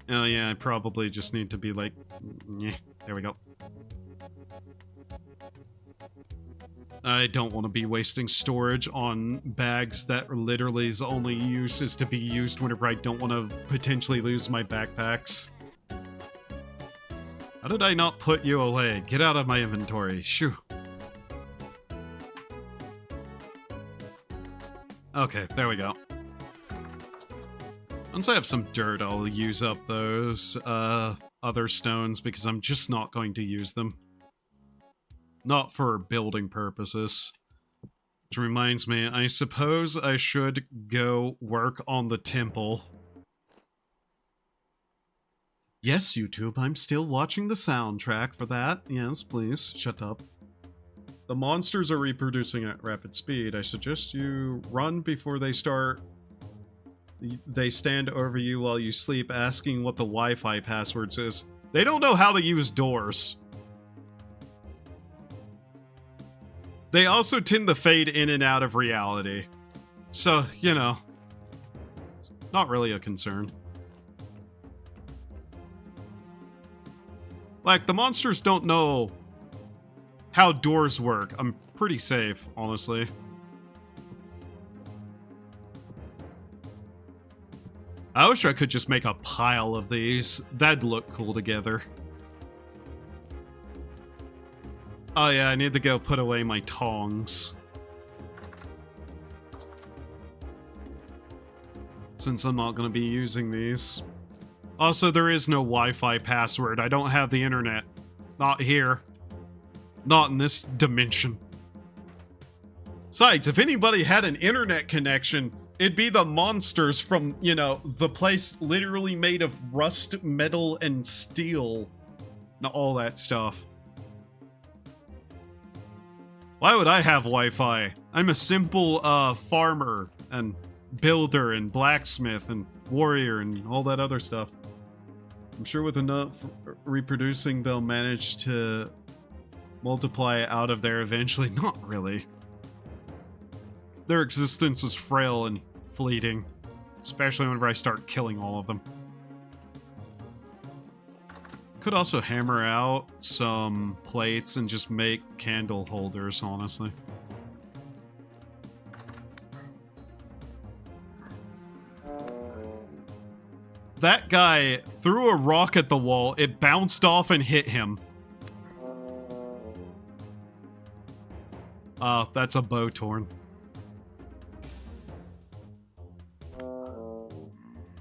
Oh yeah, I probably just need to be like... yeah, there we go. I don't want to be wasting storage on bags that literally's only use is to be used whenever I don't want to potentially lose my backpacks. How did I not put you away? Get out of my inventory. Shoo. Okay, there we go. Once I have some dirt, I'll use up those other stones because I'm just not going to use them. Not for building purposes. Which reminds me, I suppose I should go work on the temple. Yes, YouTube, I'm still watching the soundtrack for that. Yes, please, shut up. The monsters are reproducing at rapid speed. I suggest you run before they start. They stand over you while you sleep, asking what the Wi-Fi password is. They don't know how to use doors. They also tend to fade in and out of reality. So, you know, it's not really a concern. Like, the monsters don't know how doors work. I'm pretty safe, honestly. I wish I could just make a pile of these. That'd look cool together. Oh yeah, I need to go put away my tongs. Since I'm not going to be using these. Also, there is no Wi-Fi password. I don't have the internet. Not here. Not in this dimension. Besides, if anybody had an internet connection, it'd be the monsters from, you know, the place literally made of rust, metal, and steel. And all that stuff. Why would I have Wi-Fi? I'm a simple, farmer, and builder, and blacksmith, and warrior, and all that other stuff. I'm sure with enough reproducing, they'll manage to multiply out of there eventually. Not really. Their existence is frail and fleeting, especially whenever I start killing all of them. Could also hammer out some plates and just make candle holders, honestly. That guy threw a rock at the wall, it bounced off and hit him. That's a bow torn.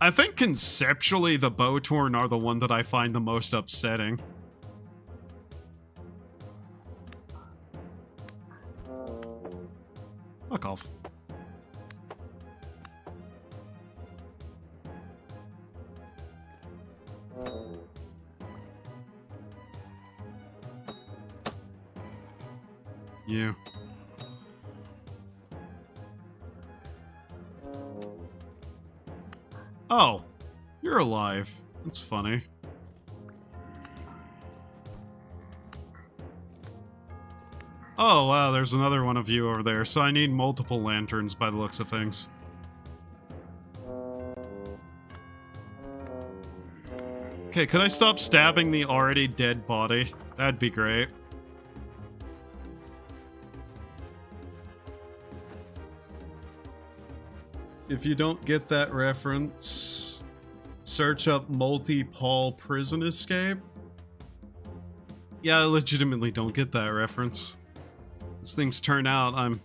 I think conceptually the bow torn are the one that I find the most upsetting. Fuck off. You. Oh, you're alive. That's funny. Oh, wow, there's another one of you over there, so I need multiple lanterns by the looks of things. Okay, could I stop stabbing the already dead body? That'd be great. If you don't get that reference, search up multi-Paul prison escape. Yeah, I legitimately don't get that reference. As things turn out, I'm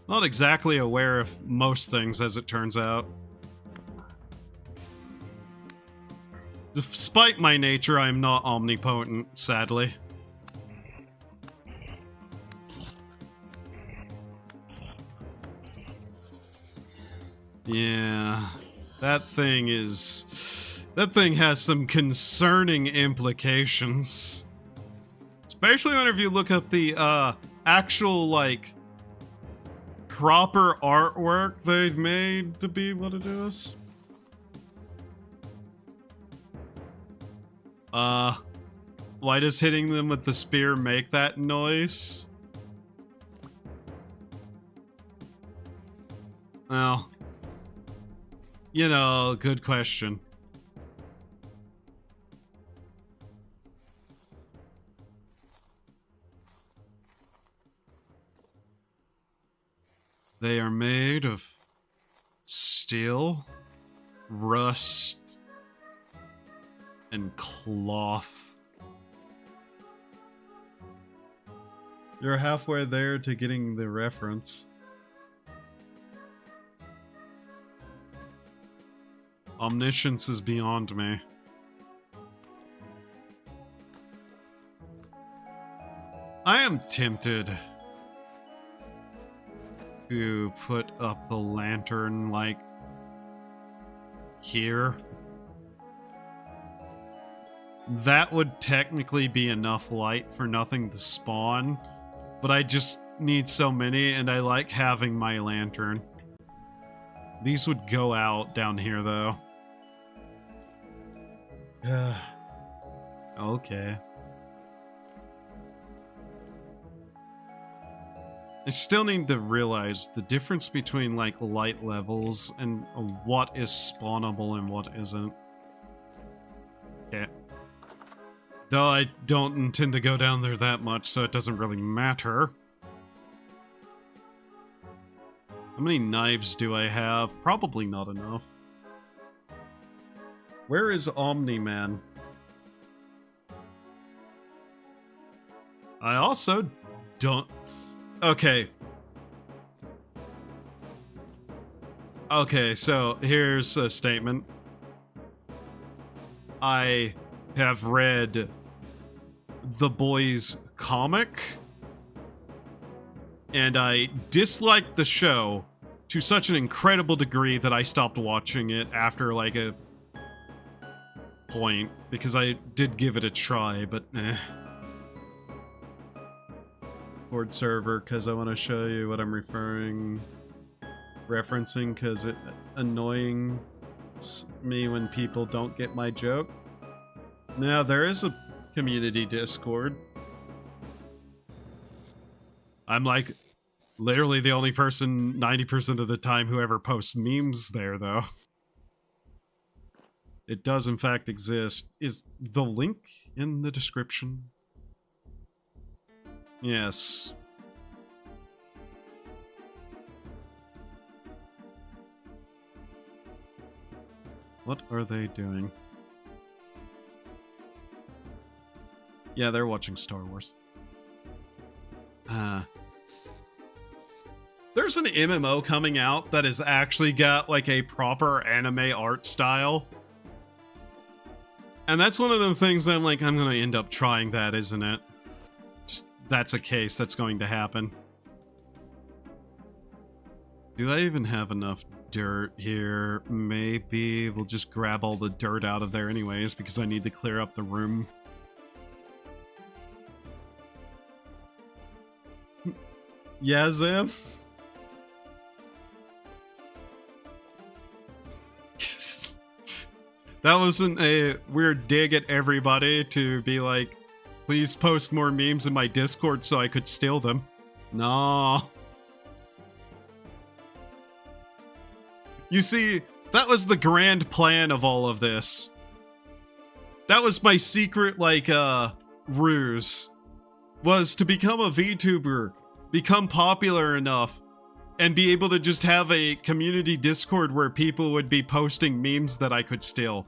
not exactly aware of most things, as it turns out. Despite my nature, I am not omnipotent, sadly. Yeah, that thing has some concerning implications. Especially whenever you look up the, actual, like, proper artwork they've made to be able to do this. Why does hitting them with the spear make that noise? Well, you know, good question. They are made of steel, rust, and cloth. You're halfway there to getting the reference. Omniscience is beyond me. I am tempted to put up the lantern, like, here. That would technically be enough light for nothing to spawn, but I just need so many, and I like having my lantern. These would go out down here, though. Okay. I still need to realize the difference between, like, light levels and what is spawnable and what isn't. Okay. Though I don't intend to go down there that much, so it doesn't really matter. How many knives do I have? Probably not enough. Where is Omni-Man? I also don't... Okay. Okay, so here's a statement. I have read The Boys comic, and I disliked the show to such an incredible degree that I stopped watching it after like a point, because I did give it a try, but eh. Board server, because I want to show you what I'm referencing, because it annoying me when people don't get my joke. Now, there is a community Discord. I'm like literally the only person 90% of the time who ever posts memes there, though. It does in fact exist. Is the link in the description? Yes. What are they doing? Yeah, they're watching Star Wars. There's an MMO coming out that has actually got like a proper anime art style. And that's one of the things that I'm like, I'm gonna end up trying that, isn't it? Just, that's a case that's going to happen. Do I even have enough dirt here? Maybe we'll just grab all the dirt out of there anyways, because I need to clear up the room. Yeah, Zan? That wasn't a weird dig at everybody to be like, please post more memes in my Discord so I could steal them. No. You see, that was the grand plan of all of this. That was my secret, like, ruse. Was to become a VTuber, become popular enough, and be able to just have a community Discord where people would be posting memes that I could steal.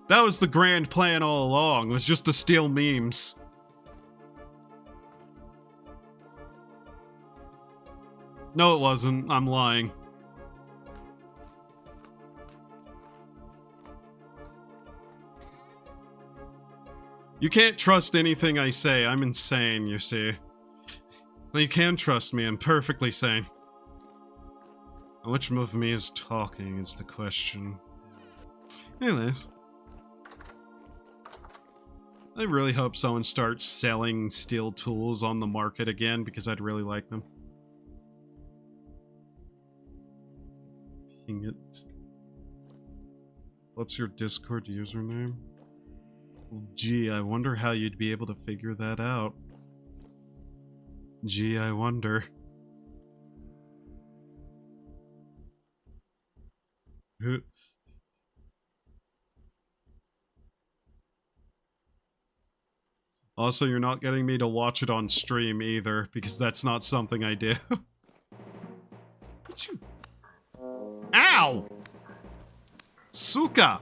That was the grand plan all along, was just to steal memes. No, it wasn't. I'm lying. You can't trust anything I say. I'm insane, you see. You can trust me. I'm perfectly sane. Which of me is talking is the question. Anyways. I really hope someone starts selling steel tools on the market again, because I'd really like them. Dang it. What's your Discord username? Gee, I wonder how you'd be able to figure that out. Gee, I wonder. Who... Also, you're not getting me to watch it on stream either, because that's not something I do. What you... Ow! Suka!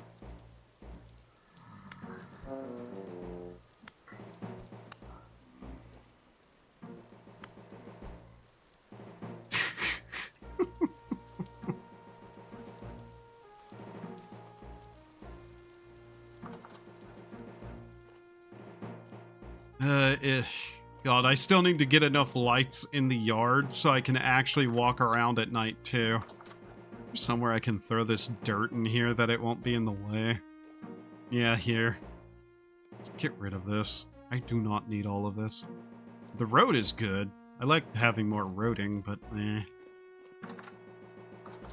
God, I still need to get enough lights in the yard so I can actually walk around at night, too. Somewhere I can throw this dirt in here that it won't be in the way. Yeah, here. Let's get rid of this. I do not need all of this. The road is good. I like having more roading, but eh.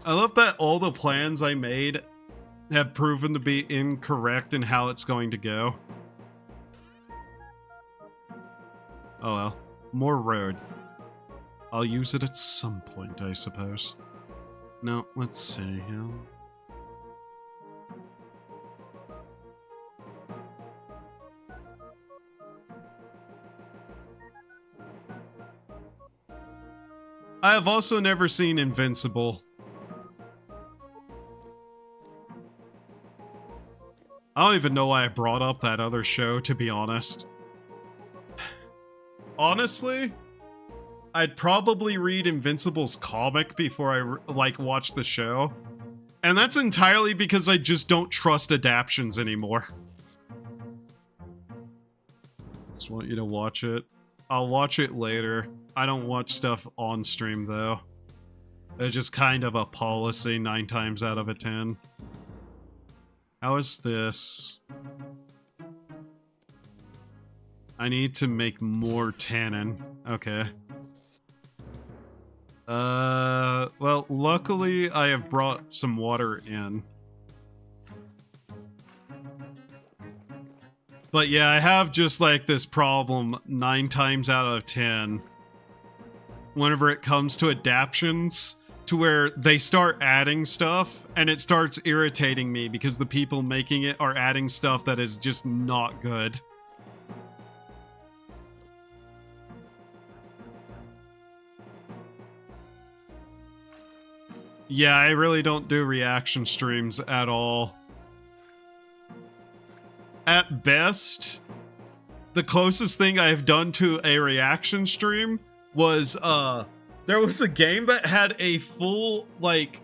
I love that all the plans I made have proven to be incorrect in how it's going to go. Oh well. More road. I'll use it at some point, I suppose. No, let's see here. I have also never seen Invincible. I don't even know why I brought up that other show, to be honest. honestly, I'd probably read Invincible's comic before I like watch the show. And that's entirely because I just don't trust adaptions anymore. Just want you to watch it. I'll watch it later. I don't watch stuff on stream though. It's just kind of a policy 9 times out of 10. How is this? I need to make more tannin. Okay. Well, luckily I have brought some water in. But yeah, I have just like this problem 9 times out of 10 whenever it comes to adaptions, to where they start adding stuff and it starts irritating me because the people making it are adding stuff that is just not good. Yeah, I really don't do reaction streams at all. At best, the closest thing I've done to a reaction stream was, there was a game that had a full, like,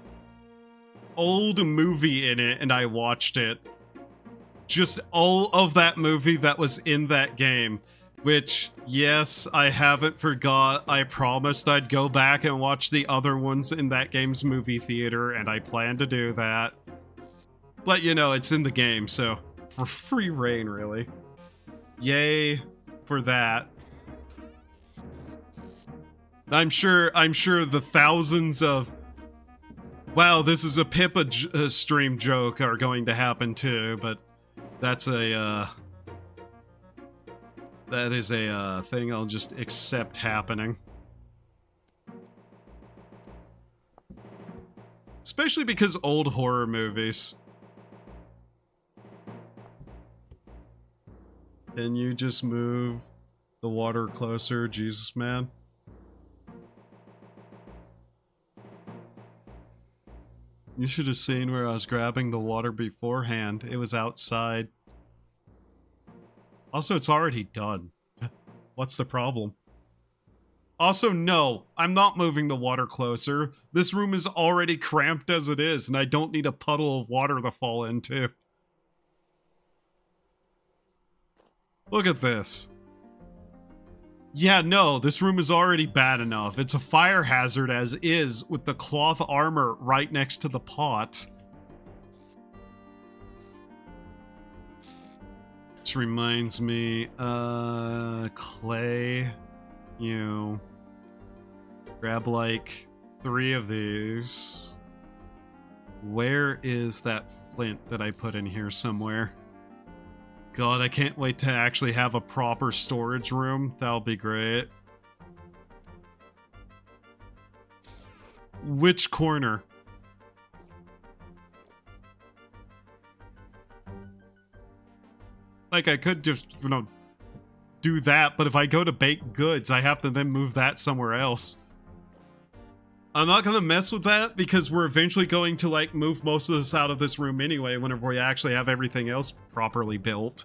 old movie in it, and I watched it. Just all of that movie that was in that game. Which, yes, I haven't forgot. I promised I'd go back and watch the other ones in that game's movie theater, and I plan to do that. But, you know, it's in the game, so for free reign, really. Yay for that. I'm sure the thousands of, wow, this is a Pippa stream joke are going to happen too, but that's a, that is a thing I'll just accept happening. Especially because old horror movies. Can you just move the water closer, Jesus man? You should have seen where I was grabbing the water beforehand. It was outside. Also, it's already done. What's the problem? Also, no, I'm not moving the water closer. This room is already cramped as it is, and I don't need a puddle of water to fall into. Look at this. Yeah, no, this room is already bad enough. It's a fire hazard as is, with the cloth armor right next to the pot. Which reminds me, clay, you grab like 3 of these. Where is that flint that I put in here somewhere? God, I can't wait to actually have a proper storage room. That'll be great. Which corner? Like, I could just, you know, do that, but if I go to baked goods, I have to then move that somewhere else. I'm not gonna mess with that because we're eventually going to, like, move most of this out of this room anyway whenever we actually have everything else properly built.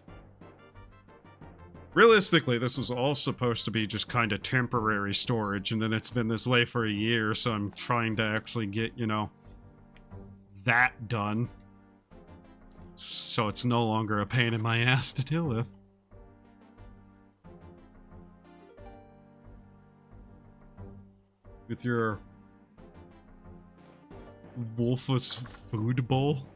Realistically, this was all supposed to be just kind of temporary storage, and then it's been this way for a year, so I'm trying to actually get, you know, that done. So it's no longer a pain in my ass to deal with. With your Wolfus food bowl.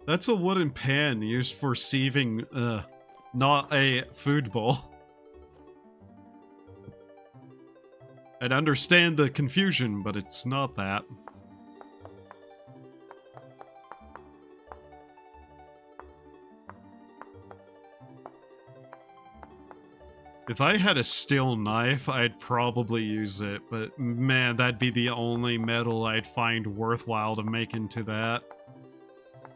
That's a wooden pan used for sieving, not a food bowl. I'd understand the confusion, but it's not that. If I had a steel knife, I'd probably use it, but man, that'd be the only metal I'd find worthwhile to make into that.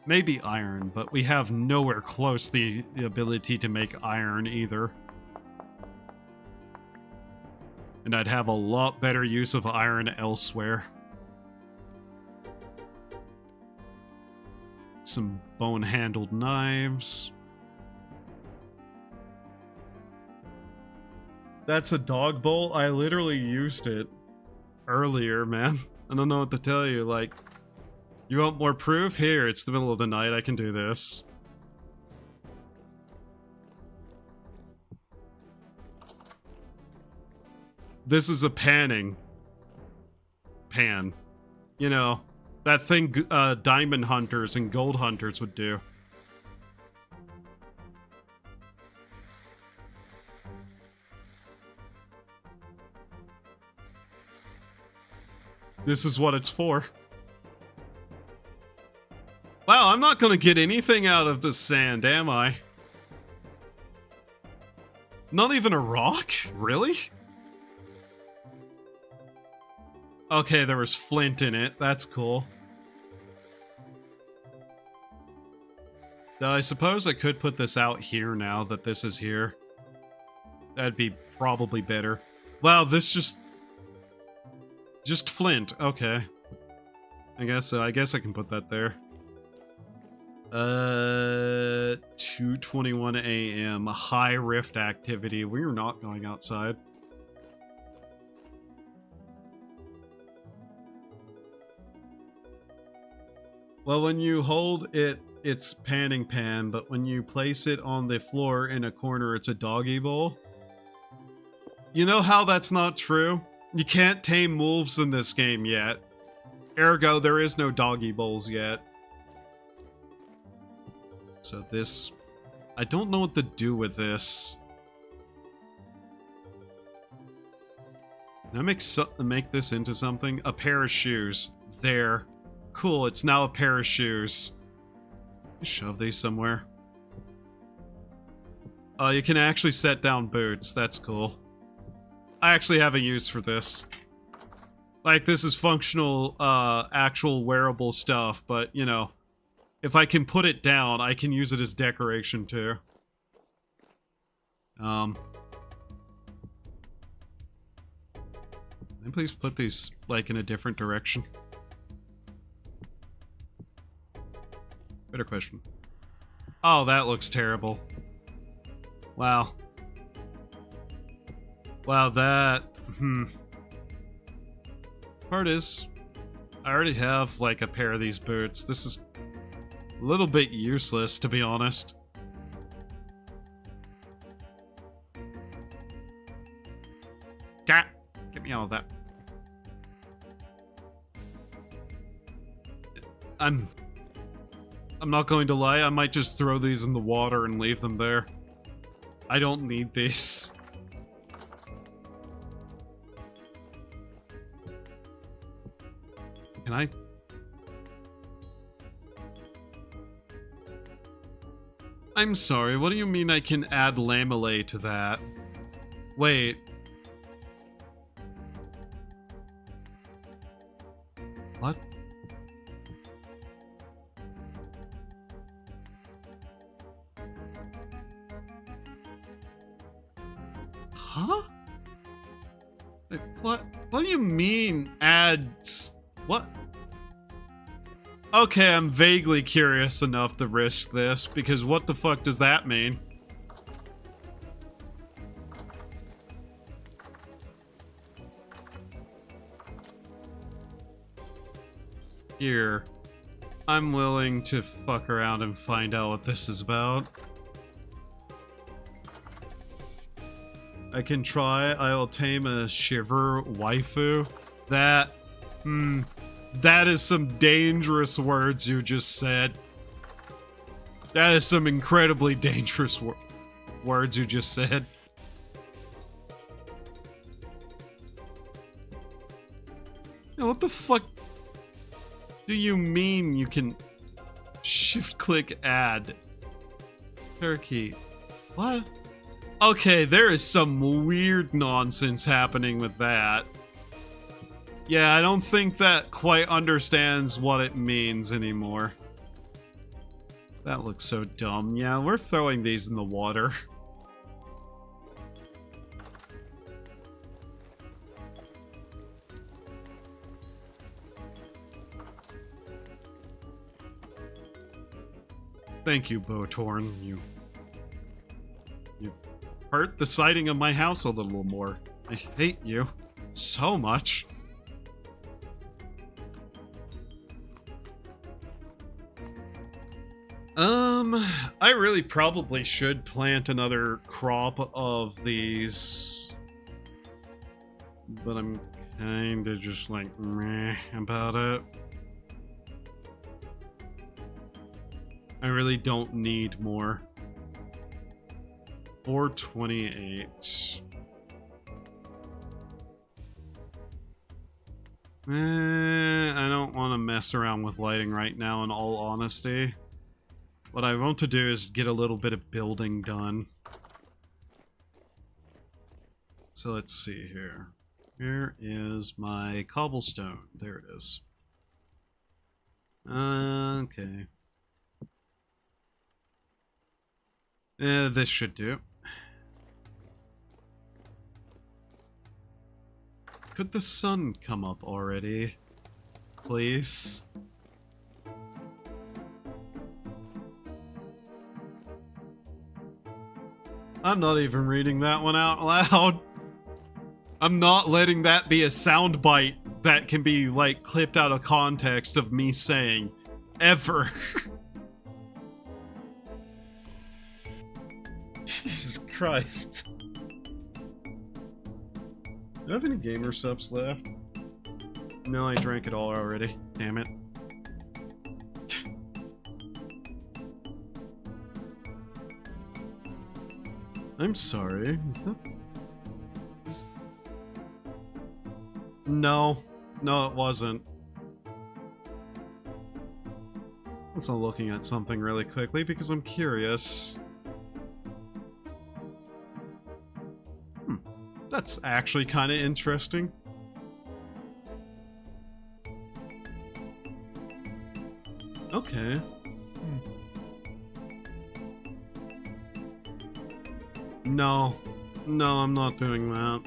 Maybe iron, but we have nowhere close the ability to make iron either. And I'd have a lot better use of iron elsewhere. get some bone-handled knives. That's a dog bowl? I literally used it earlier, man. I don't know what to tell you. Like, you want more proof? Here, it's the middle of the night. I can do this. This is a panning pan. You know, that thing diamond hunters and gold hunters would do. This is what it's for. Wow, I'm not gonna get anything out of the sand, am I? Not even a rock? Really? Okay, there was flint in it. That's cool. Now, I suppose I could put this out here now that this is here. That'd be probably better. Wow, this just flint. Okay. I guess so. I guess I can put that there. 2:21 a.m. High rift activity. We're not going outside. Well, when you hold it, it's panning pan, but when you place it on the floor in a corner, it's a doggy bowl. You know how that's not true? You can't tame wolves in this game yet. Ergo, there is no doggy bowls yet. So this... I don't know what to do with this. Can I make this into something? A pair of shoes. There. Cool, it's now a pair of shoes. Shove these somewhere. Oh, you can actually set down boots. That's cool. I actually have a use for this. Like, this is functional, actual wearable stuff, but, you know, if I can put it down, I can use it as decoration, too. Can I please put these, like, in a different direction? Better question. Oh, that looks terrible. Wow. Wow, that... Part is, I already have, like, a pair of these boots. This is a little bit useless, to be honest. Cat! Get me out of that. I'm not going to lie, I might just throw these in the water and leave them there. I don't need these. Can I? I'm sorry, what do you mean I can add lamellae to that? Wait. What? Huh? Wait, what? What do you mean add... What? Okay, I'm vaguely curious enough to risk this, because what the fuck does that mean? Here. I'm willing to fuck around and find out what this is about. I can try. I will tame a shiver waifu. That... That is some dangerous words you just said. That is some incredibly dangerous words you just said. Now, what the fuck do you mean you can shift-click add? Turkey. What? Okay, there is some weird nonsense happening with that. Yeah, I don't think that quite understands what it means anymore. That looks so dumb. Yeah, we're throwing these in the water. Thank you, Botorn. You hurt the siding of my house a little more. I hate you so much. I really probably should plant another crop of these, but I'm kinda just like meh about it. I really don't need more. 428. I don't want to mess around with lighting right now, in all honesty. What I want to do is get a little bit of building done. So let's see here. Where is my cobblestone? There it is. Okay. This should do. Could the sun come up already? Please? I'm not even reading that one out loud. I'm not letting that be a soundbite that can be, like, clipped out of context of me saying, ever. Jesus Christ. Do I have any gamer subs left? No, I drank it all already. Damn it. I'm sorry. Is that... No. No, it wasn't. I was looking at something really quickly because I'm curious. That's actually kind of interesting. Okay. No. No, I'm not doing that.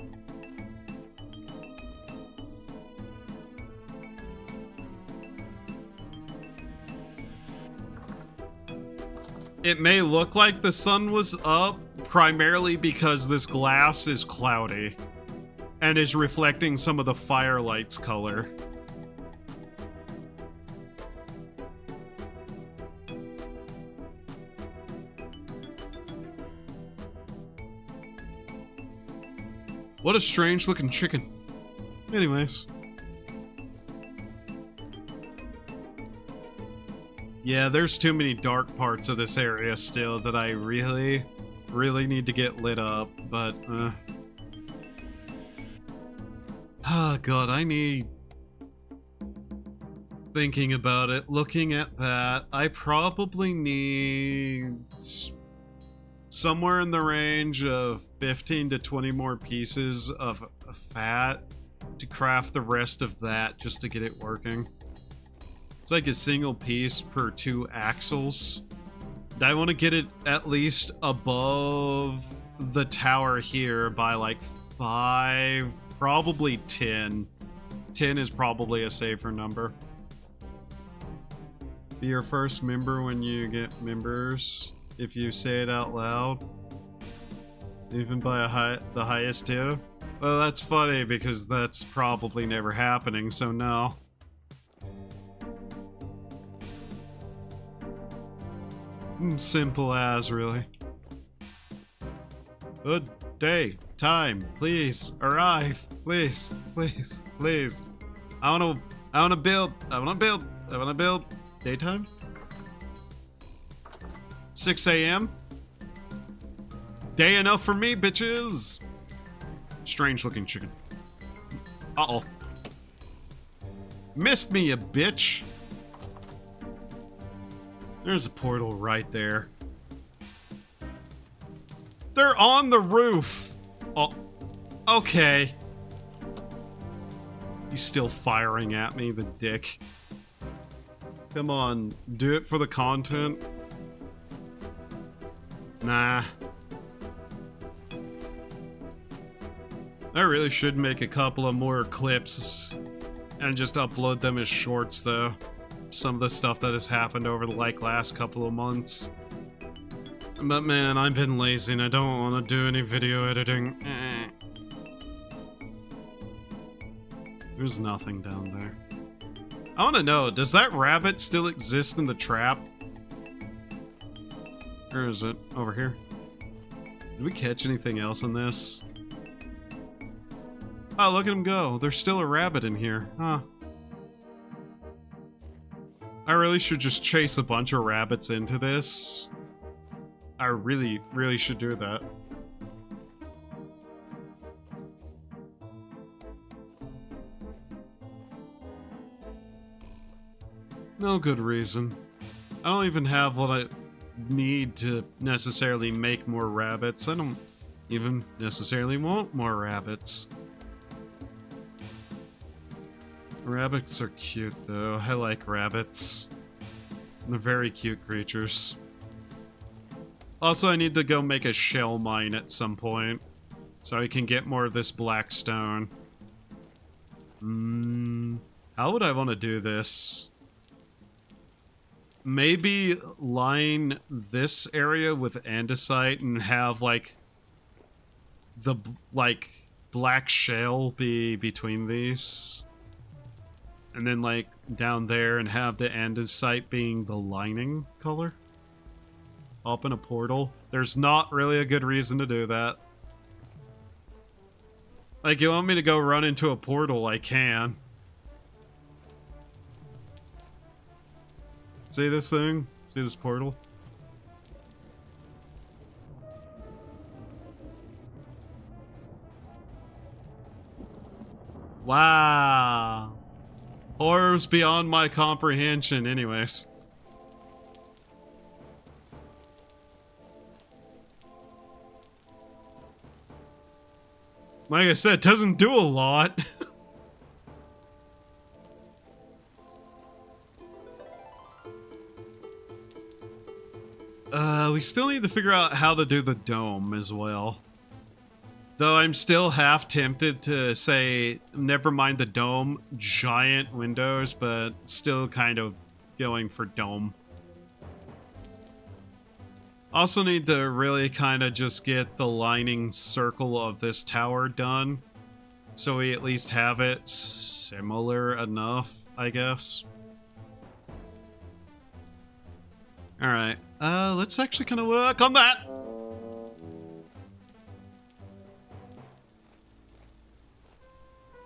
It may look like the sun was up, primarily because this glass is cloudy and is reflecting some of the firelight's color. What a strange looking chicken. Anyways. Yeah, there's too many dark parts of this area still that I really need to get lit up, but, oh god, I need... Thinking about it, looking at that, I probably need... somewhere in the range of 15 to 20 more pieces of fat to craft the rest of that just to get it working. It's like a single piece per 2 axles. I want to get it at least above the tower here by like 5, probably 10. 10 is probably a safer number. Be your first member when you get members. If you say it out loud, even by the highest tier. Well, that's funny because that's probably never happening, so no. Simple as, really. Good day, time, please arrive, please, please, please. I wanna build. Daytime? 6 a.m. Day enough for me, bitches. Strange looking chicken. Uh-oh. Missed me, you bitch. There's a portal right there. They're on the roof. Oh, okay. He's still firing at me, the dick. Come on, do it for the content. Nah. I really should make a couple of more clips and just upload them as shorts, though. some of the stuff that has happened over the last couple of months. But man, I've been lazy and I don't want to do any video editing. There's nothing down there. I want to know, does that rabbit still exist in the trap? Where is it? Over here. Did we catch anything else in this? Oh, look at him go. There's still a rabbit in here. Huh. I really should just chase a bunch of rabbits into this. I really, really should do that. No good reason. I don't even have what I need to necessarily make more rabbits. I don't even necessarily want more rabbits. Rabbits are cute though. I like rabbits. They're very cute creatures. Also, I need to go make a shell mine at some point so I can get more of this black stone. How would I want to do this? Maybe line this area with andesite and have like the black shale be between these, and then like down there and have the andesite being the lining color. Open a portal. There's not really a good reason to do that. Like, you want me to go run into a portal, I can. See this thing? See this portal? Wow. Horrors beyond my comprehension, anyways. Like I said, it doesn't do a lot. We still need to figure out how to do the dome as well. Though I'm still half tempted to say, never mind the dome, giant windows, but still kind of going for dome. Also need to really kind of just get the lining circle of this tower done, so we at least have it similar enough, I guess. Alright, let's actually kind of work on that!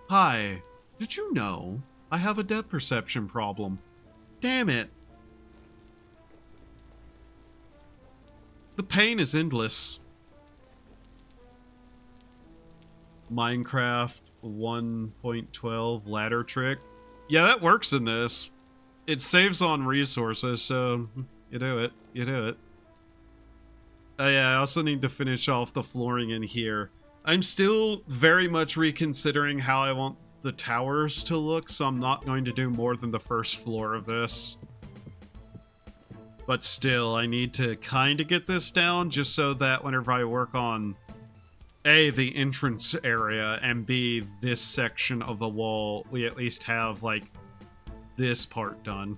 Hi, did you know I have a depth perception problem? Damn it! The pain is endless. Minecraft 1.12 ladder trick. Yeah, that works in this. It saves on resources, so you do it. You do it. Yeah, I also need to finish off the flooring in here. I'm still very much reconsidering how I want the towers to look, so I'm not going to do more than the first floor of this. But still, I need to kind of get this down just so that whenever I work on A, the entrance area, and B, this section of the wall, we at least have, like, this part done.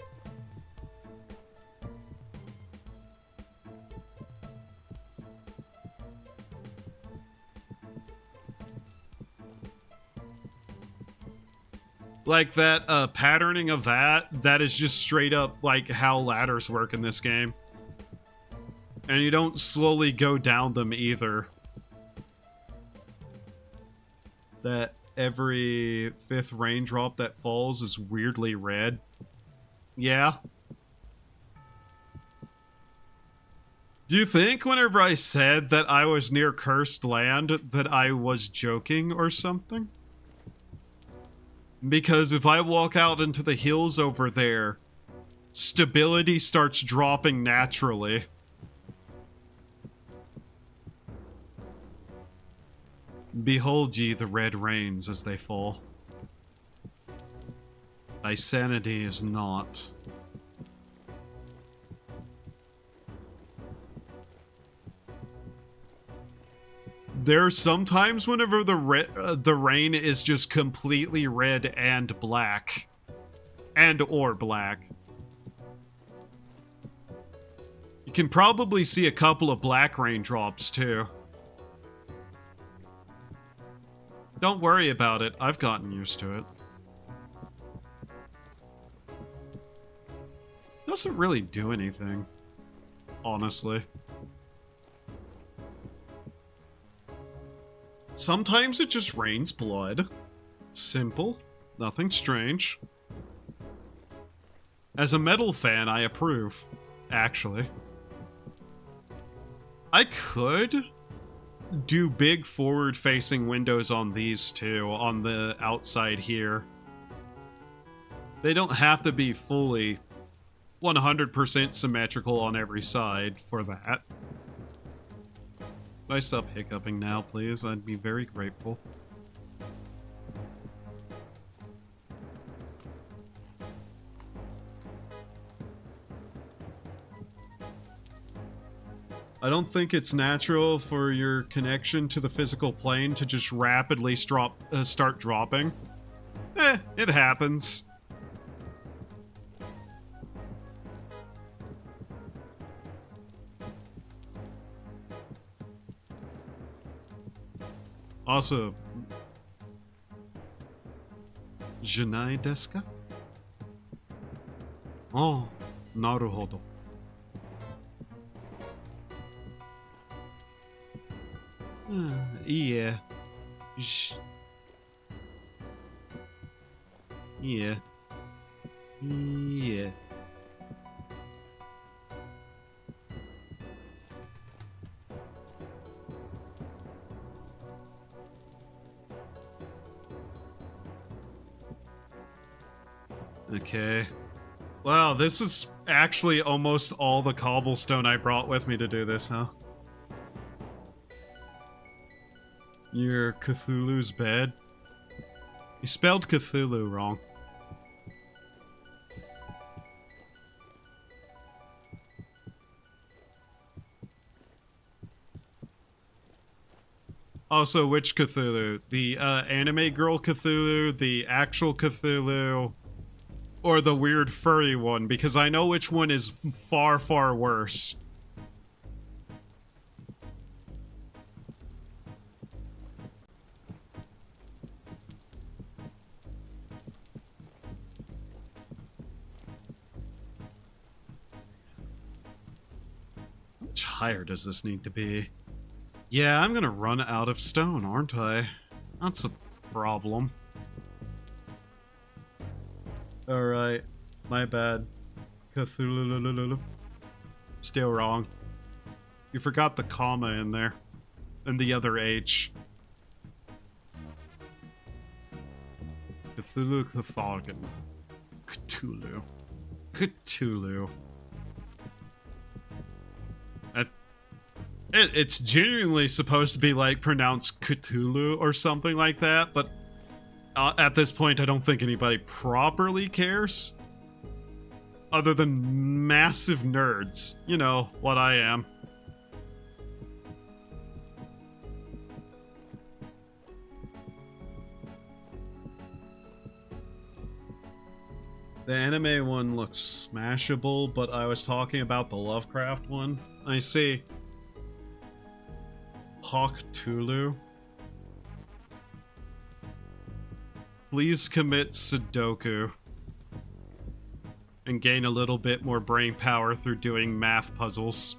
Like, that patterning of that is just straight up, like, how ladders work in this game. And you don't slowly go down them either. That every 5th raindrop that falls is weirdly red. Yeah. Do you think whenever I said that I was near cursed land that I was joking or something? Because if I walk out into the hills over there, stability starts dropping naturally. Behold ye the red rains as they fall. Thy sanity is naught. There are sometimes whenever the rain is just completely red and black. And or black. You can probably see a couple of black raindrops, too. Don't worry about it. I've gotten used to it. Doesn't really do anything, honestly. Sometimes it just rains blood. Simple. Nothing strange. As a metal fan, I approve, actually. I could do big forward-facing windows on these two, on the outside here. They don't have to be fully 100% symmetrical on every side for that. Could I stop hiccuping now, please? I'd be very grateful. I don't think it's natural for your connection to the physical plane to just rapidly start dropping. It happens. Also, Janai desu ka? Oh, naruhodo. Yeah. Yeah. Yeah. Okay. Wow, this is actually almost all the cobblestone I brought with me to do this, huh? Your Cthulhu's bed? You spelled Cthulhu wrong. Also, which Cthulhu? The anime girl Cthulhu, the actual Cthulhu, or the weird furry one? Because I know which one is far, far worse. How much higher does this need to be? Yeah, I'm gonna run out of stone, aren't I? That's a problem. Alright, my bad. Cthulhu. Still wrong. You forgot the comma in there. And the other H. Cthulhu Cthulhu. Cthulhu. Cthulhu. It's genuinely supposed to be like pronounced Cthulhu or something like that, but at this point I don't think anybody properly cares. Other than massive nerds. You know, what I am. The anime one looks smashable, but I was talking about the Lovecraft one. I see. Hawk Tulu. Please commit Sudoku. And gain a little bit more brain power through doing math puzzles.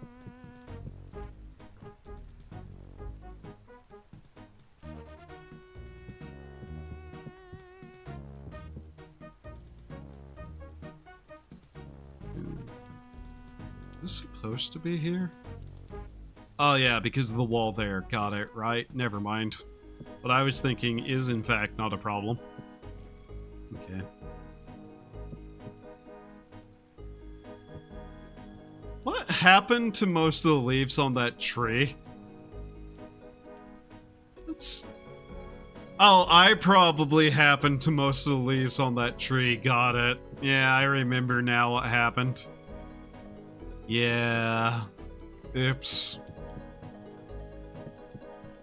Is this supposed to be here? Oh yeah, because of the wall there. Got it, right? Never mind. What I was thinking is in fact not a problem. Okay. What happened to most of the leaves on that tree? It's... Oh, I probably happened to most of the leaves on that tree. Got it. Yeah, I remember now what happened. Yeah. Oops.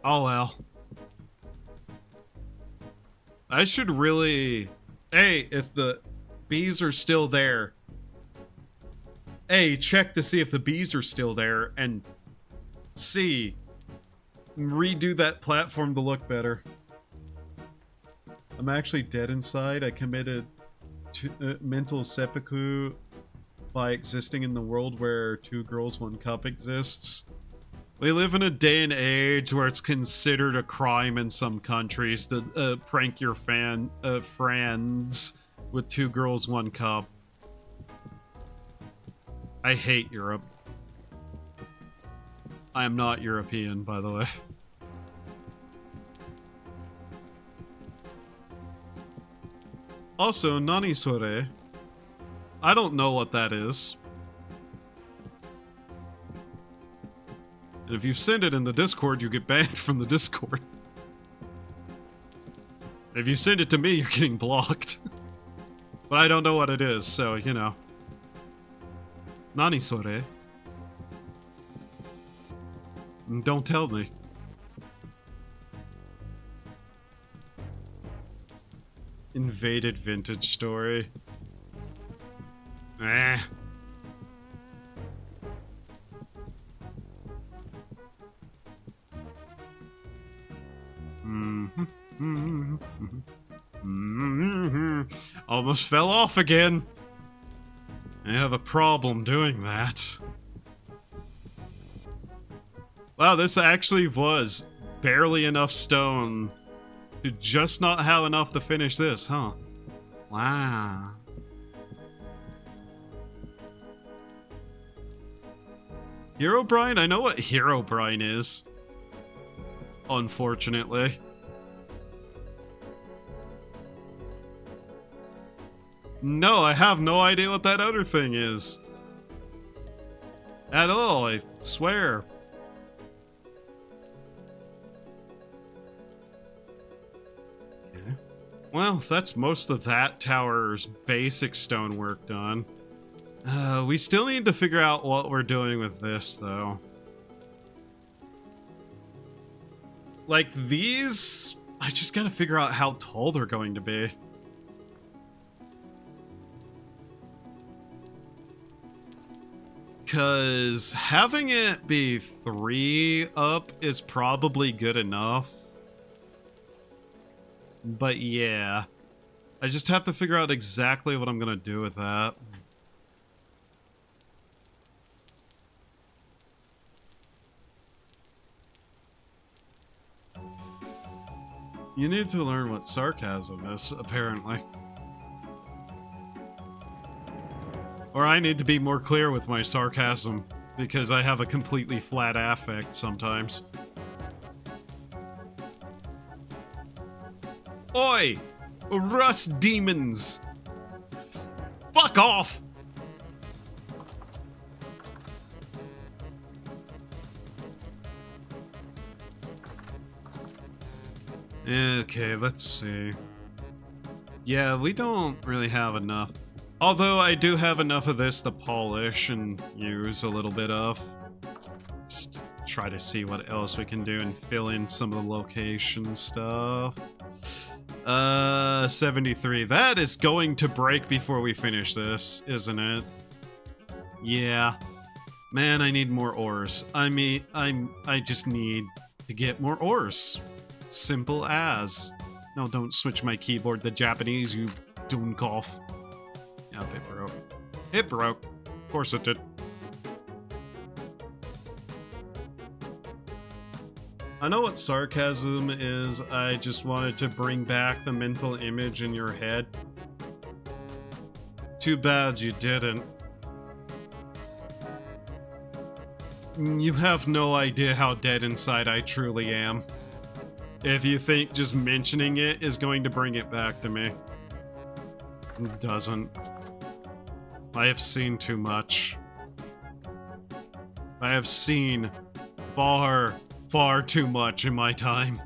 Oh well. I should really... Hey, if the bees are still there, A, check to see if the bees are still there, and C, redo that platform to look better. I'm actually dead inside. I committed mental seppuku by existing in the world where 2 girls, 1 cup exists. We live in a day and age where it's considered a crime in some countries to prank your friends with 2 girls, 1 cup. I hate Europe. I am not European, by the way. Also, Nani Sore. I don't know what that is. And if you send it in the Discord, you get banned from the Discord. If you send it to me, you're getting blocked. But I don't know what it is, so, you know. Nani Sore? Don't tell me. Invaded vintage story. Eh. Almost fell off again. I have a problem doing that. Wow, this actually was barely enough stone to just not have enough to finish this, huh? Wow. Herobrine? I know what Herobrine is. Unfortunately. No, I have no idea what that other thing is. At all, I swear. Okay. Well, that's most of that tower's basic stonework done. We still need to figure out what we're doing with this, though. Like, these... I just gotta figure out how tall they're going to be. Because having it be 3 up is probably good enough. But yeah. I just have to figure out exactly what I'm gonna do with that. You need to learn what sarcasm is, apparently. Or I need to be more clear with my sarcasm, because I have a completely flat affect sometimes. Oi! Rust demons! Fuck off! Okay, let's see. Yeah, we don't really have enough. Although I do have enough of this to polish and use a little bit of. Just try to see what else we can do and fill in some of the location stuff. 73. That is going to break before we finish this, isn't it? Yeah. Man, I need more ores. I just need to get more ores. Simple as. No, don't switch my keyboard to Japanese, you dooncoff. Yep, it broke. It broke. Of course it did. I know what sarcasm is. I just wanted to bring back the mental image in your head. Too bad you didn't. You have no idea how dead inside I truly am. If you think just mentioning it is going to bring it back to me. It doesn't. I have seen too much. I have seen far, far too much in my time.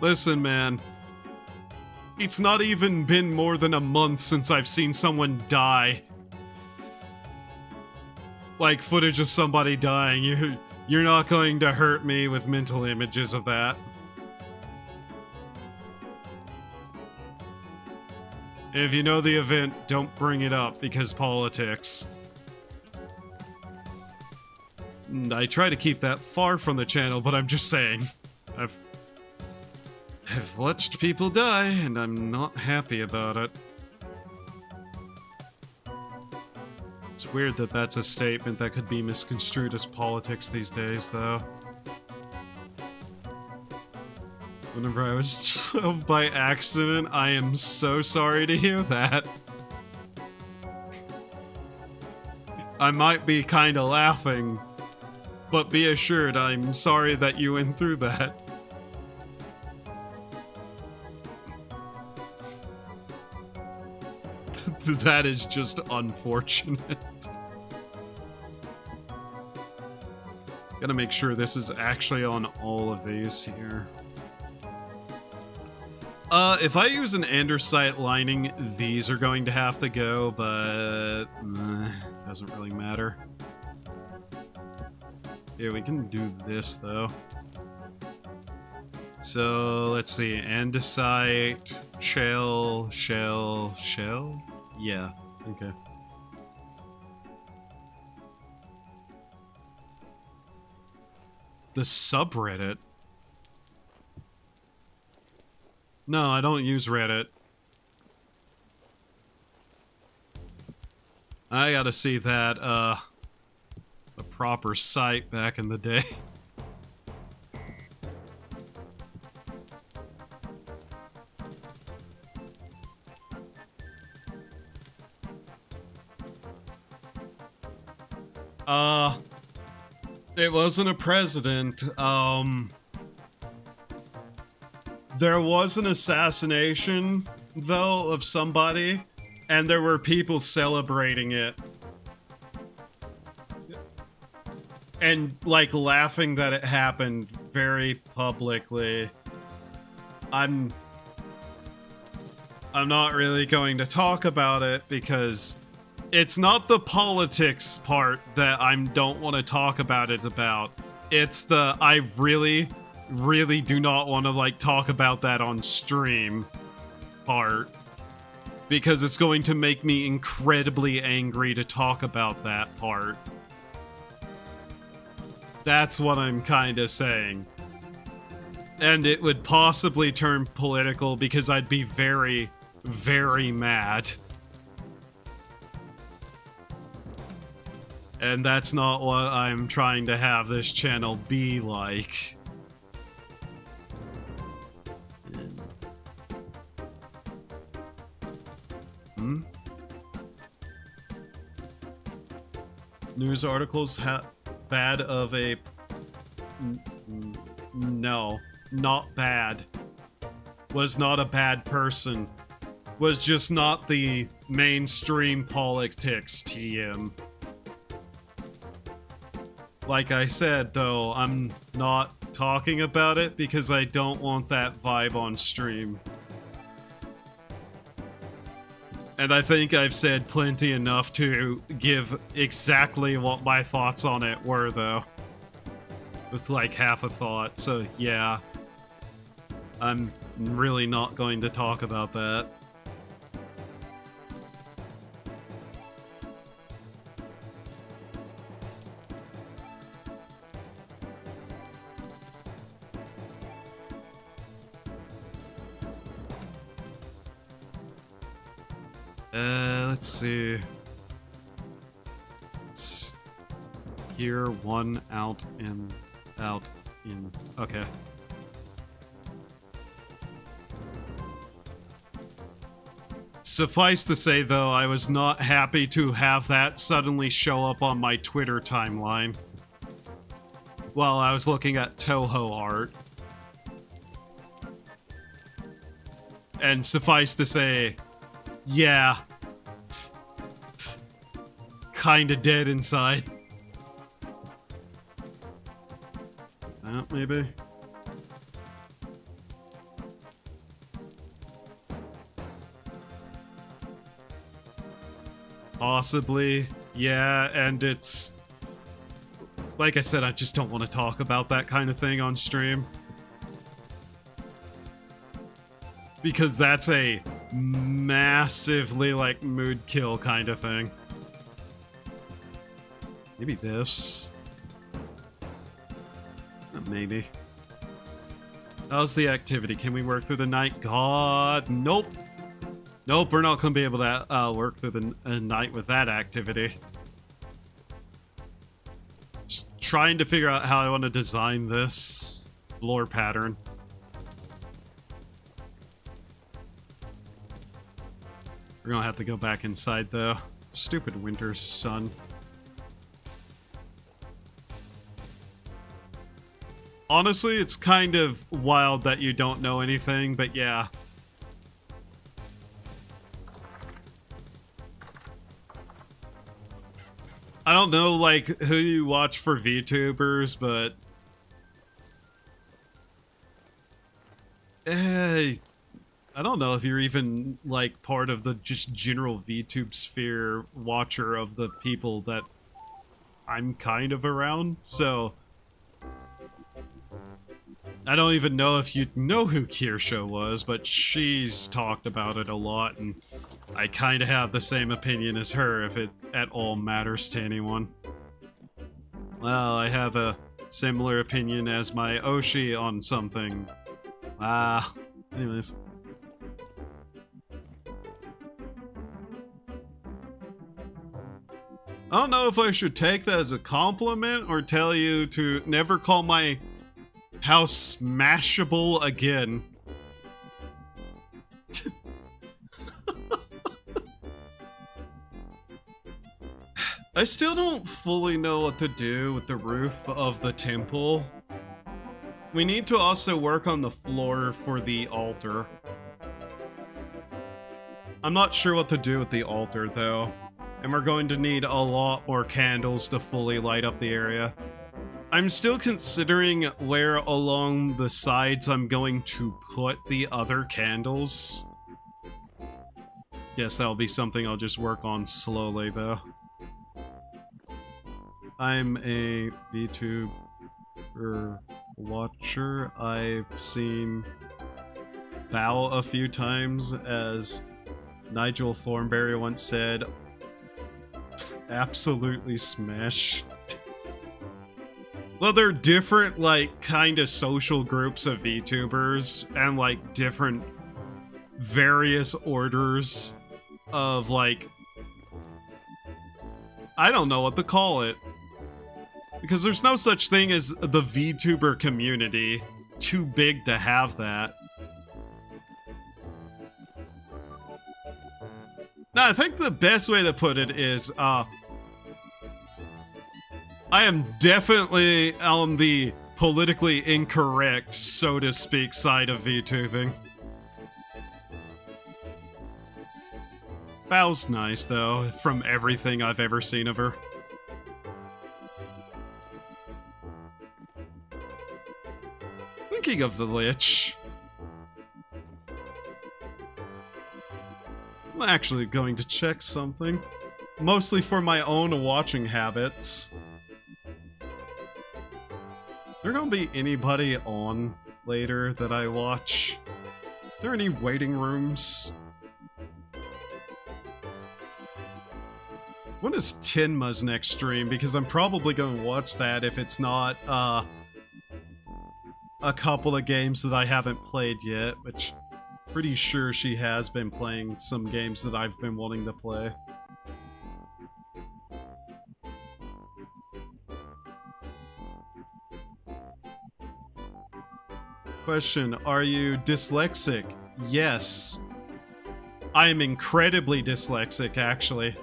Listen, man. It's not even been more than a month since I've seen someone die. like footage of somebody dying. You're not going to hurt me with mental images of that. And if you know the event, don't bring it up because politics. And I try to keep that far from the channel, but I'm just saying. I've watched people die, and I'm not happy about it. It's weird that that's a statement that could be misconstrued as politics these days, though. Whenever I was told by accident, I am so sorry to hear that. I might be kinda laughing, but be assured I'm sorry that you went through that. That is just unfortunate. Gotta make sure this is actually on all of these here. If I use an andesite lining, these are going to have to go, but doesn't really matter. Yeah, we can do this though. So let's see, andesite, shell. Yeah, okay. The subreddit? No, I don't use Reddit. I gotta see that, a proper site back in the day. It wasn't a president, there was an assassination, though, of somebody, and there were people celebrating it. And, like, laughing that it happened very publicly. I'm not really going to talk about it because it's not the politics part that I don't want to talk about it about. It's the I really do not want to like talk about that on stream part because it's going to make me incredibly angry to talk about that part. That's what I'm kind of saying. And it would possibly turn political because I'd be very, very mad. And that's not what I'm trying to have this channel be like. News articles bad of a... No, not bad. Was not a bad person. Was just not the mainstream politics TM. Like I said, though, I'm not talking about it because I don't want that vibe on stream. And I think I've said plenty enough to give exactly what my thoughts on it were, though. With like half a thought, so yeah. I'm really not going to talk about that. Let's see. It's here, one, out, in, out, in. Okay. Suffice to say, though, I was not happy to have that suddenly show up on my Twitter timeline while I was looking at Toho art. And suffice to say, yeah. Kinda dead inside. That, maybe? Possibly, yeah, and it's Like I said, I just don't want to talk about that kind of thing on stream. Because that's a massively, like, mood kill kind of thing. Maybe this. Maybe. How's the activity? Can we work through the night? God, nope. Nope, we're not going to be able to work through the night with that activity. Just trying to figure out how I want to design this floor pattern. We're going to have to go back inside, though. Stupid winter sun. Honestly, it's kind of wild that you don't know anything, but yeah. I don't know, like, who you watch for VTubers, but... I don't know if you're even, like, part of the just general VTube sphere watcher of the people that I'm kind of around, so... I don't even know if you know who Kirsha was, but she's talked about it a lot, and I kind of have the same opinion as her, if it at all matters to anyone. Well, I have a similar opinion as my Oshi on something. Anyways. I don't know if I should take that as a compliment or tell you to never call my house smashable again. I still don't fully know what to do with the roof of the temple. We need to also work on the floor for the altar. I'm not sure what to do with the altar, though. And we're going to need a lot more candles to fully light up the area. I'm still considering where along the sides I'm going to put the other candles. Guess that'll be something I'll just work on slowly, though. I'm a VTuber watcher. I've seen Bow a few times, as Nigel Thornberry once said. Absolutely smashed. Well, they're different, like, kind of social groups of VTubers, and, like, different various orders of, like... I don't know what to call it. Because there's no such thing as the VTuber community. Too big to have that. No, I think the best way to put it is, I am definitely on the politically incorrect, so to speak, side of VTubing. Bow's nice, though, from everything I've ever seen of her. Thinking of the Lich, I'm actually going to check something. Mostly for my own watching habits. There gonna be anybody on later that I watch? Are there any waiting rooms? When is Tenma's next stream? Because I'm probably going to watch that if it's not, a couple of games that I haven't played yet, which pretty sure she has been playing some games that I've been wanting to play. Question, are you dyslexic? Yes. I am incredibly dyslexic, actually.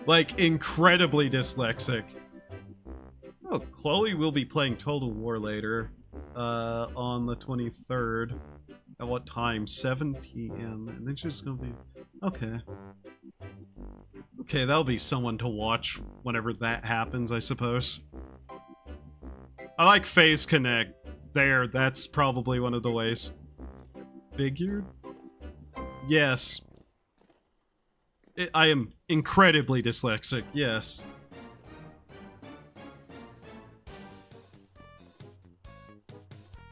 Like, incredibly dyslexic. Oh, Chloe will be playing Total War later. On the 23rd. At what time? 7 p.m. And then she's gonna be... Okay. Okay, that'll be someone to watch whenever that happens, I suppose. I like Phase Connect. There, that's probably one of the ways. Figured? Yes. I am incredibly dyslexic, yes.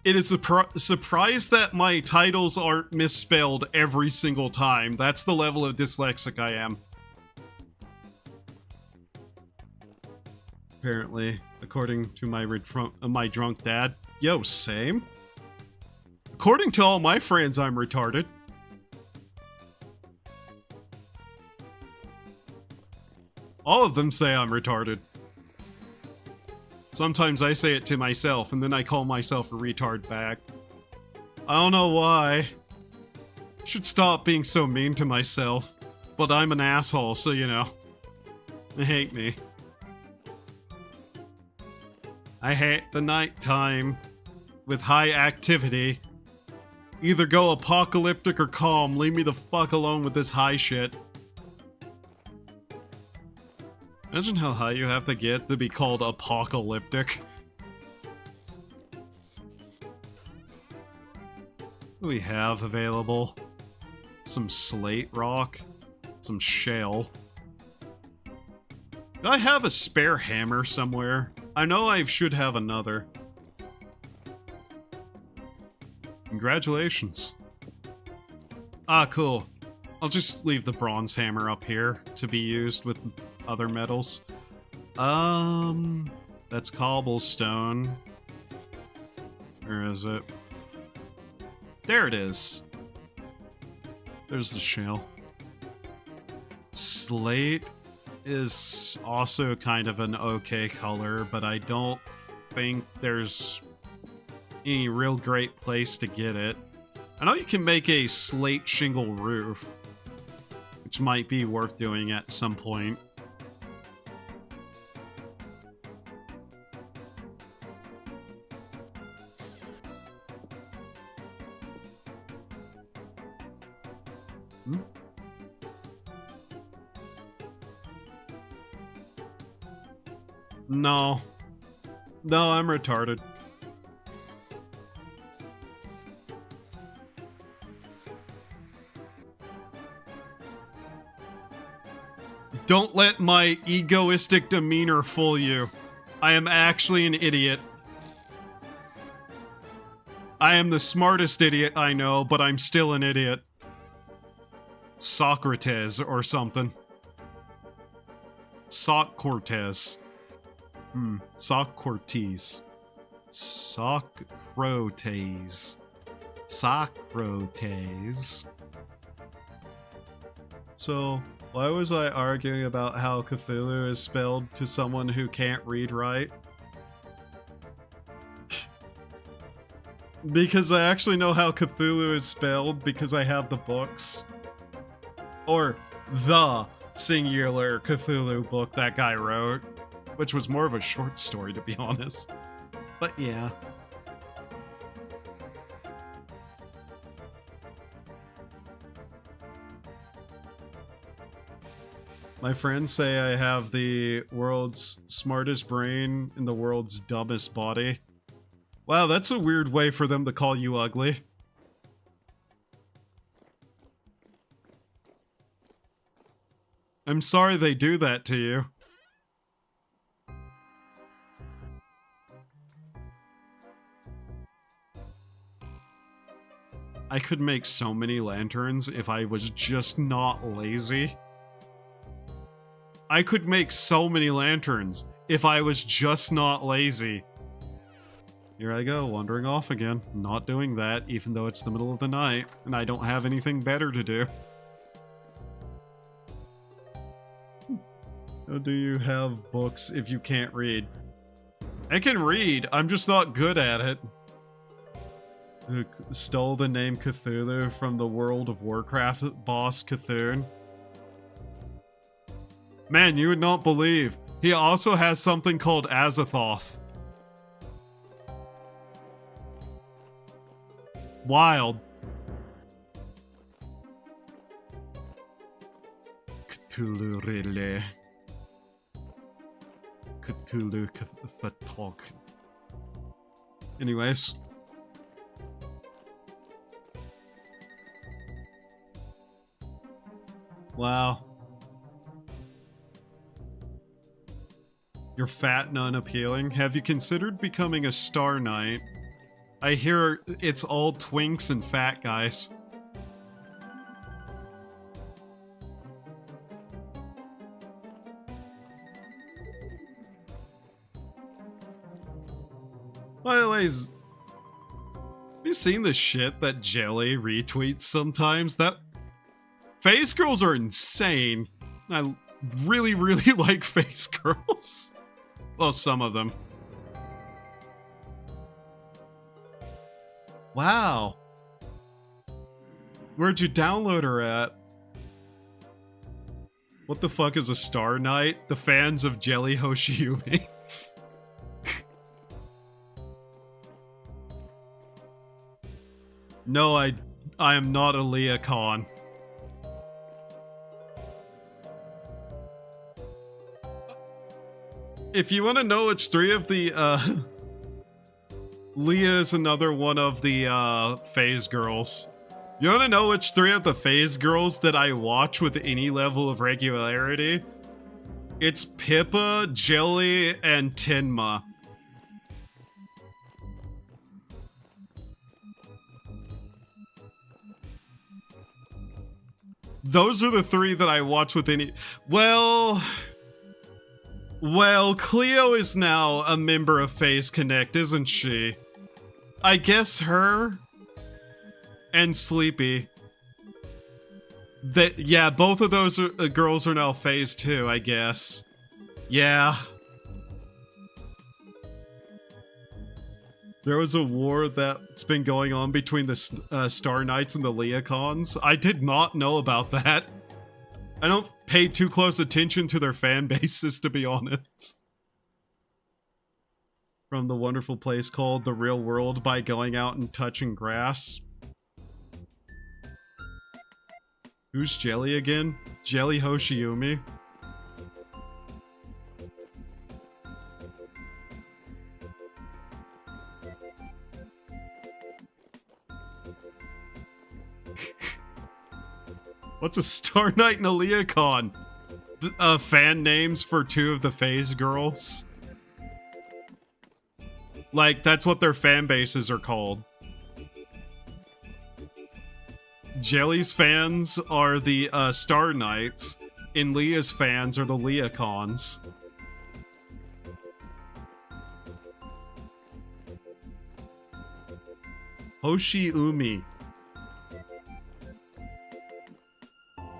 It is a surprise that my titles aren't misspelled every single time. That's the level of dyslexic I am. Apparently, according to my drunk dad. Yo, same? According to all my friends, I'm retarded. All of them say I'm retarded. Sometimes I say it to myself, and then I call myself a retard back. I don't know why. I should stop being so mean to myself. But I'm an asshole, so you know. They hate me. I hate the nighttime with high activity. Either go apocalyptic or calm. Leave me the fuck alone with this high shit. Imagine how high you have to get to be called apocalyptic. What do we have available? Some slate rock. Some shale. Do I have a spare hammer somewhere? I know I should have another. Congratulations. Ah, cool. I'll just leave the bronze hammer up here to be used with other metals. That's cobblestone. Where is it? There it is. There's the shale. Slate is also kind of an okay color, but I don't think there's any real great place to get it. I know you can make a slate shingle roof, which might be worth doing at some point. No. No, I'm retarded. Don't let my egoistic demeanor fool you. I am actually an idiot. I am the smartest idiot I know, but I'm still an idiot. Socrates or something. Socrates. Socrates. Socrates. Socrates. So, why was I arguing about how Cthulhu is spelled to someone who can't read right? Because I actually know how Cthulhu is spelled because I have the books. Or the singular Cthulhu book that guy wrote. Which was more of a short story, to be honest. But yeah. My friends say I have the world's smartest brain and the world's dumbest body. Wow, that's a weird way for them to call you ugly. I'm sorry they do that to you. I could make so many lanterns if I was just not lazy. I could make so many lanterns if I was just not lazy. Here I go, wandering off again. Not doing that, even though it's the middle of the night, and I don't have anything better to do. How do you have books if you can't read? I can read, I'm just not good at it. Who stole the name Cthulhu from the World of Warcraft boss Cthulhu. Man, you would not believe. He also has something called Azathoth. Wild. Cthulhu really. Cthulhu Cthulhu. Anyways. Wow. You're fat and unappealing. Have you considered becoming a Star Knight? I hear it's all twinks and fat guys. By the way, have you seen the shit that Jelly retweets sometimes? That face girls are insane. I really, really like face girls. Well, some of them. Wow. Where'd you download her at? What the fuck is a Star Knight? The fans of Jelly Hoshiumi. No, I am not a Leah-con. If you want to know which three of the, Leah is another one of the, phase girls. You want to know which three of the phase girls that I watch with any level of regularity? It's Pippa, Jelly, and Tenma. Those are the three that I watch with any... Well, Cleo is now a member of FaZe Connect, isn't she? I guess her and Sleepy. Yeah, both of those girls are now FaZe too, I guess. Yeah. There was a war that's been going on between the Star Knights and the Leah-cons. I did not know about that. I don't pay too close attention to their fan bases, to be honest. From the wonderful place called The Real World by going out and touching grass. Who's Jelly again? Jelly Hoshiumi? What's a Star Knight and a Leah-con? Fan names for two of the FaZe girls? Like, that's what their fan bases are called. Jelly's fans are the Star Knights, and Leah's fans are the Leah-cons. Hoshiumi.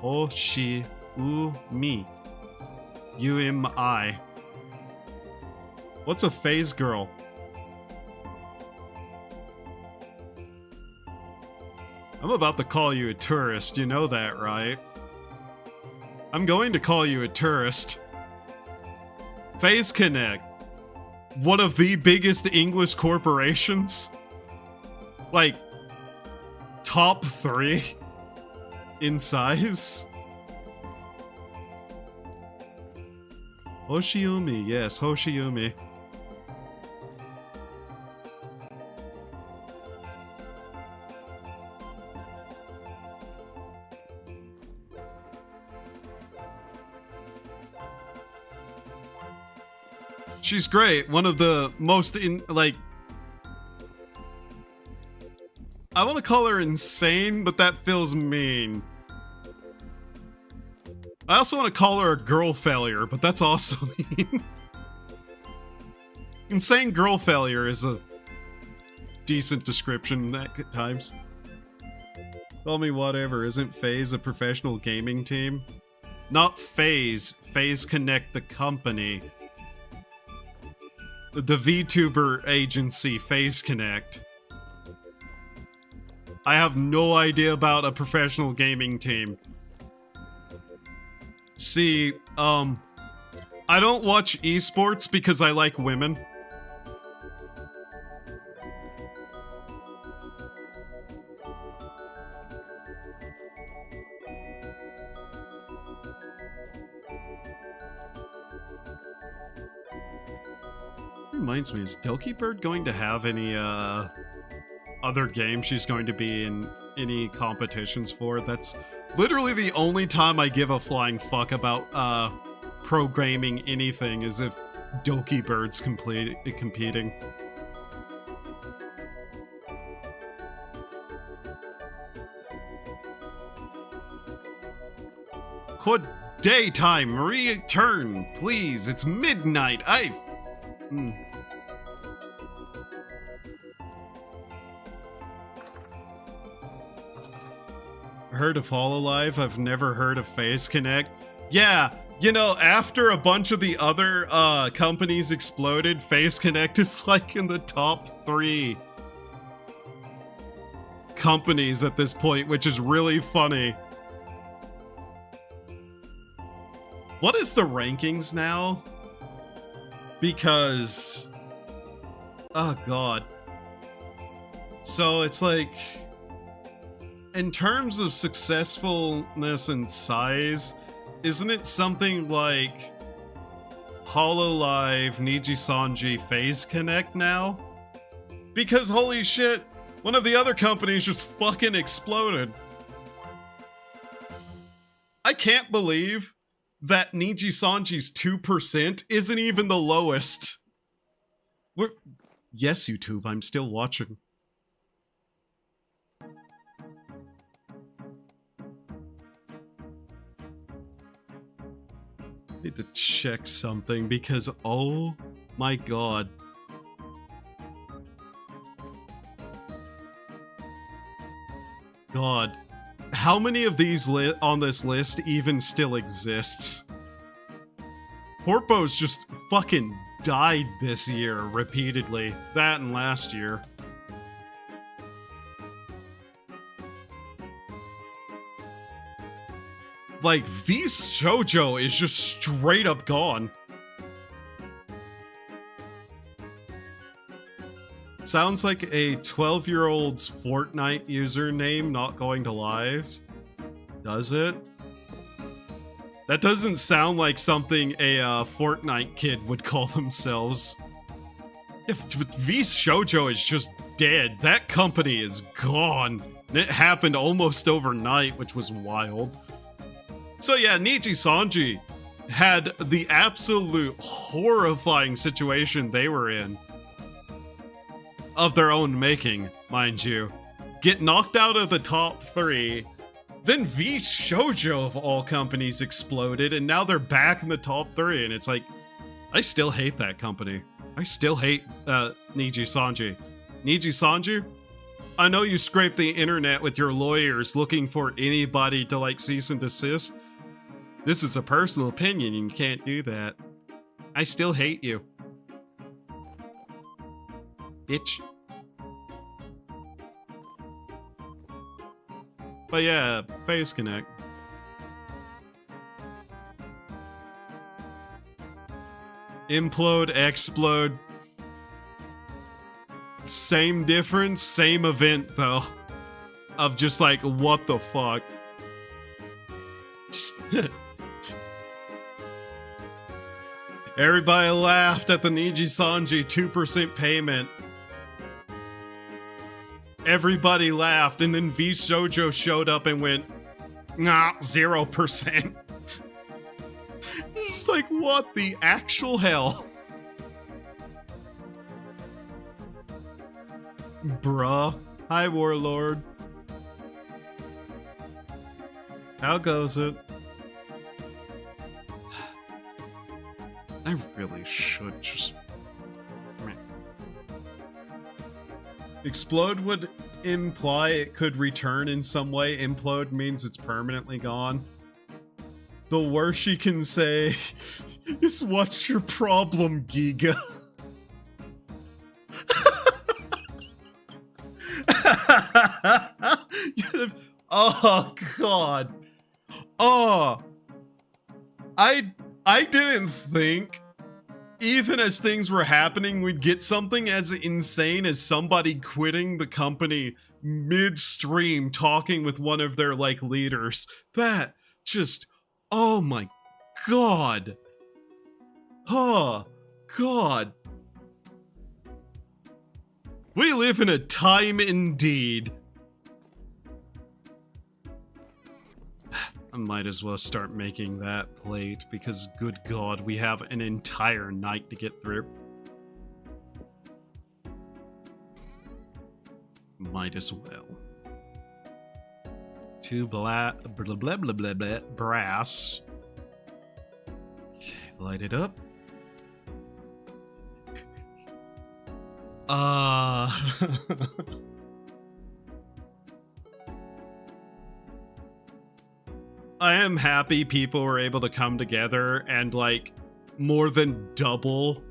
Hoshiumi. U-M-I. What's a FaZe girl? I'm about to call you a tourist, you know that, right? I'm going to call you a tourist. FaZe Connect. One of the biggest English corporations. Like, top 3 in size. Hoshiumi, yes, Hoshiumi. She's great. One of the most I want to call her insane, but that feels mean. I also want to call her a girl failure, but that's also mean. Insane girl failure is a decent description at times. Tell me whatever. Isn't FaZe a professional gaming team? Not FaZe. FaZe Connect the company. The VTuber agency, FaZe Connect. I have no idea about a professional gaming team. See, I don't watch esports because I like women. Reminds me, is Doki Bird going to have any other games she's going to be in any competitions for? That's Literally the only time I give a flying fuck about programming anything is if Doki Bird's competing. Quad daytime, return, please. It's midnight. Heard of Hololive? I've never heard of Face Connect. Yeah, you know, after a bunch of the other companies exploded, Face Connect is like in the top 3 companies at this point, which is really funny. What is the rankings now? Because... oh god. So it's like... in terms of successfulness and size, isn't it something like Hololive, Nijisanji, Phase Connect now? Because holy shit, one of the other companies just fucking exploded. I can't believe that Nijisanji's 2% isn't even the lowest. Yes, YouTube, I'm still watching. Need to check something because oh my god. God, how many of these on this list even still exists? Porpo's just fucking died this year repeatedly. That and last year. Like, VShojo is just straight up gone. Sounds like a 12-year-old's Fortnite username not going to lives. Does it? That doesn't sound like something a Fortnite kid would call themselves. If VShojo is just dead, that company is gone. And it happened almost overnight, which was wild. So yeah, Nijisanji had the absolute horrifying situation they were in. Of their own making, mind you. Get knocked out of the top 3. Then VShojo of all companies exploded, and now they're back in the top 3, and it's like, I still hate that company. I still hate Nijisanji. Nijisanji? I know you scraped the internet with your lawyers looking for anybody to like cease and desist. This is a personal opinion, and you can't do that. I still hate you. Bitch. But yeah, Phase Connect. Implode, explode. Same difference, same event though. Of just like, what the fuck? Everybody laughed at the Nijisanji 2% payment. Everybody laughed, and then VShojo showed up and went, nah, 0%. It's like, what the actual hell? Bruh. Hi, Warlord. How goes it? I really should just... Explode would imply it could return in some way. Implode means it's permanently gone. The worst she can say is, what's your problem, Giga? Oh, God. Oh. I didn't think, even as things were happening, we'd get something as insane as somebody quitting the company midstream talking with one of their, like, leaders. That just, oh my God. Oh, God. We live in a time indeed. might as well start making that plate because, good God, we have an entire night to get through. Might as well. 2 blah blah blah blah blah blah brass. Okay, light it up. I am happy people were able to come together and, like, more than double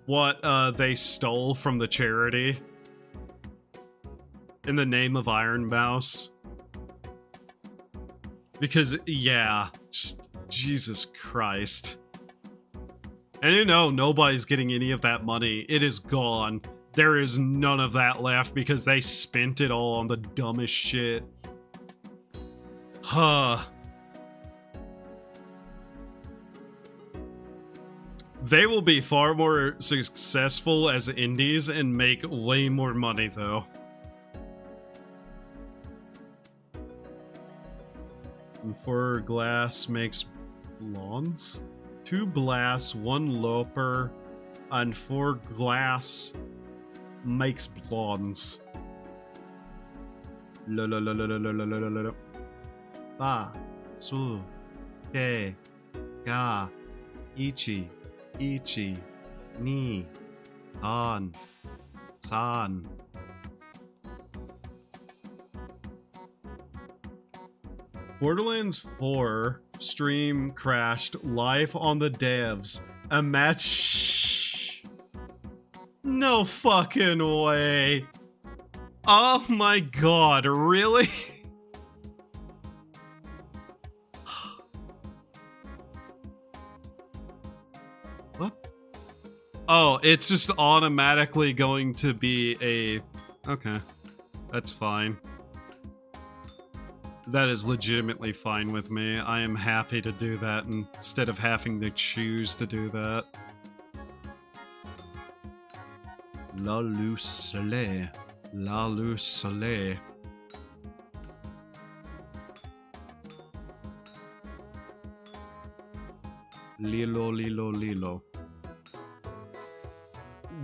what they stole from the charity in the name of Iron Mouse. Because, yeah, just, Jesus Christ. And you know, nobody's getting any of that money. It is gone. There is none of that left because they spent it all on the dumbest shit. Huh. They will be far more successful as indies and make way more money, though. And 4 glass makes blondes. 2 glass, 1 loper, and 4 glass makes blondes. Ba, su, ke, ga, ichi. Ichi, ni, an, san. Borderlands 4 stream crashed live on the devs. A match. No fucking way. Oh my God, really? What? Oh, it's just automatically going to be a... Okay, that's fine. That is legitimately fine with me. I am happy to do that instead of having to choose to do that. La Luz Soleil. La Luz Soleil. Lilo, Lilo, Lilo.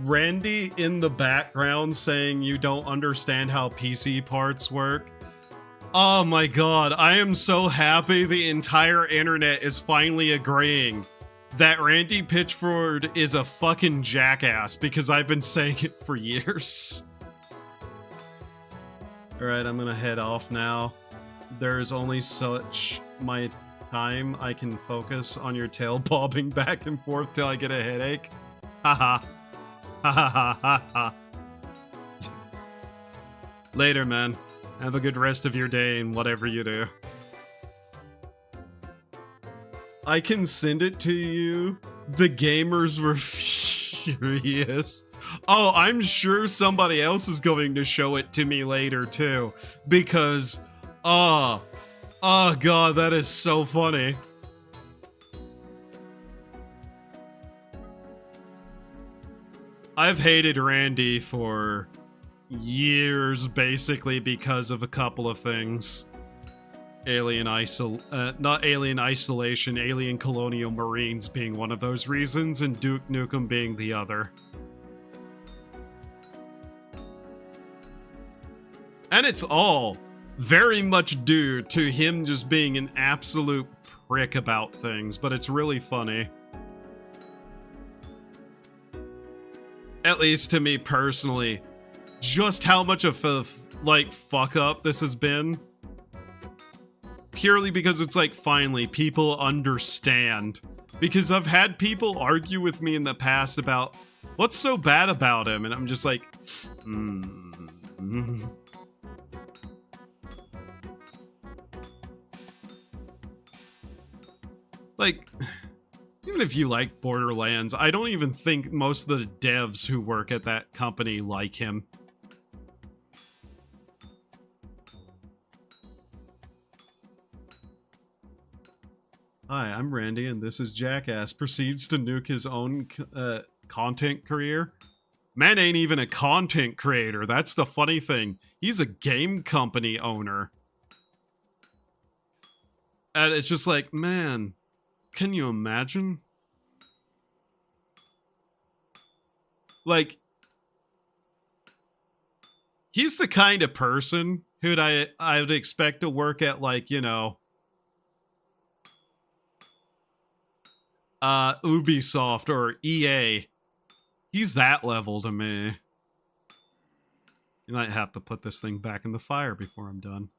Randy in the background saying you don't understand how PC parts work. Oh my God, I am so happy the entire internet is finally agreeing that Randy Pitchford is a fucking jackass because I've been saying it for years. Alright, I'm gonna head off now. There's only such my time I can focus on your tail bobbing back and forth till I get a headache. Haha. Ha ha ha ha ha. Later, man. Have a good rest of your day and whatever you do. I can send it to you. The gamers were furious. Oh, I'm sure somebody else is going to show it to me later too. Because, oh God, that is so funny. I've hated Randy for years, basically, because of a couple of things. Not Alien Isolation, Alien Colonial Marines being one of those reasons, and Duke Nukem being the other. And it's all very much due to him just being an absolute prick about things, but it's really funny. At least to me personally. Just how much of a, like, fuck up this has been. Purely because it's like, finally, people understand. Because I've had people argue with me in the past about, what's so bad about him? And I'm just like, Like, even if you like Borderlands, I don't even think most of the devs who work at that company like him. Hi, I'm Randy, and this is Jackass. Proceeds to nuke his own content career. Man ain't even a content creator. That's the funny thing. He's a game company owner. And it's just like, man, can you imagine? Like, he's the kind of person who I would expect to work at, like, you know, Ubisoft or EA. He's that level to me. You might have to put this thing back in the fire before I'm done.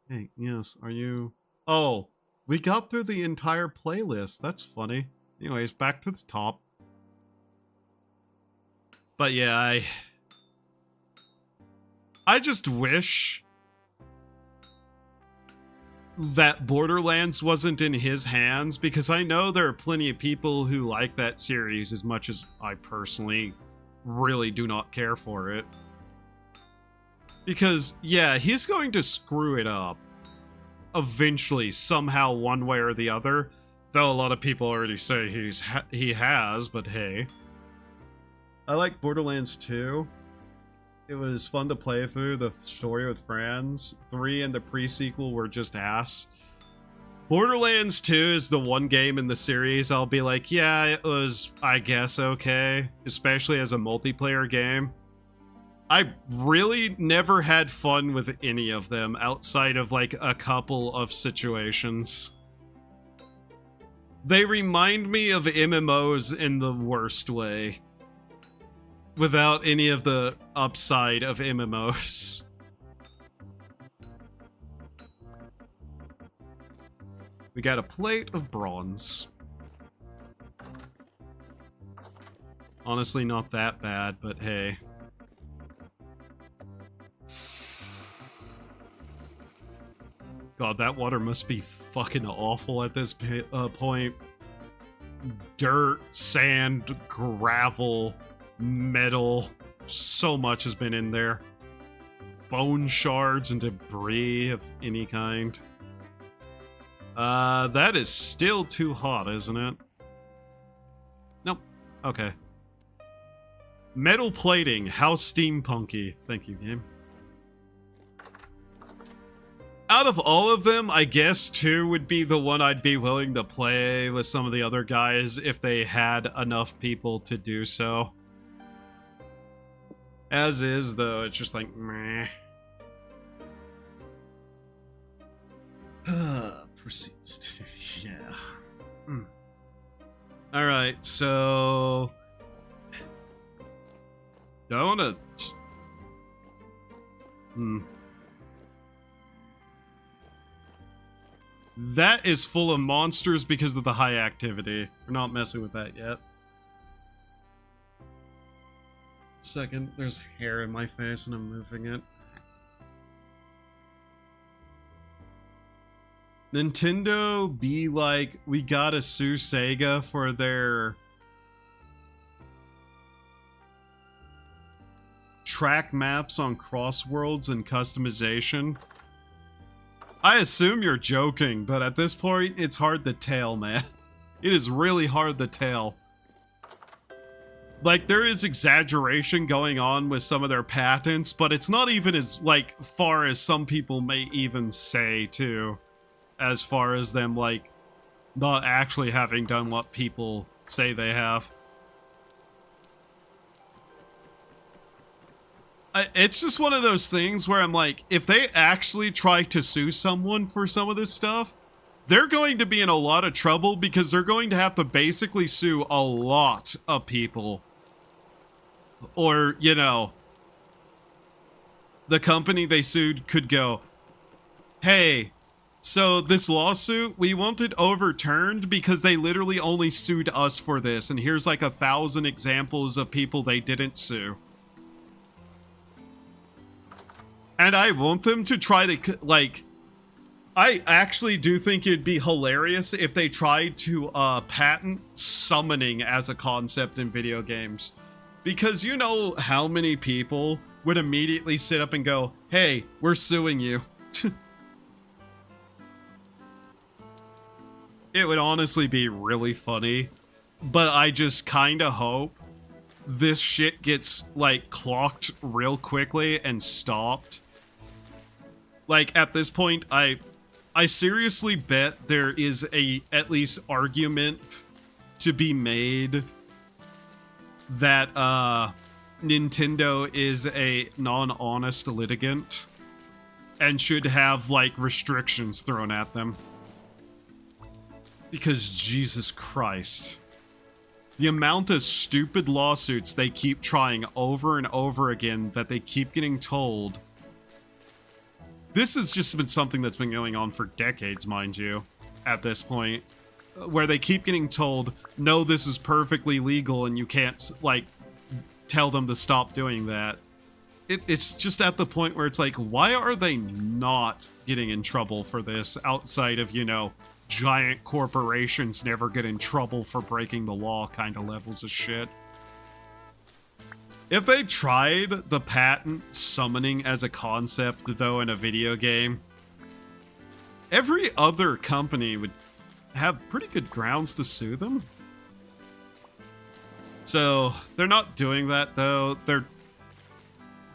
Hey, yes, are you... Oh, we got through the entire playlist. That's funny. Anyways, back to the top. But yeah, I just wish that Borderlands wasn't in his hands, because I know there are plenty of people who like that series as much as I personally really do not care for it. Because, yeah, he's going to screw it up eventually, somehow, one way or the other. Though a lot of people already say he has, but hey. I like Borderlands 2. It was fun to play through the story with friends. 3 and the pre-sequel were just ass. Borderlands 2 is the one game in the series I'll be like, yeah, it was, I guess, okay. Especially as a multiplayer game. I really never had fun with any of them outside of, like, a couple of situations. They remind me of MMOs in the worst way, without any of the upside of MMOs. We got a plate of bronze. Honestly, not that bad, but hey. God, that water must be fucking awful at this point. Dirt, sand, gravel, metal. So much has been in there. Bone shards and debris of any kind. That is still too hot, isn't it? Nope. Okay. Metal plating. How steampunky. Thank you, game. Out of all of them, I guess 2 would be the one I'd be willing to play with some of the other guys if they had enough people to do so. As is, though, it's just like, meh. Proceeds to... yeah. Alright, so... do I want to... just... That is full of monsters because of the high activity. We're not messing with that yet. Second, there's hair in my face and I'm moving it. Nintendo be like, we gotta sue Sega for their track maps on crossworlds and customization. I assume you're joking, but at this point, it's hard to tell, man. It is really hard to tell. Like, there is exaggeration going on with some of their patents, but it's not even as, like, far as some people may even say, too. As far as them, like, not actually having done what people say they have. It's just one of those things where I'm like, if they actually try to sue someone for some of this stuff, they're going to be in a lot of trouble because they're going to have to basically sue a lot of people. Or, you know, the company they sued could go, hey, so this lawsuit, we want it overturned because they literally only sued us for this, and here's like 1,000 examples of people they didn't sue. And I want them to try to, like, I actually do think it'd be hilarious if they tried to patent summoning as a concept in video games. Because you know how many people would immediately sit up and go, hey, we're suing you. It would honestly be really funny. But I just kind of hope this shit gets, like, clocked real quickly and stopped. Like, at this point, I I seriously bet there is a at least argument to be made that Nintendo is a non-honest litigant and should have like restrictions thrown at them. Because Jesus Christ, the amount of stupid lawsuits they keep trying over and over again that they keep getting told. This has just been something that's been going on for decades, mind you, at this point, where they keep getting told, no, this is perfectly legal and you can't, like, tell them to stop doing that. It's just at the point where it's like, why are they not getting in trouble for this outside of, you know, giant corporations never get in trouble for breaking the law kind of levels of shit? If they tried the patent summoning as a concept, though, in a video game, every other company would have pretty good grounds to sue them. So, they're not doing that, though.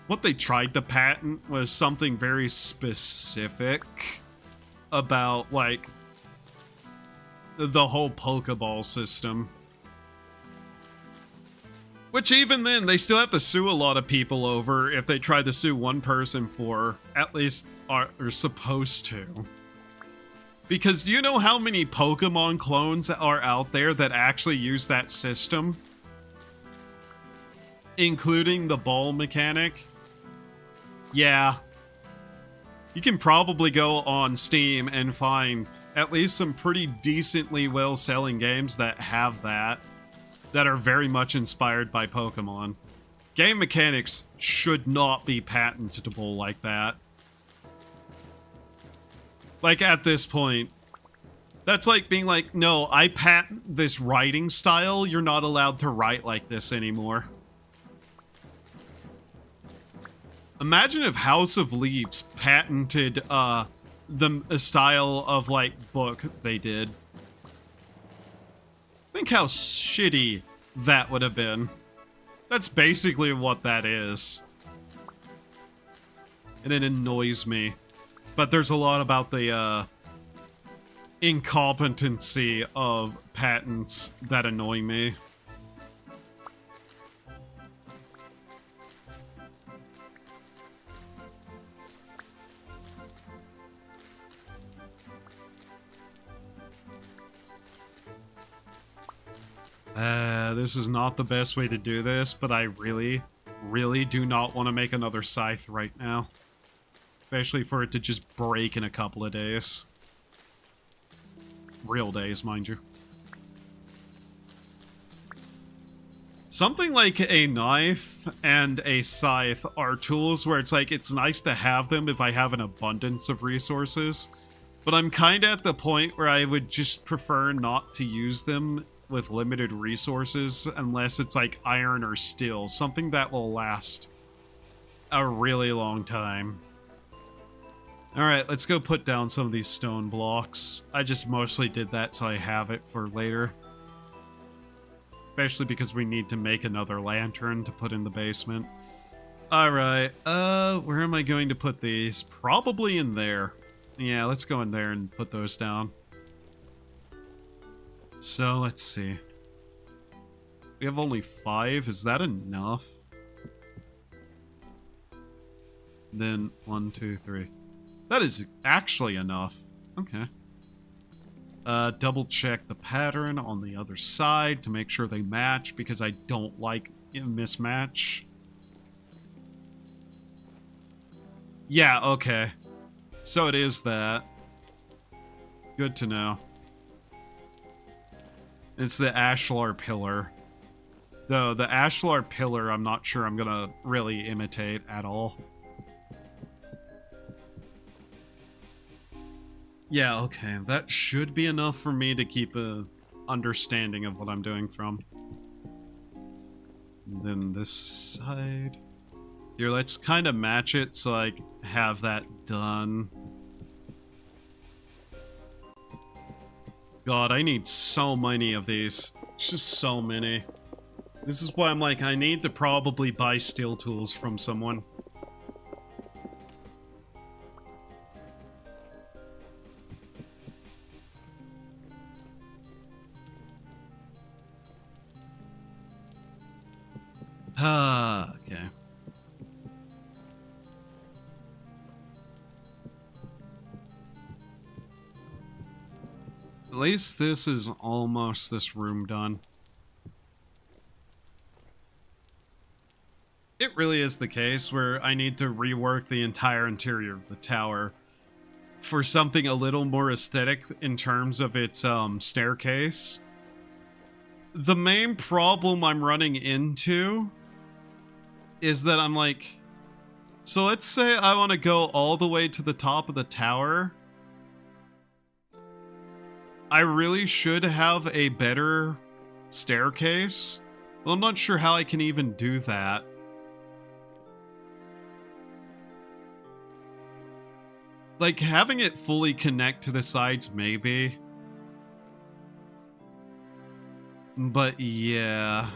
What they tried to patent was something very specific about, like, the whole Pokeball system. Which even then, they still have to sue a lot of people over if they try to sue one person for, at least are supposed to. Because do you know how many Pokemon clones are out there that actually use that system? Including the ball mechanic? Yeah. You can probably go on Steam and find at least some pretty decently well-selling games that have that are very much inspired by Pokemon. Game mechanics should not be patentable like that. Like, at this point, that's like being like, no, I patent this writing style, you're not allowed to write like this anymore. Imagine if House of Leaves patented, the style of, like, book they did. Think how shitty that would have been. That's basically what that is. And it annoys me. But there's a lot about the, incompetency of patents that annoy me. This is not the best way to do this, but I really, really do not want to make another scythe right now. Especially for it to just break in a couple of days. Real days, mind you. Something like a knife and a scythe are tools where it's like, it's nice to have them if I have an abundance of resources. But I'm kind of at the point where I would just prefer not to use them with limited resources unless it's like iron or steel, something that will last a really long time. Alright, let's go put down some of these stone blocks. I just mostly did that so I have it for later. Especially because we need to make another lantern to put in the basement. Alright, where am I going to put these? Probably in there. Yeah, let's go in there and put those down. So, let's see. We have only 5. Is that enough? Then 1, 2, 3. That is actually enough. Okay. Double check the pattern on the other side to make sure they match, because I don't like a mismatch. Yeah, okay. So it is that. Good to know. It's the ashlar pillar. Though the ashlar pillar, I'm not sure I'm gonna really imitate at all. Yeah, okay. That should be enough for me to keep a understanding of what I'm doing from. And then this side. Here, let's kind of match it so I have that done. God, I need so many of these. It's just so many. This is why I'm like, I need to probably buy steel tools from someone. least this is almost this room done. It really is the case where I need to rework the entire interior of the tower for something a little more aesthetic in terms of its staircase. The main problem I'm running into is that I'm like, so let's say I want to go all the way to the top of the tower. I really should have a better staircase, but I'm not sure how I can even do that. Like, having it fully connect to the sides, maybe. But yeah.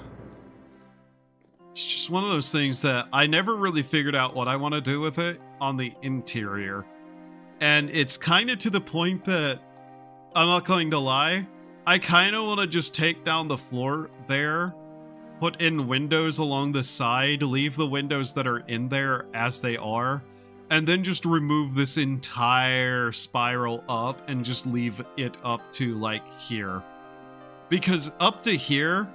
It's just one of those things that I never really figured out what I want to do with it on the interior. And it's kind of to the point that, I'm not going to lie, I kind of want to just take down the floor there, put in windows along the side, leave the windows that are in there as they are, and then just remove this entire spiral up and just leave it up to, like, here. Because up to here,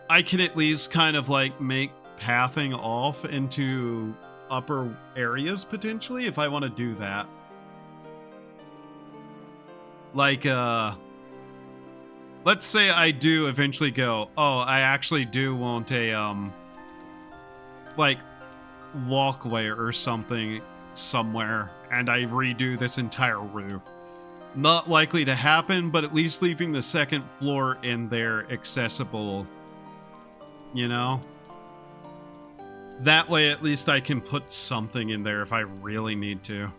I can at least kind of, like, make pathing off into upper areas, potentially, if I want to do that. Like, let's say I do eventually go, oh, I actually do want a, like, walkway or something somewhere, and I redo this entire roof. Not likely to happen, but at least leaving the second floor in there accessible, you know? That way at least I can put something in there if I really need to.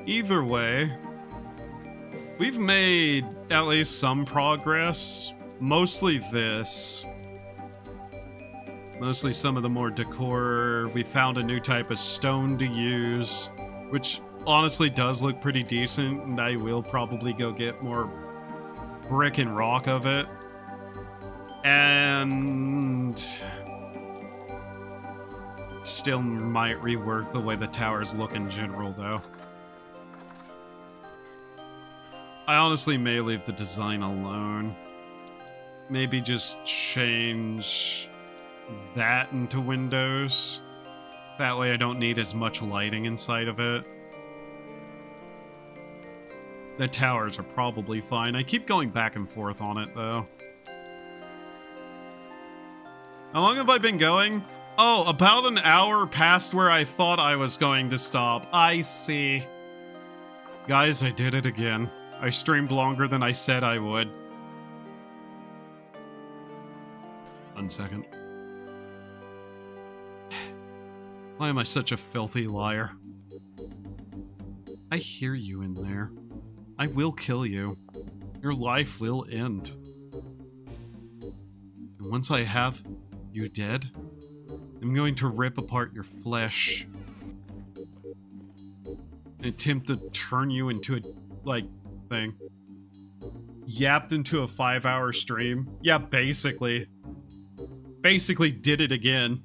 Either way, we've made at least some progress. Mostly this. Mostly some of the more decor. We found a new type of stone to use, which honestly does look pretty decent, and I will probably go get more brick and rock of it. And still might rework the way the towers look in general, though. I honestly may leave the design alone. Maybe just change that into windows. That way I don't need as much lighting inside of it. The towers are probably fine. I keep going back and forth on it, though. How long have I been going? Oh, about an hour past where I thought I was going to stop. I see. Guys, I did it again. I streamed longer than I said I would. 1 second. Why am I such a filthy liar? I hear you in there. I will kill you. Your life will end. And once I have you dead, I'm going to rip apart your flesh and attempt to turn you into a, like, thing. Yapped into a 5-hour stream. Yeah, basically. Basically did it again.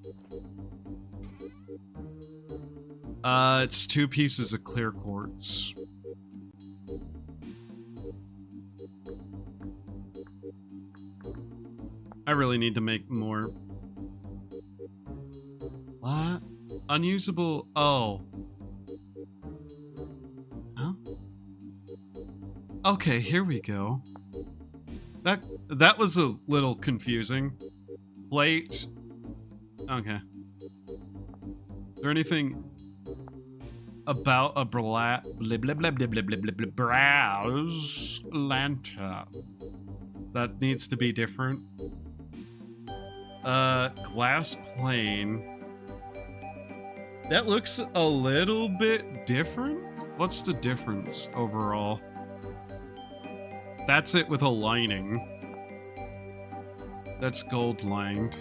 It's 2 pieces of clear quartz. I really need to make more. What? Unusable. Oh. Huh? Okay, here we go. That was a little confusing. Plate. Okay. Is there anything about a browse lantern that needs to be different? Glass plane. That looks a little bit different. What's the difference overall? That's it with a lining. That's gold lined.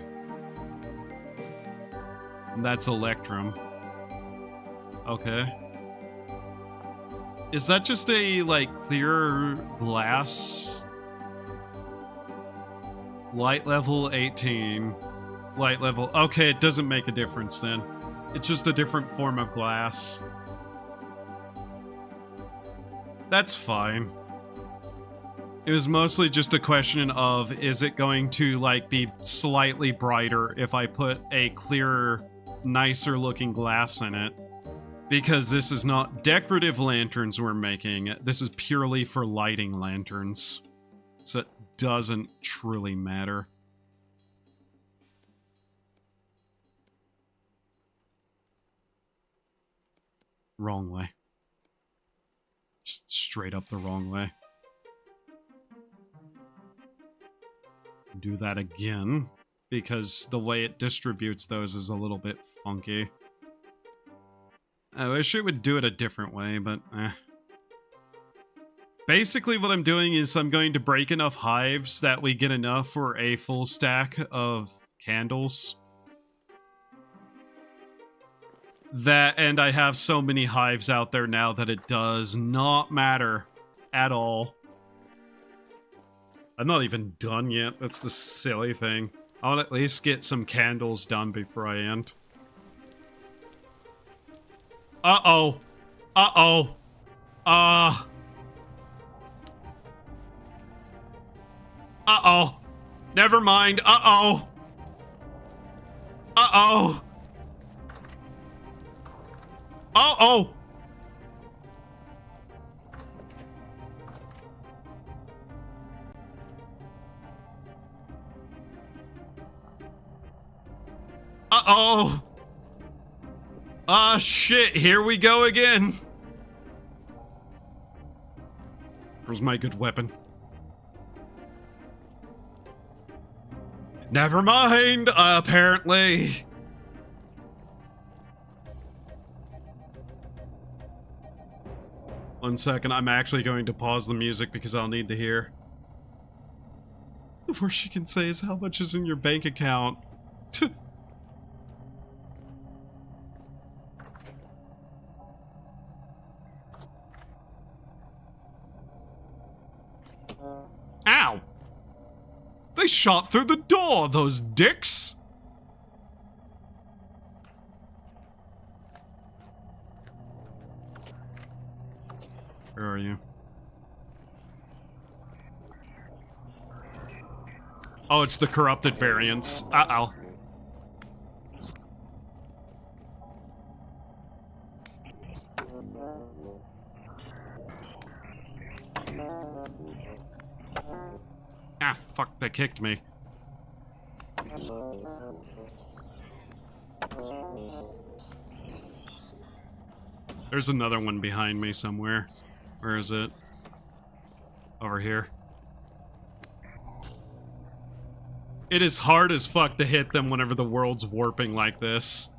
And that's electrum. Okay. Is that just a, like, clear glass? Light level 18. Light level... Okay, it doesn't make a difference then. It's just a different form of glass. That's fine. It was mostly just a question of, is it going to, like, be slightly brighter if I put a clearer, nicer looking glass in it? Because this is not decorative lanterns we're making. This is purely for lighting lanterns. So it doesn't truly matter. Wrong way. Just straight up the wrong way. Do that again, because the way it distributes those is a little bit funky. I wish it would do it a different way, but eh. Basically what I'm doing is I'm going to break enough hives that we get enough for a full stack of candles. And I have so many hives out there now that it does not matter at all. I'm not even done yet. That's the silly thing. I'll at least get some candles done before I end. Uh-oh. Uh-oh. Uh-oh. Never mind. Uh-oh. Uh-oh. Uh-oh. Uh-oh. Ah, shit. Here we go again. Where's my good weapon? Never mind, apparently. One second, I'm actually going to pause the music because I'll need to hear. The worst you can say is how much is in your bank account. Ow! They shot through the door, those dicks! Where are you? Oh, it's the corrupted variants. Uh-oh. Ah, fuck, they kicked me. There's another one behind me somewhere. Where is it? Over here. It is hard as fuck to hit them whenever the world's warping like this.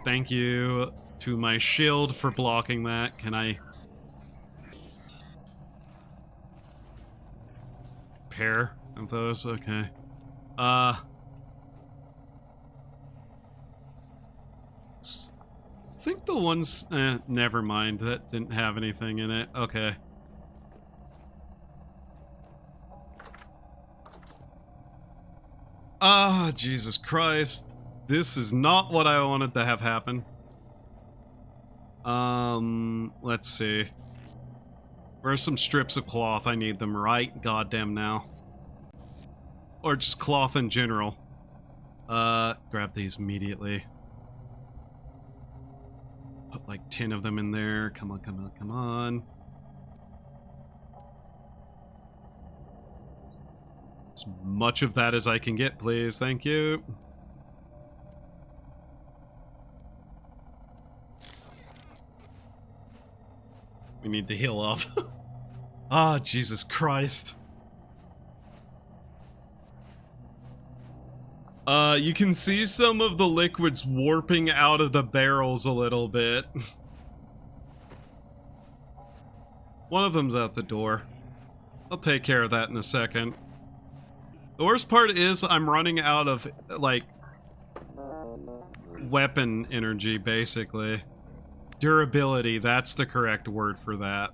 Thank you to my shield for blocking that. Can I... pair of those? Okay. I think the ones... never mind. That didn't have anything in it. Okay. Ah, Jesus Christ. This is not what I wanted to have happen. Let's see. Where's some strips of cloth? I need them right goddamn now. Or just cloth in general. Grab these immediately. Put like 10 of them in there. Come on, come on, come on. As much of that as I can get, please. Thank you. We need to heal up. Ah, Jesus Christ. You can see some of the liquids warping out of the barrels a little bit. One of them's out the door. I'll take care of that in a second. The worst part is I'm running out of, like, weapon energy, basically. Durability, that's the correct word for that.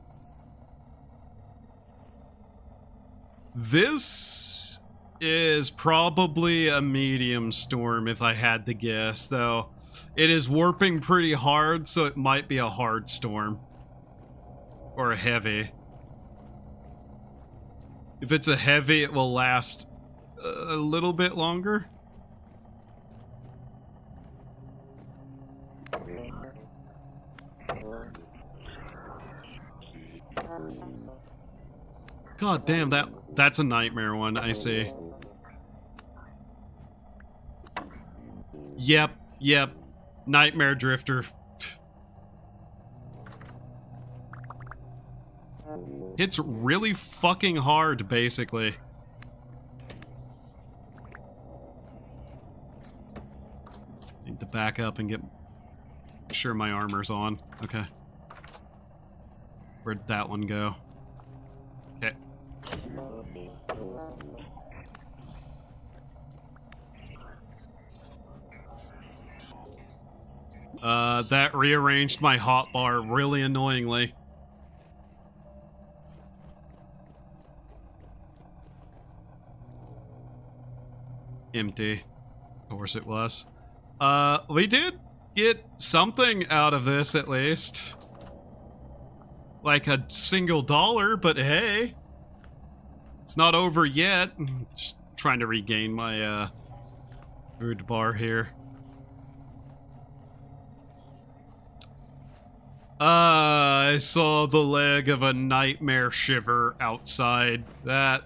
This is probably a medium storm if I had to guess, though. It is warping pretty hard, so it might be a hard storm. Or a heavy. If it's a heavy, it will last a little bit longer. God damn, that's a nightmare one, I see. Yep. Nightmare drifter. Hits really fucking hard, basically. Need to back up and get sure my armor's on. Okay. Where'd that one go? Okay. That rearranged my hotbar really annoyingly. Empty. Of course it was. We did get something out of this at least. Like a single dollar, but hey. It's not over yet. Just trying to regain my, food bar here. I saw the leg of a nightmare shiver outside. That,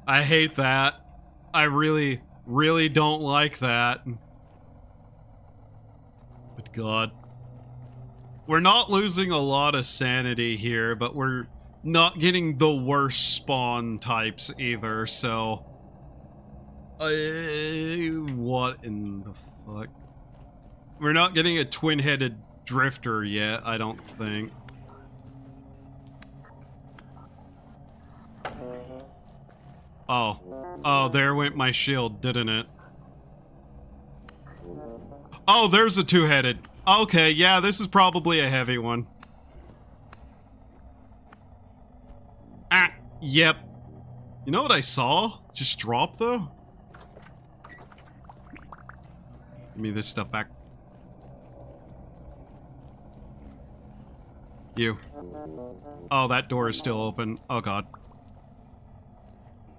I hate that. I really, really don't like that. But God. We're not losing a lot of sanity here, but we're not getting the worst spawn types either, so... what in the fuck? We're not getting a twin-headed drifter yet, I don't think. Oh, there went my shield, didn't it? Oh, there's a two-headed. Okay, yeah, this is probably a heavy one. Ah, yep. You know what I saw? Just drop, though? Give me this stuff back. You. Oh, that door is still open. Oh, God.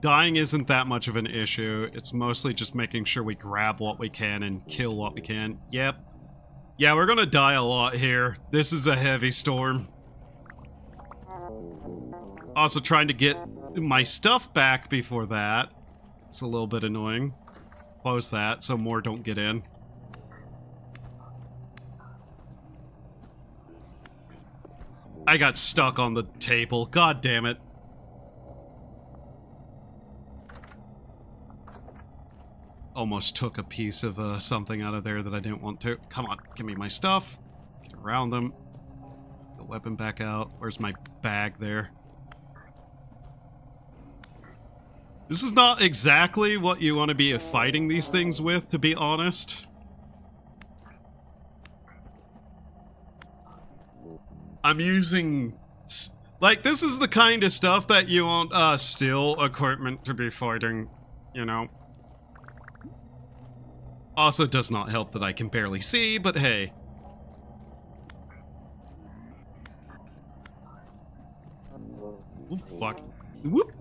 Dying isn't that much of an issue. It's mostly just making sure we grab what we can and kill what we can. Yep. Yeah, we're gonna die a lot here. This is a heavy storm. Also trying to get my stuff back before that. It's a little bit annoying. Close that so more don't get in. I got stuck on the table. God damn it. Almost took a piece of something out of there that I didn't want to. Come on, give me my stuff. Get around them. The weapon back out. Where's my bag there? This is not exactly what you want to be fighting these things with, to be honest. I'm using... like, this is the kind of stuff that you want steel equipment to be fighting, you know? Also does not help that I can barely see, but hey. Oh, fuck. Whoop.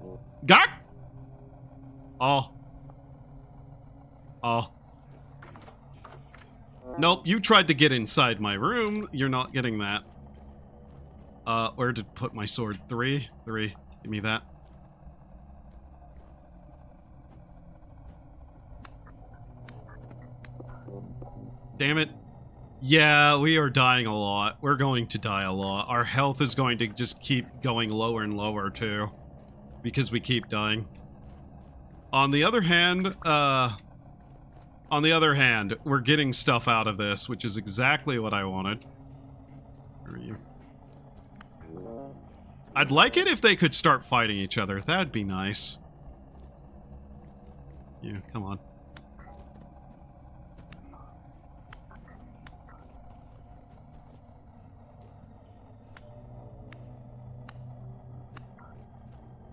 Gak! Oh. Oh. Nope, you tried to get inside my room. You're not getting that. Where did I put my sword? Three. Give me that. Damn it. Yeah, we are dying a lot. We're going to die a lot. Our health is going to just keep going lower and lower, too. Because we keep dying. On the other hand, we're getting stuff out of this, which is exactly what I wanted. Where are you? I'd like it if they could start fighting each other. That'd be nice. Yeah, come on.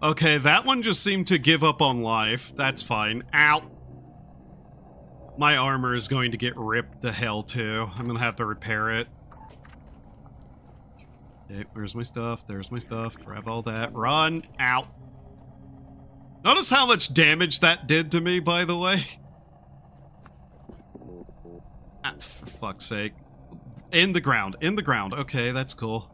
Okay, that one just seemed to give up on life. That's fine. Ow! My armor is going to get ripped to hell, too. I'm gonna have to repair it. Okay, where's my stuff? There's my stuff. Grab all that. Run! Ow! Notice how much damage that did to me, by the way? Ah, for fuck's sake. In the ground. In the ground. Okay, that's cool.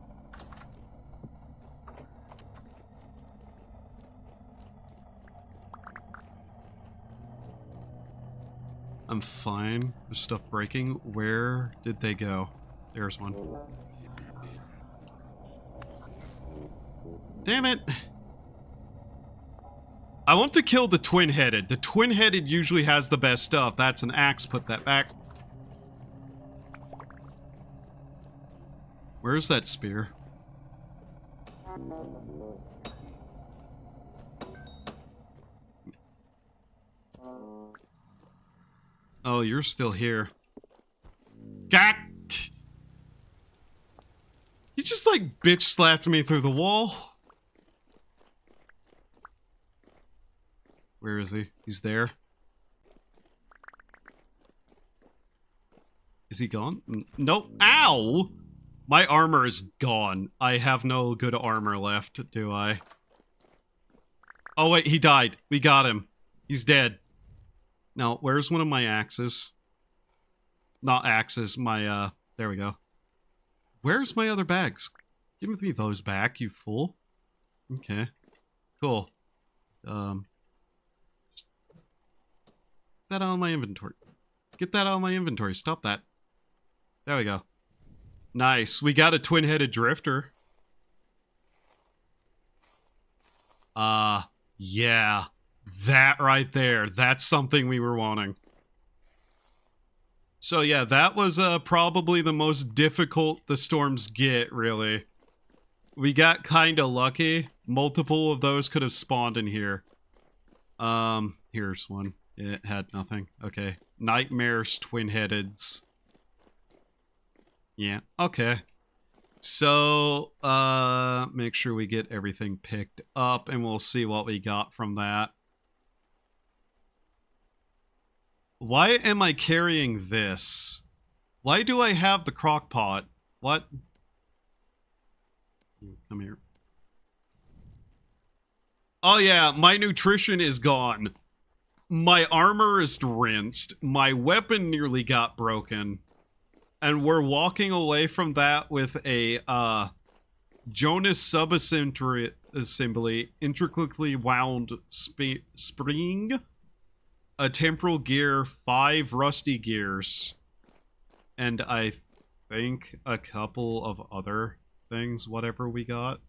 I'm fine. There's stuff breaking. Where did they go? There's one. Damn it. I want to kill the twin-headed. The twin-headed usually has the best stuff. That's an axe. Put that back. Where's that spear? Oh, you're still here. Gat! He just like bitch slapped me through the wall. Where is he? He's there. Is he gone? Nope. Ow! My armor is gone. I have no good armor left, do I? Oh wait, he died. We got him. He's dead. Now, where's one of my axes? Not axes, my, there we go. Where's my other bags? Give me those back, you fool. Okay. Cool. Just get that out of my inventory. Get that out of my inventory. Stop that. There we go. Nice. We got a twin-headed drifter. Yeah. That right there. That's something we were wanting. So yeah, that was probably the most difficult the storms get, really. We got kinda lucky. Multiple of those could have spawned in here. Here's one. It had nothing. Okay. Nightmares, twin-headeds. Yeah, okay. So, make sure we get everything picked up, and we'll see what we got from that. Why am I carrying this? Why do I have the crock pot? What? Come here. Oh yeah, my nutrition is gone. My armor is rinsed. My weapon nearly got broken. And we're walking away from that with a, Jonas subassembly, intricately wound spring, a temporal gear, 5 rusty gears, and I think a couple of other things, whatever we got.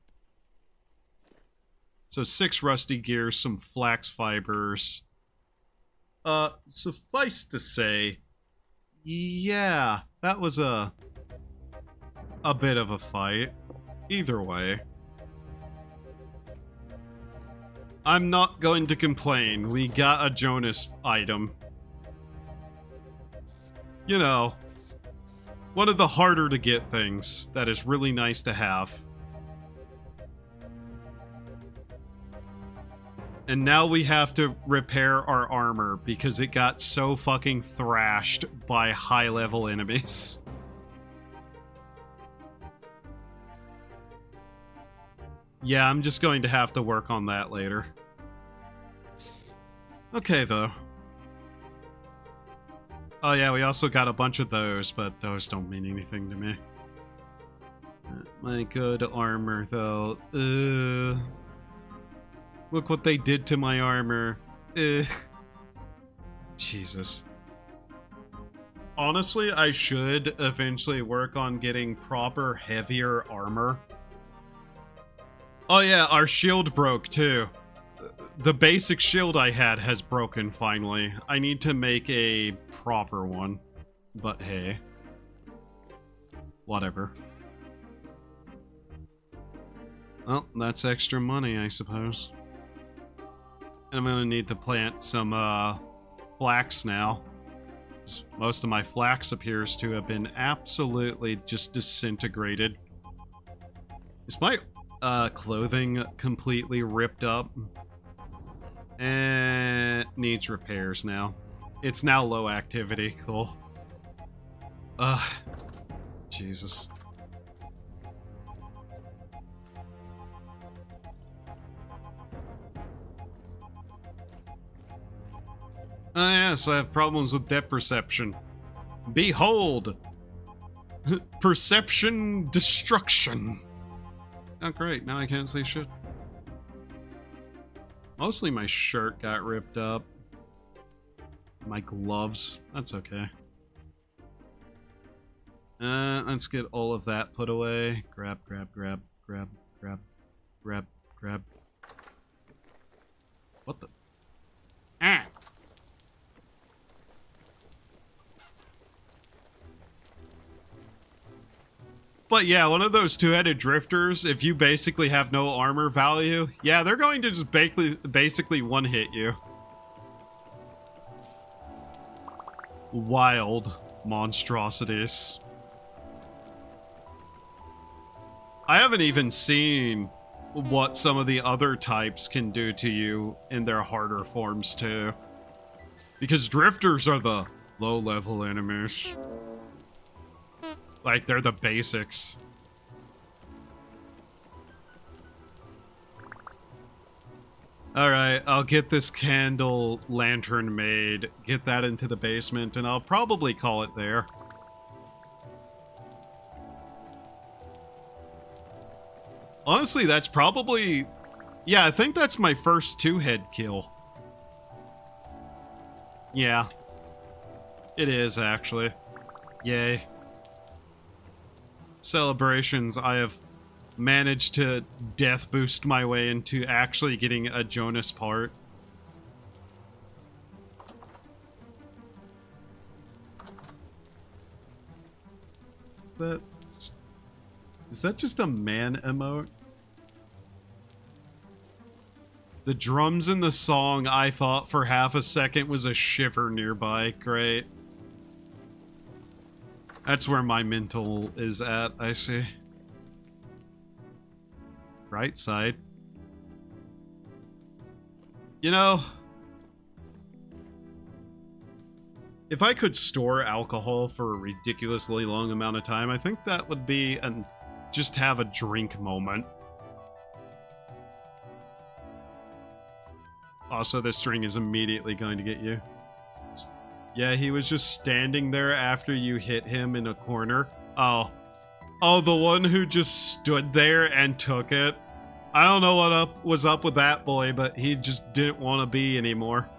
So 6 rusty gears, some flax fibers. Suffice to say, yeah, that was a bit of a fight. Either way. I'm not going to complain. We got a Jonas item. You know, one of the harder to get things that is really nice to have. And now we have to repair our armor because it got so fucking thrashed by high-level enemies. Yeah, I'm just going to have to work on that later. Okay, though. Oh yeah, we also got a bunch of those, but those don't mean anything to me. My good armor, though. Look what they did to my armor. Jesus. Honestly, I should eventually work on getting proper, heavier armor. Oh yeah, our shield broke too. The basic shield I had has broken finally. I need to make a proper one. But hey. Whatever. Well, that's extra money, I suppose. And I'm gonna need to plant some flax now. Most of my flax appears to have been absolutely just disintegrated. Is my clothing completely ripped up. And needs repairs now. It's now low activity. Cool. Jesus. Yes, I have problems with depth perception. Behold! Perception destruction. Oh, great. Now I can't see shit. Mostly my shirt got ripped up. My gloves. That's okay. Let's get all of that put away. Grab. What the? Ah! But yeah, one of those two-headed drifters, if you basically have no armor value, yeah, they're going to just basically one-hit you. Wild monstrosities. I haven't even seen what some of the other types can do to you in their harder forms too. Because drifters are the low-level enemies. Like, they're the basics. Alright, I'll get this candle lantern made, get that into the basement, and I'll probably call it there. Honestly, that's probably... Yeah, I think that's my first two-head kill. Yeah. It is, actually. Yay. Celebrations, I have managed to death boost my way into actually getting a Jonas part. Is that just a man emote? The drums in the song, I thought for half a second was a shiver nearby. Great. That's where my mental is at, I see. Right side. You know, if I could store alcohol for a ridiculously long amount of time, I think that would be an just have a drink moment. Also, this string is immediately going to get you. Yeah, he was just standing there after you hit him in a corner. Oh. Oh, the one who just stood there and took it. I don't know what was up with that boy, but he just didn't want to be anymore.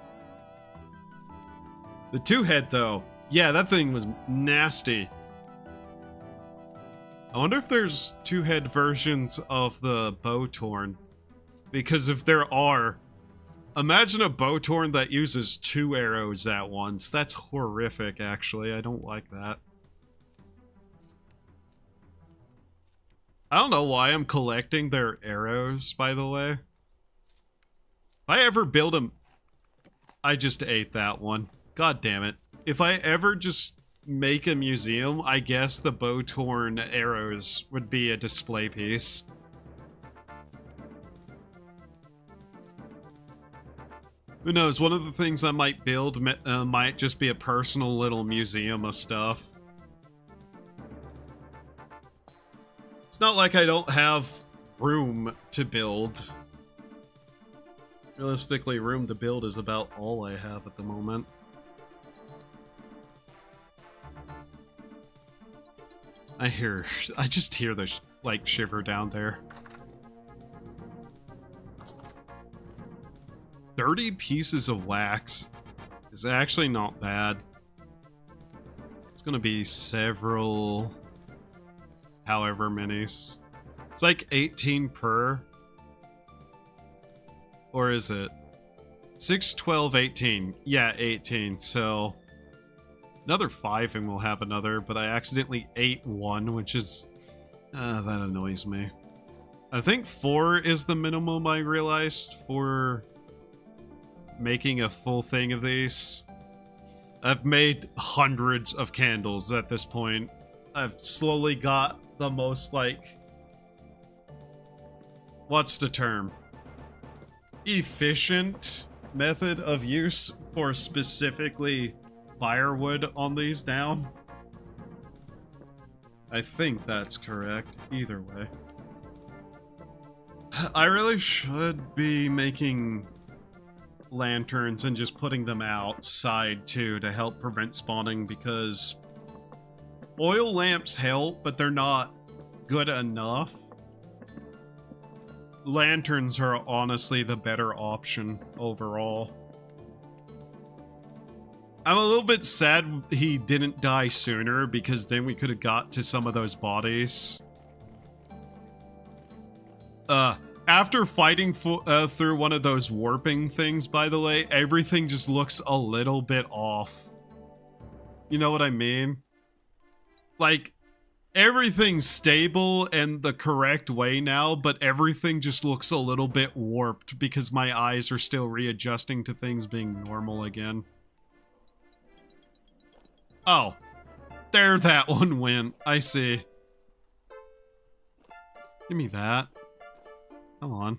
The two-head, though. Yeah, that thing was nasty. I wonder if there's two-head versions of the Bowtorn. Because if there are... Imagine a Bowtorn that uses 2 arrows at once. That's horrific, actually. I don't like that. I don't know why I'm collecting their arrows, by the way. If I ever build them... I just ate that one. God damn it. If I ever just make a museum, I guess the Bowtorn arrows would be a display piece. Who knows, one of the things I might build might just be a personal little museum of stuff. It's not like I don't have room to build. Realistically, room to build is about all I have at the moment. I just hear the, like, shiver down there. 30 pieces of wax is actually not bad. It's gonna be several... however many. It's like 18 per. Or is it? 6, 12, 18. Yeah, 18. So... another 5 and we'll have another, but I accidentally ate one, which is... that annoys me. I think 4 is the minimum I realized for... making a full thing of these. I've made hundreds of candles at this point. I've slowly got the most, like, what's the term? Efficient method of use for specifically firewood on these down. I think that's correct. Either way. I really should be making lanterns and just putting them outside too to help prevent spawning, because oil lamps help, but they're not good enough. Lanterns are honestly the better option overall. I'm a little bit sad he didn't die sooner, because then we could have got to some of those bodies. After fighting through one of those warping things, by the way, everything just looks a little bit off. You know what I mean? Like, everything's stable and the correct way now, but everything just looks a little bit warped because my eyes are still readjusting to things being normal again. Oh, there that one went. I see. Give me that. Come on.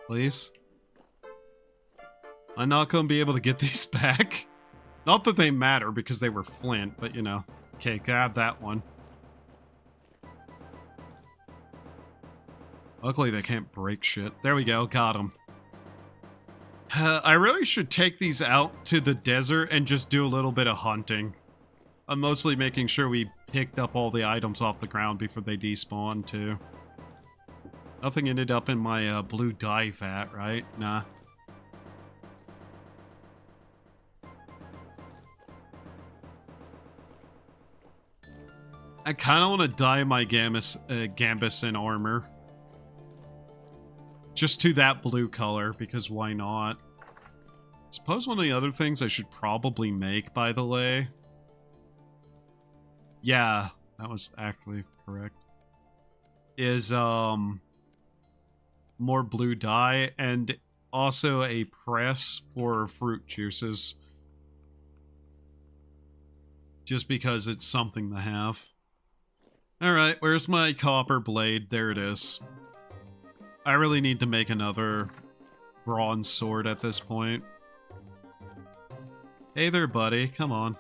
Please. I'm not going to be able to get these back. Not that they matter because they were flint, but you know. Okay, grab that one. Luckily they can't break shit. There we go, got them. I really should take these out to the desert and just do a little bit of hunting. I'm mostly making sure we picked up all the items off the ground before they despawn too. Nothing ended up in my blue dye vat, right? Nah. I kind of want to dye my Gambeson armor. Just to that blue color, because why not? Suppose one of the other things I should probably make, by the way. Yeah, that was actually correct. Is, more blue dye, and also a press for fruit juices. Just because it's something to have. Alright, where's my copper blade? There it is. I really need to make another bronze sword at this point. Hey there, buddy. Come on.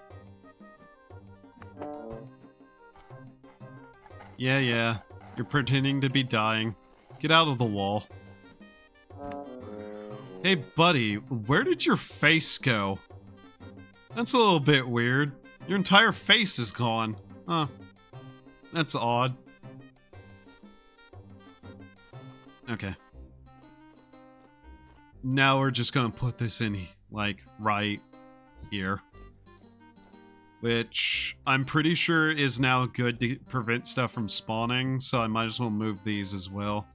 Yeah. You're pretending to be dying. Get out of the wall. Hey, buddy. Where did your face go? That's a little bit weird. Your entire face is gone. Huh. That's odd. Okay. Now we're just gonna put this in, like, right here. Which I'm pretty sure is now good to prevent stuff from spawning, so I might as well move these as well.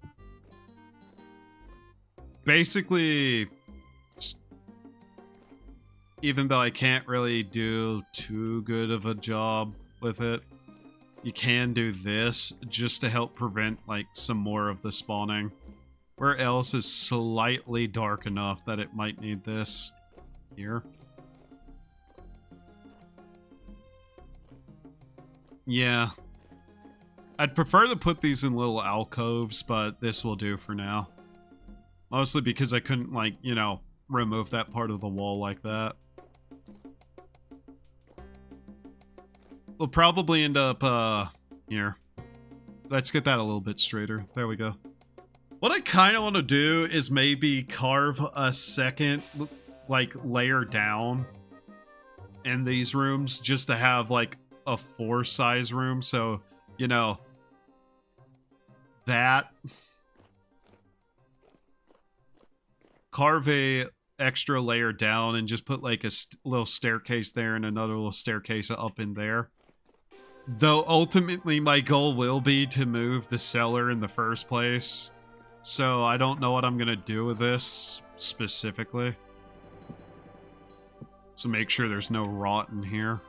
Basically, even though I can't really do too good of a job with it, you can do this just to help prevent, like, some more of the spawning. Where else is slightly dark enough that it might need this? Here. Yeah. I'd prefer to put these in little alcoves, but this will do for now. Mostly because I couldn't, like, you know, remove that part of the wall like that. We'll probably end up, here. Let's get that a little bit straighter. There we go. What I kind of want to do is maybe carve a second, like, layer down in these rooms just to have, like, a 4 size room. So, you know, that. Carve a extra layer down and just put, like, a little staircase there and another little staircase up in there. Though, ultimately, my goal will be to move the cellar in the first place. So, I don't know what I'm going to do with this, specifically. So, make sure there's no rot in here.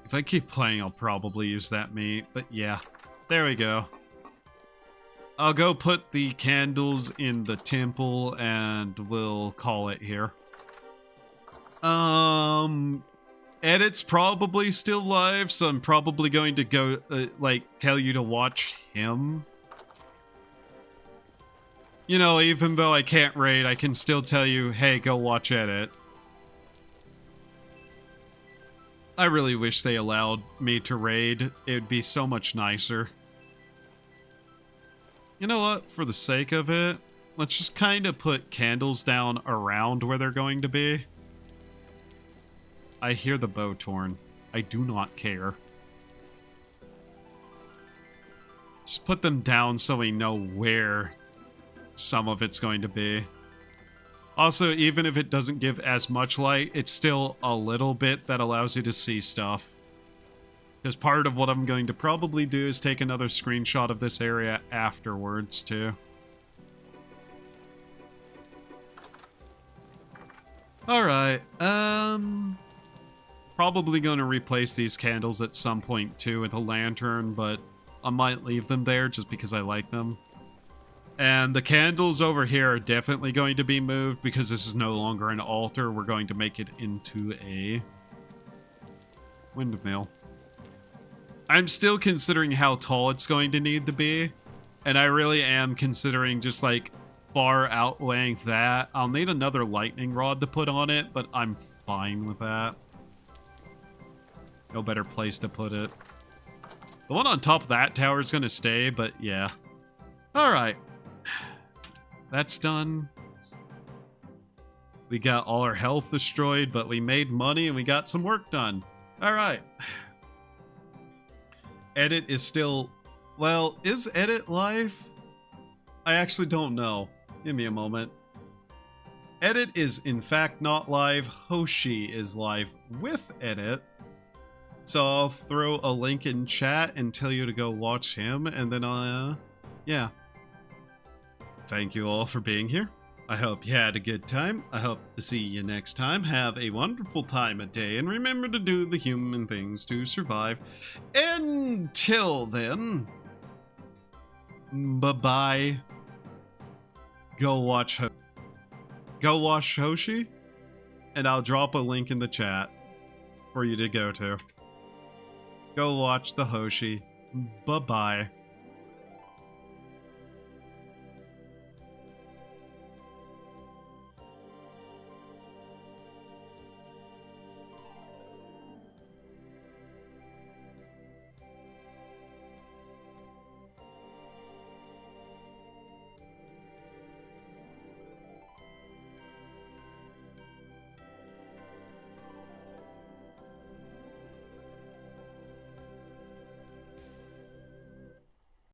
If I keep playing, I'll probably use that meat. But, yeah. There we go. I'll go put the candles in the temple, and we'll call it here. Edit's probably still live, so I'm probably going to go, like, tell you to watch him. You know, even though I can't raid, I can still tell you, hey, go watch Edit. I really wish they allowed me to raid. It would be so much nicer. You know what? For the sake of it, let's just kind of put candles down around where they're going to be. I hear the bow torn. I do not care. Just put them down so we know where some of it's going to be. Also, even if it doesn't give as much light, it's still a little bit that allows you to see stuff. Because part of what I'm going to probably do is take another screenshot of this area afterwards, too. Alright, probably going to replace these candles at some point, too, with a lantern, but I might leave them there just because I like them. And the candles over here are definitely going to be moved because this is no longer an altar. We're going to make it into a windmill. I'm still considering how tall it's going to need to be. And I really am considering just like far outweighing that. I'll need another lightning rod to put on it, but I'm fine with that. No better place to put it. The one on top of that tower is going to stay, but yeah. Alright. That's done. We got all our health destroyed, but we made money and we got some work done. Alright. Edit is still... Well, is Edit live? I actually don't know. Give me a moment. Edit is in fact not live. Hoshi is live with Edit. So I'll throw a link in chat and tell you to go watch him, and then yeah. Thank you all for being here. I hope you had a good time. I hope to see you next time. Have a wonderful time of day, and remember to do the human things to survive. Until then, bye-bye. Go watch Hoshi, and I'll drop a link in the chat for you to go to. Go watch the Hoshi. Bye-bye.